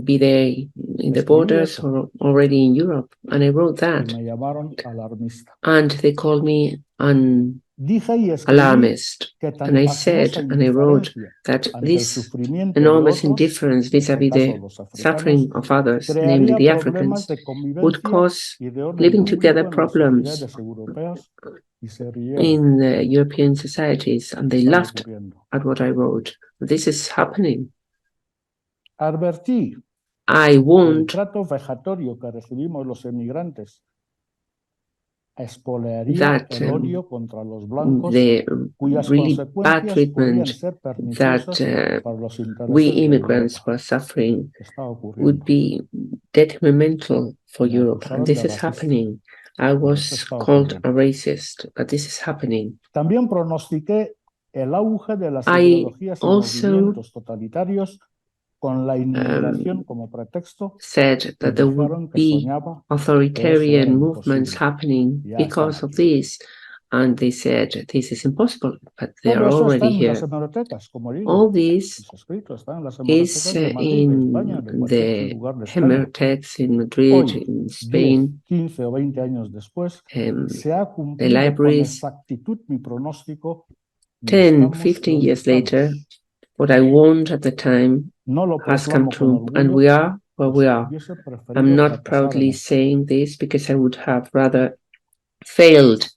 be they in the borders or already in Europe. And I wrote that. And they called me an alarmist. And I said, and I wrote, that this enormous indifference vis-à-vis the suffering of others, namely the Africans, would cause living together problems in the European societies, and they laughed at what I wrote. This is happening. I warned that the really bad treatment that we immigrants were suffering would be detrimental for Europe, and this is happening. I was called a racist, but this is happening. I also said that there would be authoritarian movements happening because of this, and they said this is impossible, but they are already here. All this is in the hemerotext in Madrid, in Spain, the libraries. 10, 15 years later, what I warned at the time has come true, and we are where we are. I'm not proudly saying this because I would have rather failed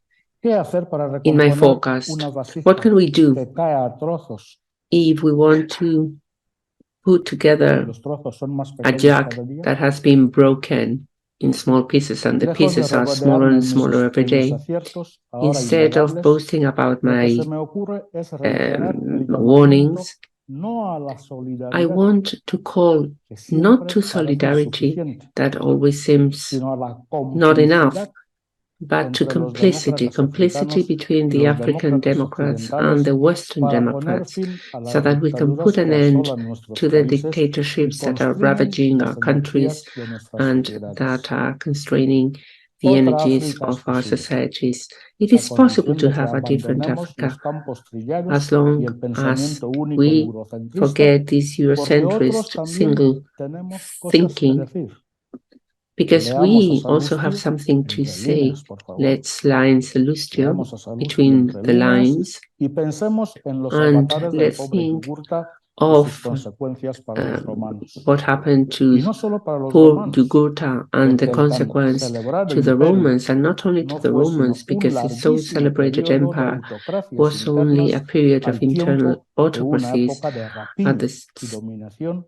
in my forecast. What can we do if we want to put together a jug that has been broken in small pieces, and the pieces are smaller and smaller every day? Instead of boasting about my warnings, I want to call not to solidarity, that always seems not enough, but to complicity between the African Democrats and the Western Democrats, so that we can put an end to the dictatorships that are ravaging our countries and that are constraining the energies of our societies. It is possible to have a different Africa as long as we forget this Eurocentrist single thinking, because we also have something to say. Let's line salustio between the lines, and let's think of what happened to poor Goethe and the consequence to the Romans, and not only to the Romans, because the so celebrated empire was only a period of internal autocracies at this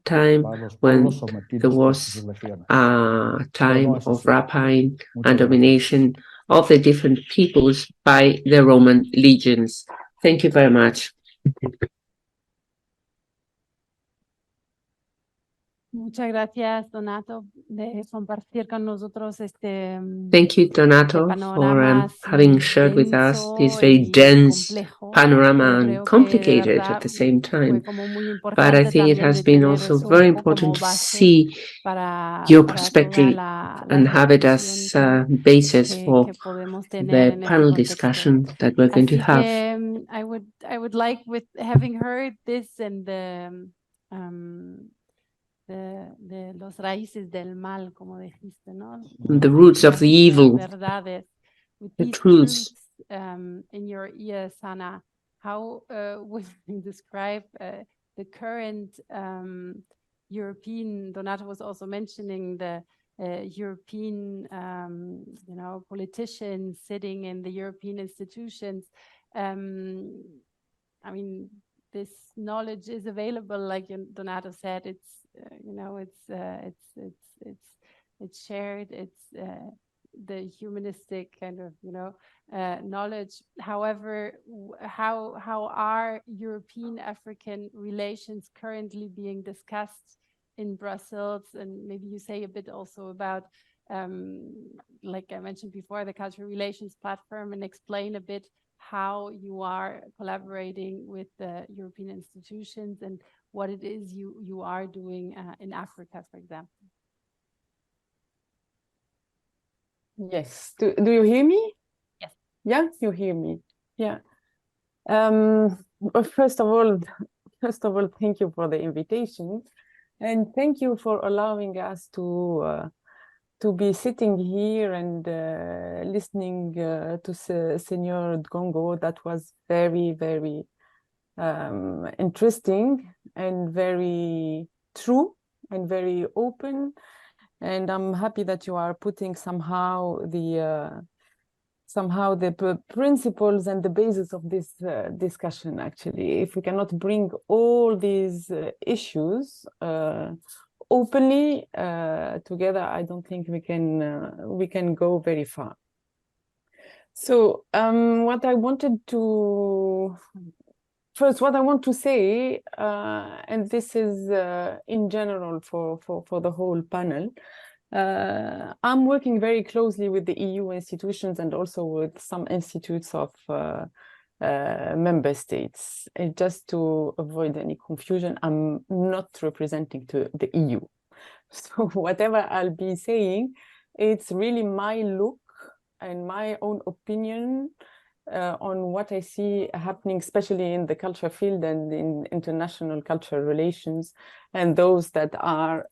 time when there was a time of rapine and domination of the different peoples by the Roman legions. Thank you very much. Muchas gracias, Donato, de compartir con nosotros este. Thank you, Donato, for having shared with us this very dense panorama and complicated at the same time. But I think it has been also very important to see your perspective and have it as a basis for the panel discussion that we're going to have. I would like, with having heard this and de los raíces del mal, como dijiste, ¿no? The roots of the evil, the truths. In your ears, Hannah, how would you describe the current European? Donato was also mentioning the European, politicians sitting in the European institutions. I mean, this knowledge is available, like Donato said. It's it's shared. It's the humanistic kind of knowledge. However, how are European-African relations currently being discussed in Brussels? And maybe you say a bit also about, like I mentioned before, the Cultural Relations Platform, and explain a bit how you are collaborating with the European institutions and what it is you are doing in Africa, for example. Yes. Do you hear me? Yes. Yeah, you hear me. Yeah. Well, first of all, thank you for the invitation, and thank you for allowing us to to be sitting here and listening to Senor Gongo. That was very, very interesting and very true and very open. And I'm happy that you are putting somehow the principles and the basis of this discussion. Actually, if we cannot bring all these issues openly together, I don't think we can go very far. So what I want to say, and this is in general for the whole panel, I'm working very closely with the EU institutions and also with some institutes of member states. And just to avoid any confusion, I'm not representing to the EU. So whatever I'll be saying, it's really my look and my own opinion on what I see happening, especially in the culture field and in international cultural relations, and those that are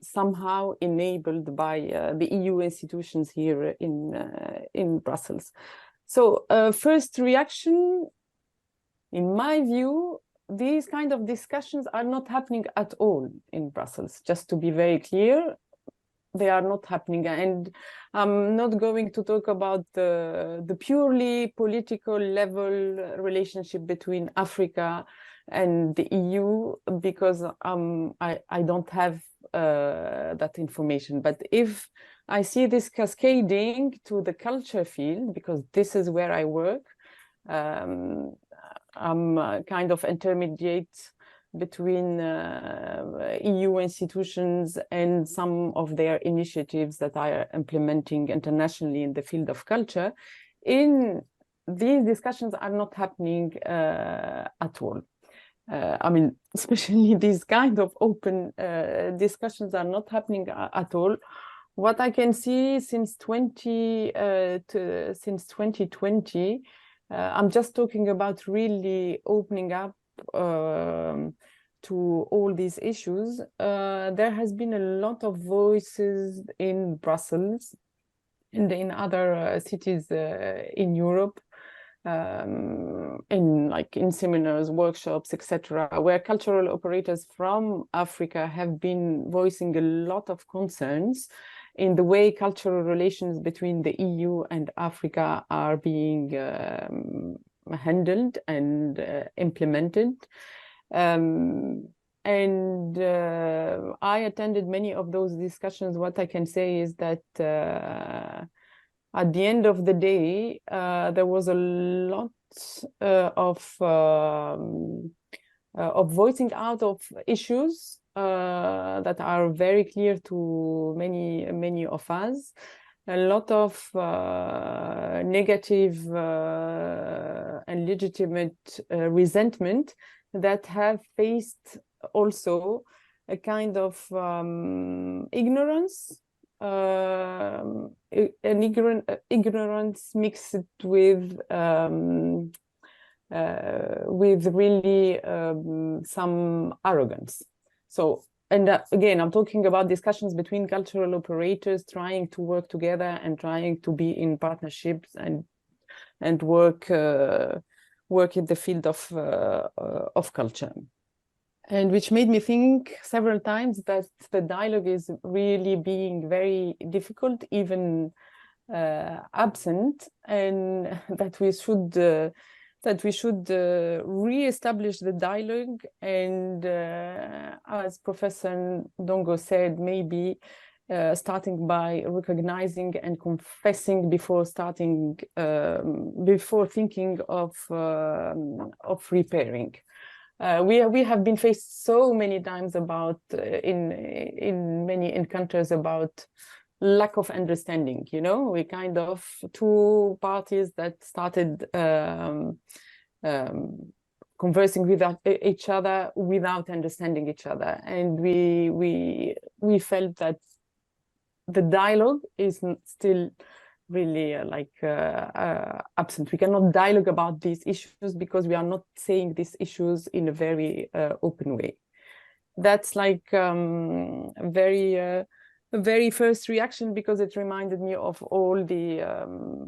somehow enabled by the EU institutions here in Brussels. So first reaction, in my view, these kind of discussions are not happening at all in Brussels. Just to be very clear, they are not happening. And I'm not going to talk about the purely political level relationship between Africa and the EU, because I don't have that information. But if I see this cascading to the culture field, because this is where I work, I'm kind of intermediate between EU institutions and some of their initiatives that are implementing internationally in the field of culture. These discussions are not happening at all. I mean, especially these kind of open discussions are not happening at all. What I can see since 2020, I'm just talking about really opening up to all these issues. There has been a lot of voices in Brussels and in other cities in Europe, in seminars, workshops, etc., where cultural operators from Africa have been voicing a lot of concerns in the way cultural relations between the EU and Africa are being handled and implemented. I attended many of those discussions. What I can say is that at the end of the day, there was a lot of voicing out of issues that are very clear to many of us. A lot of negative and legitimate resentment that have faced also a kind of ignorance, ignorance mixed with really some arrogance. So, and again, I'm talking about discussions between cultural operators trying to work together and trying to be in partnerships and work in the field of culture. And which made me think several times that the dialogue is really being very difficult, even absent, and that we should re-establish the dialogue. And as Professor Ndongo said, maybe starting by recognizing and confessing before thinking of repairing. We have been faced so many times about in many encounters about lack of understanding. You know, we kind of two parties that started conversing with each other without understanding each other, and we felt that the dialogue is still really absent. We cannot dialogue about these issues because we are not saying these issues in a very open way. That's like very very first reaction, because it reminded me of all the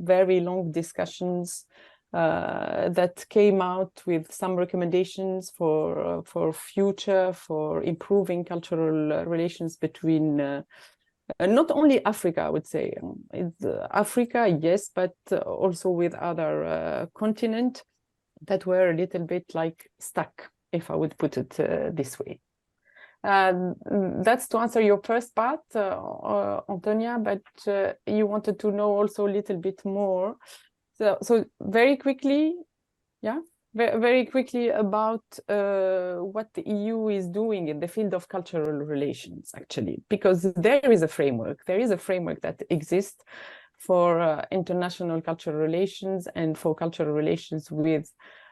very long discussions that came out with some recommendations for future, for improving cultural relations between not only Africa, I would say. It's Africa, yes, but also with other continents that were a little bit like stuck, if I would put it this way. That's to answer your first part, Antonia, but you wanted to know also a little bit more. So very quickly, yeah, very quickly about what the EU is doing in the field of cultural relations, actually, because there is a framework. There is a framework that exists for international cultural relations and for cultural relations with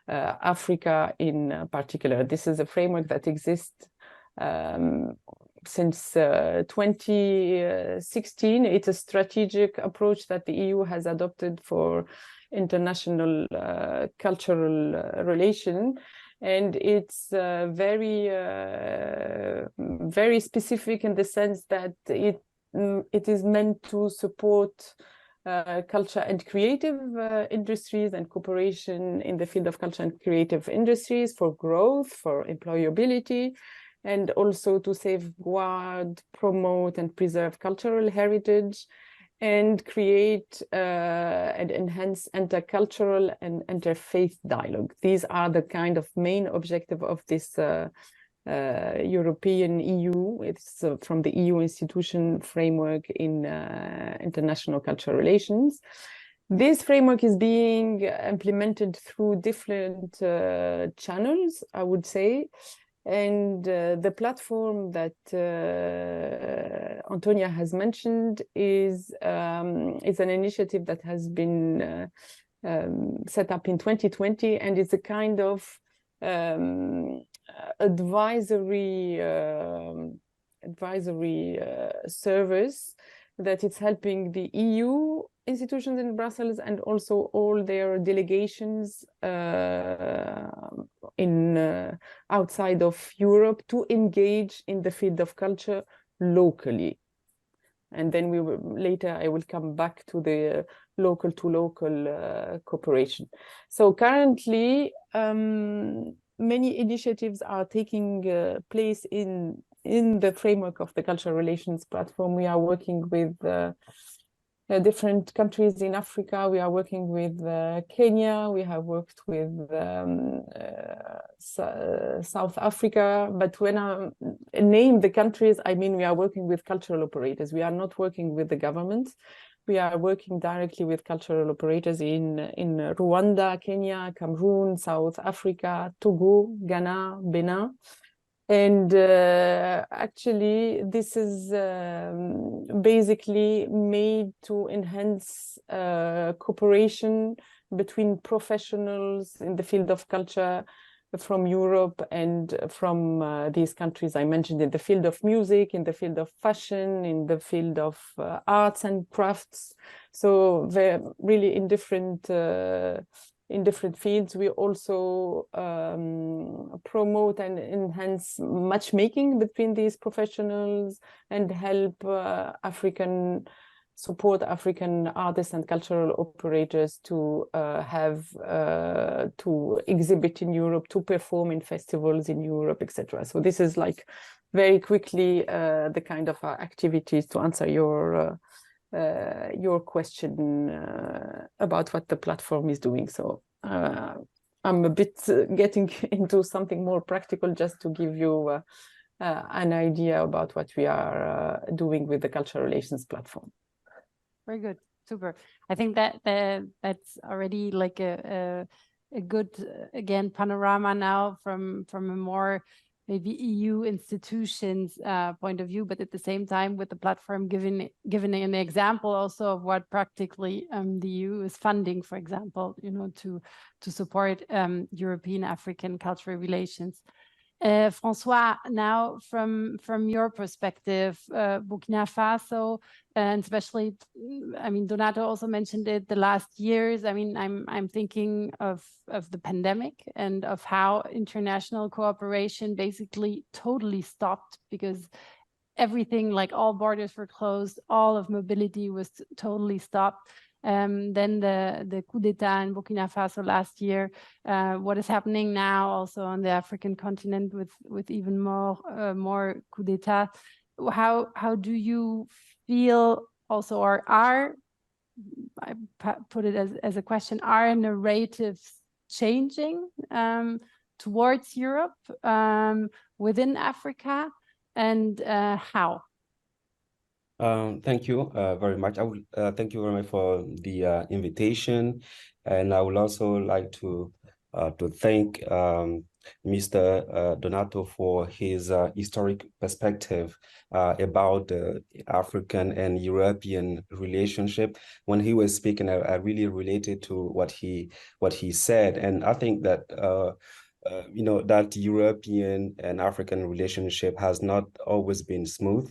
Africa in particular. This is a framework that exists since 2016. It's a strategic approach that the EU has adopted for international cultural relation, and it's very specific in the sense that it is meant to support culture and creative industries and cooperation in the field of culture and creative industries for growth, for employability, and also to safeguard, promote, and preserve cultural heritage, and create and enhance intercultural and interfaith dialogue. These are the kind of main objective of this European EU. It's from the EU institution framework in international cultural relations. This framework is being implemented through different channels, I would say. And the platform that Antonia has mentioned is an initiative that has been set up in 2020, and it's a kind of advisory service that is helping the EU institutions in Brussels and also all their delegations outside of Europe to engage in the field of culture locally. And then later I will come back to the local to local cooperation. So currently many initiatives are taking place in the framework of the cultural relations platform. We are working with different countries in Africa. We are working with Kenya. We have worked with South Africa. But when I name the countries, I mean we are working with cultural operators. We are not working with the government. We are working directly with cultural operators in Rwanda, Kenya, Cameroon, South Africa, Togo, Ghana, Benin. And actually, this is basically made to enhance cooperation between professionals in the field of culture from Europe and from these countries I mentioned, in the field of music, in the field of fashion, in the field of arts and crafts. So they're really in different fields. We also promote and enhance matchmaking between these professionals and help support African artists and cultural operators to to exhibit in Europe, to perform in festivals in Europe, etc. So this is like very quickly the kind of activities to answer your question about what the platform is doing. So I'm a bit getting into something more practical just to give you an idea about what we are doing with the cultural relations platform. Very good, super. I think that's already like a good again panorama now from a more maybe EU institutions point of view, but at the same time with the platform giving an example also of what practically the EU is funding, for example, you know, to support European African cultural relations. Francois, now from your perspective, Burkina Faso, and especially, I mean, Donato also mentioned it, the last years. I mean, I'm thinking of the pandemic and of how international cooperation basically totally stopped because everything, like all borders were closed, all of mobility was totally stopped. Then the coup d'etat in Burkina Faso last year, what is happening now also on the African continent with even more coup d'etat. How do you feel also, or I put it as a question, are narratives changing towards Europe within Africa, and how? Thank you very much. I would thank you very much for the invitation, and I would also like to thank Mr. Donato for his historic perspective about the African and European relationship. When he was speaking, I really related to what he said, and I think that that European and African relationship has not always been smooth.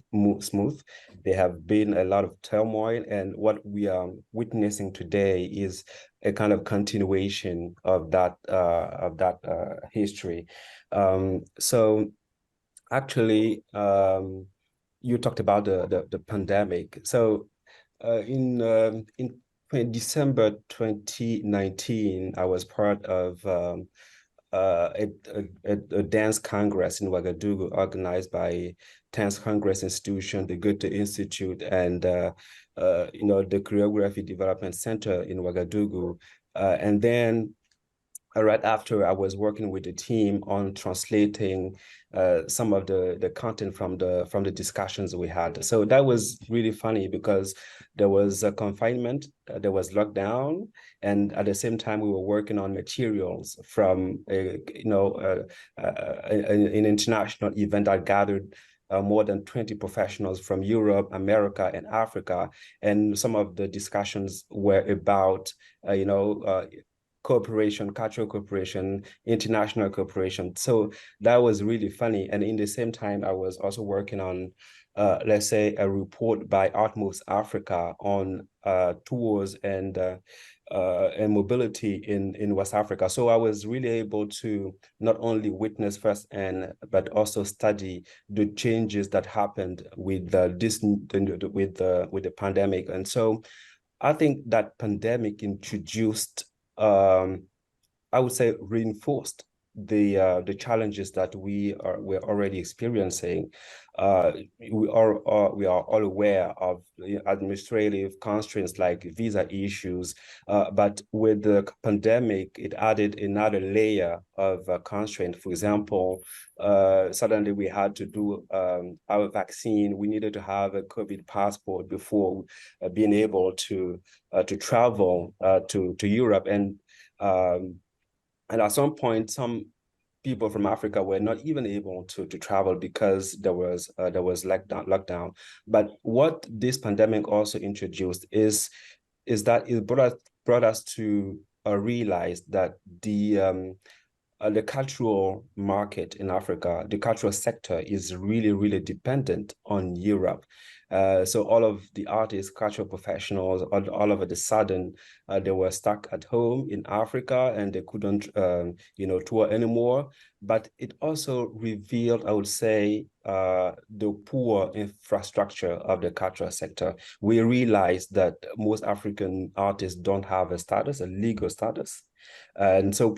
There have been a lot of turmoil, and what we are witnessing today is a kind of continuation of that history. So actually, you talked about the pandemic. So in December 2019, I was part of a dance congress in Ouagadougou organized by Dance Congress Institution, the Goethe-Institut, and the Choreography Development Center in Ouagadougou. And then right after, I was working with the team on translating some of the content from the discussions we had. So that was really funny because there was a confinement, there was lockdown, and at the same time we were working on materials from an international event that gathered more than 20 professionals from Europe, America, and Africa, and some of the discussions were about cooperation, cultural cooperation, international cooperation. So that was really funny. And in the same time, I was also working on, let's say, a report by Outmost Africa on tours and mobility in West Africa. So I was really able to not only witness first but also study the changes that happened with the pandemic. And so I think that pandemic introduced, I would say, reinforced the challenges that we're already experiencing. We are all aware of administrative constraints like visa issues, but with the pandemic, it added another layer of constraint. For example, suddenly we had to do our vaccine. We needed to have a COVID passport before being able to travel to Europe, and at some point, some people from Africa were not even able to travel because there was lockdown. But what this pandemic also introduced is that it brought us to realize that the cultural market in Africa, the cultural sector, is really, really dependent on Europe. So all of the artists, cultural professionals, all of a sudden, they were stuck at home in Africa and they couldn't, tour anymore. But it also revealed, I would say, the poor infrastructure of the cultural sector. We realized that most African artists don't have a legal status. And so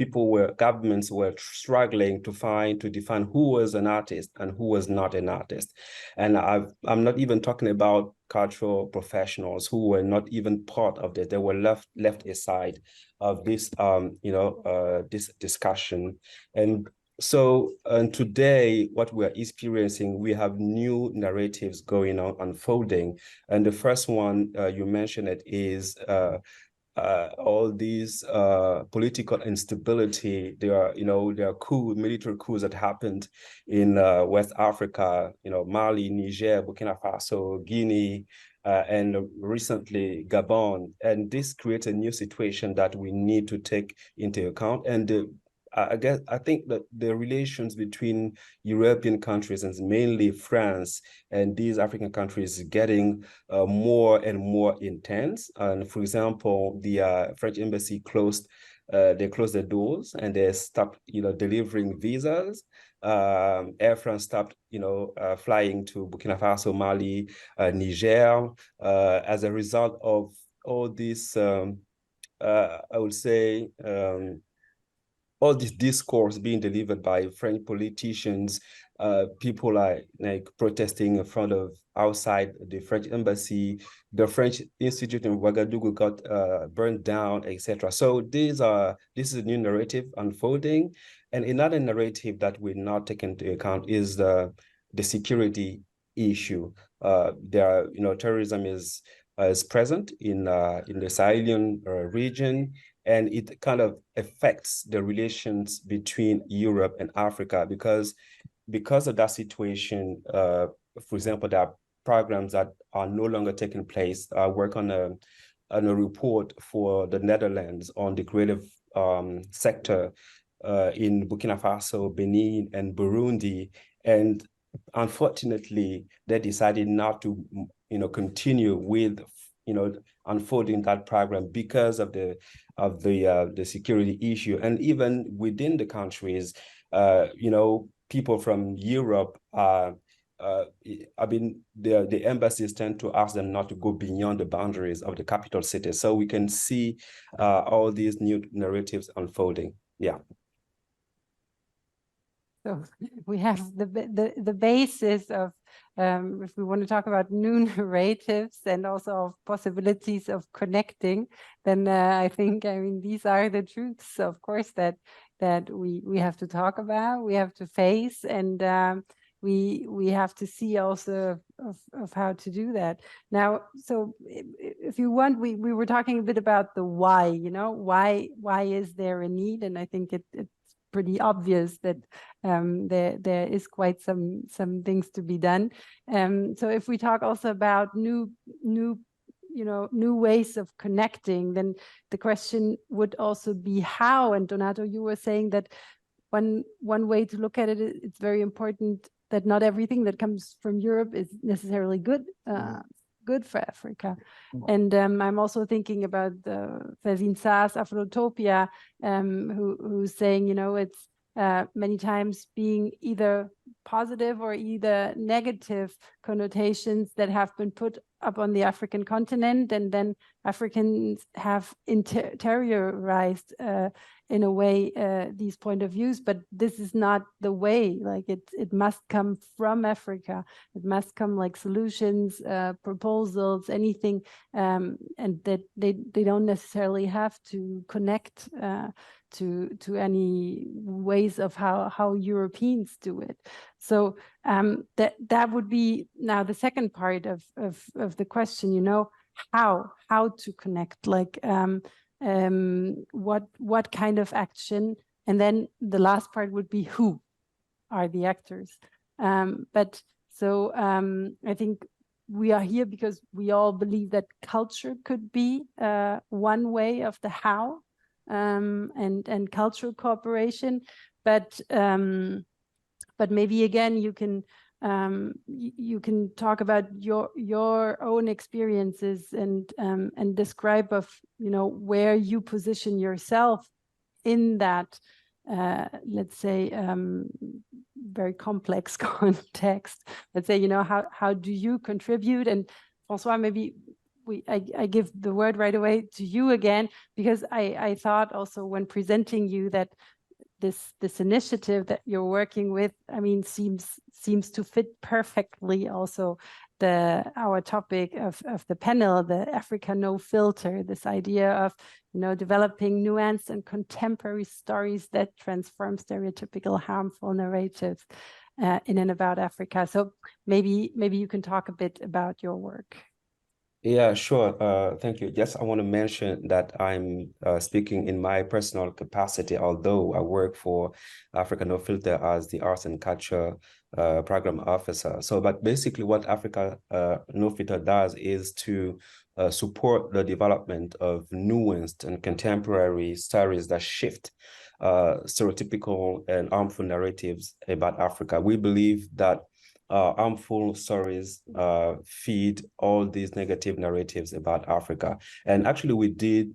governments were struggling to define who was an artist and who was not an artist. And I'm not even talking about cultural professionals who were not even part of this. They were left aside of this, this discussion. And so today, what we're experiencing, we have new narratives going on, unfolding. And the first one, you mentioned it, is all these political instability. There are military coups that happened in West Africa, Mali, Niger, Burkina Faso, Guinea, and recently Gabon. And this creates a new situation that we need to take into account. And I think that the relations between European countries and mainly France and these African countries is getting more and more intense. And for example, the French embassy closed their doors and they stopped, delivering visas. Air France stopped, flying to Burkina Faso, Mali, Niger, as a result of all this, I would say, all this discourse being delivered by French politicians, people like protesting in front of outside the French embassy, the French Institute in Ouagadougou got burned down, etc. So this is a new narrative unfolding, and another narrative that we're not taking into account is the security issue. Terrorism is present in the Sahelian region, and it kind of affects the relations between Europe and Africa because of that situation. For example, there are programs that are no longer taking place. I work on a report for the Netherlands on the creative sector in Burkina Faso, Benin, and Burundi, and unfortunately, they decided not to, continue with, unfolding that program because of the security issue. And even within the countries, people from Europe the embassies tend to ask them not to go beyond the boundaries of the capital city. So we can see all these new narratives unfolding. Yeah. So we have the basis of, if we want to talk about new narratives and also of possibilities of connecting, then I mean, these are the truths, of course, that we have to talk about, we have to face, and we have to see also of how to do that. Now, so if you want, we were talking a bit about the why, why is there a need? And I think it's pretty obvious that there is quite some things to be done. So if we talk also about new ways of connecting, then the question would also be how. And Donato, you were saying that one way to look at it, it's very important that not everything that comes from Europe is necessarily good for Africa. And I'm also thinking about Fazin Sa's Afrotopia, who's saying, it's many times being either positive or either negative connotations that have been put up on the African continent, and then Africans have interiorized in a way these point of views, but this is not the way. Like it must come from Africa. It must come like solutions, proposals, anything, and that they don't necessarily have to connect to any ways of how Europeans do it. So that would be now the second part of the question, how to connect, like what kind of action, and then the last part would be who are the actors. But so I think we are here because we all believe that culture could be one way of the how, and cultural cooperation, but maybe again you can talk about your own experiences and describe of where you position yourself in that let's say very complex context. Let's say how do you contribute? And François, maybe I give the word right away to you again, because I thought also when presenting you that this initiative that you're working with, I mean, seems to fit perfectly also our topic of the panel, the Africa No Filter, this idea of developing nuanced and contemporary stories that transform stereotypical harmful narratives in and about Africa. So maybe you can talk a bit about your work. Yeah, sure. Thank you. Yes, I want to mention that I'm speaking in my personal capacity, although I work for Africa No Filter as the Arts and Culture Program Officer. So, but basically what Africa No Filter does is to support the development of nuanced and contemporary stories that shift stereotypical and harmful narratives about Africa. We believe that harmful stories feed all these negative narratives about Africa. And actually, we did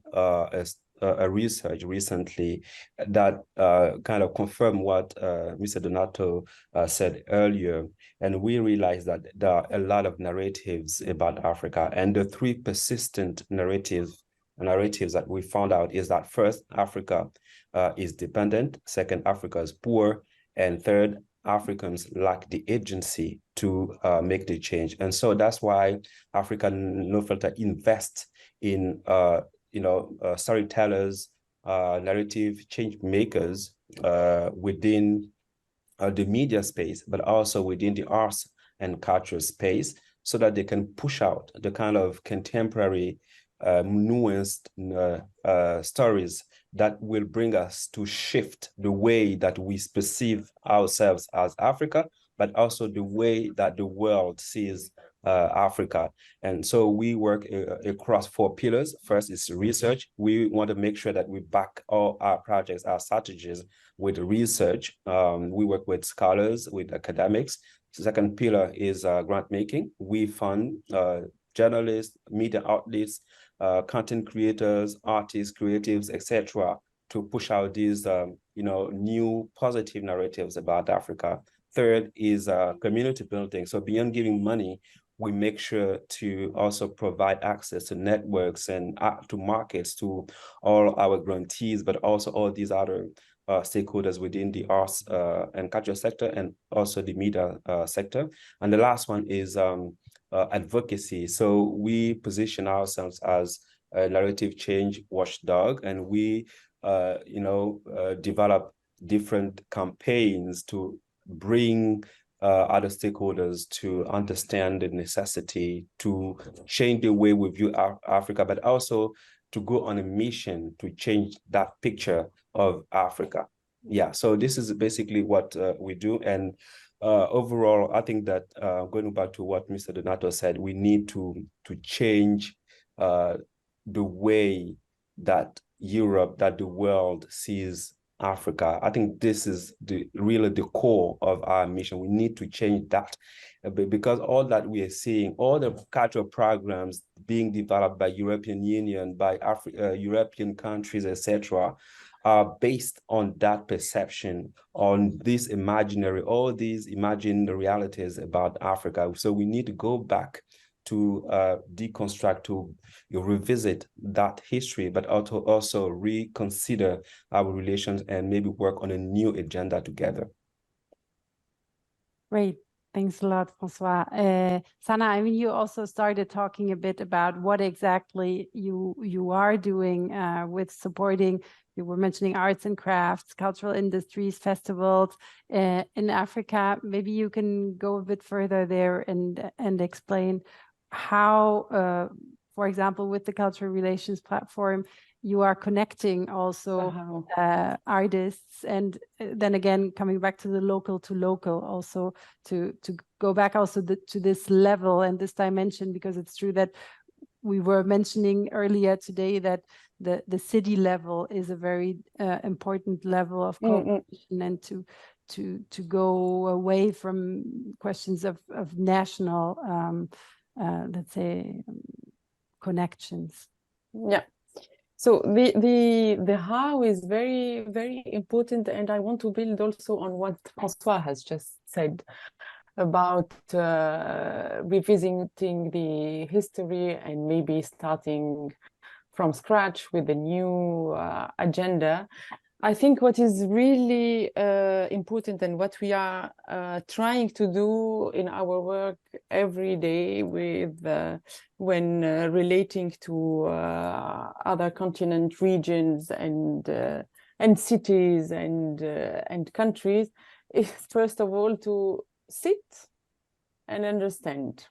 a research recently that kind of confirmed what Mr. Donato said earlier. And we realized that there are a lot of narratives about Africa. And the three persistent narratives that we found out is that first, Africa is dependent. Second, Africa is poor. And third, Africans lack the agency to make the change. And so that's why African No Filter invests in storytellers, narrative change makers within the media space, but also within the arts and culture space, so that they can push out the kind of contemporary nuanced stories that will bring us to shift the way that we perceive ourselves as Africa, but also the way that the world sees Africa. And so we work across 4 pillars. First is research. We want to make sure that we back all our projects, our strategies with research. We work with scholars, with academics. The second pillar is grant making. We fund journalists, media outlets, content creators, artists, creatives, etc., to push out these new positive narratives about Africa. Third is community building. So beyond giving money, we make sure to also provide access to networks and to markets to all our grantees, but also all these other stakeholders within the arts and culture sector, and also the media sector. And the last one is advocacy. So we position ourselves as a narrative change watchdog, and we develop different campaigns to bring other stakeholders to understand the necessity to change the way we view Africa, but also to go on a mission to change that picture of Africa. Yeah, so this is basically what we do. And overall, I think that going back to what Mr. Donato said, we need to change the way that Europe, that the world sees Africa. I think this is really the core of our mission. We need to change that, because all that we are seeing, all the cultural programs being developed by European Union, by European countries, etc., are based on that perception, on this imaginary, all these imagined realities about Africa. So we need to go back to deconstruct, to revisit that history, but also reconsider our relations and maybe work on a new agenda together. Great. Thanks a lot, Francois. Sana, I mean, you also started talking a bit about what exactly you are doing with supporting. You were mentioning arts and crafts, cultural industries, festivals in Africa. Maybe you can go a bit further there and explain how, for example, with the Cultural Relations Platform, you are connecting also artists, and then again coming back to the local to local, also to go back also to this level and this dimension, because it's true that we were mentioning earlier today that the city level is a very important level of cooperation, and to go away from questions of national let's say connections. Yeah. So the how is very, very important, and I want to build also on what Francois has just said about revisiting the history and maybe starting from scratch with a new agenda. I think what is really important, and what we are trying to do in our work every day with when relating to other continent regions and cities and countries, is first of all to sit and understand.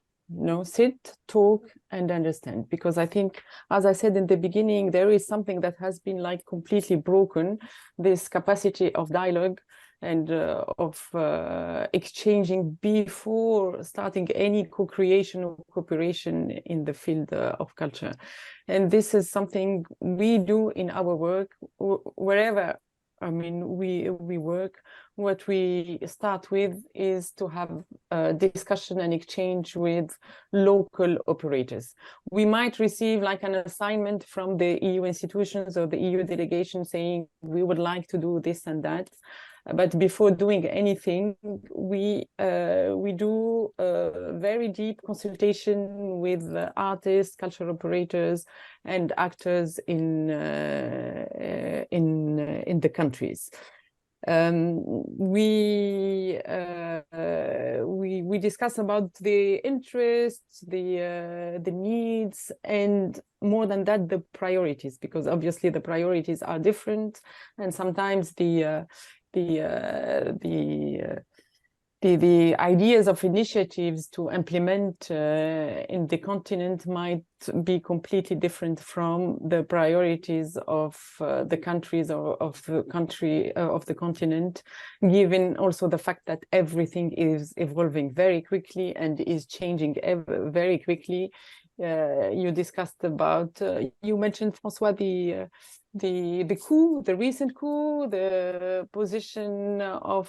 Sit, talk, and understand. Because I think, as I said in the beginning, there is something that has been like completely broken, this capacity of dialogue and of exchanging before starting any co-creation or cooperation in the field of culture. And this is something we do in our work wherever we work. What we start with is to have a discussion and exchange with local operators. We might receive like an assignment from the EU institutions or the EU delegation saying we would like to do this and that. But before doing anything, we do a very deep consultation with artists, cultural operators, and actors in the countries. We discuss about the interests, the needs, and more than that, the priorities, because obviously the priorities are different, and sometimes the ideas of initiatives to implement in the continent might be completely different from the priorities of the countries or of the country of the continent, given also the fact that everything is evolving very quickly and is changing very quickly. You discussed about, you mentioned, François, the coup, the recent coup, the position of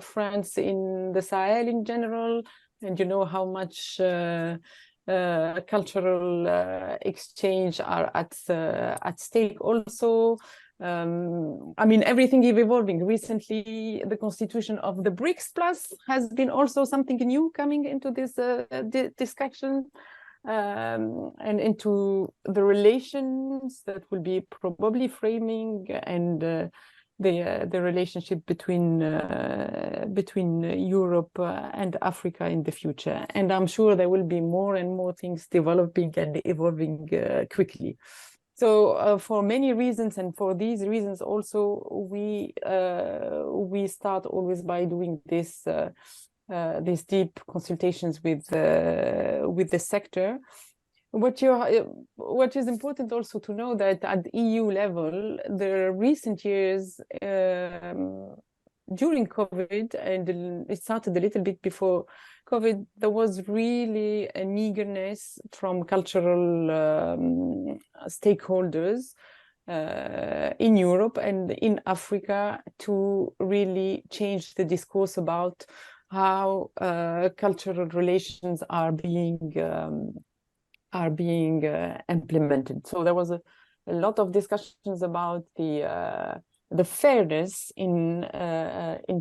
France in the Sahel in general, and you know how much cultural exchange are at stake also. Everything is evolving. Recently, the constitution of the BRICS Plus has been also something new coming into this discussion. And into the relations that will be probably framing and the relationship between Europe and Africa in the future. And I'm sure there will be more and more things developing and evolving quickly. So for many reasons, and for these reasons also, we start always by doing this. These deep consultations with the sector. What is important also to know that at the EU level, the recent years during COVID, and it started a little bit before COVID, there was really an eagerness from cultural stakeholders in Europe and in Africa to really change the discourse about how cultural relations are being implemented. So there was a lot of discussions about the fairness in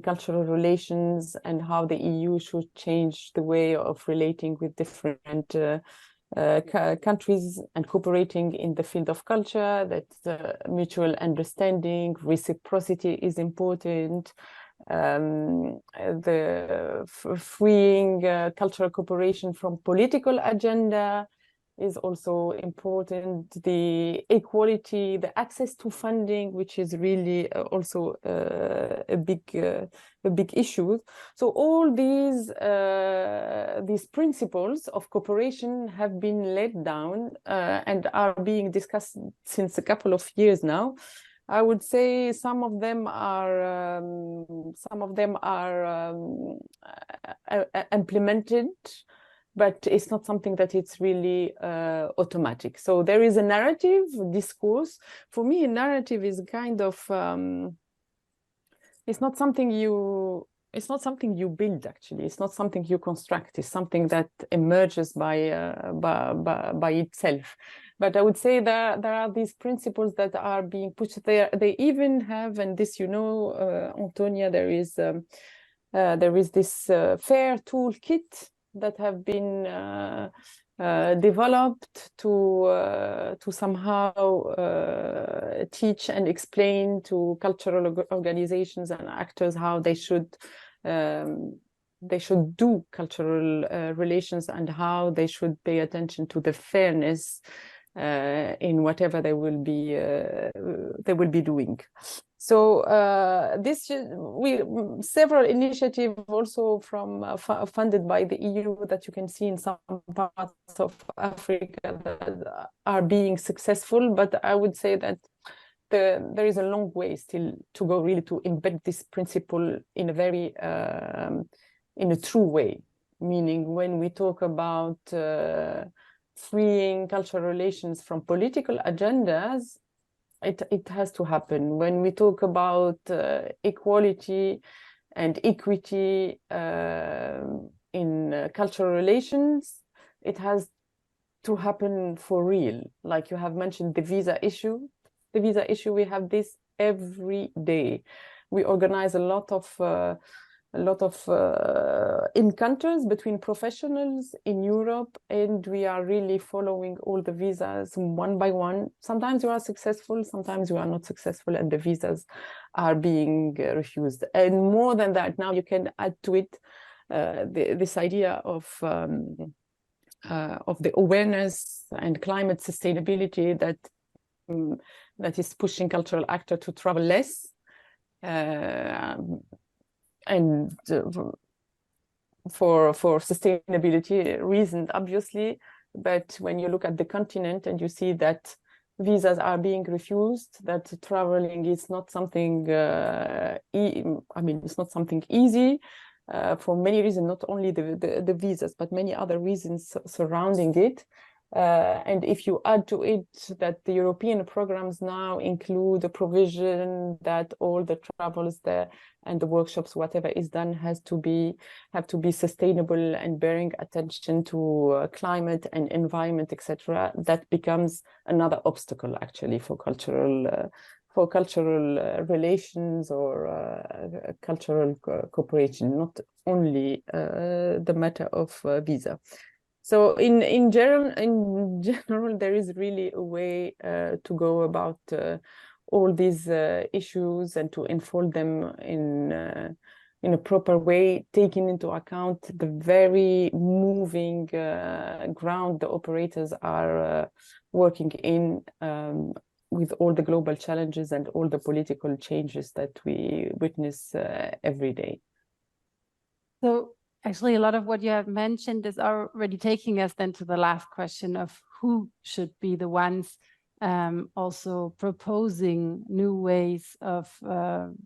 cultural relations and how the EU should change the way of relating with different countries and cooperating in the field of culture. That mutual understanding, reciprocity is important. The freeing cultural cooperation from political agenda is also important. The equality, the access to funding, which is really also a big issue. So all these principles of cooperation have been laid down and are being discussed since a couple of years now. I would say some of them are implemented, but it's not something that it's really automatic. So there is a narrative discourse. For me, a narrative is kind of it's not something you build, actually. It's not something you construct. It's something that emerges by itself. But I would say that there are these principles that are being pushed there. They even have, and this, you know, Antonia, there is this FAIR toolkit that have been developed to somehow teach and explain to cultural organizations and actors how they should do cultural relations and how they should pay attention to the fairness in whatever they will be doing. So several initiatives also from funded by the EU that you can see in some parts of Africa that are being successful, but I would say that there is a long way still to go really to embed this principle in a very in a true way. Meaning when we talk about freeing cultural relations from political agendas, it has to happen. When we talk about equality and equity in cultural relations, it has to happen for real. Like you have mentioned the visa issue. The visa issue, we have this every day. We organize a lot of encounters between professionals in Europe, and we are really following all the visas one by one. Sometimes you are successful, sometimes you are not successful, and the visas are being refused. And more than that, now you can add to it this idea of the awareness and climate sustainability that is pushing cultural actors to travel less. And for sustainability reasons, obviously, but when you look at the continent and you see that visas are being refused, that traveling is not something, it's not something easy for many reasons, not only the visas, but many other reasons surrounding it. And if you add to it that the European programs now include a provision that all the travels there and the workshops, whatever is done, have to be sustainable and bearing attention to climate and environment, etc., that becomes another obstacle actually for cultural relations or cultural cooperation, not only the matter of visa. So in general, there is really a way to go about all these issues and to unfold them in a proper way, taking into account the very moving ground the operators are working in, with all the global challenges and all the political changes that we witness every day. So actually, a lot of what you have mentioned is already taking us then to the last question of who should be the ones also proposing new ways of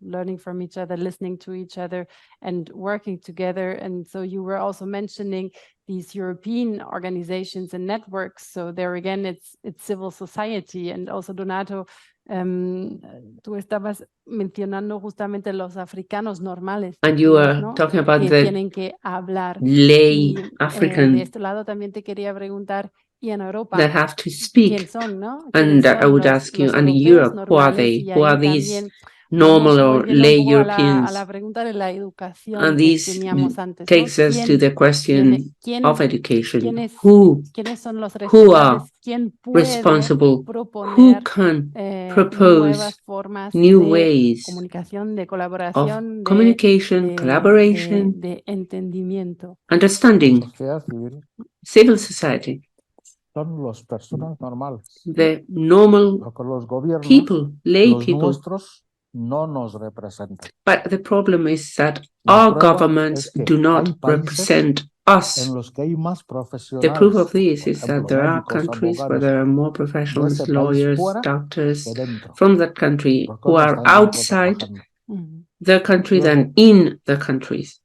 learning from each other, listening to each other, and working together. And so you were also mentioning these European organizations and networks. So there again, it's civil society. And also, Donato, tú estabas mencionando justamente los africanos normales. And you were talking about the lay African de este lado también te quería preguntar, y en Europa, that have to speak. Son, ¿no? And I would ask you, and in Europe, who are they? Who are these normal or lay Europeans? A la pregunta de la educación and que this teníamos antes, takes ¿no? us to the question of education. ¿Quiénes son los Who are ¿Quién puede responsible? proponer Who can propose nuevas formas new de ways comunicación, de of colaboración, communication, collaboration, de entendimiento? understanding? Sociedad civil Civil society. son las personas normales. The normal Porque los gobiernos, people, lay los people. nuestros, no nos representan. But the problem is that La our prueba governments es que do not hay países represent us. en los que hay más The proof profesionales, of this por is ejemplo, that there are médicos, countries where abogados, there are more de professionals, ese país lawyers, fuera doctors que dentro. from that country Porque who no are están dentro outside trabajando. the country Luego, than in the countries.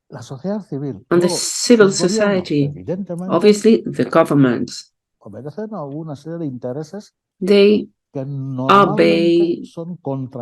la sociedad civil, And the luego, civil los gobiernos, society, evidentemente, obviously the governments, obedecen a una serie de intereses they que obey normalmente son contrapuestos a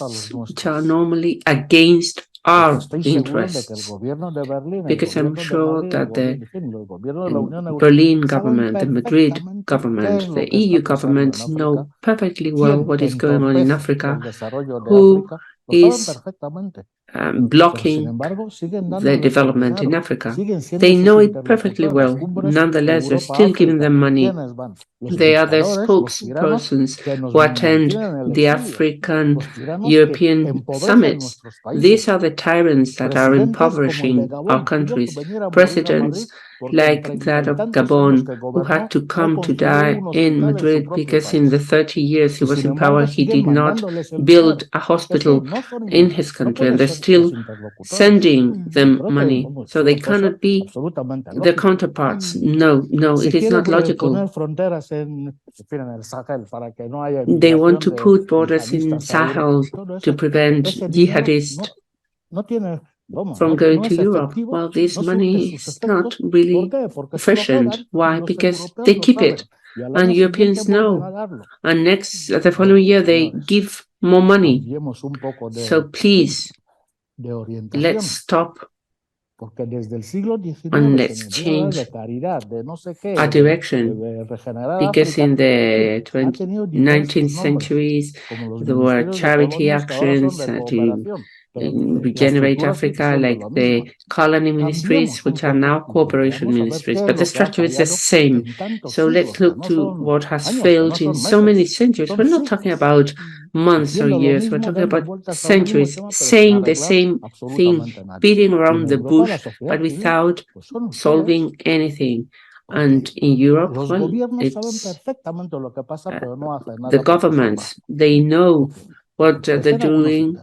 los interests which are nuestros. normally against our Estoy seguro de que el interests. gobierno de Berlín, el Because I'm gobierno de sure Madrid, el that the gobierno, en fin, los gobiernos de la Unión Europea Berlin saben government, the Madrid perfectamente qué government, es lo the que está EU pasando governments en know África, perfectly well quién what is going on in entorpece Africa, el desarrollo de who África, lo saben is perfectamente. Pero sin blocking embargo, siguen the dándoles development dinero, in Africa. siguen siendo They sus know it perfectly interlocutores, well. cumbres Nonetheless, they're still giving Europa-África. them money. ¿Quiénes van? Los They are the dictadores, los tiranos spokespersons que nos who attend mantienen en el the exilio, African los tiranos que European empobrecen summits. nuestros These países. are the tyrants that are Presidentes como el de impoverishing our Gabón, tuvo que countries. venir a morir a Presidents Madrid porque en like treinta that y of tantos años Gabon, que who had gobernó, to no come to construyó die un in hospital en su Madrid propio because in the país. 30 years he Y was sin in power, embargo he siguen did not mandándoles el build dinero. a Es hospital que no son in iguales. his No country, and puede they're ser still sending them money, so they cannot be the counterparts. No, it is not logical. They want to put borders in Sahel to prevent jihadists from going to Europe. Well, this money is not really efficient. Why? Because they keep it, and Europeans know. And the following year, they give more money. So please, let's stop and let's change our direction. Because in the 19th centuries, there were charity actions to regenerate Africa, like the colony ministries, which are now cooperation ministries, but the structure is the same. So let's look to what has failed in so many centuries. We're not talking about months or years, we're talking about centuries, saying the same thing, beating around the bush, but without solving anything. And in Europe, well, it's the governments, they know what they're doing,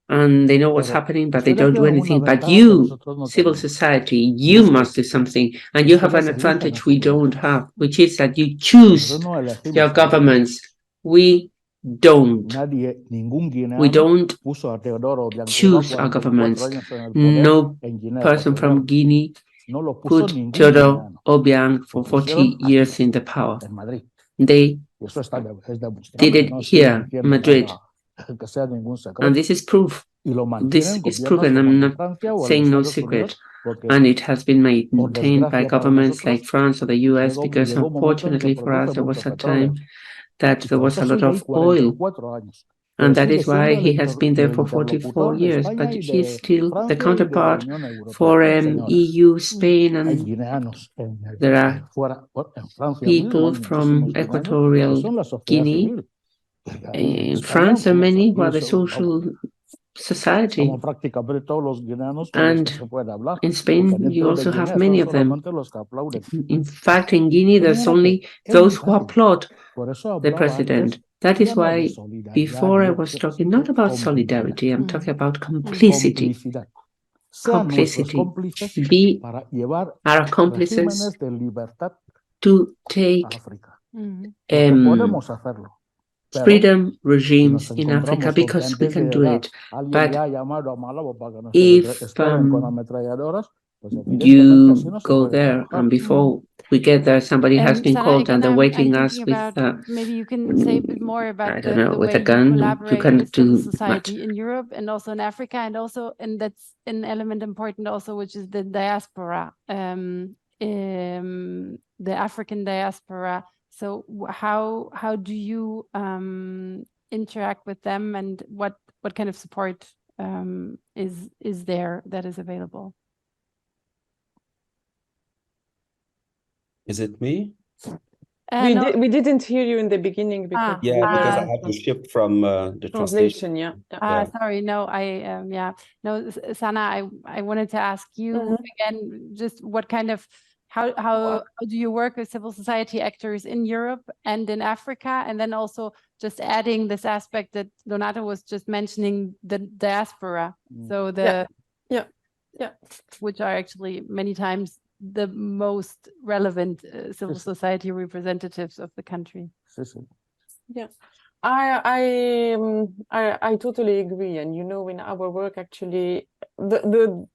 and they know what's happening, but they don't do anything. But you, civil society, you must do something. And you have an advantage we don't have, which is that you choose your governments. We don't. We don't choose our governments. No person from Guinea put Teodoro Obiang for 40 years in the power. They did it here, Madrid. And this is proof. This is proven. I'm not saying no secret. And it has been maintained by governments like France or the US, because unfortunately for us, there was a time that there was a lot of oil. And that is why he has been there for 44 years. But he's still the counterpart for EU, Spain, and there are people from Equatorial Guinea. In France, there are many who are the social society. And in Spain, you also have many of them. In fact, in Guinea, there's only those who applaud the president. That is why before I was talking not about solidarity, I'm talking about complicity. Complicity. We are accomplices to take freedom regimes in Africa, because we can do it. But if you go there, and before we get there, somebody has been called and they're waiting us with maybe you can say a bit more about I don't know, the with way a gun. you You cannot do society much. in Europe and also in Africa, and that's an element important also, which is the diaspora, the African diaspora. So how do you interact with them, and what kind of support is there that is available? Is it me? No. We didn't hear you in the beginning because because I had to shift from the translation. Sorry, no, Sana, I wanted to ask you again, just what kind of how do you work with civil society actors in Europe and in Africa, and then also just adding this aspect that Donato was just mentioning, the diaspora, so which are actually many times the most relevant civil society representatives of the country. Yeah, I totally agree. And in our work, actually, the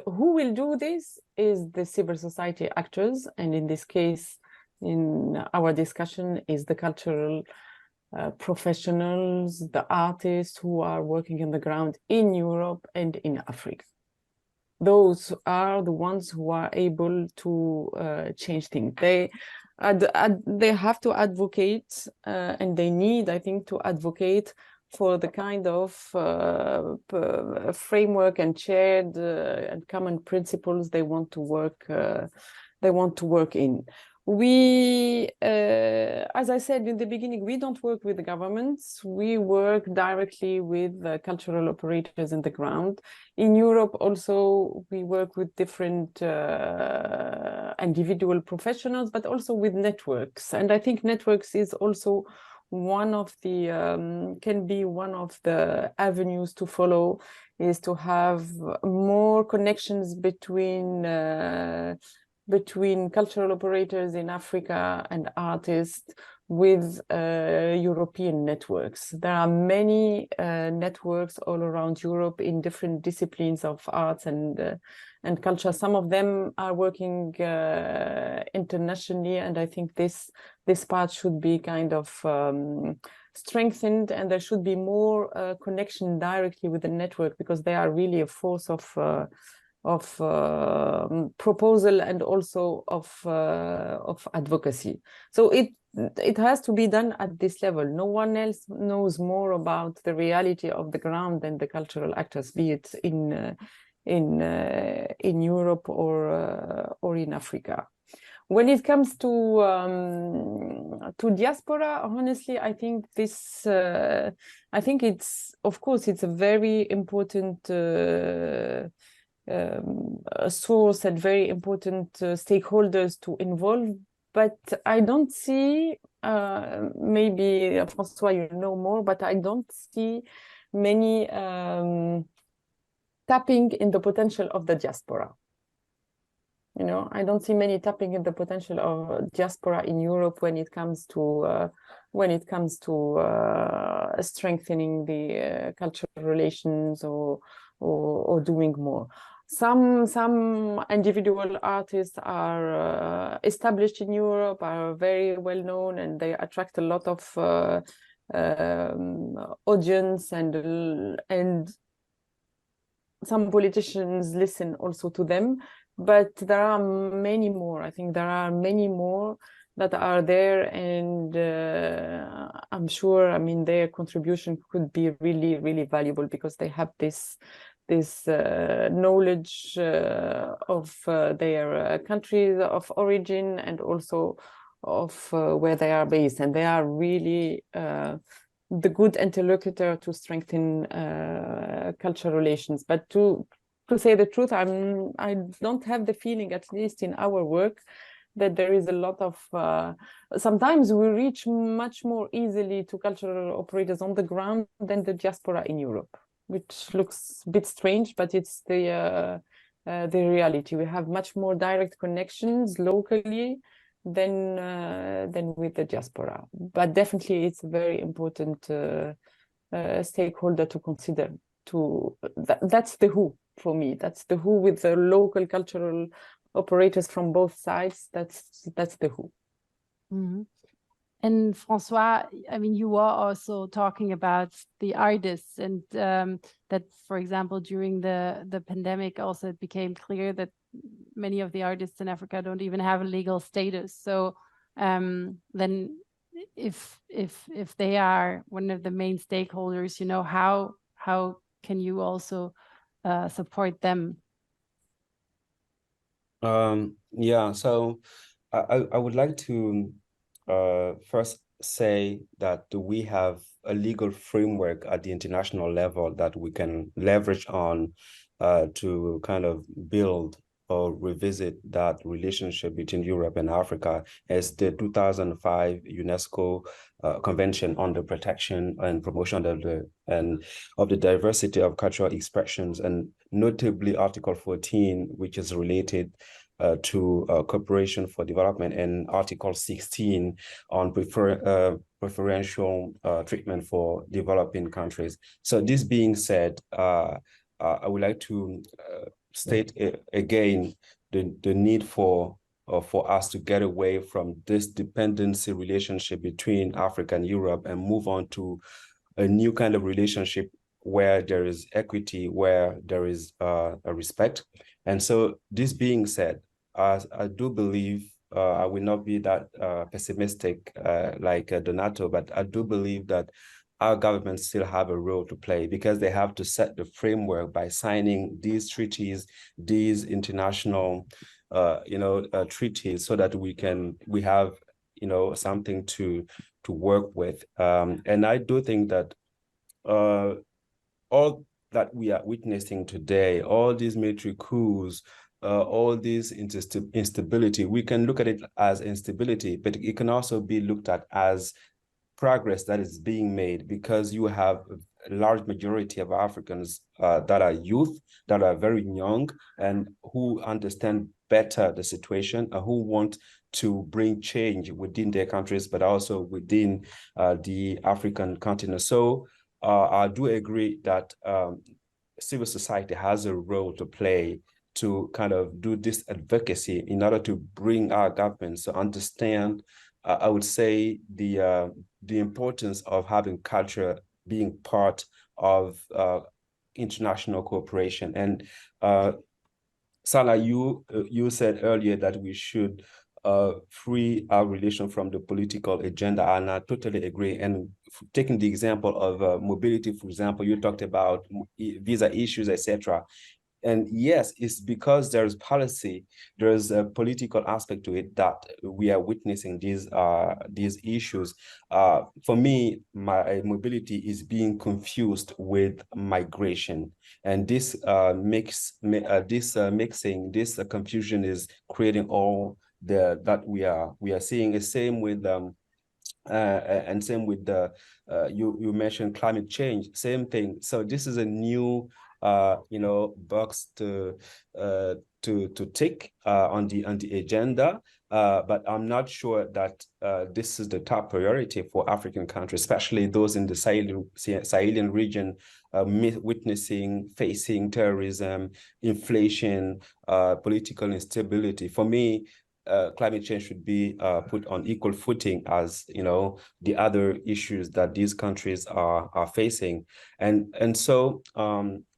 who will do this is the civil society actors, and in this case, in our discussion, is the cultural professionals, the artists who are working on the ground in Europe and in Africa. Those are the ones who are able to change things. They have to advocate, and they need, I think, to advocate for the kind of framework and shared and common principles they want to work. In. We, as I said in the beginning, we don't work with the governments. We work directly with the cultural operators in the ground. In Europe, also, we work with different individual professionals, but also with networks. And I think networks is also one of the avenues to follow is to have more connections between cultural operators in Africa and artists with European networks. There are many networks all around Europe in different disciplines of arts and culture. Some of them are working internationally, and I think this part should be kind of strengthened, and there should be more connection directly with the network, because they are really a force of proposal and also of advocacy. So it has to be done at this level. No one else knows more about the reality of the ground than the cultural actors, be it in Europe or in Africa. When it comes to diaspora, honestly, I think it's of course it's a very important source and very important stakeholders to involve, but I don't see, maybe François, you know more, but I don't see many tapping in the potential of the diaspora. You know, I don't see many tapping in the potential of diaspora in Europe when it comes to strengthening the cultural relations or doing more. Some individual artists are established in Europe, are very well known, and they attract a lot of audience, and some politicians listen also to them. But there are many more. I think there are many more that are there, and I'm sure, I mean, their contribution could be really, really valuable, because they have this knowledge of their countries of origin, and also of where they are based, and they are really the good interlocutor to strengthen cultural relations. But to say the truth, I don't have the feeling, at least in our work, that there is a lot of sometimes we reach much more easily to cultural operators on the ground than the diaspora in Europe, which looks a bit strange, but it's the reality. We have much more direct connections locally than with the diaspora. But definitely it's a very important stakeholder to consider. That's the who for me. That's the who, with the local cultural operators from both sides. That's the who. Mm-hmm. And François, I mean, you were also talking about the artists, and that, for example, during the pandemic, also it became clear that many of the artists in Africa don't even have a legal status. So then, if they are one of the main stakeholders, you know, how can you also support them? Yeah, so I would like to first say that we have a legal framework at the international level that we can leverage on to kind of build or revisit that relationship between Europe and Africa, as the 2005 UNESCO Convention on the Protection and Promotion of the Diversity of Cultural Expressions, and notably Article 14, which is related to cooperation for development, and Article 16 on preferential treatment for developing countries. So this being said, I would like to state again the need for us to get away from this dependency relationship between Africa and Europe and move on to a new kind of relationship where there is equity, where there is a respect. And so this being said, I do believe, I will not be that pessimistic like Donato, but I do believe that our governments still have a role to play, because they have to set the framework by signing these treaties, these international, treaties, so that we have, something to work with. And I do think that all that we are witnessing today, all these military coups, all this instability, we can look at it as instability, but it can also be looked at as progress that is being made, because you have a large majority of Africans that are youth, that are very young, and who understand better the situation, who want to bring change within their countries, but also within the African continent. So I do agree that civil society has a role to play to kind of do this advocacy in order to bring our governments to understand, I would say, the importance of having culture being part of international cooperation. And Salah, you said earlier that we should free our relation from the political agenda, and I totally agree. And taking the example of mobility, for example, you talked about visa issues, etc. And yes, it's because there's policy, there's a political aspect to it that we are witnessing these issues. For me, my mobility is being confused with migration, and this confusion is creating all that we are seeing. The same with and same with the you mentioned climate change, same thing. So this is a new box to tick on the agenda, but I'm not sure that this is the top priority for African countries, especially those in the Sahelian region, facing terrorism, inflation, political instability. For me, climate change should be put on equal footing as the other issues that these countries are facing, and so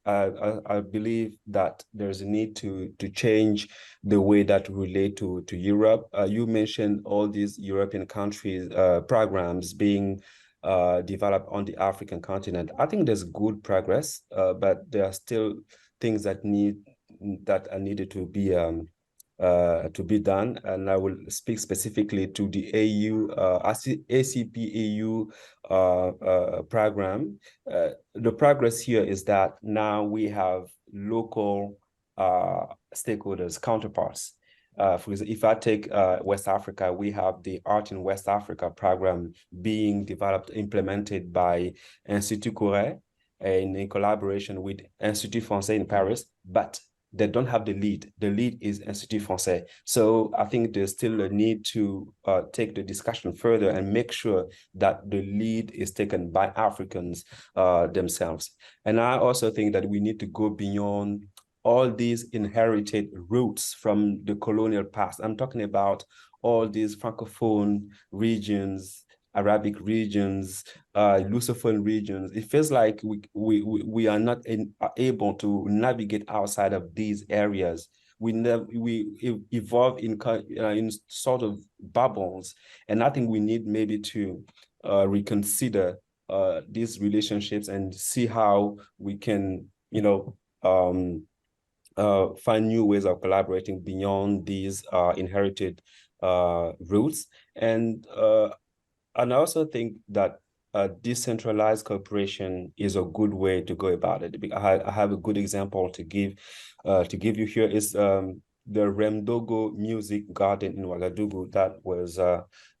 I believe that there's a need to change the way that we relate to Europe. You mentioned all these European countries programs being developed on the African continent. I think there's good progress, but there are still things that are needed to be done, and I will speak specifically to the ACP-AU program. The progress here is that now we have local stakeholders, counterparts. For example, if I take West Africa, we have the Art in West Africa program being developed, implemented by Institut Couret in collaboration with Institut Français in Paris, but they don't have the lead. The lead is Institut Français. So I think there's still a need to take the discussion further and make sure that the lead is taken by Africans themselves. And I also think that we need to go beyond all these inherited roots from the colonial past. I'm talking about all these Francophone regions, Arabic regions, Lusophone regions. It feels like we are not able to navigate outside of these areas. We evolve in sort of bubbles, and I think we need maybe to reconsider these relationships and see how we can, find new ways of collaborating beyond these inherited roots. And I also think that decentralized cooperation is a good way to go about it. I have a good example to give you here. Is the Remdogo Music Garden in Ouagadougou that was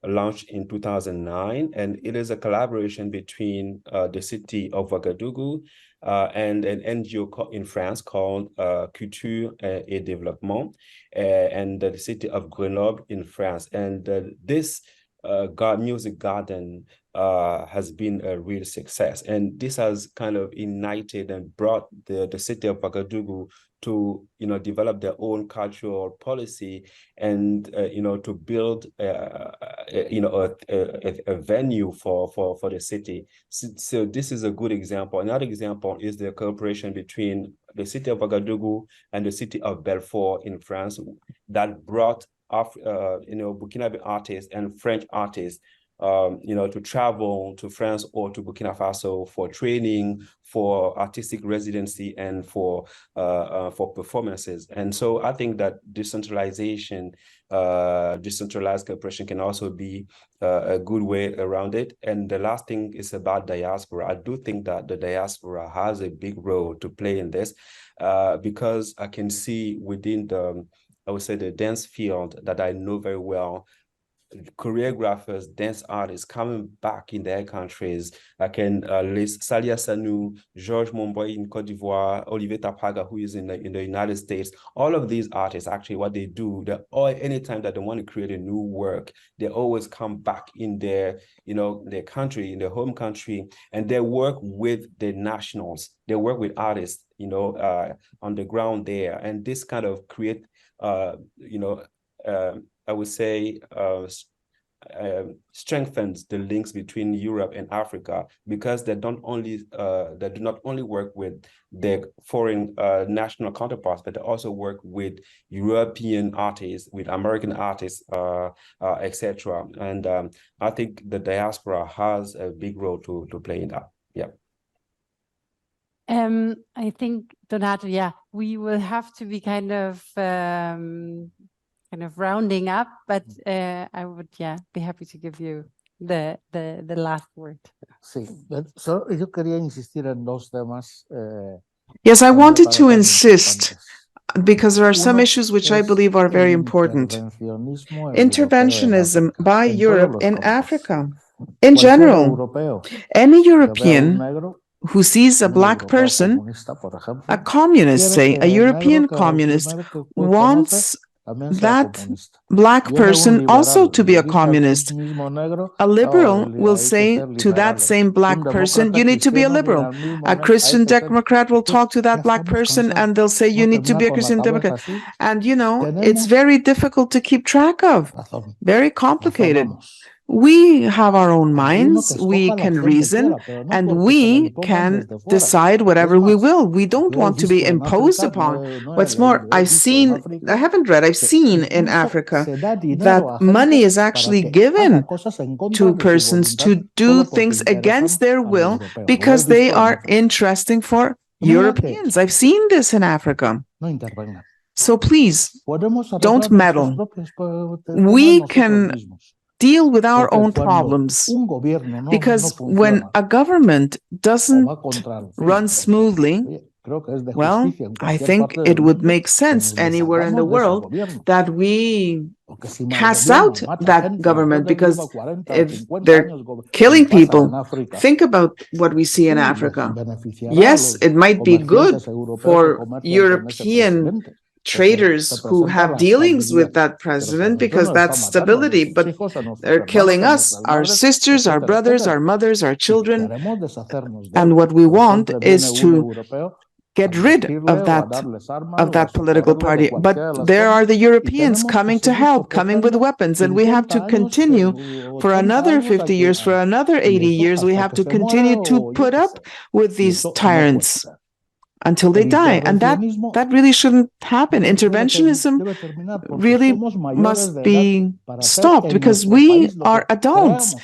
launched in 2009, and it is a collaboration between the city of Ouagadougou and an NGO in France called Culture et Développement, and the city of Grenoble in France. And this music garden has been a real success, and this has kind of ignited and brought the city of Ouagadougou to develop their own cultural policy and to build a venue for the city. So this is a good example. Another example is the cooperation between the city of Ouagadougou and the city of Belfort in France that brought Burkinabe artists and French artists to travel to France or to Burkina Faso for training, for artistic residency, and for performances. And so I think that decentralized cooperation can also be a good way around it. And the last thing is about diaspora. I do think that the diaspora has a big role to play in this because I can see within the dance field that I know very well, choreographers, dance artists coming back in their countries. I can list Salia Sanou, Georges Momboy in Cote d'Ivoire, Olivier Tapaga, who is in the United States. All of these artists, actually, what they do, anytime that they want to create a new work, they always come back in their, their country, in their home country, and they work with the nationals. They work with artists, on the ground there, and this kind of create, I would say, strengthens the links between Europe and Africa, because they do not only work with their foreign national counterparts, but they also work with European artists, with American artists, etc. And I think the diaspora has a big role to play in that. Yeah. I think, Donato, we will have to be kind of rounding up, but I would, be happy to give you the last word. Sí, yo quería insistir en dos temas. Yes, I wanted to insist, because there are some issues which I believe are very important. Interventionism by Europe in Africa. In general, any European who sees a Black person, a communist, say, a European communist, wants that Black person also to be a communist. A liberal will say to that same Black person, you need to be a liberal. A Christian Democrat will talk to that Black person and they'll say, you need to be a Christian Democrat. And it's very difficult to keep track of, very complicated. We have our own minds, we can reason, and we can decide whatever we will. We don't want to be imposed upon. What's more, I've seen in Africa that money is actually given to persons to do things against their will because they are interesting for Europeans. I've seen this in Africa. So please, don't meddle. We can deal with our own problems, because when a government doesn't run smoothly, well, I think it would make sense anywhere in the world that we cast out that government, because if they're killing people, think about what we see in Africa. Yes, it might be good for European traders who have dealings with that president, because that's stability, but they're killing us, our sisters, our brothers, our mothers, our children. And what we want is to get rid of that political party. But there are the Europeans coming to help, coming with weapons, and we have to continue for another 50 years, for another 80 years. We have to continue to put up with these tyrants until they die. And that really shouldn't happen. Interventionism really must be stopped, because we are adults.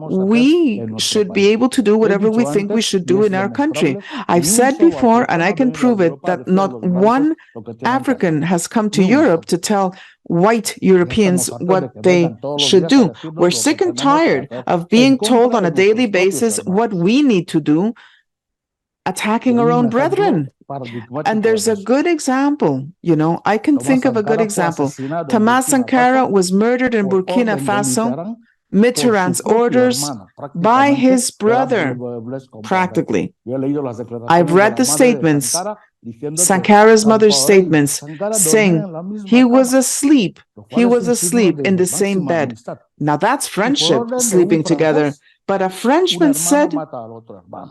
We should be able to do whatever we think we should do in our country. I've said before, and I can prove it, that not one African has come to Europe to tell white Europeans what they should do. We're sick and tired of being told on a daily basis what we need to do, attacking our own brethren. And there's a good example, I can think of a good example. Thomas Sankara was murdered in Burkina Faso, Mitterrand's orders, by his brother, practically. I've read the statements, Sankara's mother's statements, saying he was asleep in the same bed. Now that's friendship, sleeping together. But a Frenchman said,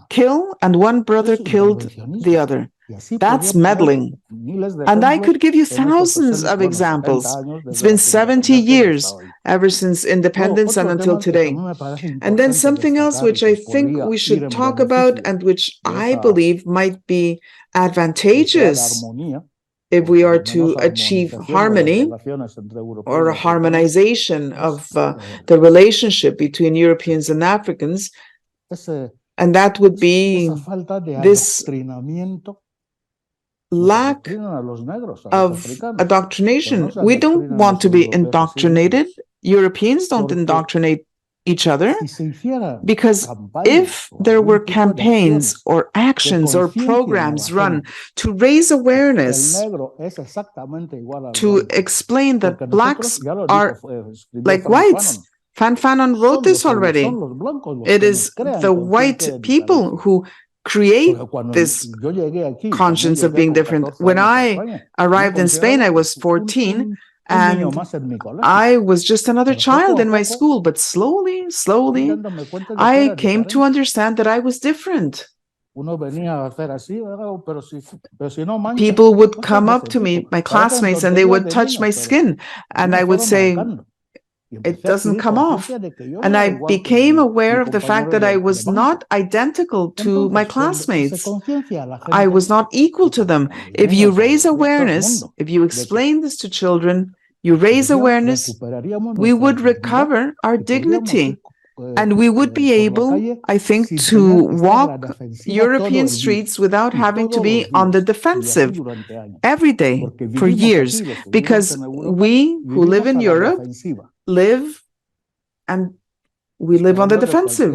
kill, and one brother killed the other. That's meddling. And I could give you thousands of examples. It's been 70 years ever since independence and until today. And then something else which I think we should talk about, and which I believe might be advantageous if we are to achieve harmony or a harmonization of the relationship between Europeans and Africans, and that would be this lack of indoctrination. We don't want to be indoctrinated. Europeans don't indoctrinate each other, because if there were campaigns or actions or programs run to raise awareness, to explain that blacks are like whites. Fanon wrote this already. It is the white people who create this conscience of being different. When I arrived in Spain, I was 14, and I was just another child in my school, but slowly, I came to understand that I was different. People would come up to me, my classmates, and they would touch my skin, and I would say, it doesn't come off. And I became aware of the fact that I was not identical to my classmates. I was not equal to them. If you raise awareness, if you explain this to children, you raise awareness, we would recover our dignity. And we would be able, I think, to walk European streets without having to be on the defensive every day for years. Because we who live in Europe live on the defensive.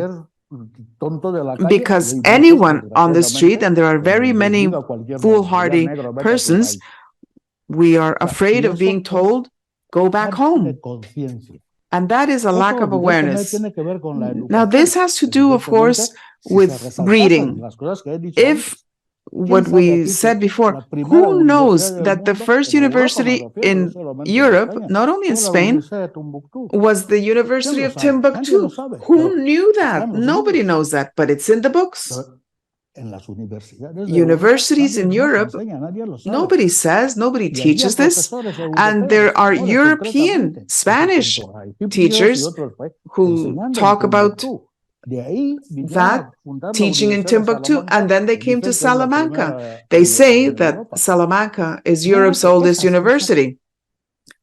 Because anyone on the street, and there are very many foolhardy persons, we are afraid of being told, go back home. And that is a lack of awareness. Now, this has to do, of course, with breeding. If what we said before, who knows that the first university in Europe, not only in Spain, was the University of Timbuktu? Who knew that? Nobody knows that, but it's in the books. Universities in Europe, nobody says, nobody teaches this, and there are European Spanish teachers who talk about that teaching in Timbuktu, and then they came to Salamanca. They say that Salamanca is Europe's oldest university.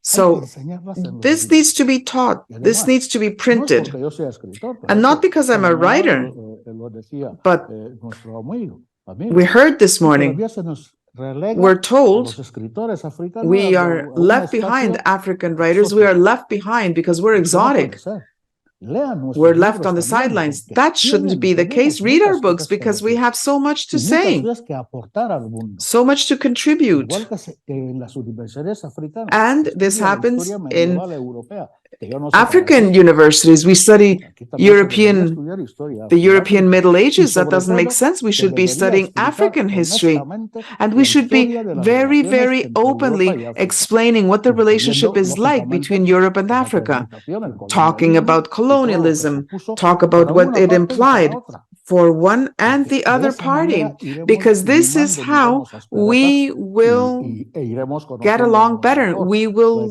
So this needs to be taught, this needs to be printed, and not because I'm a writer, but we heard this morning, we're told we are left behind, African writers, we are left behind because we're exotic. We're left on the sidelines. That shouldn't be the case. Read our books because we have so much to say, so much to contribute. And this happens in African universities. We study the European Middle Ages. That doesn't make sense. We should be studying African history. And we should be very, very openly explaining what the relationship is like between Europe and Africa, talking about colonialism, talk about what it implied for one and the other party, because this is how we will get along better. We will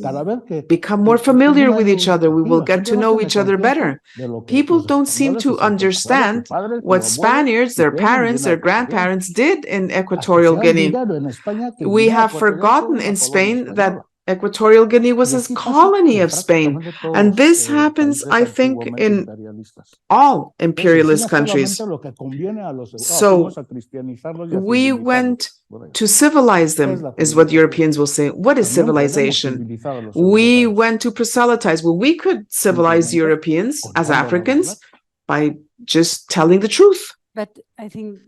become more familiar with each other. We will get to know each other better. People don't seem to understand what Spaniards, their parents, their grandparents did in Equatorial Guinea. We have forgotten in Spain that Equatorial Guinea was a colony of Spain. And this happens, I think, in all imperialist countries. So we went to civilize them, is what Europeans will say. What is civilization? We went to proselytize. Well, we could civilize Europeans as Africans by just telling the truth. But I think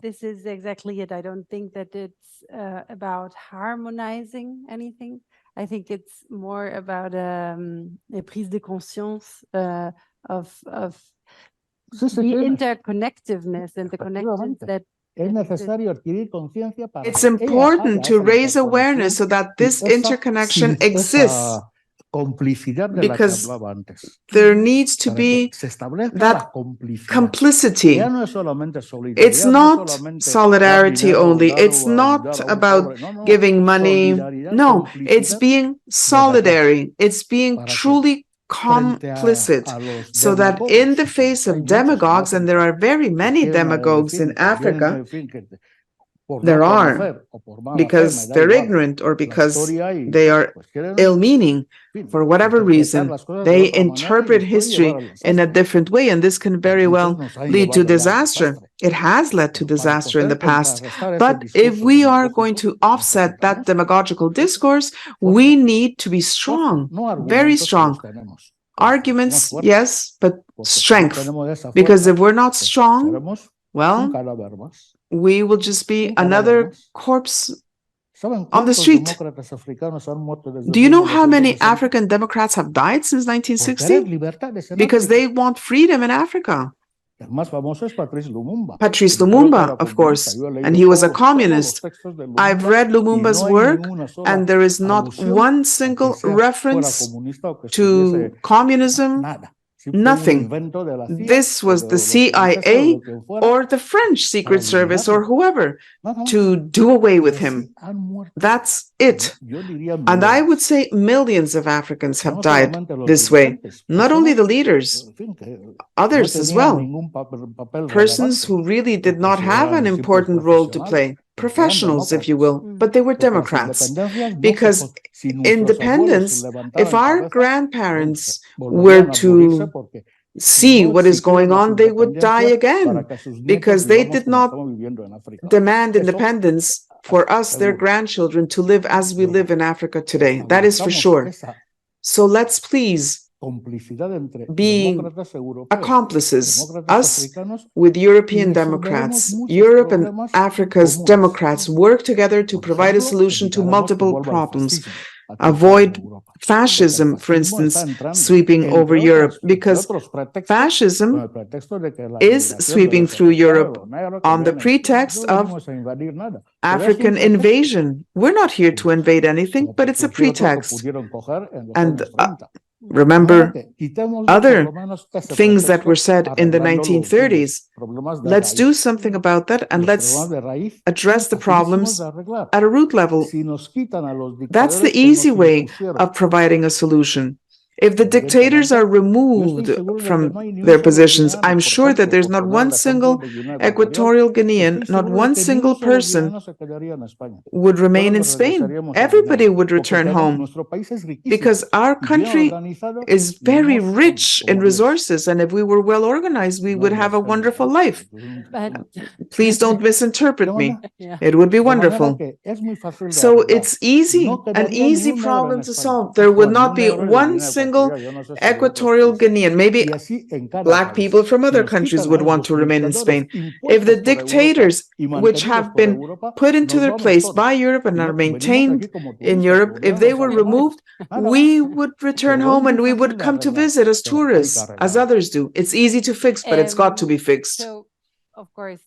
this is exactly it. I don't think that it's about harmonizing anything. I think it's more about a prise de conscience of the interconnectiveness and the connections that it's important to raise awareness so that this interconnection exists. Because there needs to be that complicity. It's not solidarity only. It's not about giving money. No, it's being solidary. It's being truly complicit, so that in the face of demagogues, and there are very many demagogues in Africa, there are, because they're ignorant or because they are ill-meaning, for whatever reason, they interpret history in a different way, and this can very well lead to disaster. It has led to disaster in the past. But if we are going to offset that demagogical discourse, we need to be strong, very strong. Arguments, yes, but strength. Because if we're not strong, well, we will just be another corpse on the street. Do you know how many African Democrats have died since 1960? Because they want freedom in Africa. Patrice Lumumba, of course, and he was a communist. I've read Lumumba's work, and there is not one single reference to communism, nothing. This was the CIA or the French Secret Service or whoever to do away with him. That's it. And I would say millions of Africans have died this way. Not only the leaders, others as well. Persons who really did not have an important role to play. Professionals, if you will, but they were Democrats. Because independence, if our grandparents were to see what is going on, they would die again, because they did not demand independence for us, their grandchildren, to live as we live in Africa today. That is for sure. So let's please be accomplices, us with European Democrats. Europe and Africa's Democrats work together to provide a solution to multiple problems. Avoid fascism, for instance, sweeping over Europe, because fascism is sweeping through Europe on the pretext of African invasion. We're not here to invade anything, but it's a pretext. And remember other things that were said in the 1930s. Let's do something about that, and let's address the problems at a root level. That's the easy way of providing a solution. If the dictators are removed from their positions, I'm sure that there's not one single Equatorial Guinean, not one single person would remain in Spain. Everybody would return home, because our country is very rich in resources, and if we were well organized, we would have a wonderful life. Please don't misinterpret me. It would be wonderful. So it's easy, an easy problem to solve. There would not be one single Equatorial Guinean. Maybe Black people from other countries would want to remain in Spain. If the dictators, which have been put into their place by Europe and are maintained in Europe, if they were removed, we would return home and we would come to visit as tourists, as others do. It's easy to fix, but it's got to be fixed. So, of course,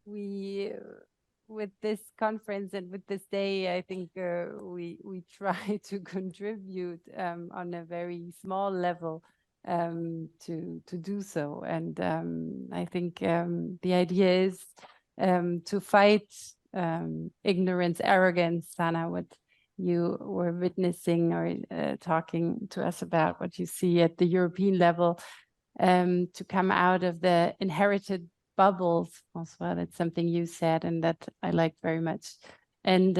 we with this conference and with this day, I think we try to contribute on a very small level to do so. And I think the idea is to fight ignorance, arrogance, Sana, what you were witnessing or talking to us about, what you see at the European level, to come out of the inherited bubbles, François. That's something you said, and that I like very much. And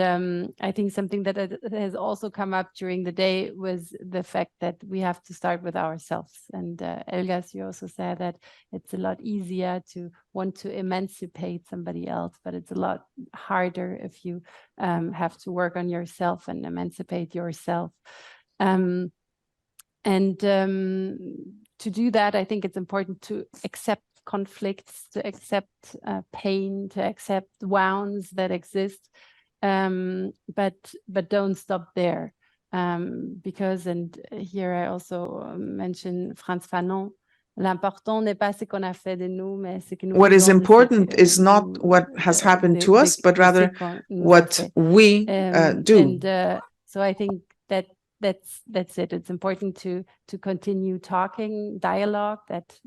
I think something that has also come up during the day was the fact that we have to start with ourselves. And Elgas, you also said that it's a lot easier to want to emancipate somebody else, but it's a lot harder if you have to work on yourself and emancipate yourself. And to do that, I think it's important to accept conflicts, to accept pain, to accept wounds that exist, but don't stop there, because, and here I also mention Frantz Fanon, l'important n'est pas ce qu'on a fait de nous, mais ce que nous. What is important is not what has happened to us, but rather what we do. And so I think that that's it. It's important to continue talking, dialogue that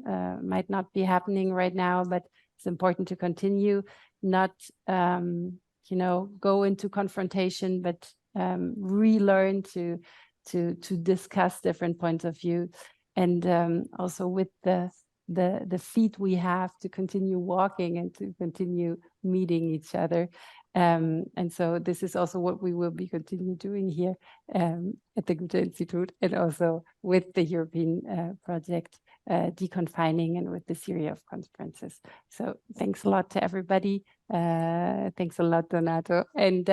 might not be happening right now, but it's important to continue, not go into confrontation, but relearn to discuss different points of view, and also with the feet we have to continue walking and to continue meeting each other. And so this is also what we will be continue doing here at the Goethe-Institut, and also with the European project Deconfining, and with the series of conferences. So thanks a lot to everybody. Thanks a lot, Donato. And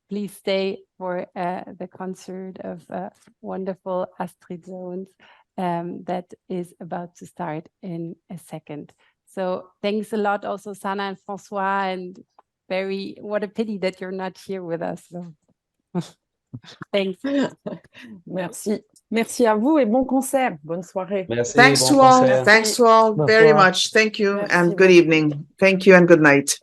please stay for the concert of wonderful Astrid Jones that is about to start in a second. So thanks a lot also Sana and Francois, and what a pity that you're not here with us. So. Thanks. Merci. Merci à vous et bon concert. Bonne soirée. Merci, Thanks bon to all. concert. Thanks to all very much. Thank you and good evening. Thank you and good night.